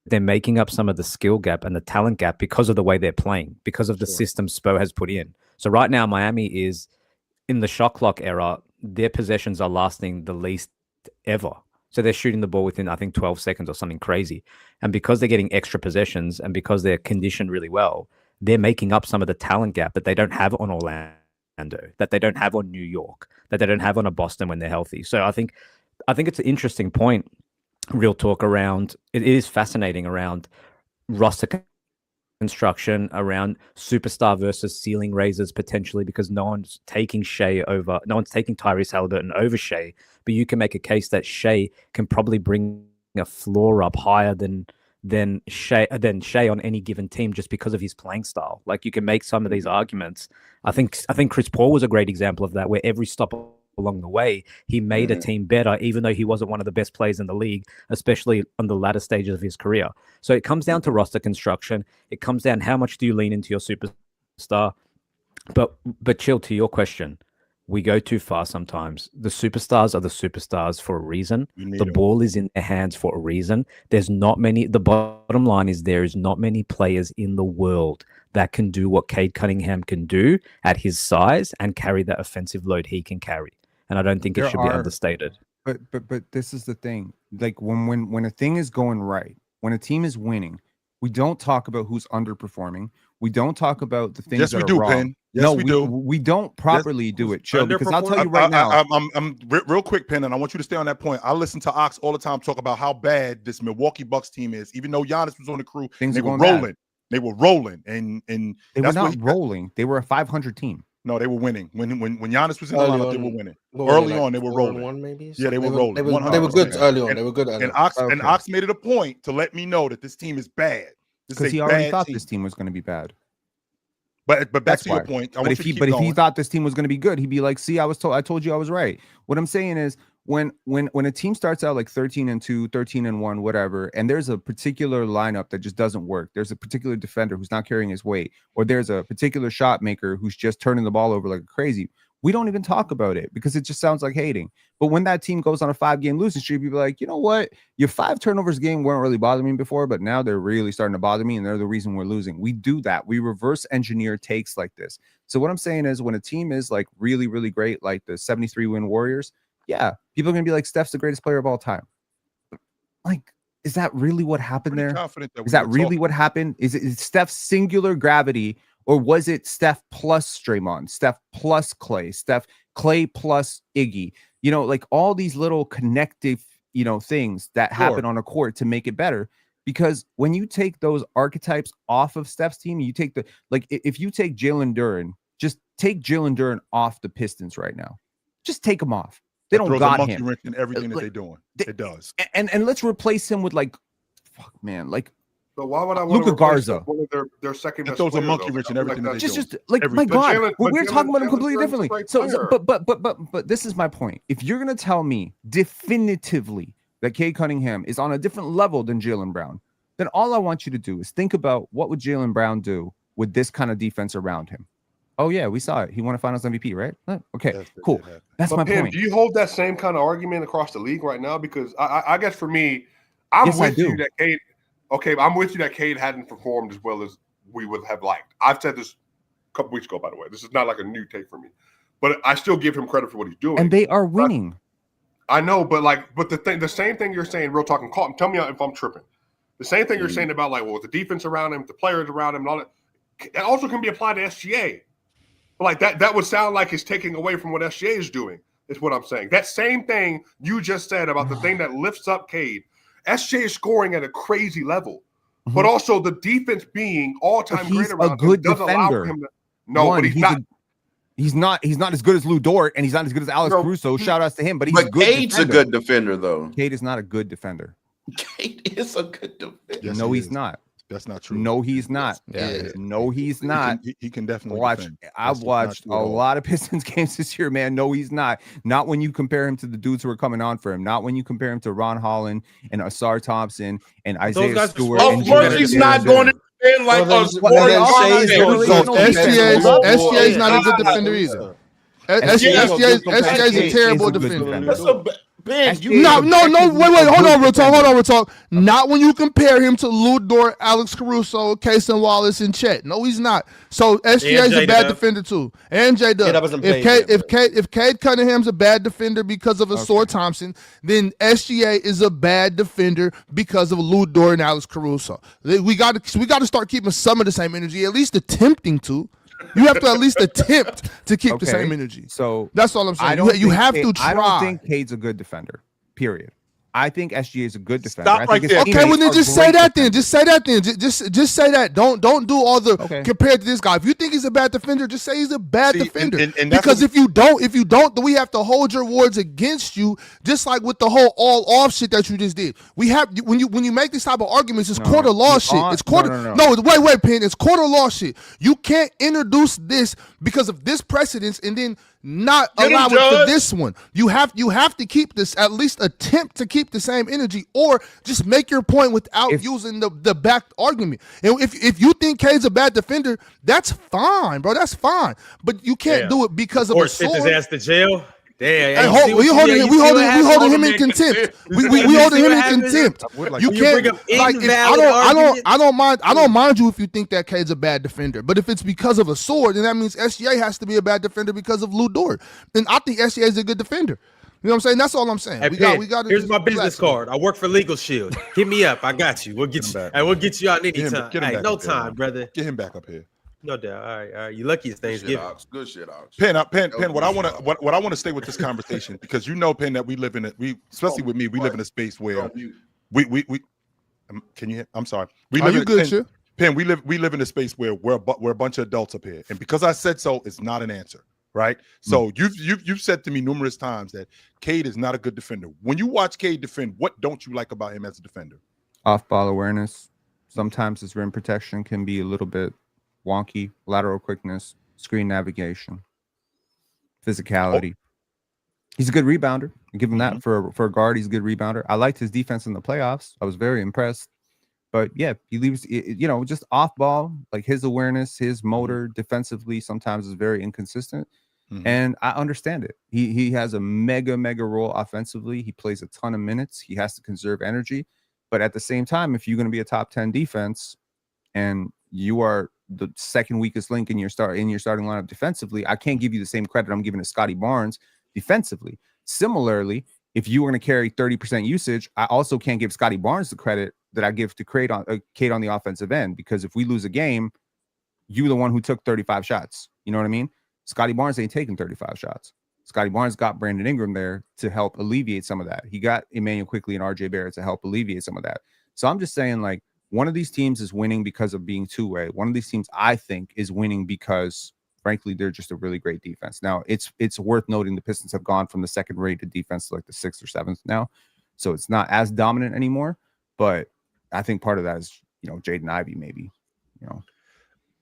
Speaker 3: they're making up some of the skill gap and the talent gap because of the way they're playing, because of the system Spo has put in. So right now, Miami is in the shot clock era. Their possessions are lasting the least ever. So they're shooting the ball within, I think, 12 seconds or something crazy. And because they're getting extra possessions and because they're conditioned really well, they're making up some of the talent gap that they don't have on Orlando, that they don't have on New York, that they don't have on a Boston when they're healthy. So I think it's an interesting point, real talk, around, it is fascinating around roster construction, around superstar versus ceiling raisers potentially, because no one's taking Tyrese Halliburton over Shea, but you can make a case that Shea can probably bring a floor up higher than Shea on any given team just because of his playing style. Like, you can make some of these arguments. I think Chris Paul was a great example of that, where every stop along the way, he made a team better, even though he wasn't one of the best players in the league, especially on the latter stages of his career. So it comes down to roster construction. It comes down how much do you lean into your superstar. But chill, to your question, we go too far sometimes. The superstars are the superstars for a reason. The ball is in their hands for a reason. There's not many. The bottom line is there is not many players in the world that can do what Cade Cunningham can do at his size and carry that offensive load he can carry. And I don't think it should be understated.
Speaker 7: But this is the thing. Like, when a thing is going right, when a team is winning, we don't talk about who's underperforming. We don't talk about the things that are wrong.
Speaker 2: Penn. Yes, we do.
Speaker 7: We don't properly do it, Chill, because I'll tell you right now.
Speaker 2: I'm real quick, Penn, and I want you to stay on that point. I listen to Ox all the time talk about how bad this Milwaukee Bucks team is. Even though Giannis was on the crew, they were rolling. Bad. They were rolling, and
Speaker 7: they were not rolling. They were a 500 team.
Speaker 2: No, they were winning. When Giannis was in the lineup, they were winning. Early on, they were rolling.
Speaker 4: Maybe?
Speaker 2: Yeah, they were rolling.
Speaker 4: They were good early on. They were good.
Speaker 2: And Ox made it a point to let me know that this team is bad.
Speaker 7: Because he already thought this team was going to be bad.
Speaker 2: But back to your point.
Speaker 7: But if he thought this team was going to be good, he'd be like, "See, I told you I was right." What I'm saying is, when a team starts out like 13-2, 13-1, whatever, and there's a particular lineup that just doesn't work. There's a particular defender who's not carrying his weight, or there's a particular shot maker who's just turning the ball over like crazy. We don't even talk about it because it just sounds like hating. But when that team goes on a 5-game losing streak, people are like, you know what? Your 5 turnovers game weren't really bothering me before, but now they're really starting to bother me, and they're the reason we're losing. We do that. We reverse engineer takes like this. So what I'm saying is when a team is like really, really great, like the 73-win Warriors, yeah, people are going to be like, Steph's the greatest player of all time. Like, is that really what happened there? Is that really what happened? Is it Steph's singular gravity, or was it Steph plus Draymond, Steph plus Clay, Steph Clay plus Iggy? You know, like all these little connective, you know, things that happen on a court to make it better. Because when you take those archetypes off of Steph's team, you take if you take Jalen Duren, just take Jalen Duren off the Pistons right now. Just take him off. They don't got him.
Speaker 2: Wrench in everything that they're doing. It does.
Speaker 7: And let's replace him with
Speaker 6: So why would I want
Speaker 7: Luka
Speaker 6: to replace
Speaker 7: Garza?
Speaker 6: One of their second best
Speaker 2: throws a
Speaker 6: players,
Speaker 2: monkey wrench in everything that they're doing.
Speaker 7: Just like my God, we're talking about him completely differently.
Speaker 6: So,
Speaker 7: But this is my point. If you're gonna tell me definitively that Cade Cunningham is on a different level than Jaylen Brown, then all I want you to do is think about what would Jaylen Brown do with this kind of defense around him. Oh yeah, we saw it. He won a Finals MVP, right? Okay, cool. That's my point.
Speaker 6: Do you hold that same kind of argument across the league right now? Because I guess for me, I'm with you that Cade. Okay, I'm with you that Cade hadn't performed as well as we would have liked. I've said this a couple weeks ago, by the way. This is not like a new take for me, but I still give him credit for what he's doing.
Speaker 7: And they are winning.
Speaker 6: I know, but the same thing you're saying, real talking. Tell me if I'm tripping. The same thing you're saying about with the defense around him, the players around him, and all that. It also can be applied to SGA. But like that would sound like it's taking away from what SGA is doing. Is what I'm saying. That same thing you just said about the thing that lifts up Cade. SGA is scoring at a crazy level, but also the defense being all-time great around him doesn't allow for him to. No, but
Speaker 7: he's not as good as Lou Dort, and he's not as good as Alex Caruso. Shout outs to him, but he's good.
Speaker 10: Cade's a good defender, though.
Speaker 7: Cade is not a good defender.
Speaker 10: Cade is a good defender.
Speaker 2: Yes,
Speaker 7: no, he's not.
Speaker 2: That's not true.
Speaker 7: No, he's not. No, he's not.
Speaker 2: He can definitely
Speaker 7: watch. I've watched a lot of Pistons games this year, man. No, he's not. Not when you compare him to the dudes who are coming on for him. Not when you compare him to Ron Holland and Asar Thompson and Isaiah Stewart.
Speaker 10: Of course, he's not going to defend like us.
Speaker 5: SGA is not a good defender either. SGA is a terrible defender.
Speaker 10: That's a Ben,
Speaker 5: no, wait, hold on, real talk. Not when you compare him to Lou Dort, Alex Caruso, Cason Wallace, and Chet. No, he's not. So SGA is a bad defender too. And J-Dub. If Cade Cunningham's a bad defender because of Asar Thompson, then SGA is a bad defender because of Lou Dort and Alex Caruso. We got to start keeping some of the same energy, at least attempting to. You have to at least attempt to keep the same energy. So that's all I'm saying. You have to try.
Speaker 7: I don't think Cade's a good defender, period. I think SGA is a good defender.
Speaker 2: Stop right there.
Speaker 5: Okay, well then just say that then. Just say that then. Just say that. Don't do all the compared to this guy. If you think he's a bad defender, just say he's a bad defender. And because if you don't, then we have to hold your words against you. Just like with the whole all off shit that you just did. We have when you make these type of arguments, it's quarter law shit. It's quarter. No, wait, Penn. It's quarter law shit. You can't introduce this because of this precedence and then not allow it for this one. You have to keep this, at least attempt to keep the same energy, or just make your point without using the back argument. And if you think Cade's a bad defender, that's fine, bro. That's fine. But you can't do it because of a sword.
Speaker 1: Sent his ass to jail.
Speaker 5: Damn, we holding him in contempt. We holding him in contempt. You can't. I don't mind you if you think that Cade's a bad defender. But if it's because of a sword, then that means SGA has to be a bad defender because of Lou Dort. And I think SGA is a good defender. You know what I'm saying? That's all I'm saying.
Speaker 1: Hey, we got. Here's my business card. I work for Legal Shield. Hit me up. I got you. We'll get you. We'll get you out anytime. Hey, no time, brother.
Speaker 2: Get him back up here.
Speaker 1: No doubt. All right. You lucky it's Thanksgiving.
Speaker 10: Good shit, Ox.
Speaker 2: Penn. What I want to stay with this conversation, because Penn, that we live in especially with me, we live in a space where we can you hear? I'm sorry. Penn, we live in a space where we're a bunch of adults up here, and because I said so, it's not an answer, right? So you've said to me numerous times that Cade is not a good defender. When you watch Cade defend, what don't you like about him as a defender?
Speaker 7: Off-ball awareness. Sometimes his rim protection can be a little bit wonky, lateral quickness, screen navigation, physicality. He's a good rebounder. I give him that for a guard. He's a good rebounder. I liked his defense in the playoffs. I was very impressed. But yeah, he leaves, just off ball, like his awareness, his motor defensively sometimes is very inconsistent. And I understand it. He has a mega role offensively. He plays a ton of minutes. He has to conserve energy. But at the same time, if you're going to be a top 10 defense and you are the second weakest link in your starting lineup defensively, I can't give you the same credit I'm giving to Scotty Barnes defensively. Similarly, if you were going to carry 30% usage, I also can't give Scotty Barnes the credit that I give to Cade on the offensive end, because if we lose a game, you're the one who took 35 shots. You know what I mean? Scotty Barnes ain't taking 35 shots. Scotty Barnes got Brandon Ingram there to help alleviate some of that. He got Emmanuel Quickley and RJ Barrett to help alleviate some of that. So I'm just saying, like, one of these teams is winning because of being two-way. One of these teams, I think, is winning because, frankly, they're just a really great defense. Now, it's worth noting the Pistons have gone from the second-rated defense to like the 6th or 7th now. So it's not as dominant anymore. But I think part of that is, Jaden Ivey maybe,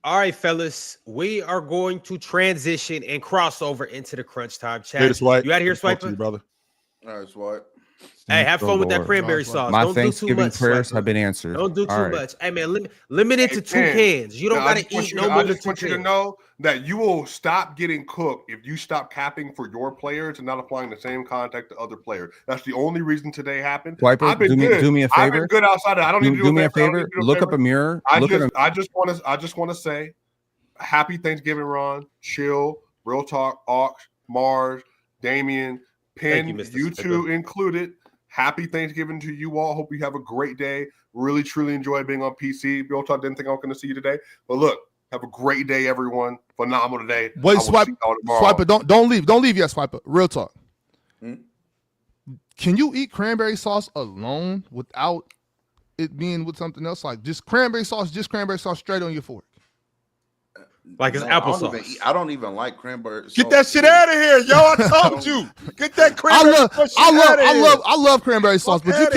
Speaker 1: All right, fellas, we are going to transition and cross over into the crunch time chat.
Speaker 2: Hey, Swipe.
Speaker 1: You out here, Swipe?
Speaker 2: Brother.
Speaker 10: All right, Swipe.
Speaker 1: Hey, have fun with that cranberry sauce.
Speaker 7: My
Speaker 1: Don't do too
Speaker 7: Thanksgiving
Speaker 1: much.
Speaker 7: prayers
Speaker 1: Swiper.
Speaker 7: have been answered.
Speaker 1: Don't do too
Speaker 7: All right.
Speaker 1: much. Hey, man, limit it to 2 cans. You don't got to eat no more
Speaker 9: I
Speaker 1: than
Speaker 9: just
Speaker 1: 2
Speaker 9: want you to
Speaker 1: cans.
Speaker 9: know that you will stop getting cooked if you stop capping for your players and not applying the same contact to other players. That's the only reason today happened.
Speaker 7: Swiper,
Speaker 9: I've been good.
Speaker 7: do me a favor.
Speaker 9: I've been good outside. I don't need to
Speaker 7: do me a favor. Look up a mirror.
Speaker 9: I just want to say, happy Thanksgiving, Ron. Chill, Real Talk, Aux, Mars, Damian, Penn, you two included. Happy Thanksgiving to you all. Hope you have a great day. Really, truly enjoy being on PC. Real Talk, didn't think I was going to see you today. But look, have a great day, everyone. Phenomenal day.
Speaker 5: Wait, Swiper, don't leave. Don't leave yet, Swiper. Real talk. Can you eat cranberry sauce alone without it being with something else? Like just cranberry sauce straight on your fork.
Speaker 1: Like it's applesauce.
Speaker 10: I don't even like cranberry sauce.
Speaker 2: Get that shit out of here, yo! I told you. Get that cranberry sauce.
Speaker 5: I love cranberry sauce, but you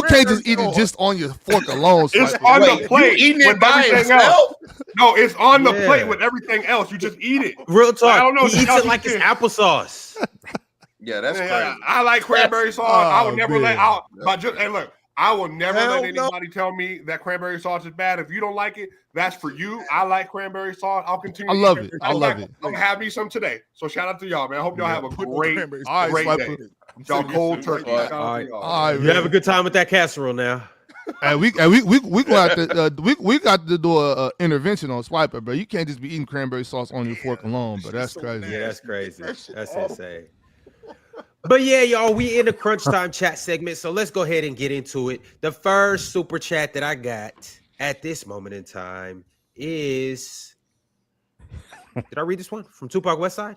Speaker 5: can't just eat it just on your fork alone.
Speaker 9: It's on the plate.
Speaker 10: Eating it
Speaker 9: with
Speaker 10: by
Speaker 9: everything
Speaker 10: itself?
Speaker 9: else. No, it's on the plate with everything else. You just eat it.
Speaker 1: Real talk.
Speaker 9: I don't know.
Speaker 1: He eats it like it's applesauce.
Speaker 10: Yeah, that's crazy.
Speaker 9: I like cranberry sauce. I would never let out. But just, hey, look, I will never let anybody tell me that cranberry sauce is bad. If you don't like it, that's for you. I like cranberry sauce. I'll continue.
Speaker 5: I love it. I'm
Speaker 9: gonna have me some today. So shout out to y'all, man. I hope y'all have a great day. Y'all cold turkey.
Speaker 1: All right. You have a good time with that casserole now.
Speaker 5: And we got to do a intervention on Swiper, bro. You can't just be eating cranberry sauce on your fork alone, but that's crazy.
Speaker 1: Yeah, that's crazy. That's insane. But yeah, y'all, we in the crunch time chat segment, so let's go ahead and get into it. The first super chat that I got at this moment in time is, did I read this one? From Tupac Westside?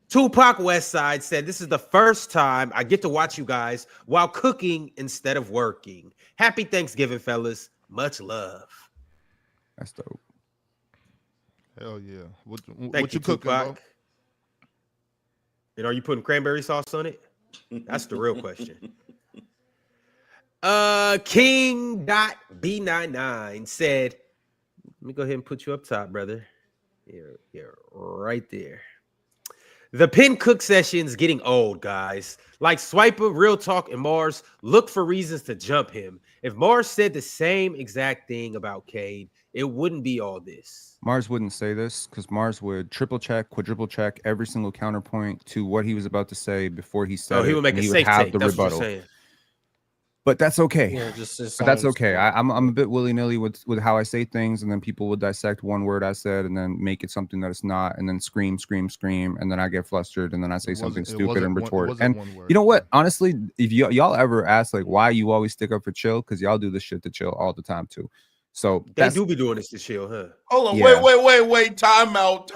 Speaker 1: Tupac Westside said, this is the first time I get to watch you guys while cooking instead of working. Happy Thanksgiving, fellas. Much love.
Speaker 7: That's dope.
Speaker 5: Hell yeah. What
Speaker 1: you cooking, Tupac? Bro? And are you putting cranberry sauce on it? That's the real question. King.B99 said, let me go ahead and put you up top, brother. You're right there. The Pin Cook session's getting old, guys. Like Swiper, Real Talk, and Mars look for reasons to jump him. If Mars said the same exact thing about Cade, it wouldn't be all this.
Speaker 7: Mars wouldn't say this because Mars would triple check, quadruple check every single counterpoint to what he was about to say before he said
Speaker 1: he would make a safe take.
Speaker 7: The
Speaker 1: that's
Speaker 7: rebuttal.
Speaker 1: What you're saying.
Speaker 7: But that's okay.
Speaker 4: Yeah,
Speaker 7: but that's okay. I'm a bit willy-nilly with how I say things, and then people will dissect one word I said and then make it something that it's not, and then scream, and then I get flustered, and then I say something stupid and retort. And you know what? Honestly, if y'all ever ask like why you always stick up for Chill, because y'all do this shit to Chill all the time too. So
Speaker 1: they do be doing this to Chill, huh?
Speaker 10: Hold on, yeah. wait. Time out.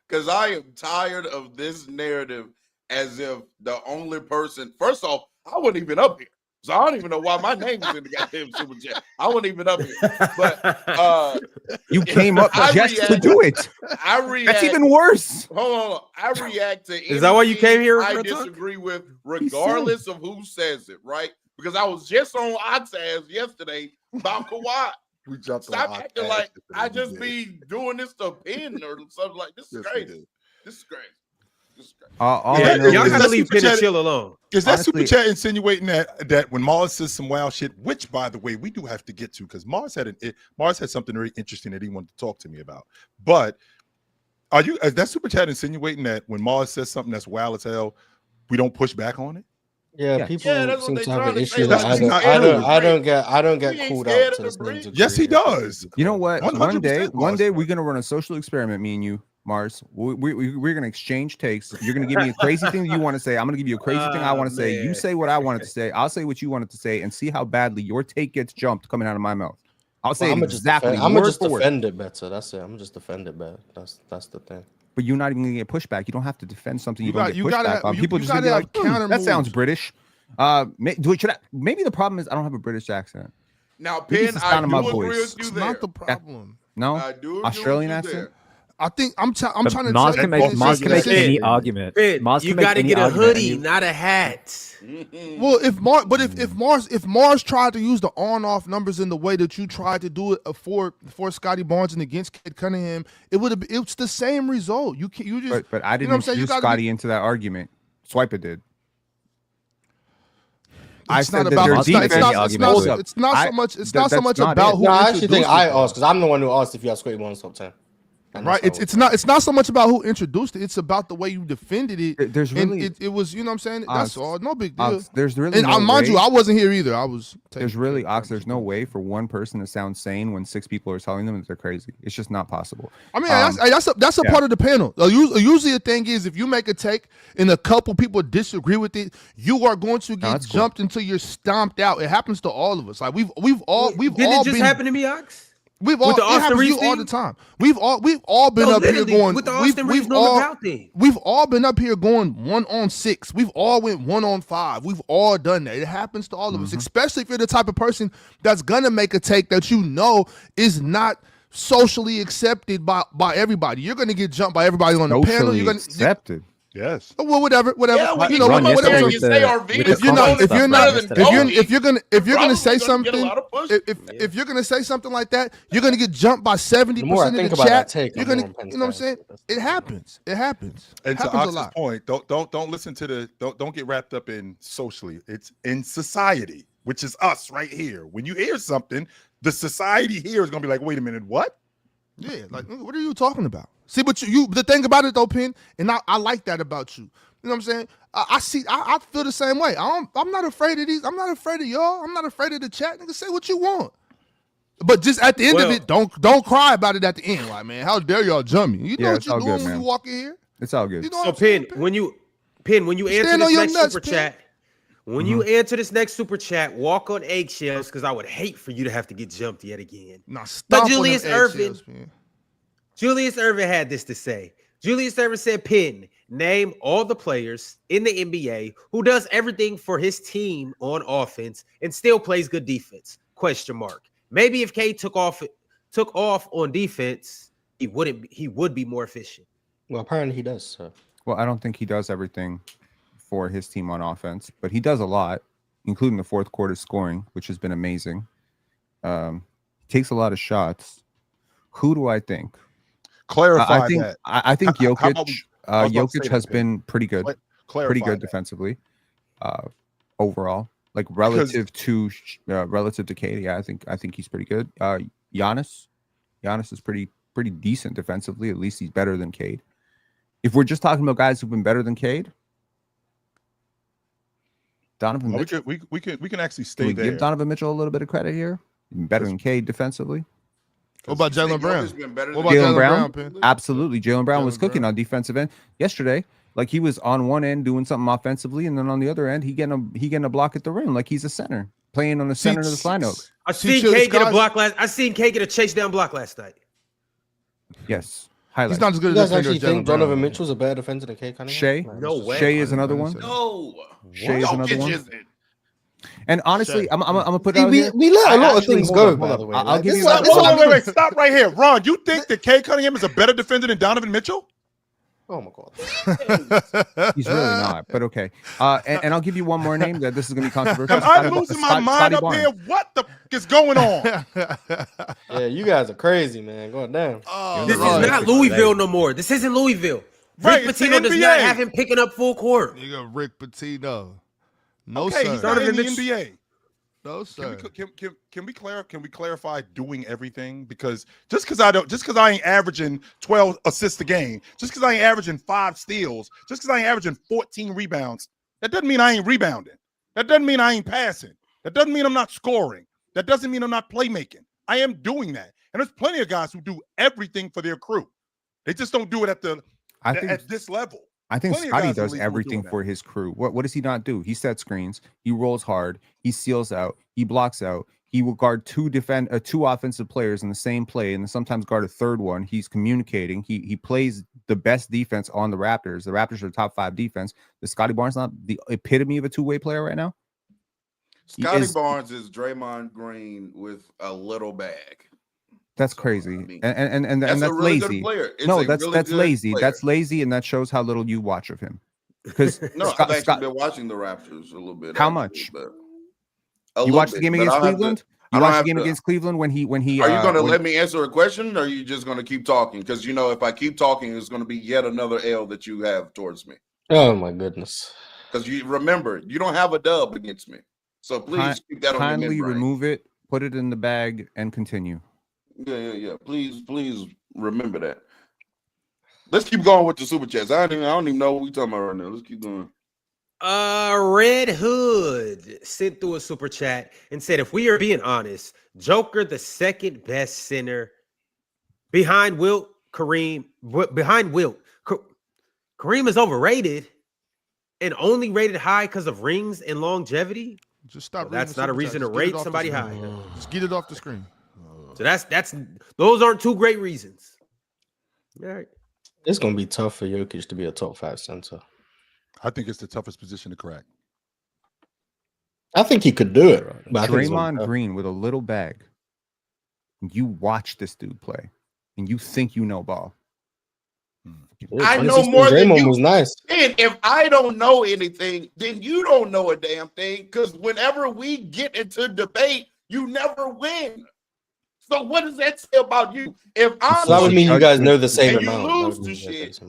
Speaker 10: Because I am tired of this narrative as if the only person. First off, I wasn't even up here, so I don't even know why my name was in the goddamn super chat. I wasn't even up here, but
Speaker 7: you came up just to do it.
Speaker 10: I react.
Speaker 7: That's even worse.
Speaker 10: Hold on, I react to.
Speaker 1: Is that why you came here?
Speaker 10: I disagree with, regardless of who says it, right? Because I was just on Oxaz yesterday about Kawhi.
Speaker 2: We jumped.
Speaker 10: Stop acting like I just be doing this to Pin or something like this. Is crazy. This is crazy.
Speaker 1: Y'all gotta leave Penn and Chill alone.
Speaker 2: Is that super chat insinuating that when Mars says some wild shit, which by the way we do have to get to, because Mars had something very interesting that he wanted to talk to me about. But is that super chat insinuating that when Mars says something that's wild as hell, we don't push back on it?
Speaker 4: Yeah, people seem to have an issue. I don't get called out to the same degree.
Speaker 2: Yes, he does.
Speaker 7: You know what?
Speaker 2: 100%
Speaker 7: One day we're gonna run a social experiment, me and you, Mars. We're gonna exchange takes. You're gonna give me a crazy thing you want to say. I'm gonna give you a crazy thing I want to say. You say what I wanted to say. I'll say what you wanted to say, and see how badly your take gets jumped coming out of my mouth. I'll say exactly.
Speaker 4: I'm gonna just defend it better. That's it. I'm gonna just defend it better. That's the thing.
Speaker 7: But you're not even gonna get pushback. You don't have to defend something you don't get pushback on. People just gonna be like, that sounds British. Maybe the problem is I don't have a British accent.
Speaker 10: Now, Penn, I do agree with you there.
Speaker 5: Not the problem.
Speaker 7: No,
Speaker 10: I do
Speaker 7: Australian accent.
Speaker 5: I think I'm trying to.
Speaker 3: Mars can make any argument.
Speaker 1: You got to get a hoodie, not a hat.
Speaker 5: Well, if Mars tried to use the on-off numbers in the way that you tried to do it for Scotty Barnes and against Cade Cunningham, it's the same result. You just.
Speaker 7: But I didn't use Scotty into that argument. Swiper did.
Speaker 5: It's not so much about who.
Speaker 4: I actually think I asked because I'm the one who asked if you have Scotty Barnes top 10.
Speaker 5: Right, it's not so much about who introduced it; it's about the way you defended it.
Speaker 7: There's really
Speaker 5: it was, you know what I'm saying. That's all, no big deal.
Speaker 7: There's really
Speaker 5: mind you, I wasn't here either. I was.
Speaker 7: There's no way for one person to sound sane when 6 people are telling them that they're crazy. It's just not possible.
Speaker 5: I mean, that's a part of the panel. Usually, the thing is, if you make a take and a couple people disagree with it, you are going to get jumped until you're stomped out. It happens to all of us. Like we've all
Speaker 1: happen to me, Ox?
Speaker 5: We've all, it happens to you all the time. We've all been up here going.
Speaker 1: With the Austin Reeves knockout thing.
Speaker 5: We've all been up here going 1-on-6. We've all went 1-on-5. We've all done that. It happens to all of us, especially if you're the type of person that's gonna make a take that you know is not socially accepted by everybody. You're gonna get jumped by everybody on the panel. You're gonna
Speaker 7: accepted.
Speaker 2: Yes.
Speaker 5: Well, whatever.
Speaker 10: Yeah,
Speaker 5: whatever. If you're gonna say something like that, you're gonna get jumped by 70% of the chat. You're gonna, you know what I'm saying? It happens. It happens.
Speaker 2: And to Ox's point, don't listen to don't get wrapped up in socially. It's in society, which is us right here. When you hear something, the society here is gonna be like, wait a minute, what?
Speaker 5: Yeah, like what are you talking about? See, but you the thing about it though, Penn, and I like that about you. You know what I'm saying? I feel the same way. I'm not afraid of these. I'm not afraid of y'all. I'm not afraid of the chat. Nigga, say what you want. But just at the end of it, don't cry about it at the end. Like, man, how dare y'all jump me? You know what you're doing when you walk in here.
Speaker 7: It's all good.
Speaker 5: You know
Speaker 1: so Penn, when you answer this next super chat, when you answer this next super chat, walk on eggshells because I would hate for you to have to get jumped yet again.
Speaker 5: Nah, stop. But Julius
Speaker 1: Erving had this to say. Julius Erving said, Penn, name all the players in the NBA who does everything for his team on offense and still plays good defense. ? Maybe if Cade took off on defense, he would be more efficient.
Speaker 4: Well, apparently he does. So.
Speaker 7: Well, I don't think he does everything for his team on offense, but he does a lot, including the fourth quarter scoring, which has been amazing. Takes a lot of shots. Who do I think?
Speaker 2: Clarify
Speaker 7: that. I think Jokic. Jokic has been pretty good. Pretty good defensively. Overall, like relative to Cade, yeah, I think he's pretty good. Giannis is pretty decent defensively. At least he's better than Cade. If we're just talking about guys who've been better than Cade, Donovan Mitchell.
Speaker 2: We can actually stay there.
Speaker 7: Give Donovan Mitchell a little bit of credit here. Better than Cade defensively.
Speaker 5: What about Jaylen Brown?
Speaker 7: Jaylen Brown? Absolutely. Jaylen Brown was cooking on defensive end yesterday. Like he was on one end doing something offensively, and then on the other end, he getting a block at the rim like he's a center, playing on the center of the lineup.
Speaker 1: I seen Cade get a block I seen Cade get a chase down block last night.
Speaker 7: Yes. Highlight.
Speaker 5: He's not as good
Speaker 4: as
Speaker 5: a defender.
Speaker 4: You guys actually think Donovan Mitchell's a better defender than Cade Cunningham?
Speaker 7: Shea?
Speaker 1: No way.
Speaker 7: Shea is another one.
Speaker 10: No.
Speaker 7: Shea is another one. And honestly, I'm gonna put it out here.
Speaker 4: We let a lot of things go, by the way.
Speaker 7: I'll give you.
Speaker 2: Wait, stop right here, Ron. You think that Cade Cunningham is a better defender than Donovan Mitchell?
Speaker 4: Oh my God.
Speaker 7: He's really not, but okay. And I'll give you one more name that this is gonna be controversial.
Speaker 2: I'm losing my mind up here. What the is going on?
Speaker 4: Yeah, you guys are crazy, man. Going down.
Speaker 1: This is not Louisville no more. This isn't Louisville.
Speaker 2: Right,
Speaker 1: Rick
Speaker 2: it's the
Speaker 1: Pitino does not
Speaker 2: NBA.
Speaker 1: have him picking up full court.
Speaker 5: Nigga, Rick Pitino. No,
Speaker 2: Okay,
Speaker 5: sir.
Speaker 2: he's not in the NBA.
Speaker 5: No, sir.
Speaker 2: Can we clarify doing everything? Because just because I ain't averaging 12 assists a game, just because I ain't averaging 5 steals, just because I ain't averaging 14 rebounds, that doesn't mean I ain't rebounding. That doesn't mean I ain't passing. That doesn't mean I'm not scoring. That doesn't mean I'm not playmaking. I am doing that. And there's plenty of guys who do everything for their crew. They just don't do it at this level.
Speaker 7: I think
Speaker 2: Plenty of
Speaker 7: Scotty
Speaker 2: guys in the
Speaker 7: does
Speaker 2: league who are
Speaker 7: everything
Speaker 2: doing
Speaker 7: for his crew. What does he not do? He sets screens. He rolls hard. He seals out. He blocks out. He will guard two offensive players in the same play, and then sometimes guard a third one. He's communicating. He plays the best defense on the Raptors. The Raptors are the top 5 defense. Is Scotty Barnes not the epitome of a two-way player right now?
Speaker 10: Scotty Barnes is Draymond Green with a little bag.
Speaker 7: That's crazy,
Speaker 10: I mean,
Speaker 7: and that's
Speaker 10: a really
Speaker 7: lazy.
Speaker 10: good player.
Speaker 7: No, that's lazy.
Speaker 10: Player.
Speaker 7: That's lazy, and that shows how little you watch of him. Because
Speaker 10: I've actually been watching the Raptors a little bit.
Speaker 7: How much? You watched the game against Cleveland? You watched the game against Cleveland when he.
Speaker 10: Are you going to let me answer a question, or are you just going to keep talking? Because if I keep talking, it's going to be yet another L that you have towards me.
Speaker 4: Oh my goodness!
Speaker 10: Because you remember, you don't have a dub against me, so please keep that on your
Speaker 7: kindly
Speaker 10: membrane.
Speaker 7: remove it, put it in the bag, and continue.
Speaker 10: Yeah. Please remember that. Let's keep going with the super chats. I don't even know what we're talking about right now. Let's keep going.
Speaker 1: Red Hood sent through a super chat and said, if we are being honest, Joker, the second best center behind Wilt, Kareem, Kareem is overrated and only rated high because of rings and longevity.
Speaker 5: Just stop.
Speaker 1: That's not a reason to rate somebody high.
Speaker 5: Just get it off the screen.
Speaker 1: So those aren't 2 great reasons. All right.
Speaker 4: It's gonna be tough for Jokic to be a top 5 center.
Speaker 2: I think it's the toughest position to crack.
Speaker 4: I think he could do it. But
Speaker 7: Draymond Green with a little bag. You watch this dude play, and you think you know ball.
Speaker 10: I know more than you.
Speaker 4: Was nice.
Speaker 10: And if I don't know anything, then you don't know a damn thing. Because whenever we get into debate, you never win. So what does that say about you? If I'm
Speaker 4: that would mean you guys know the same
Speaker 10: and
Speaker 4: amount.
Speaker 10: You lose to shit.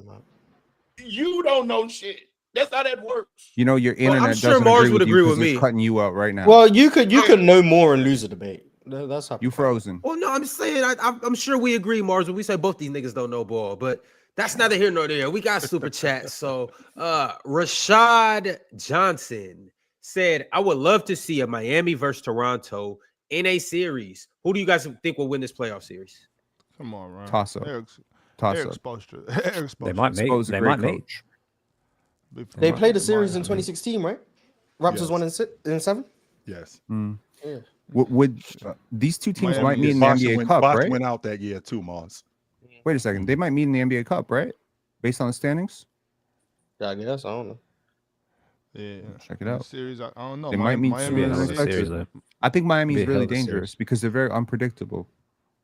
Speaker 10: You don't know shit. That's how that works.
Speaker 7: You know your internet
Speaker 1: I'm sure
Speaker 7: doesn't
Speaker 1: Mars
Speaker 7: agree
Speaker 1: would agree with
Speaker 7: it's
Speaker 1: me.
Speaker 7: Cutting you out right now.
Speaker 4: Well, you could know more and lose a debate. That's how
Speaker 7: you frozen.
Speaker 1: Well, no, I'm saying I'm sure we agree, Mars, when we say both these niggas don't know ball, but that's neither here nor there. We got super chat. So Rashad Johnson said, I would love to see a Miami versus Toronto in a series. Who do you guys think will win this playoff series?
Speaker 5: Come on, Ryan.
Speaker 7: Toss up.
Speaker 5: Eric Spoelstra.
Speaker 3: They might make.
Speaker 4: They played a series in 2016, right? Raptors won in 7.
Speaker 2: Yes.
Speaker 4: Yeah.
Speaker 7: Would these two teams
Speaker 2: Miami
Speaker 7: might meet in the NBA Cup, right?
Speaker 2: Went out that year too, Mars.
Speaker 7: Wait a second. They might meet in the NBA Cup, right? Based on the standings?
Speaker 4: Yeah, I guess. I don't know.
Speaker 5: Yeah.
Speaker 7: Check it out.
Speaker 5: Series, I don't know.
Speaker 7: They might meet
Speaker 5: Miami
Speaker 7: in the series. I think Miami is really dangerous because they're very unpredictable.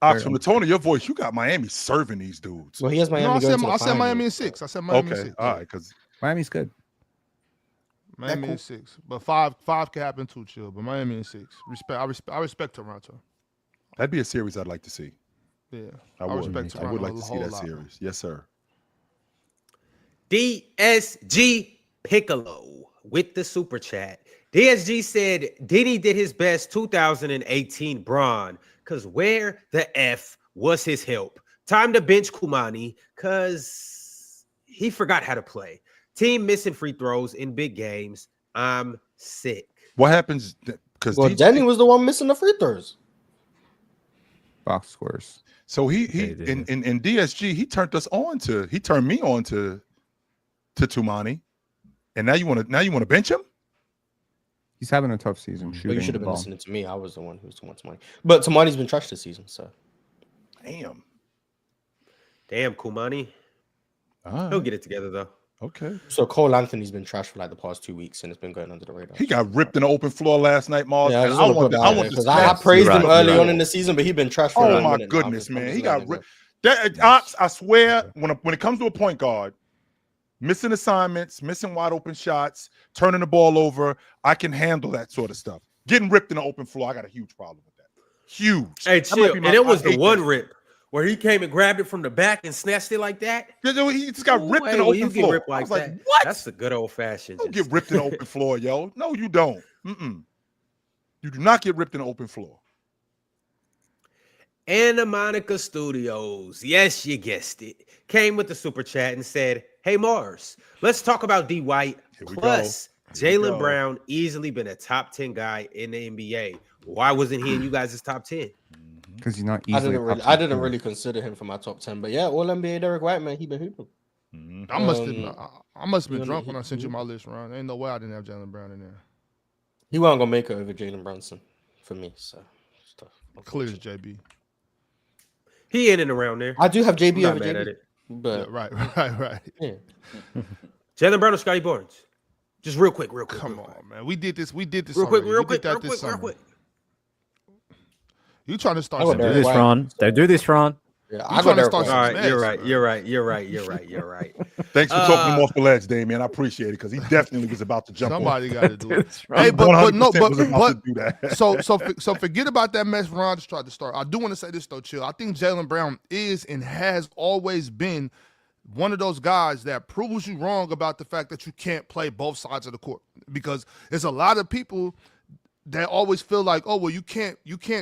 Speaker 2: Ox, from the tone of your voice, you got Miami serving these dudes.
Speaker 4: Well, he has Miami.
Speaker 5: I said Miami in 6. I said Miami in 6.
Speaker 2: All right, because
Speaker 7: Miami's good.
Speaker 5: Miami in 6, but 5 can happen too. Chill, but Miami in 6. I respect Toronto.
Speaker 2: That'd be a series I'd like to see.
Speaker 5: Yeah,
Speaker 2: I would like to see that series. Yes, sir.
Speaker 1: DSG Piccolo with the super chat. DSG said Diddy did his best 2018 Bron because where the F was his help? Time to bench Kumani because he forgot how to play. Team missing free throws in big games. I'm sick.
Speaker 2: What happens? Because
Speaker 4: Danny was the one missing the free throws.
Speaker 7: Box scores.
Speaker 2: So he in DSG he turned me on to Tumani, and now you want to bench him?
Speaker 7: He's having a tough season.
Speaker 4: But you should have been listening to me. I was the one who was too much money. But Tumani's been trashed this season, so
Speaker 1: damn Kumani. He'll get it together though.
Speaker 2: Okay.
Speaker 4: So Cole Anthony's been trashed for like the past 2 weeks, and it's been going under the radar.
Speaker 2: He got ripped in the open floor last night, Mars.
Speaker 4: Yeah, I praised him early on in the season, but he's been trashed.
Speaker 2: Oh my goodness, man! He got ripped. I swear, when it comes to a point guard, missing assignments, missing wide open shots, turning the ball over, I can handle that sort of stuff. Getting ripped in the open floor, I got a huge problem with that. Huge.
Speaker 1: Hey, chill. And it was the one rip Where he came and grabbed it from the back and snatched it like that?
Speaker 2: He just got ripped in the
Speaker 1: you
Speaker 2: open
Speaker 1: get
Speaker 2: floor.
Speaker 1: ripped like
Speaker 2: I was like,
Speaker 1: that.
Speaker 2: what?
Speaker 1: That's the good old fashioned.
Speaker 2: You don't get ripped in the open floor, yo. No, you don't. You do not get ripped in the open floor.
Speaker 1: Anna Monica Studios, yes, you guessed it, came with the super chat and said, "Hey Mars, let's talk about D White. Plus, Jaylen Brown easily been a top 10 guy in the NBA. Why wasn't he in you guys' top 10?
Speaker 7: Because he's not
Speaker 4: I
Speaker 7: easily.
Speaker 4: didn't really consider him for my top 10, but yeah, all NBA Derek White, man, he been hooping.
Speaker 5: I must have been drunk when I sent you my list, Ron. Ain't no way I didn't have Jaylen Brown in there.
Speaker 4: He wasn't gonna make it over Jalen Brunson for me, so
Speaker 5: clear as JB.
Speaker 1: He in and around there.
Speaker 4: I do have JB
Speaker 1: I'm
Speaker 4: over
Speaker 1: not mad at
Speaker 4: JB,
Speaker 1: it.
Speaker 4: but
Speaker 5: Right.
Speaker 4: yeah.
Speaker 1: Jaylen Brown or Scotty Barnes? Just real quick.
Speaker 5: Come on, man. We did this. Real
Speaker 1: quick.
Speaker 5: You trying to start?
Speaker 3: Don't do this, Ron. Don't do this, Ron.
Speaker 4: Yeah,
Speaker 5: I got to start.
Speaker 1: All right, you're right.
Speaker 2: Thanks for talking him off the ledge, Damian. I appreciate it because he definitely was about to jump.
Speaker 5: Somebody got to do it.
Speaker 2: Hey, but
Speaker 5: so forget about that mess Ron just tried to start. I do want to say this though, chill. I think Jaylen Brown is and has always been one of those guys that proves you wrong about the fact that you can't play both sides of the court, because there's a lot of people that always feel like, oh, well, you can't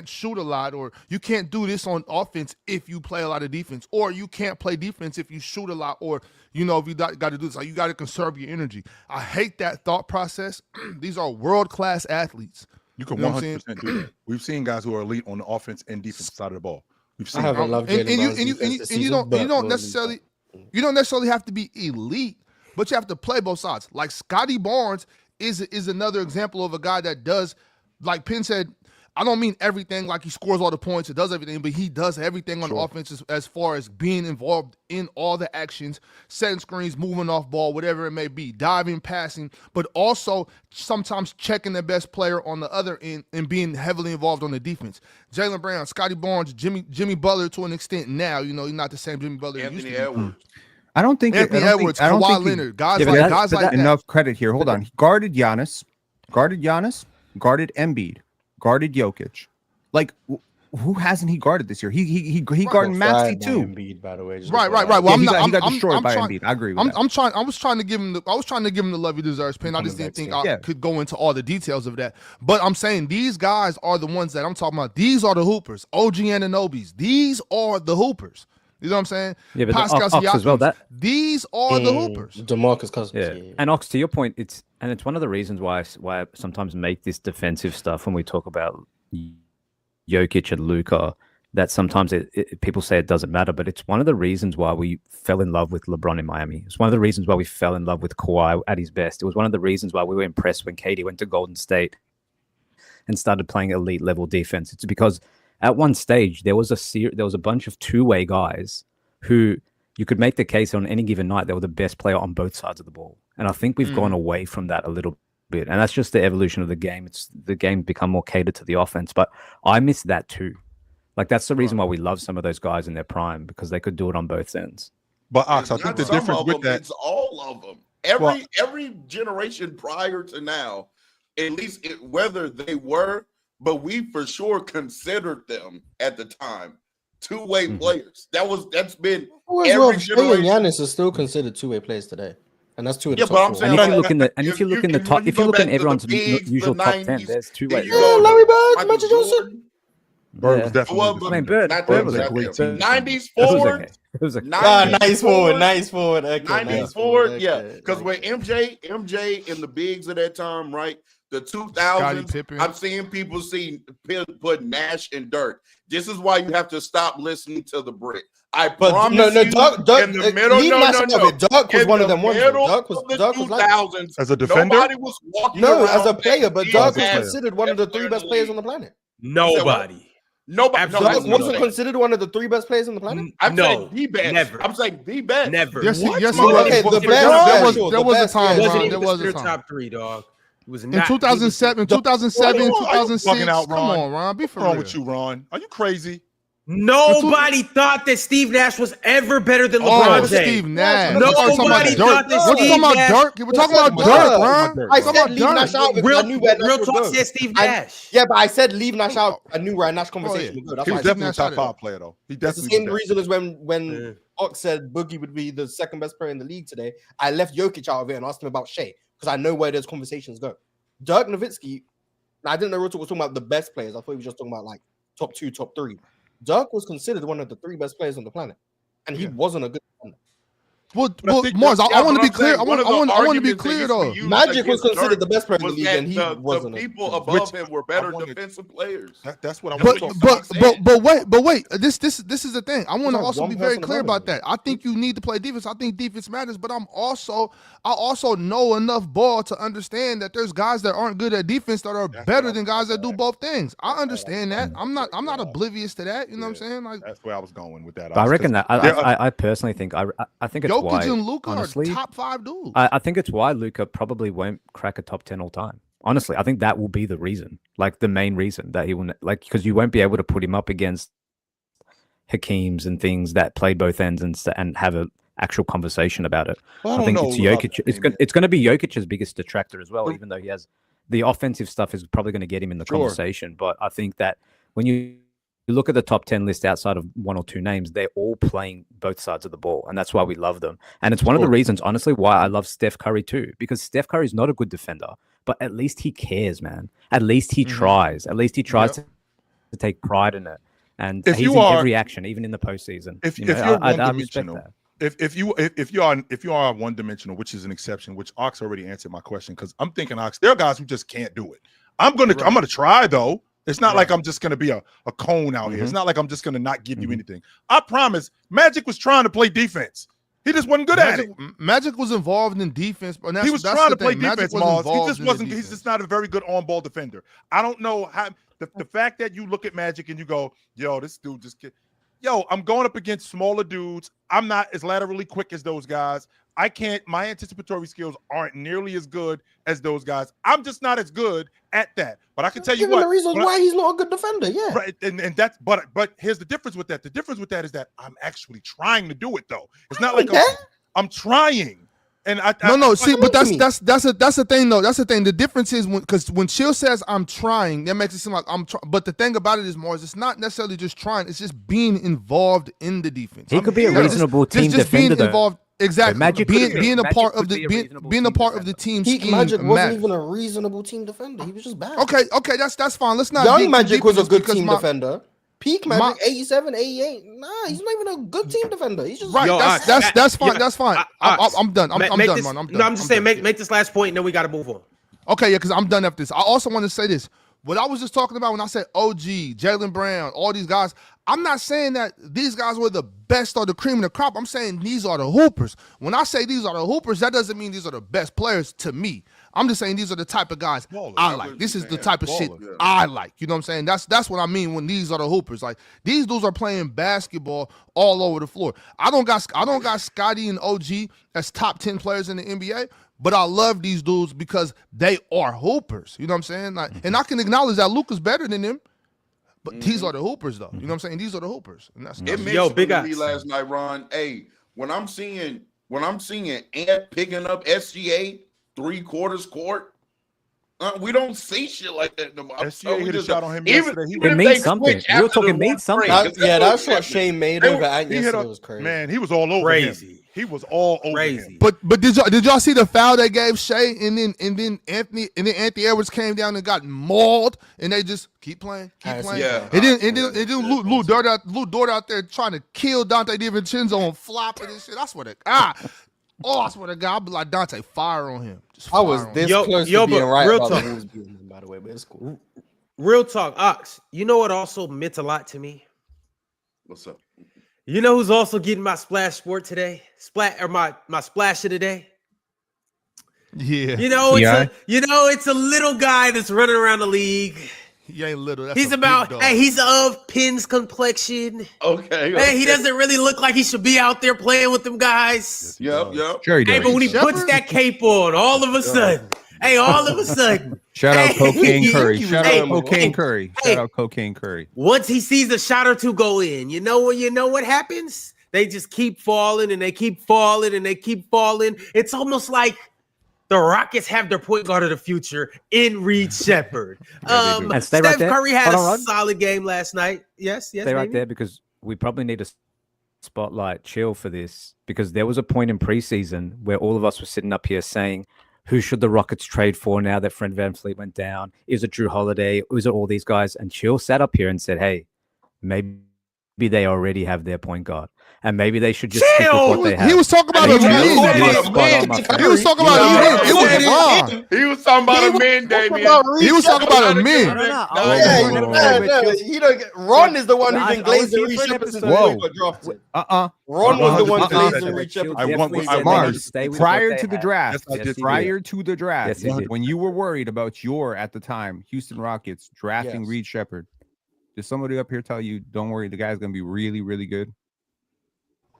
Speaker 5: shoot a lot, or you can't do this on offense if you play a lot of defense, or you can't play defense if you shoot a lot, or, you know, if you got to do this, like, you got to conserve your energy. I hate that thought process. These are world-class athletes.
Speaker 2: You can 100% do that. We've seen guys who are elite on the offense and defense side of the ball. We've seen.
Speaker 4: I haven't loved Jaylen
Speaker 5: you don't necessarily have to be elite, but you have to play both sides. Like Scotty Barnes is another example of a guy that does. Like Penn said, I don't mean everything like he scores all the points, it does everything, but he does everything on offense as far as being involved in all the actions, setting screens, moving off ball, whatever it may be, diving, passing, but also sometimes checking the best player on the other end and being heavily involved on the defense. Jaylen Brown, Scotty Barnes, Jimmy Butler to an extent now, you know, he's not the same Jimmy Butler.
Speaker 10: Anthony Edwards.
Speaker 7: I don't think
Speaker 5: Anthony Edwards, Kawhi Leonard, guys like that.
Speaker 7: Enough credit here. Hold on. He guarded Giannis, guarded Embiid, guarded Jokic. Like, who hasn't he guarded this year? He guarded Maxey too.
Speaker 4: Embiid, by the way.
Speaker 7: Right. Well, he got destroyed by Embiid. I agree with that.
Speaker 5: I was trying to give him the love he deserves, Penn. I just didn't think I could go into all the details of that. But I'm saying these guys are the ones that I'm talking about. These are the hoopers. OG Anunobis. These are the hoopers. You know what I'm saying?
Speaker 3: Yeah, but Ox as well.
Speaker 5: These are the hoopers.
Speaker 4: DeMarcus Cousins.
Speaker 3: Yeah. And Ox, to your point, it's one of the reasons why I sometimes make this defensive stuff when we talk about Jokic and Luka, that sometimes people say it doesn't matter, but it's one of the reasons why we fell in love with LeBron in Miami. It's one of the reasons why we fell in love with Kawhi at his best. It was one of the reasons why we were impressed when KD went to Golden State and started playing elite level defense. It's because at one stage, there was a bunch of two-way guys who you could make the case on any given night they were the best player on both sides of the ball. And I think we've gone away from that a little bit. And that's just the evolution of the game. It's the game become more catered to the offense. But I miss that too. Like, that's the reason why we love some of those guys in their prime, because they could do it on both ends.
Speaker 2: But Ox, I think the difference with that,
Speaker 10: it's all of them. Every generation prior to now, at least whether they were, but we for sure considered them at the time two-way players. That's been every generation.
Speaker 4: Giannis is still considered two-way players today, and that's two of the top
Speaker 10: but I'm saying,
Speaker 3: and if you look in the top, if you look in everyone's usual top 10, there's two-way.
Speaker 4: Larry Bird, Magic Johnson.
Speaker 2: Bird was definitely.
Speaker 3: I mean, Bird was a great
Speaker 10: 90s forward.
Speaker 3: It was a
Speaker 4: nice forward. Okay,
Speaker 10: 90s forward, yeah. Because when MJ and the bigs of that time, right? The 2000s, I'm seeing people put Nash and Dirk. This is why you have to stop listening to the Brit. I promise you,
Speaker 4: Dirk,
Speaker 10: in the middle,
Speaker 4: Dirk was one of them ones. Dirk was
Speaker 10: like 2000s.
Speaker 2: As a defender?
Speaker 10: Nobody was walking
Speaker 4: No, as a player, but Dirk was considered one of the three best players on the planet.
Speaker 1: Nobody.
Speaker 4: Dirk wasn't considered one of the three best players on the planet?
Speaker 10: I'm saying the best.
Speaker 1: Never.
Speaker 10: I'm saying the best.
Speaker 1: Never.
Speaker 5: Yes, he was.
Speaker 4: Okay, the best.
Speaker 5: There was a time.
Speaker 1: There was a time. Top three, dog. It was not,
Speaker 5: in 2007, 2006. Come on, Ron. Be for real.
Speaker 2: What's wrong with you, Ron? Are you crazy?
Speaker 1: Nobody thought that Steve Nash was ever better than LeBron James.
Speaker 5: Steve Nash.
Speaker 1: Nobody thought that
Speaker 5: Steve Nash. Dirk? We're talking about Dirk, Ron.
Speaker 4: I said leave Nash out because I knew where Nash would go.
Speaker 1: Said Steve Nash.
Speaker 4: Yeah, but I said leave Nash out. I knew where Nash conversation would go. That's
Speaker 2: he was definitely a top 5 player, though. He
Speaker 4: definitely. It's the same reason as when Ox said Boogie would be the second best player in the league today. I left Jokic out of it and asked him about Shea because I know where those conversations go. Dirk Nowitzki. I didn't know Ruto was talking about the best players. I thought he was just talking about like top 2, top 3. Dirk was considered one of the 3 best players on the planet, and he wasn't a good defender.
Speaker 5: Well, Mars, I want to be clear. I want to be clear though.
Speaker 4: Magic was considered the best player in the league, and he wasn't.
Speaker 10: The people above him were better defensive players.
Speaker 2: That's what I want.
Speaker 5: But wait. This is the thing. I want to also be very clear about that. I think you need to play defense. I think defense matters, but I also know enough ball to understand that there's guys that aren't good at defense that are better than guys that do both things. I understand that. I'm not oblivious to that. You know what I'm saying? Like
Speaker 2: that's where I was going with that.
Speaker 3: But I reckon that I personally think I think it's
Speaker 5: Jokic and Luka are top 5 dudes.
Speaker 3: I think it's why Luka probably won't crack a top 10 all time. Honestly, I think that will be the reason, like the main reason that he will, like, because you won't be able to put him up against Hakeem's and things that play both ends and have an actual conversation about it.
Speaker 2: Well,
Speaker 3: I think it's Jokic. It's going to be Jokic's biggest detractor as well, even though he has the offensive stuff is probably going to get him in the conversation. But I think that when you look at the top 10 list outside of 1 or 2 names, they're all playing both sides of the ball. And that's why we love them. And it's one of the reasons, honestly, why I love Steph Curry too, because Steph Curry is not a good defender, but at least he cares, man. At least he tries. At least he tries to take pride in it. And he's in every action, even in the postseason.
Speaker 2: If you're one-dimensional, if you are one-dimensional, which is an exception, which Ox already answered my question, because I'm thinking, Ox, there are guys who just can't do it. I'm gonna try though. It's not like I'm just going to be a cone out here. It's not like I'm just going to not give you anything. I promise. Magic was trying to play defense. He just wasn't good at it.
Speaker 5: Magic was involved in defense, but
Speaker 2: he was trying to play defense, Mars. He just wasn't. He's just not a very good on-ball defender. I don't know how the fact that you look at Magic and you go, "Yo, this dude just get." Yo, I'm going up against smaller dudes. I'm not as laterally quick as those guys. I can't. My anticipatory skills aren't nearly as good as those guys. I'm just not as good at that. But I can tell you what.
Speaker 4: The reasons why he's not a good defender, yeah.
Speaker 2: Right, and that's but here's the difference with that. The difference with that is that I'm actually trying to do it though. It's not like I'm trying. And
Speaker 5: see, but that's the thing though. That's the thing. The difference is when Chill says I'm trying, that makes it seem like I'm trying. But the thing about it is, Mars, it's not necessarily just trying. It's just being involved in the defense.
Speaker 3: He could be a reasonable team defender.
Speaker 5: Being involved, exactly. Being a part of the team scheme.
Speaker 4: Magic wasn't even a reasonable team defender. He was just bad.
Speaker 5: Okay, that's fine. Let's not.
Speaker 4: Young Magic was a good team defender. Peak Magic, 87, 88. Nah, he's not even a good team defender. He's just
Speaker 5: right. That's fine. That's fine. I'm done. I'm done, man. I'm done.
Speaker 1: No, I'm just saying, make this last point, and then we got to move on.
Speaker 5: Okay, yeah, because I'm done after this. I also want to say this. What I was just talking about when I said OG, Jaylen Brown, all these guys, I'm not saying that these guys were the best or the cream of the crop. I'm saying these are the hoopers. When I say these are the hoopers, that doesn't mean these are the best players to me. I'm just saying these are the type of guys I like. This is the type of shit I like. You know what I'm saying? That's what I mean when these are the hoopers. Like these dudes are playing basketball all over the floor. I don't got Scotty and OG as top 10 players in the NBA. But I love these dudes because they are hoopers. You know what I'm saying? Like, and I can acknowledge that Luka's better than them. But these are the hoopers, though. You know what I'm saying? These are the hoopers. And that's
Speaker 10: it mentioned to me last night, Ron. Hey, when I'm seeing Ant picking up SGA 3/4 court, we don't see shit like that.
Speaker 2: SGA hit a shot on him yesterday.
Speaker 3: It means something. We were talking made something.
Speaker 4: That's what Shane made over Ant yesterday was crazy.
Speaker 2: Man, he was all over him. He was all over him.
Speaker 5: But did y'all see the foul they gave Shea and then Anthony Edwards came down and got mauled and they just keep playing.
Speaker 10: Yeah.
Speaker 5: And then Lou Dort out there trying to kill Dante DiVincenzo on flopping and shit. I swear to God. I swear to God, I'd be like, Dante, fire on him.
Speaker 4: I was this close to being right about the Bulls beating him, by the way, but it's cool.
Speaker 1: Real talk, Ox. You know what also meant a lot to me?
Speaker 10: What's up?
Speaker 1: You know who's also getting my splash sport today? My splash of the day?
Speaker 5: Yeah.
Speaker 1: It's a little guy that's running around the league.
Speaker 5: He ain't little. That's
Speaker 1: he's of Pinn's complexion.
Speaker 10: Okay.
Speaker 1: Hey, he doesn't really look like he should be out there playing with them guys.
Speaker 10: Yep.
Speaker 7: Sure he does.
Speaker 1: Hey, but when he puts that cape on, all of a sudden, Hey, all of a sudden.
Speaker 7: Shout out Cocaine Curry.
Speaker 4: he was
Speaker 7: Shout out
Speaker 4: going
Speaker 7: Cocaine Curry. Shout out Cocaine Curry.
Speaker 1: Once he sees a shot or two go in, you know what happens? They just keep falling and they keep falling and they keep falling. It's almost like the Rockets have their point guard of the future in Reed Shepard.
Speaker 3: And stay
Speaker 1: Steph
Speaker 3: right there.
Speaker 1: Curry had
Speaker 3: Hold
Speaker 1: a
Speaker 3: on.
Speaker 1: solid game last night. Yes.
Speaker 3: Stay right there because we probably need to spotlight Chill for this, because there was a point in preseason where all of us were sitting up here saying, who should the Rockets trade for now that Fred VanVleet went down? Is it Drew Holiday? Is it all these guys? And Chill sat up here and said, hey, maybe they already have their point guard. And maybe they should just stick with what they have.
Speaker 5: He was talking about a man. He was talking about a man. It was wrong.
Speaker 10: He was talking about a man, Damien.
Speaker 5: He was talking about a man.
Speaker 4: Ron is the one who been glazing Reed Shepard since he got drafted. Ron was the one glazing Reed Shepard.
Speaker 7: Mars, prior to the
Speaker 3: Yes,
Speaker 7: draft,
Speaker 3: he did.
Speaker 7: when you were worried about your, at the time, Houston Rockets drafting Reed Shepard, did somebody up here tell you, don't worry, the guy's going to be really, really good?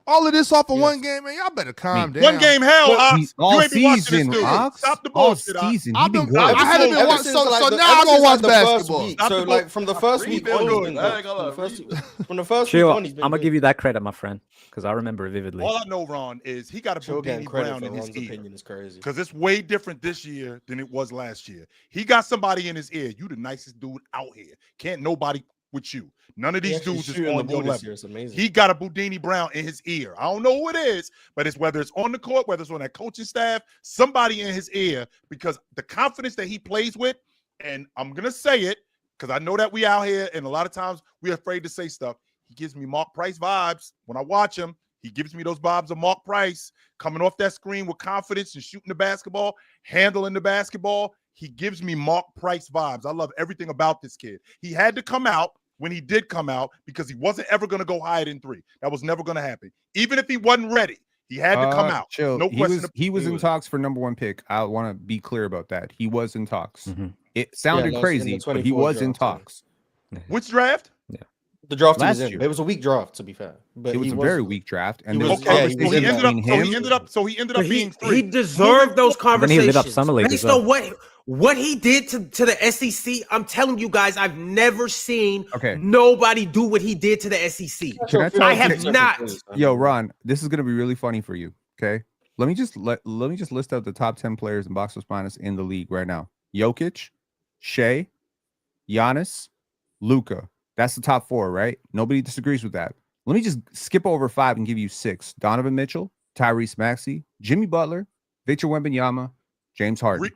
Speaker 5: All of this off of one game, man. Y'all better calm down.
Speaker 10: One game, hell,
Speaker 7: all
Speaker 10: you ain't been watching
Speaker 7: season,
Speaker 10: this dude.
Speaker 7: Ox.
Speaker 10: Stop the
Speaker 7: All
Speaker 10: bullshit.
Speaker 7: season.
Speaker 5: I haven't been watching, so now I'm gonna watch basketball.
Speaker 4: So like from the first week on, he's been good. From the first week
Speaker 3: Chill,
Speaker 4: on,
Speaker 3: I'm
Speaker 4: he's been
Speaker 3: going to
Speaker 4: good.
Speaker 3: give you that credit, my friend, because I remember it vividly.
Speaker 10: All I know, Ron, is he got a
Speaker 4: Chill getting
Speaker 10: Boudini
Speaker 4: credit
Speaker 10: Brown
Speaker 4: for
Speaker 10: in his
Speaker 4: Ron's
Speaker 10: ear.
Speaker 4: opinion is crazy.
Speaker 10: Because it's way different this year than it was last year. He got somebody in his ear. You the nicest dude out here. Can't nobody with you. None of these dudes is on your level.
Speaker 4: It's amazing.
Speaker 10: He got a Boudini Brown in his ear. I don't know who it is, but it's whether it's on the court, whether it's on that coaching staff, somebody in his ear, because the confidence that he plays with, and I'm going to say it because I know that we out here and a lot of times we're afraid to say stuff. He gives me Mark Price vibes. When I watch him, he gives me those vibes of Mark Price coming off that screen with confidence and shooting the basketball, handling the basketball. He gives me Mark Price vibes. I love everything about this kid. He had to come out when he did come out because he wasn't ever going to go higher than 3. That was never going to happen. Even if he wasn't ready, he had to come out.
Speaker 7: Chill.
Speaker 10: No question.
Speaker 7: He was in talks for #1 pick. I want to be clear about that. He was in talks. It sounded crazy, but he was in talks.
Speaker 10: Which draft?
Speaker 4: The draft he was
Speaker 7: Last
Speaker 4: in.
Speaker 7: year.
Speaker 4: It was a weak draft, to be fair. But
Speaker 7: It was a very weak draft, and there was
Speaker 10: Okay,
Speaker 7: conversation
Speaker 10: so he
Speaker 7: between
Speaker 10: ended up being 3.
Speaker 1: He deserved those
Speaker 3: And then he lit up
Speaker 1: conversations.
Speaker 3: Summer League
Speaker 1: Based
Speaker 3: as well.
Speaker 1: on what he did to the SEC, I'm telling you guys, I've never seen nobody do what he did to the SEC. I have not.
Speaker 7: Yo, Ron, this is gonna be really funny for you. Okay, let me just list out the top 10 players in box plus minus in the league right now. Jokic, Shea, Giannis, Luka. That's the top 4, right? Nobody disagrees with that. Let me just skip over 5 and give you 6. Donovan Mitchell, Tyrese Maxey, Jimmy Butler, Victor Wembanyama, James Harden.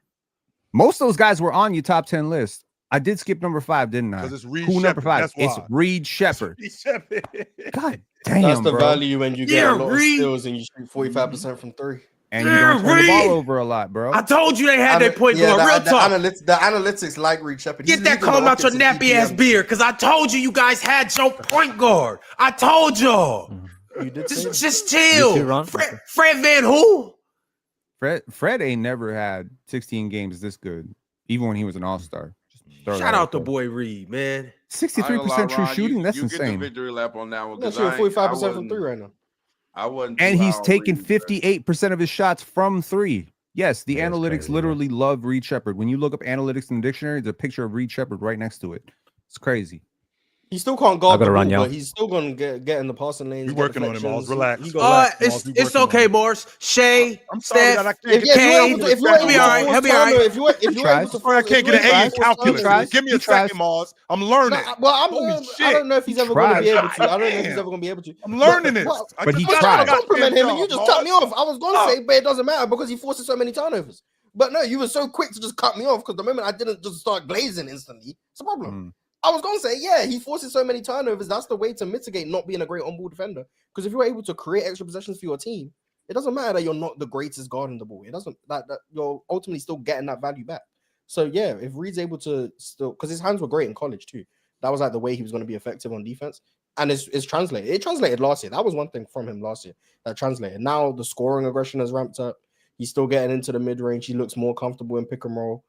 Speaker 7: Most of those guys were on your top 10 list. I did skip number 5, didn't I?
Speaker 10: Because it's Reed
Speaker 7: Who
Speaker 10: Shepard.
Speaker 7: number 5?
Speaker 10: That's
Speaker 7: It's
Speaker 10: why.
Speaker 7: Reed Shepard. God damn,
Speaker 4: That's the
Speaker 7: bro.
Speaker 4: value when you get a lot of steals and you shoot 45% from 3.
Speaker 7: And you don't turn the ball over a lot, bro.
Speaker 1: I told you they had their point guard. Real talk.
Speaker 4: The analytics like Reed Shepard.
Speaker 1: Get that calm out your nappy ass beard, because I told you guys had your point guard. I told y'all.
Speaker 4: You did
Speaker 1: just chill.
Speaker 3: You too, Ron.
Speaker 1: Fred Van who?
Speaker 7: Fred ain't never had 16 games this good, even when he was an all-star.
Speaker 1: Shout out to boy Reed, man.
Speaker 7: 63% true shooting. That's
Speaker 10: you
Speaker 7: insane.
Speaker 10: Get the victory lap on that one.
Speaker 4: That's shooting 45% from 3 right now.
Speaker 10: I wasn't.
Speaker 7: And he's taking 58% of his shots from 3. Yes, the analytics
Speaker 3: crazy,
Speaker 7: literally love Reed Shepard. When you look up analytics in the dictionary, there's a picture of Reed Shepard right next to it. It's crazy.
Speaker 4: He still can't guard the ball,
Speaker 3: run, yo.
Speaker 4: but he's still going to get in the passing lanes.
Speaker 10: We working on him, Mars. Relax.
Speaker 1: It's okay, Morris. Shay,
Speaker 10: I'm sorry
Speaker 1: Steph,
Speaker 10: that I can't
Speaker 4: If you're able
Speaker 10: I can't get an A in calculus. Give me a second, Mars. I'm learning.
Speaker 4: I don't know if he's ever going to be able to. I don't know if he's ever going to be able to.
Speaker 10: I'm learning this.
Speaker 7: But he
Speaker 4: I
Speaker 7: tried.
Speaker 4: compliment him, and you just cut me off. I was going to say, but it doesn't matter because he forces so many turnovers. But no, you were so quick to just cut me off because the moment I didn't just start glazing instantly, it's a problem. I was going to say, yeah, he forces so many turnovers. That's the way to mitigate not being a great on-ball defender. Because if you're able to create extra possessions for your team, it doesn't matter that you're not the greatest guarding the ball. It doesn't that you're ultimately still getting that value back. So yeah, if Reed's able to still, because his hands were great in college too. That was like the way he was going to be effective on defense. And it's translated. It translated last year. That was one thing from him last year that translated. Now the scoring aggression has ramped up. He's still getting into the mid-range. He looks more comfortable in pick and roll.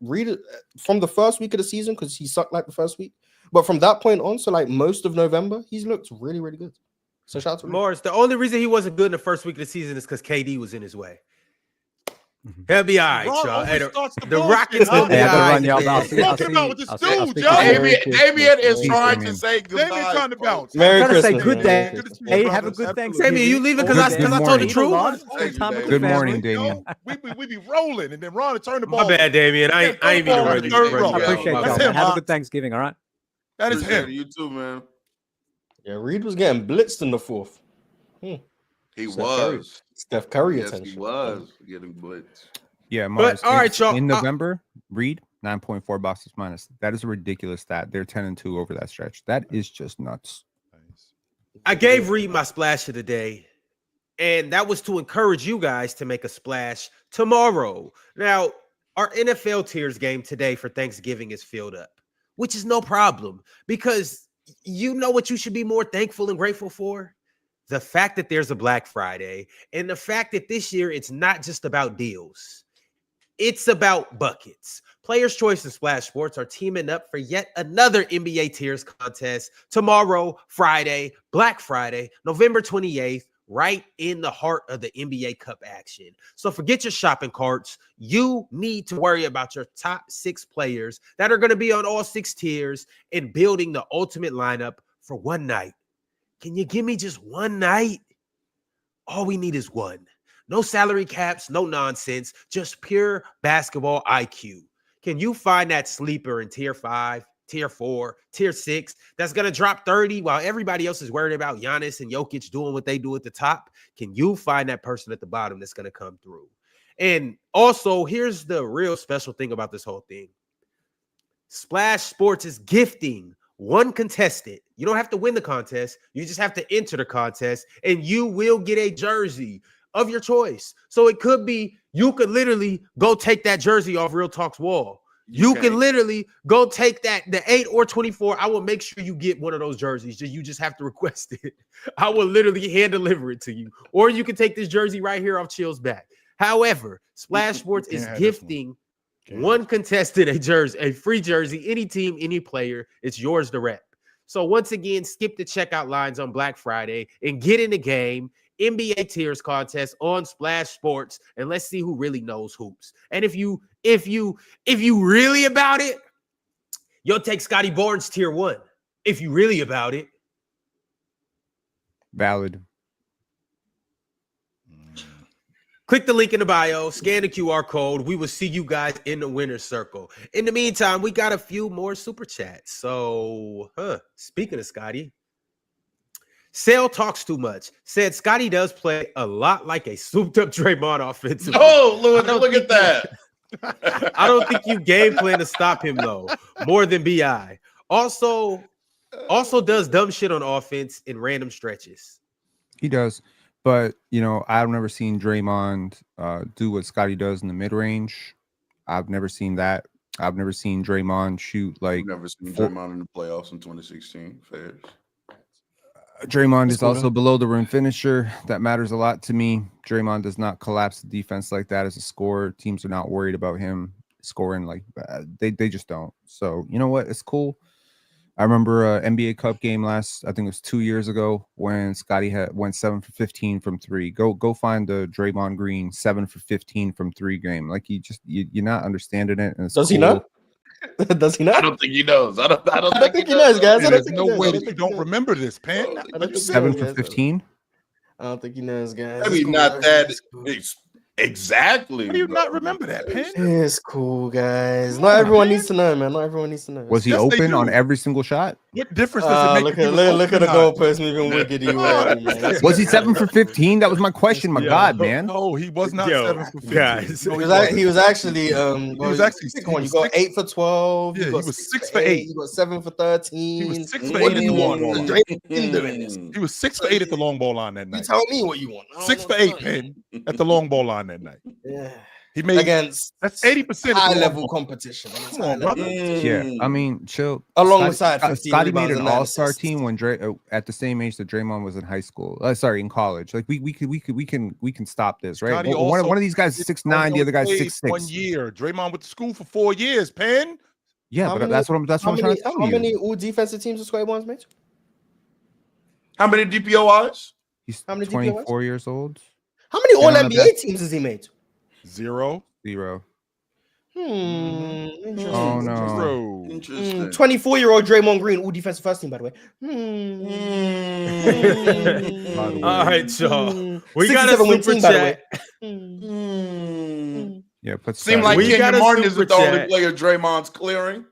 Speaker 4: Reed from the first week of the season, because he sucked like the first week, but from that point on, so like most of November, he's looked really, really good. So shout out to Reed.
Speaker 1: Morris. The only reason he wasn't good in the first week of the season is because KD was in his way. He'll be all right,
Speaker 2: Ron
Speaker 1: y'all.
Speaker 2: always
Speaker 1: Hey,
Speaker 2: starts the
Speaker 1: the
Speaker 2: bullshit,
Speaker 1: Rockets will
Speaker 2: huh?
Speaker 1: be
Speaker 3: Hey, I
Speaker 1: all
Speaker 3: gotta
Speaker 1: right.
Speaker 3: run, y'all.
Speaker 2: What
Speaker 3: I'll
Speaker 2: are
Speaker 3: see
Speaker 2: you
Speaker 3: you.
Speaker 2: talking about with this dude,
Speaker 3: I'll speak to you
Speaker 2: Joe?
Speaker 3: soon.
Speaker 10: Damien is
Speaker 3: Peace,
Speaker 10: trying
Speaker 3: Damien.
Speaker 10: to say
Speaker 2: Damien
Speaker 10: goodbye.
Speaker 2: trying to bounce.
Speaker 4: Merry
Speaker 3: Gotta say
Speaker 4: Christmas,
Speaker 3: good
Speaker 4: man.
Speaker 3: day.
Speaker 4: Merry
Speaker 2: Good to see
Speaker 4: Christmas.
Speaker 2: you,
Speaker 3: Hey, have a
Speaker 2: brothers.
Speaker 3: good
Speaker 2: Absolutely.
Speaker 1: Damien, you leaving because I
Speaker 3: Good
Speaker 1: told
Speaker 3: morning.
Speaker 1: the truth?
Speaker 3: Ron, spend time with the
Speaker 7: Good
Speaker 3: family.
Speaker 7: morning, Damien.
Speaker 2: We be rolling, and then Ron would turn the
Speaker 1: My
Speaker 2: ball.
Speaker 1: bad, Damien. I ain't mean to
Speaker 2: Ball
Speaker 1: run
Speaker 2: in the
Speaker 1: you.
Speaker 2: third
Speaker 1: run
Speaker 2: row.
Speaker 1: you
Speaker 3: I
Speaker 1: out.
Speaker 3: appreciate
Speaker 1: My
Speaker 3: y'all,
Speaker 2: That's
Speaker 1: bad.
Speaker 3: man.
Speaker 2: him,
Speaker 3: Have a
Speaker 2: Ron.
Speaker 3: good Thanksgiving, all right?
Speaker 2: That is
Speaker 10: Appreciate
Speaker 2: him.
Speaker 10: it. You too, man.
Speaker 4: Yeah, Reed was getting blitzed in the fourth.
Speaker 10: He
Speaker 4: Steph Curry.
Speaker 10: was.
Speaker 4: Steph Curry
Speaker 10: Yes,
Speaker 4: attention.
Speaker 10: he was getting blitzed.
Speaker 7: Yeah,
Speaker 1: But
Speaker 7: Mars.
Speaker 1: all right, y'all.
Speaker 7: In November, Reed 9.4 boxes minus. That is a ridiculous stat. They're 10-2 over that stretch. That is just nuts.
Speaker 1: I gave Reed my splash of the day, and that was to encourage you guys to make a splash tomorrow. Now, our NFL tiers game today for Thanksgiving is filled up, which is no problem because you know what you should be more thankful and grateful for? The fact that there's a Black Friday and the fact that this year it's not just about deals. It's about buckets. Players' Choice and Splash Sports are teaming up for yet another NBA Tiers contest tomorrow, Friday, Black Friday, November 28th, right in the heart of the NBA Cup action. So forget your shopping carts. You need to worry about your top 6 players that are going to be on all 6 tiers and building the ultimate lineup for one night. Can you give me just one night? All we need is one. No salary caps, no nonsense, just pure basketball IQ. Can you find that sleeper in tier 5, tier 4, tier 6 that's going to drop 30 while everybody else is worried about Giannis and Jokic doing what they do at the top? Can you find that person at the bottom that's going to come through? And also, here's the real special thing about this whole thing. Splash Sports is gifting one contestant. You don't have to win the contest. You just have to enter the contest, and you will get a jersey of your choice. So it could be you could literally go take that jersey off Real Talk's wall. You can literally go take the 8 or 24. I will make sure you get one of those jerseys. You just have to request it. I will literally hand deliver it to you. Or you can take this jersey right here off Chill's back. However, Splash Sports is gifting one contestant a jersey, a free jersey, any team, any player. It's yours to rep. So once again, skip the checkout lines on Black Friday and get in the game. NBA Tiers contest on Splash Sports, and let's see who really knows hoops. And if you really about it, you'll take Scotty Barnes tier 1. If you really about it.
Speaker 7: Valid.
Speaker 1: Click the link in the bio, scan the QR code. We will see you guys in the winner's circle. In the meantime, we got a few more super chats. So, speaking of Scotty, Sale talks too much. Said Scotty does play a lot like a souped-up Draymond offensively.
Speaker 10: Oh, look at that.
Speaker 1: I don't think you game plan to stop him, though, more than BI. Also does dumb shit on offense in random stretches.
Speaker 7: He does. But, I've never seen Draymond do what Scotty does in the mid-range. I've never seen that. I've never seen Draymond shoot like...
Speaker 10: I've never seen Draymond in the playoffs in 2016. Fair.
Speaker 7: Draymond is also below the rim finisher. That matters a lot to me. Draymond does not collapse the defense like that as a scorer. Teams are not worried about him scoring like they just don't. So, you know what? It's cool. I remember NBA Cup game I think it was 2 years ago when Scotty went 7 for 15 from 3. Go find the Draymond Green 7 for 15 from 3 game. Like you're not understanding it. And it's
Speaker 4: Does he not? Does he not?
Speaker 10: I don't think he knows. I don't
Speaker 4: think he knows, guys.
Speaker 2: There's no way that you don't remember this, Pan.
Speaker 7: 7 for 15.
Speaker 4: I don't think he knows, guys.
Speaker 10: I mean, not that exactly.
Speaker 2: How do you not remember that, Pan?
Speaker 4: It's cool, guys. Not everyone needs to know, man. Not everyone needs to know.
Speaker 7: Was he open on every single shot?
Speaker 2: What difference does it make?
Speaker 4: Look at the goalpost moving wiggity already, man.
Speaker 7: Was he 7 for 15? That was my question. My God, man.
Speaker 2: No, he was not 7 for 15.
Speaker 1: Guys.
Speaker 4: He was actually
Speaker 2: he was actually
Speaker 4: you got 8 for 12.
Speaker 2: Yeah,
Speaker 4: you got
Speaker 2: he was 6 for 8.
Speaker 4: You got 7 for 13.
Speaker 2: He was 6 for 8 at the long ball line. He was 6 for 8 at the long ball line that night.
Speaker 4: You tell me what you want.
Speaker 2: 6 for 8, Pan, at the long ball line that night.
Speaker 4: Yeah.
Speaker 2: He made
Speaker 4: against
Speaker 2: that's 80%
Speaker 4: high level competition.
Speaker 2: Come on, brother.
Speaker 7: Yeah, I mean, chill.
Speaker 4: Alongside
Speaker 7: Scotty made an all-star team when at the same age that Draymond was in high school. In college. Like we can stop this, right? One of these guys is 6'9", the other guy's 6'6".
Speaker 2: 1 year. Draymond went to school for 4 years, Pen.
Speaker 7: Yeah, but that's what I'm trying to tell you.
Speaker 4: How many all defensive teams has Scotty Barnes made?
Speaker 10: How many DPOIs?
Speaker 7: He's 24 years old.
Speaker 4: How many all NBA teams has he made?
Speaker 2: 0.
Speaker 4: Interesting.
Speaker 7: Oh no.
Speaker 10: Interesting.
Speaker 4: 24-year-old Draymond Green, all defensive first team, by the way.
Speaker 2: By the way.
Speaker 1: All right, y'all. We got a
Speaker 4: 67 win
Speaker 1: super
Speaker 4: team, by the way.
Speaker 1: chat.
Speaker 7: Yeah, put
Speaker 10: Seemed like
Speaker 1: We got
Speaker 10: Kenyon
Speaker 1: a
Speaker 10: Martin
Speaker 1: super
Speaker 10: isn't the only
Speaker 1: chat.
Speaker 10: player Draymond's clearing.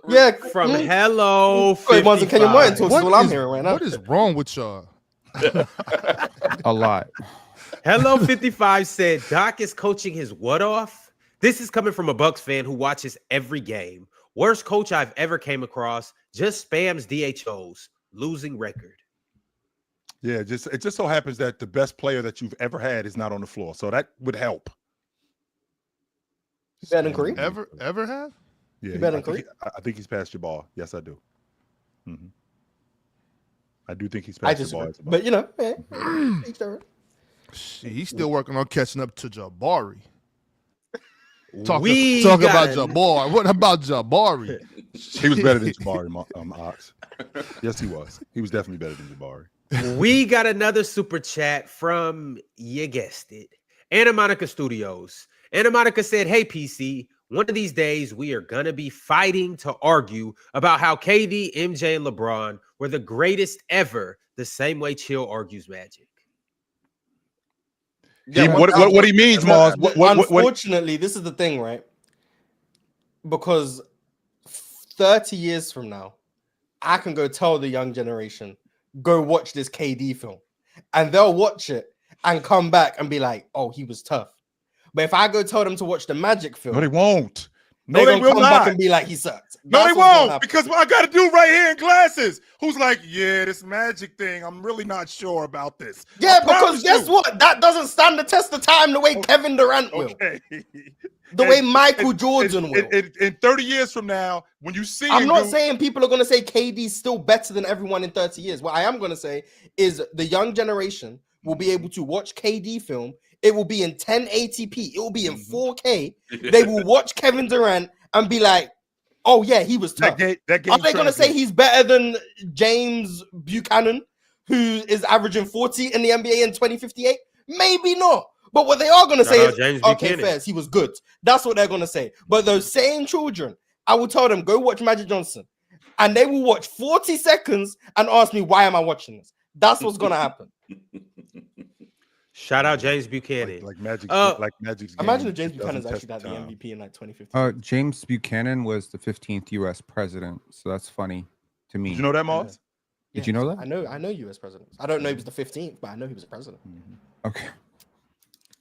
Speaker 4: Yeah,
Speaker 1: From Hello
Speaker 4: Draymond's and Kenyon Martin
Speaker 1: 55.
Speaker 4: talks is all I'm hearing right now.
Speaker 5: What is wrong with y'all?
Speaker 7: a lot.
Speaker 1: Hello 55 said Doc is coaching his what off? This is coming from a Bucks fan who watches every game. Worst coach I've ever came across. Just spams DHOs. Losing record.
Speaker 2: Yeah, it just so happens that the best player that you've ever had is not on the floor. So that would help.
Speaker 4: Better than Kareem?
Speaker 5: Ever have?
Speaker 2: Yeah,
Speaker 4: You better than Kareem?
Speaker 2: I think he's passed your ball. Yes, I do. I do think he's passed your ball.
Speaker 4: But you know, each their own.
Speaker 5: Shit, he's still working on catching up to Jabari. Talk
Speaker 1: got
Speaker 5: about Jabari. What about Jabari?
Speaker 2: He was better than Jabari, Ox. Yes, he was. He was definitely better than Jabari.
Speaker 1: We got another super chat from, you guessed it, Anna Monica Studios. Anna Monica said, hey, PC, one of these days we are going to be fighting to argue about how KD, MJ, and LeBron were the greatest ever, the same way Chill argues Magic.
Speaker 2: Yeah, what he means, Mars.
Speaker 4: Unfortunately, this is the thing, right? Because 30 years from now, I can go tell the young generation, go watch this KD film. And they'll watch it and come back and be like, oh, he was tough. But if I go tell them to watch the Magic film,
Speaker 2: no, they won't. No,
Speaker 4: they
Speaker 2: will
Speaker 4: come
Speaker 2: not.
Speaker 4: back and be like, he sucked.
Speaker 2: No, they won't, because what I got to do right here in classes. Who's like, yeah, this Magic thing, I'm really not sure about this.
Speaker 4: Yeah, because guess what? That doesn't stand the test of time the way Kevin Durant will. The way Michael Jordan will.
Speaker 2: In 30 years from now, when you see
Speaker 4: I'm not saying people are going to say KD's still better than everyone in 30 years. What I am going to say is the young generation will be able to watch KD film. It will be in 1080p. It will be in 4K. They will watch Kevin Durant and be like, oh, yeah, he was tough. Are they going to say he's better than James Buchanan, who is averaging 40 in the NBA in 2058? Maybe not. But what they are going to say is, okay, Fairs, he was good. That's what they're going to say. But those same children, I will tell them, go watch Magic Johnson. And they will watch 40 seconds and ask me, why am I watching this? That's what's going to happen.
Speaker 1: Shout out James Buchanan.
Speaker 2: Like Magic.
Speaker 4: Imagine if James Buchanan's actually got the MVP in like 2015.
Speaker 7: James Buchanan was the 15th U.S. president, so that's funny to me.
Speaker 2: Did you know that, Moss?
Speaker 7: Did you know that?
Speaker 4: I know U.S. presidents. I don't know he was the 15th, but I know he was a president.
Speaker 7: Okay.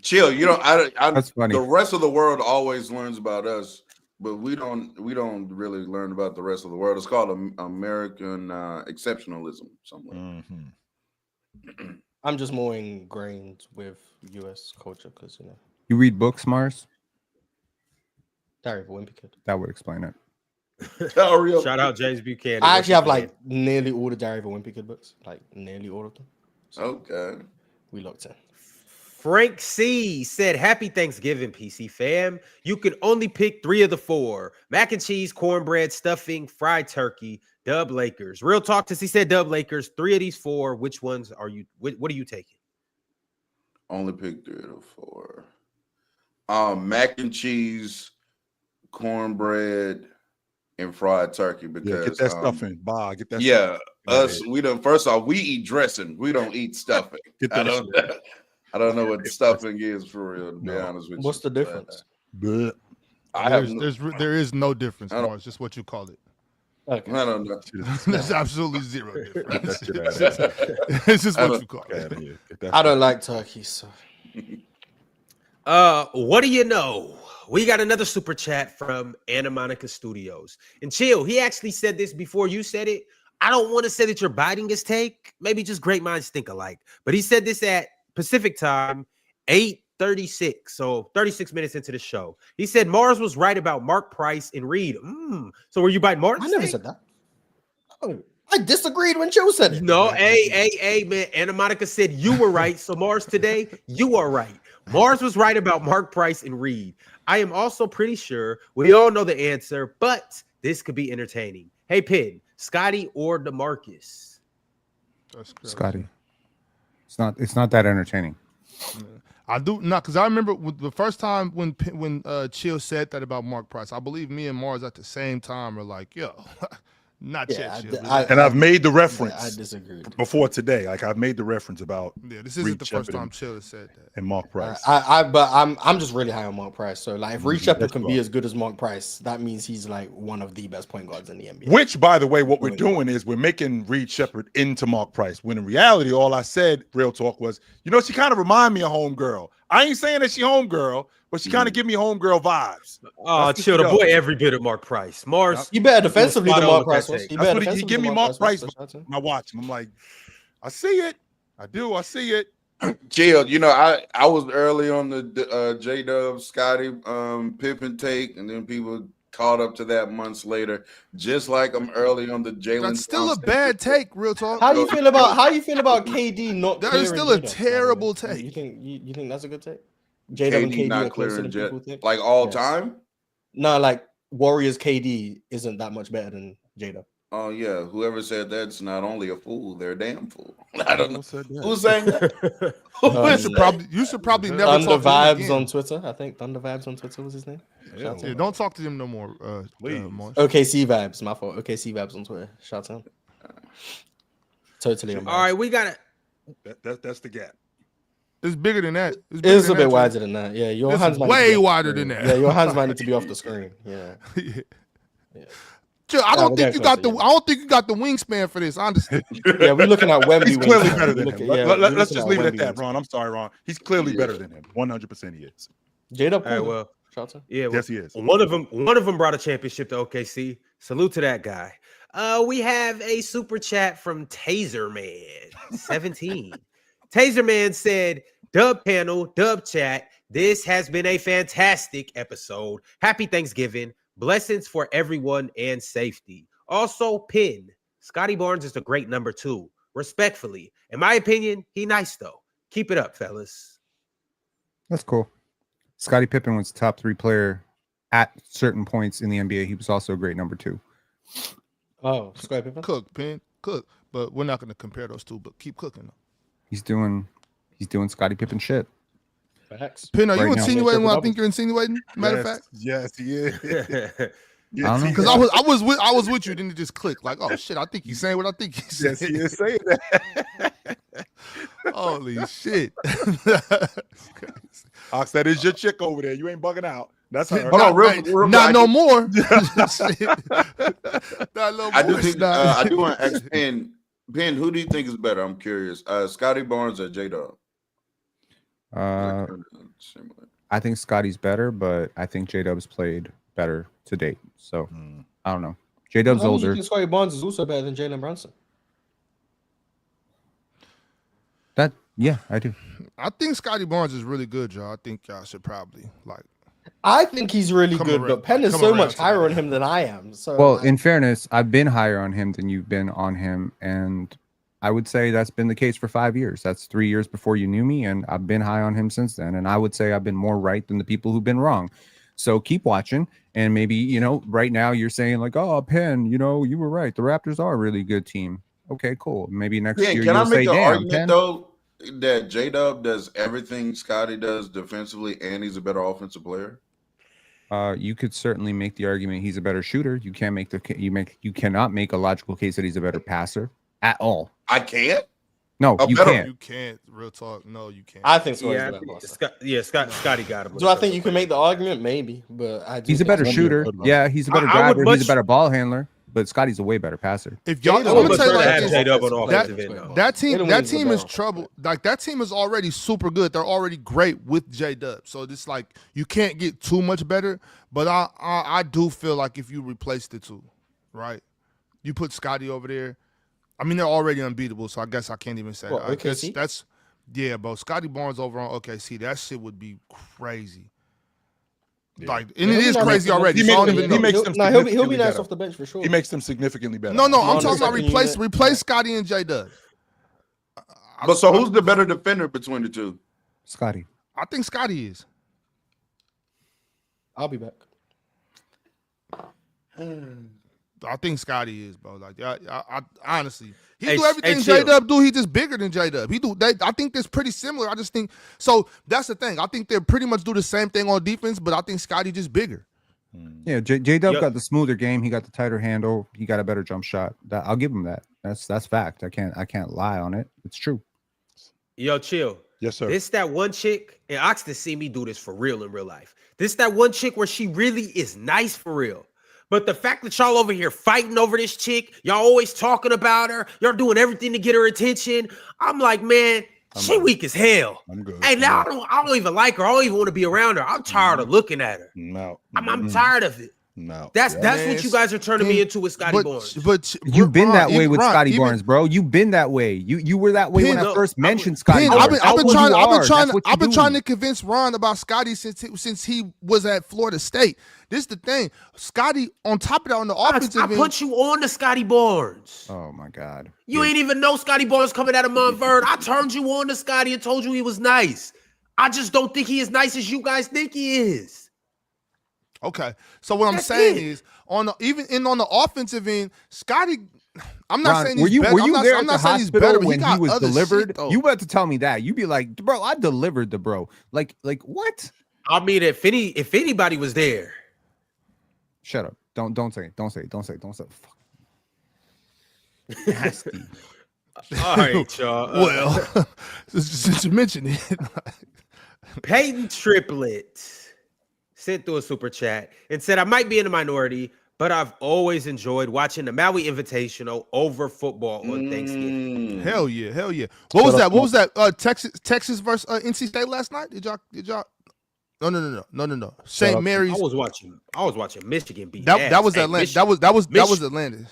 Speaker 10: Chill. You know,
Speaker 7: that's funny.
Speaker 10: The rest of the world always learns about us, but we don't really learn about the rest of the world. It's called American exceptionalism. Somewhere.
Speaker 4: I'm just more ingrained with U.S. culture because, you know.
Speaker 7: You read books, Mars?
Speaker 4: Diary of a Wimpy Kid.
Speaker 7: That would explain it.
Speaker 1: Shout out James Buchanan.
Speaker 4: I actually have like nearly all the Diary of a Wimpy Kid books. Like nearly all of them.
Speaker 10: So okay.
Speaker 4: We looked in.
Speaker 1: Frank C said, happy Thanksgiving, PC fam. You can only pick 3 of the 4. Mac and cheese, cornbread, stuffing, fried turkey, Dub Lakers. Real talk, since he said Dub Lakers, 3 of these 4, which ones are you, what are you taking?
Speaker 10: Only pick 3 of the 4. Mac and cheese, cornbread, and fried turkey. Because
Speaker 2: get that stuffing. Get that
Speaker 10: stuffing.
Speaker 2: Us,
Speaker 10: we don't, first off, we eat dressing. We don't eat stuffing. I don't know what stuffing is for real, to be honest with you.
Speaker 4: What's the difference?
Speaker 5: There is no difference. It's just what you call it.
Speaker 10: Okay. I don't know.
Speaker 5: There's absolutely zero difference. It's just what you call it.
Speaker 4: I don't like turkey, so.
Speaker 1: What do you know? We got another super chat from Anna Monica Studios. And Chill, he actually said this before you said it. I don't want to say that you're biting his take. Maybe just great minds think alike. But he said this at Pacific time, 8:36. So 36 minutes into the show. He said Mars was right about Mark Price and Reed. So were you biting Mars?
Speaker 4: I never said that. Oh, I disagreed when Joe said it.
Speaker 1: No, hey, man. Anna Monica said you were right. So Mars, today, you are right. Mars was right about Mark Price and Reed. I am also pretty sure we all know the answer, but this could be entertaining. Hey, Pin, Scotty or DeMarcus?
Speaker 7: Scotty. It's not that entertaining.
Speaker 5: I do not, because I remember the first time when Chill said that about Mark Price. I believe me and Mars at the same time were like, "Yo, not yet." Chill.
Speaker 2: And I've made the reference.
Speaker 4: I disagree
Speaker 2: before today. Like I've made the reference about.
Speaker 5: Yeah, this isn't the first time Chill has said that.
Speaker 2: And Mark Price.
Speaker 4: But I'm just really high on Mark Price. So like, if Reed Shepherd can be as good as Mark Price, that means he's like one of the best point guards in the NBA.
Speaker 2: Which, by the way, what we're doing is we're making Reed Shepherd into Mark Price. When in reality, all I said, real talk, was, she kind of remind me of homegirl. I ain't saying that she homegirl, but she kind of give me homegirl vibes.
Speaker 1: Oh, chill, the boy every bit of Mark Price. Mars,
Speaker 4: you better defensively than Mark Price.
Speaker 2: He give me Mark Price. I watch him. I'm like, I see it. I do. I see it.
Speaker 10: Chill. I was early on the J-Dub Scottie Pippen take, and then people caught up to that months later. Just like I'm early on the Jalen.
Speaker 5: That's still a bad take. Real talk.
Speaker 4: How you feel about KD not?
Speaker 5: That is still a terrible take.
Speaker 4: You think that's a good take? J-Dub and KD
Speaker 10: not clearing people think? Like all time?
Speaker 4: No, like Warriors KD isn't that much better than J-Dub.
Speaker 10: Oh yeah, whoever said that's not only a fool, they're a damn fool. I don't know who's saying that.
Speaker 5: You should probably never
Speaker 4: Thunder
Speaker 5: talk to him
Speaker 4: Vibes
Speaker 5: again.
Speaker 4: on Twitter. I think Thunder Vibes on Twitter was his name.
Speaker 5: Yeah, don't talk to him no more.
Speaker 4: OKC Vibes, my fault. OKC Vibes on Twitter. Shout to him. Totally.
Speaker 1: All right, we got
Speaker 2: it. That's the gap.
Speaker 5: It's bigger than that.
Speaker 4: It's a bit wider than that. Yeah, your hands might
Speaker 5: way wider than that.
Speaker 4: Yeah, your hands might need to be off the screen. Yeah.
Speaker 5: I don't think you got the wingspan for this. Honestly,
Speaker 4: yeah, we're looking at Wemby.
Speaker 2: He's clearly better than him. Let's just leave it at that, Ron. I'm sorry, Ron. He's clearly better than him. 100% he is.
Speaker 4: J-Dub.
Speaker 1: All right, well,
Speaker 2: yes, he is.
Speaker 1: One of them brought a championship to OKC. Salute to that guy. We have a super chat from Taser Man 17. Taser Man said, "Dub panel, dub chat. This has been a fantastic episode. Happy Thanksgiving. Blessings for everyone and safety. Also, Pin, Scottie Barnes is a great number 2. Respectfully. In my opinion, he nice though. Keep it up, fellas."
Speaker 7: That's cool. Scottie Pippen was top 3 player at certain points in the NBA. He was also a great number 2.
Speaker 4: Oh, Scottie Pippen?
Speaker 5: Cook. But we're not going to compare those two, but keep cooking.
Speaker 7: He's doing Scottie Pippen shit.
Speaker 4: Facts.
Speaker 5: Pin, are you insinuating what I think you're insinuating? Matter of fact,
Speaker 2: yes, he is.
Speaker 7: I don't know,
Speaker 5: because I was with you, then it just clicked. Like, oh shit, I think he's saying what I think he's saying.
Speaker 2: Yes, he is saying that.
Speaker 5: Holy shit!
Speaker 2: Ox, that is your chick over there. You ain't bugging out. That's her.
Speaker 5: Hold on, real not no more.
Speaker 10: I do want to ask Pin. Pin, who do you think is better? I'm curious. Scottie Barnes or J-Dub?
Speaker 7: I think Scottie's better, but I think J-Dub's played better to date. So I don't know. J-Dub's older.
Speaker 4: I think Scottie Barnes is also better than Jalen Brunson.
Speaker 7: Yeah, I do.
Speaker 5: I think Scottie Barnes is really good, y'all. I think y'all should probably
Speaker 4: I think he's really good, but Penn is so much higher on him than I am. So,
Speaker 7: well, in fairness, I've been higher on him than you've been on him, and I would say that's been the case for 5 years. That's 3 years before you knew me, and I've been high on him since then. And I would say I've been more right than the people who've been wrong. So keep watching, and maybe right now you're saying like, "Oh, Penn, you were right. The Raptors are a really good team." Okay, cool. Maybe next year
Speaker 10: can I
Speaker 7: you'll
Speaker 10: make
Speaker 7: say,
Speaker 10: the
Speaker 7: "Damn,
Speaker 10: argument
Speaker 7: Penn."
Speaker 10: though that J-Dub does everything Scottie does defensively, and he's a better offensive player?
Speaker 7: You could certainly make the argument he's a better shooter. You can't make you cannot make a logical case that he's a better passer at all.
Speaker 10: I can't.
Speaker 7: No, you can't.
Speaker 5: You can't. Real talk. No, you can't.
Speaker 4: I think so.
Speaker 1: Scottie got him.
Speaker 4: Do I think you can make the argument? Maybe, but
Speaker 7: he's a better shooter. Yeah, he's a better driver. He's a better ball handler. But Scotty's a way better passer.
Speaker 5: If y'all, I'm gonna tell you like that team is trouble. Like that team is already super good. They're already great with J-Dub. So it's like you can't get too much better. But I do feel like if you replace the two, right? You put Scottie over there. I mean, they're already unbeatable. So I guess I can't even say that.
Speaker 4: OKC?
Speaker 5: But Scottie Barnes over on OKC, that shit would be crazy. Yeah. Like, and it is crazy already.
Speaker 2: He'll
Speaker 4: be nice off the bench for sure.
Speaker 2: He makes them significantly better.
Speaker 5: No, I'm talking about replace Scottie and J-Dub.
Speaker 10: But so who's the better defender between the two?
Speaker 7: Scottie.
Speaker 5: I think Scottie is.
Speaker 4: I'll be back.
Speaker 5: I think Scotty is, bro. Like, I honestly, he
Speaker 1: Hey,
Speaker 5: do everything
Speaker 1: chill.
Speaker 5: J-Dub do. He just bigger than J-Dub. I think that's pretty similar. I just think so. That's the thing. I think they pretty much do the same thing on defense, but I think Scotty just bigger.
Speaker 11: Yeah, J-Dub got the smoother game. He got the tighter handle. He got a better jump shot. I'll give him that. That's fact. I can't lie on it. It's true.
Speaker 1: Yo, chill.
Speaker 2: Yes, sir.
Speaker 1: This that one chick, and Oxton see me do this for real in real life. This that one chick where she really is nice for real. But the fact that y'all over here fighting over this chick, y'all always talking about her, y'all doing everything to get her attention. I'm like, man, she weak as hell.
Speaker 2: I'm good.
Speaker 1: Hey, now I don't even like her. I don't even want to be around her. I'm tired of looking at her.
Speaker 2: No.
Speaker 1: I'm tired of it.
Speaker 2: No.
Speaker 1: That's what you guys are turning me into with Scotty Barnes.
Speaker 5: But
Speaker 11: you've been that way with Scotty Barnes, bro. You've been that way. You were that way when I first mentioned Scotty Barnes.
Speaker 5: I've been trying to convince Ron about Scotty since he was at Florida State. This is the thing. Scotty, on top of that, on the offensive end.
Speaker 1: I put you on to Scotty Barnes.
Speaker 11: Oh my God.
Speaker 1: You ain't even know Scotty Barnes coming out of Montverde. I turned you on to Scotty and told you he was nice. I just don't think he as nice as you guys think he is.
Speaker 5: Okay, so what I'm saying is on the offensive end, Scotty. I'm not saying he's better.
Speaker 11: Were you there
Speaker 5: I'm
Speaker 11: at
Speaker 5: not
Speaker 11: the
Speaker 5: saying he's
Speaker 11: hospital
Speaker 5: better, but
Speaker 11: when he was delivered?
Speaker 5: Shit,
Speaker 11: you about to tell me that? You'd be like, bro, I delivered the bro. Like what?
Speaker 1: I mean, if anybody was there.
Speaker 11: Shut up! Don't say it. Don't say it. Fuck. Nasty.
Speaker 1: All right, y'all.
Speaker 5: Well, since you mentioned it,
Speaker 1: Peyton Triplett sent through a super chat and said, I might be in the minority, but I've always enjoyed watching the Maui Invitational over football on Thanksgiving.
Speaker 5: Hell yeah. What was that? Texas versus NC State last night? Did y'all? No. St. Mary's.
Speaker 1: I was watching Michigan beat
Speaker 5: that was Atlanta. That was Atlanta.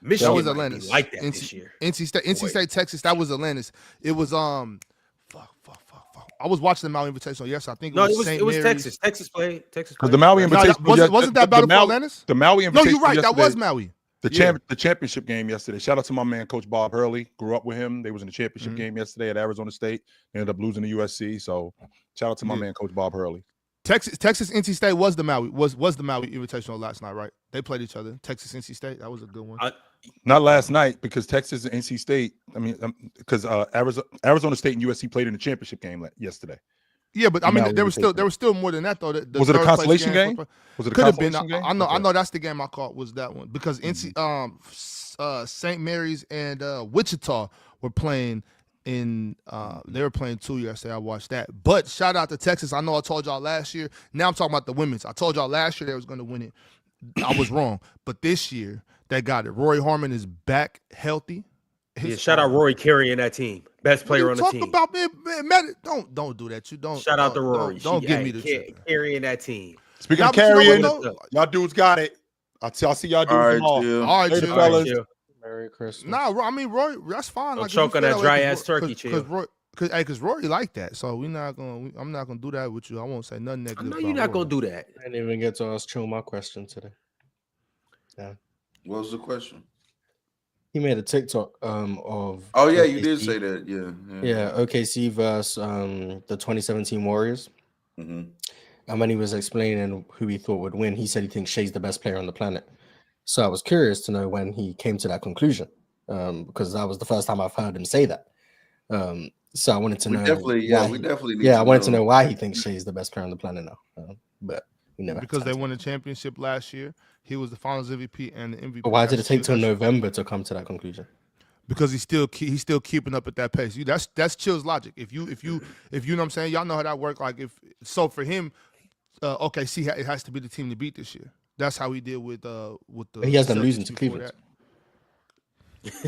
Speaker 1: Michigan
Speaker 5: that was Atlantis.
Speaker 1: Like that this year.
Speaker 5: NC State, Texas. That was Atlantis. It was I was watching the Maui Invitational. Yes, I think it was
Speaker 1: Texas. Texas played.
Speaker 2: Because the Maui Invitational
Speaker 5: wasn't that Battle for Atlantis?
Speaker 2: The Maui Invitational.
Speaker 5: No, you're right. That was Maui.
Speaker 2: The championship game yesterday. Shout out to my man, Coach Bob Hurley. Grew up with him. They was in the championship game yesterday at Arizona State. They ended up losing to USC. So shout out to my man, Coach Bob Hurley.
Speaker 5: Texas, NC State was the Maui Invitational last night, right? They played each other. Texas, NC State. That was a good one.
Speaker 2: Not last night because Texas and NC State. I mean, because Arizona State and USC played in the championship game yesterday.
Speaker 5: Yeah, but I mean, there was still more than that though.
Speaker 2: Was it a consolation game? Was it a consolation game?
Speaker 5: I know that's the game I caught was that one because St. Mary's and Wichita were playing in. They were playing 2 yesterday. I watched that. But shout out to Texas. I know I told y'all last year. Now I'm talking about the women's. I told y'all last year they was going to win it. I was wrong, but this year they got it. Rory Harmon is back healthy.
Speaker 1: Shout out Rory carrying that team. Best player on the team.
Speaker 5: Talk about man, don't do that. You don't.
Speaker 1: Shout out to Rory.
Speaker 5: Don't give me the
Speaker 1: carrying that team.
Speaker 2: Speaking of carrying, y'all dudes got it. I'll see y'all dudes tomorrow.
Speaker 5: All right,
Speaker 2: fellas.
Speaker 4: Merry Christmas.
Speaker 5: Nah, I mean Rory, that's fine.
Speaker 1: Don't choke on that dry ass turkey, chill.
Speaker 5: Because Rory like that, so I'm not gonna do that with you. I won't say nothing negative.
Speaker 1: I know you're not gonna do that.
Speaker 4: I didn't even get to ask Chill my question today. Yeah.
Speaker 10: What was the question?
Speaker 4: He made a TikTok of.
Speaker 10: Oh yeah,
Speaker 4: OKC.
Speaker 10: you did say that. Yeah.
Speaker 4: OKC versus the 2017 Warriors.
Speaker 10: Mm-hmm.
Speaker 4: And when he was explaining who he thought would win, he said he thinks Shea's the best player on the planet. So I was curious to know when he came to that conclusion, because that was the first time I've heard him say that. So I wanted to know.
Speaker 10: We definitely. Need
Speaker 4: I wanted to know why he thinks Shea's the best player on the planet now. But we never.
Speaker 5: Because they won the championship last year. He was the Finals MVP and the MVP.
Speaker 4: But why did it take till November to come to that conclusion?
Speaker 5: Because he's still keeping up at that pace. That's Chill's logic. If you know what I'm saying, y'all know how that works. Like for him, OKC it has to be the team to beat this year. That's how he did with the.
Speaker 4: He has them losing to Cleveland.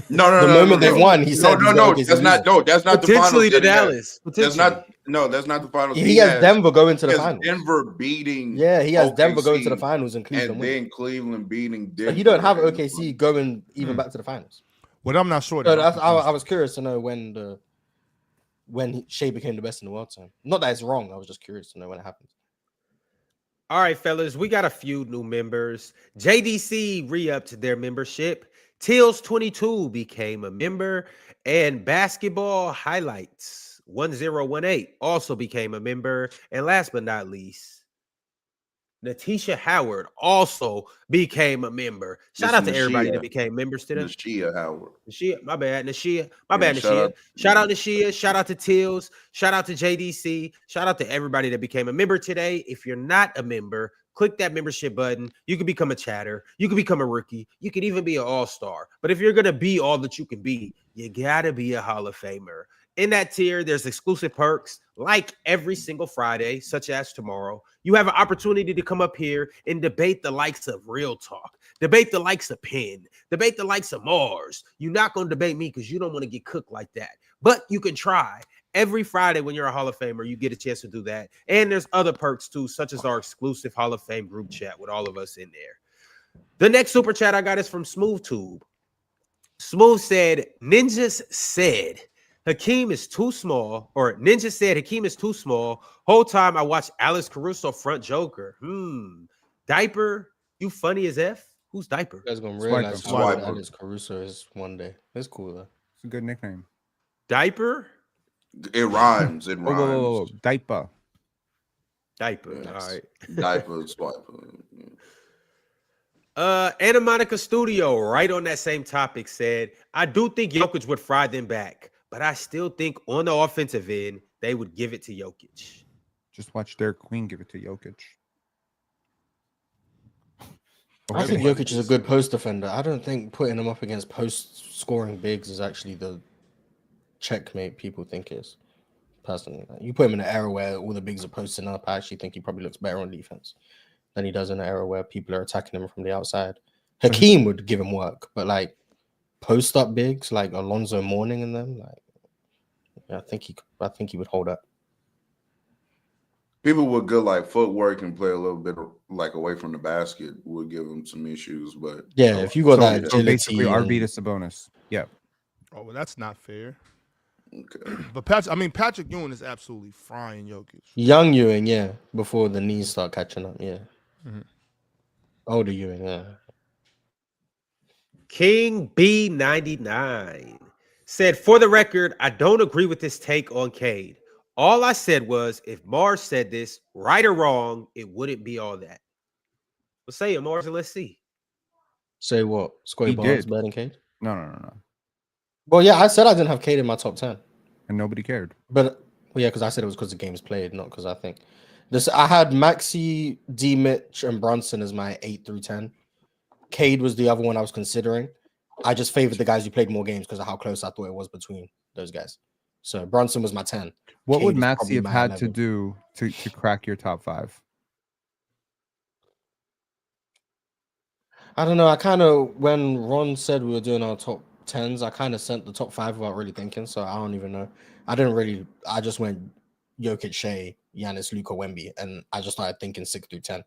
Speaker 10: No.
Speaker 4: The moment they won, he said,
Speaker 10: "No, that's not the finals."
Speaker 1: To Dallas.
Speaker 10: That's not the finals.
Speaker 4: He has Denver going to the finals.
Speaker 10: Denver beating.
Speaker 4: Yeah, he has
Speaker 10: OKC,
Speaker 4: Denver going to the finals and Cleveland.
Speaker 10: And then Cleveland beating Denver.
Speaker 4: But he don't have OKC going even back to the finals.
Speaker 5: Well, I'm not sure.
Speaker 4: I was curious to know when Shea became the best in the world. So not that it's wrong. I was just curious to know when it happened.
Speaker 1: All right, fellas, we got a few new members. JDC re-upped their membership. Tills 22 became a member, and Basketball Highlights 1018 also became a member. And last but not least, Natisha Howard also became a member. Shout out to everybody that became members today.
Speaker 10: Nashia Howard.
Speaker 1: My bad. Nashia. Shout out Nashia. Shout out to Tills. Shout out to JDC. Shout out to everybody that became a member today. If you're not a member, click that membership button. You can become a chatter. You can become a rookie. You can even be an all-star. But if you're going to be all that you can be, you got to be a Hall of Famer. In that tier, there's exclusive perks like every single Friday, such as tomorrow. You have an opportunity to come up here and debate the likes of Real Talk, debate the likes of Penn, debate the likes of Mars. You're not going to debate me because you don't want to get cooked like that. But you can try. Every Friday when you're a Hall of Famer, you get a chance to do that. And there's other perks too, such as our exclusive Hall of Fame group chat with all of us in there. The next super chat I got is from SmoothTube. Smooth said, Ninjas said Hakeem is too small, or Ninja said Hakeem is too small. Whole time I watched Alex Caruso front Joker. Diaper, you funny as F? Who's Diaper?
Speaker 4: You guys gonna realize how Alex Caruso is one day. It's cool though.
Speaker 11: It's a good nickname.
Speaker 1: Diaper?
Speaker 10: It rhymes. It rhymes.
Speaker 11: Whoa. Diaper.
Speaker 1: Diaper.
Speaker 10: Yes.
Speaker 1: All right.
Speaker 10: Diaper, swiper.
Speaker 1: Anna Monica Studio, right on that same topic, said, I do think Jokic would fry them back, but I still think on the offensive end, they would give it to Jokic.
Speaker 11: Just watch Derek Queen give it to Jokic.
Speaker 4: I think Jokic is a good post defender. I don't think putting him up against post scoring bigs is actually the checkmate people think is. Personally, you put him in an era where all the bigs are posting up, I actually think he probably looks better on defense than he does in an era where people are attacking him from the outside. Hakeem would give him work, but like post up bigs like Alonzo Mourning and them, like I think he would hold up.
Speaker 10: People with good like footwork and play a little bit like away from the basket would give him some issues, but
Speaker 4: yeah, if you got that agility,
Speaker 11: basically RB to Sabonis. Yeah.
Speaker 5: Oh, well, that's not fair.
Speaker 10: Okay.
Speaker 5: But Patrick Ewing is absolutely frying Jokic.
Speaker 4: Young Ewing, yeah, before the knees start catching up, yeah.
Speaker 5: Mm-hmm.
Speaker 4: Older Ewing, yeah.
Speaker 1: King B99 said, for the record, I don't agree with this take on Cade. All I said was, if Mars said this, right or wrong, it wouldn't be all that. Well, say it, Mars, and let's see.
Speaker 4: Say what? Scotty Barnes better than Cade?
Speaker 11: No.
Speaker 4: Well, yeah, I said I didn't have Cade in my top 10.
Speaker 11: And nobody cared.
Speaker 4: But, well, yeah, because I said it was because the games played, not because I think. I had Maxey, D. Mitch, and Brunson as my 8 through 10. Cade was the other one I was considering. I just favored the guys who played more games because of how close I thought it was between those guys. So Brunson was my 10.
Speaker 11: What
Speaker 4: Cade
Speaker 11: would
Speaker 4: was
Speaker 11: Maxey have
Speaker 4: probably my
Speaker 11: had
Speaker 4: 11.
Speaker 11: to do to crack your top 5?
Speaker 4: I don't know. I kind of, when Ron said we were doing our top 10s, I kind of sent the top 5 without really thinking. So I don't even know. I just went Jokic, Shea, Giannis, Luka, Wemby, and I just started thinking 6 through 10.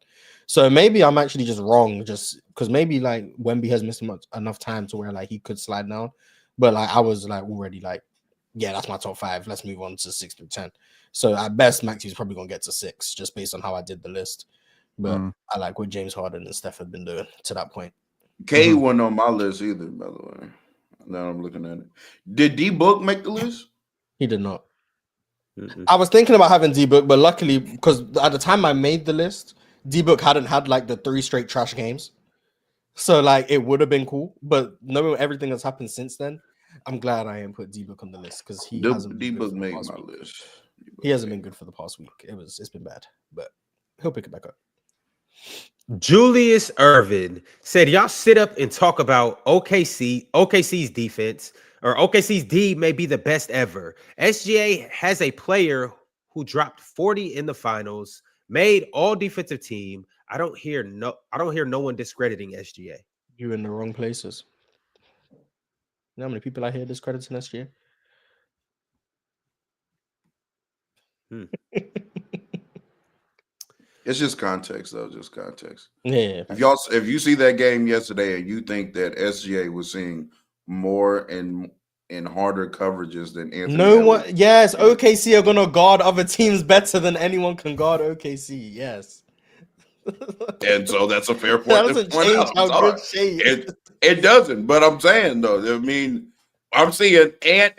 Speaker 4: So maybe I'm actually just wrong, just because maybe like Wemby has missed enough time to where like he could slide down. But like I was like already like, yeah, that's my top 5. Let's move on to 6 through 10. So at best, Maxey's probably gonna get to 6 just based on how I did the list. But I like what James Harden and Steph have been doing to that point.
Speaker 10: K wasn't on my list either, by the way. Now I'm looking at it. Did D Book make the list?
Speaker 4: He did not. I was thinking about having D-Book, but luckily, because at the time I made the list, D-Book hadn't had like the 3 straight trash games. So like it would have been cool. But knowing everything that's happened since then, I'm glad I ain't put D-Book on the list because he hasn't been
Speaker 10: D-Book
Speaker 4: good
Speaker 10: made
Speaker 4: for the past
Speaker 10: my
Speaker 4: week.
Speaker 10: list.
Speaker 4: He hasn't been good for the past week. It's been bad, but he'll pick it back up.
Speaker 1: Julius Irvin said, y'all sit up and talk about OKC's defense, or OKC's D may be the best ever. SGA has a player who dropped 40 in the finals, made all defensive team. I don't hear no one discrediting SGA.
Speaker 4: You're in the wrong places. You know how many people I hear discrediting SGA?
Speaker 10: It's just context, though. Just context.
Speaker 4: Yeah.
Speaker 10: If you see that game yesterday and you think that SGA was seeing more and harder coverages than Anthony,
Speaker 4: Yes, OKC are gonna guard other teams better than anyone can guard OKC. Yes.
Speaker 10: And so that's a fair point.
Speaker 4: That doesn't change how good Shea is.
Speaker 10: It doesn't, but I'm saying though, I mean, I'm seeing Ant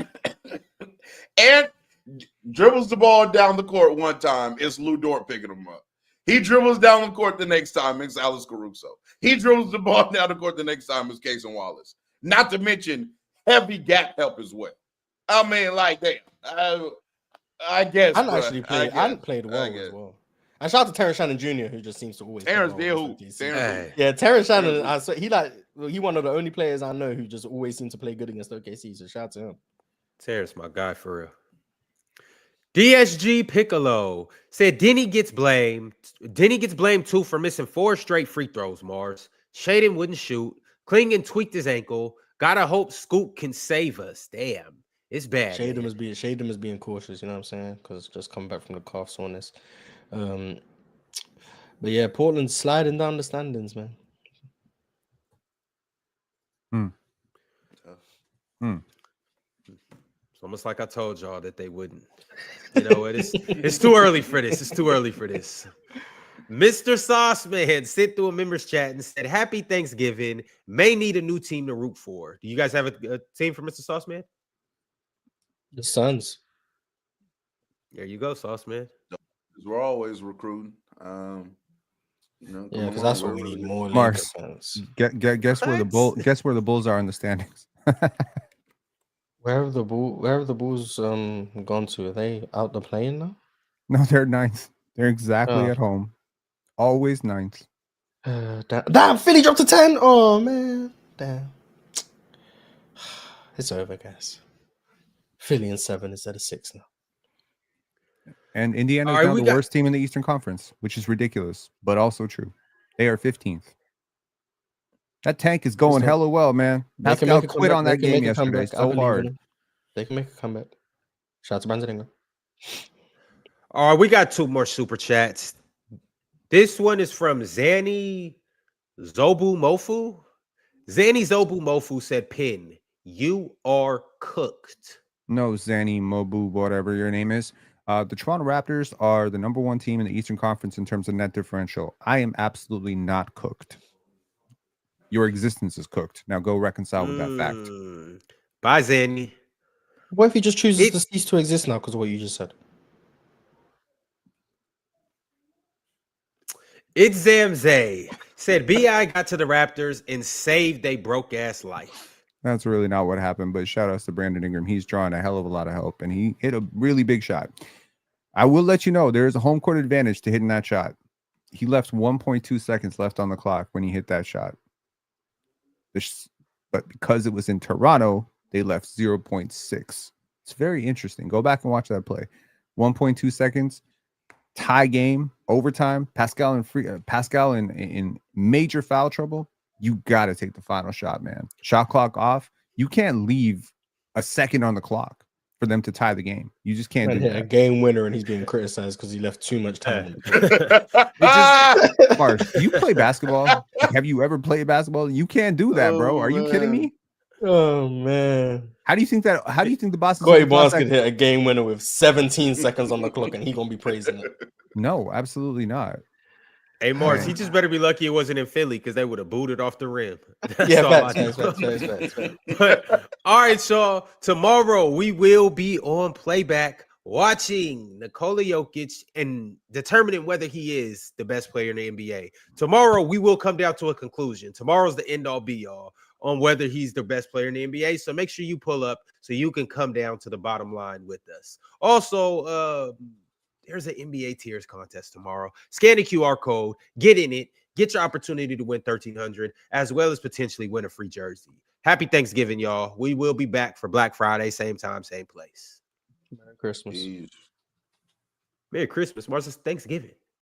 Speaker 10: dribbles the ball down the court one time. It's Lou Dort picking him up. He dribbles down the court the next time, it's Alex Caruso. He dribbles the ball down the court the next time, it's Cason Wallace. Not to mention heavy gap help as well. I mean, like, damn. I guess.
Speaker 4: I actually played. I played well as well. And shout out to Terrence Shannon Jr., who just seems to always.
Speaker 10: Terrence
Speaker 4: did
Speaker 10: who?
Speaker 4: Yeah, Terrence Shannon. He one of the only players I know who just always seems to play good against OKC. So shout out to him.
Speaker 1: Terrence, my guy for real. DSG Piccolo said Denny gets blamed. Denny gets blamed too for missing 4 straight free throws. Mars Shaden wouldn't shoot. Klingon tweaked his ankle. Gotta hope Scoop can save us. Damn, it's bad.
Speaker 4: Shaden is being cautious. You know what I'm saying? Because just coming back from the calf soreness. But yeah, Portland's sliding down the standings, man.
Speaker 1: It's almost like I told y'all that they wouldn't. You know what? It's too early for this. It's too early for this. Mr. Sauceman sent through a members chat and said, "Happy Thanksgiving. May need a new team to root for." Do you guys have a team for Mr. Sauceman?
Speaker 4: The Suns.
Speaker 1: There you go, Sauceman.
Speaker 10: We're always recruiting.
Speaker 4: Yeah, because that's what we need more.
Speaker 11: Mars, guess where the Bulls are in the standings.
Speaker 4: Where have the Bulls gone to? Are they out the playing now?
Speaker 11: No, they're ninth. They're exactly at home. Always ninth.
Speaker 4: Damn, Philly dropped to 10. Oh man, damn. It's over, guys. Philly in 7 instead of 6 now.
Speaker 11: And Indiana is now the worst team in the Eastern Conference, which is ridiculous, but also true. They are 15th. That tank is going hella well, man. Pascal quit on that game yesterday so hard.
Speaker 4: They can make a comeback. Shout out to Brandon Ingram.
Speaker 1: All right, we got 2 more super chats. This one is from Zanny Zobu Mofu. Zanny Zobu Mofu said, "Pin, you are cooked."
Speaker 11: No, Zanny Mobu, whatever your name is. The Toronto Raptors are the number 1 team in the Eastern Conference in terms of net differential. I am absolutely not cooked. Your existence is cooked. Now go reconcile with that fact.
Speaker 1: Bye, Zanny.
Speaker 4: What if he just chooses to cease to exist now because of what you just said?
Speaker 1: It's Zamzay said BI got to the Raptors and saved a broke ass life.
Speaker 11: That's really not what happened, but shout outs to Brandon Ingram. He's drawing a hell of a lot of help, and he hit a really big shot. I will let you know there is a home court advantage to hitting that shot. He left 1.2 seconds left on the clock when he hit that shot. But because it was in Toronto, they left 0.6. It's very interesting. Go back and watch that play. 1.2 seconds, tie game, overtime. Pascal in major foul trouble. You got to take the final shot, man. Shot clock off. You can't leave a second on the clock for them to tie the game. You just can't do that.
Speaker 4: A game winner, and he's being criticized because he left too much time.
Speaker 11: Mars, do you play basketball? Have you ever played basketball? You can't do that, bro. Are you kidding me?
Speaker 4: Oh man.
Speaker 11: How do you think the Boston
Speaker 4: Corey Barnes could hit a game winner with 17 seconds on the clock and he gonna be praising it?
Speaker 11: No, absolutely not.
Speaker 1: Hey, Mars, he just better be lucky it wasn't in Philly because they would have booted off the rim.
Speaker 4: Facts.
Speaker 1: But, all right, y'all. Tomorrow we will be on playback watching Nikola Jokic and determining whether he is the best player in the NBA. Tomorrow we will come down to a conclusion. Tomorrow's the end all be all on whether he's the best player in the NBA. So make sure you pull up so you can come down to the bottom line with us. Also, there's an NBA tiers contest tomorrow. Scan the QR code, get in it, get your opportunity to win $1,300, as well as potentially win a free jersey. Happy Thanksgiving, y'all. We will be back for Black Friday, same time, same place.
Speaker 4: Merry Christmas.
Speaker 1: Merry Christmas. Mars, it's Thanksgiving.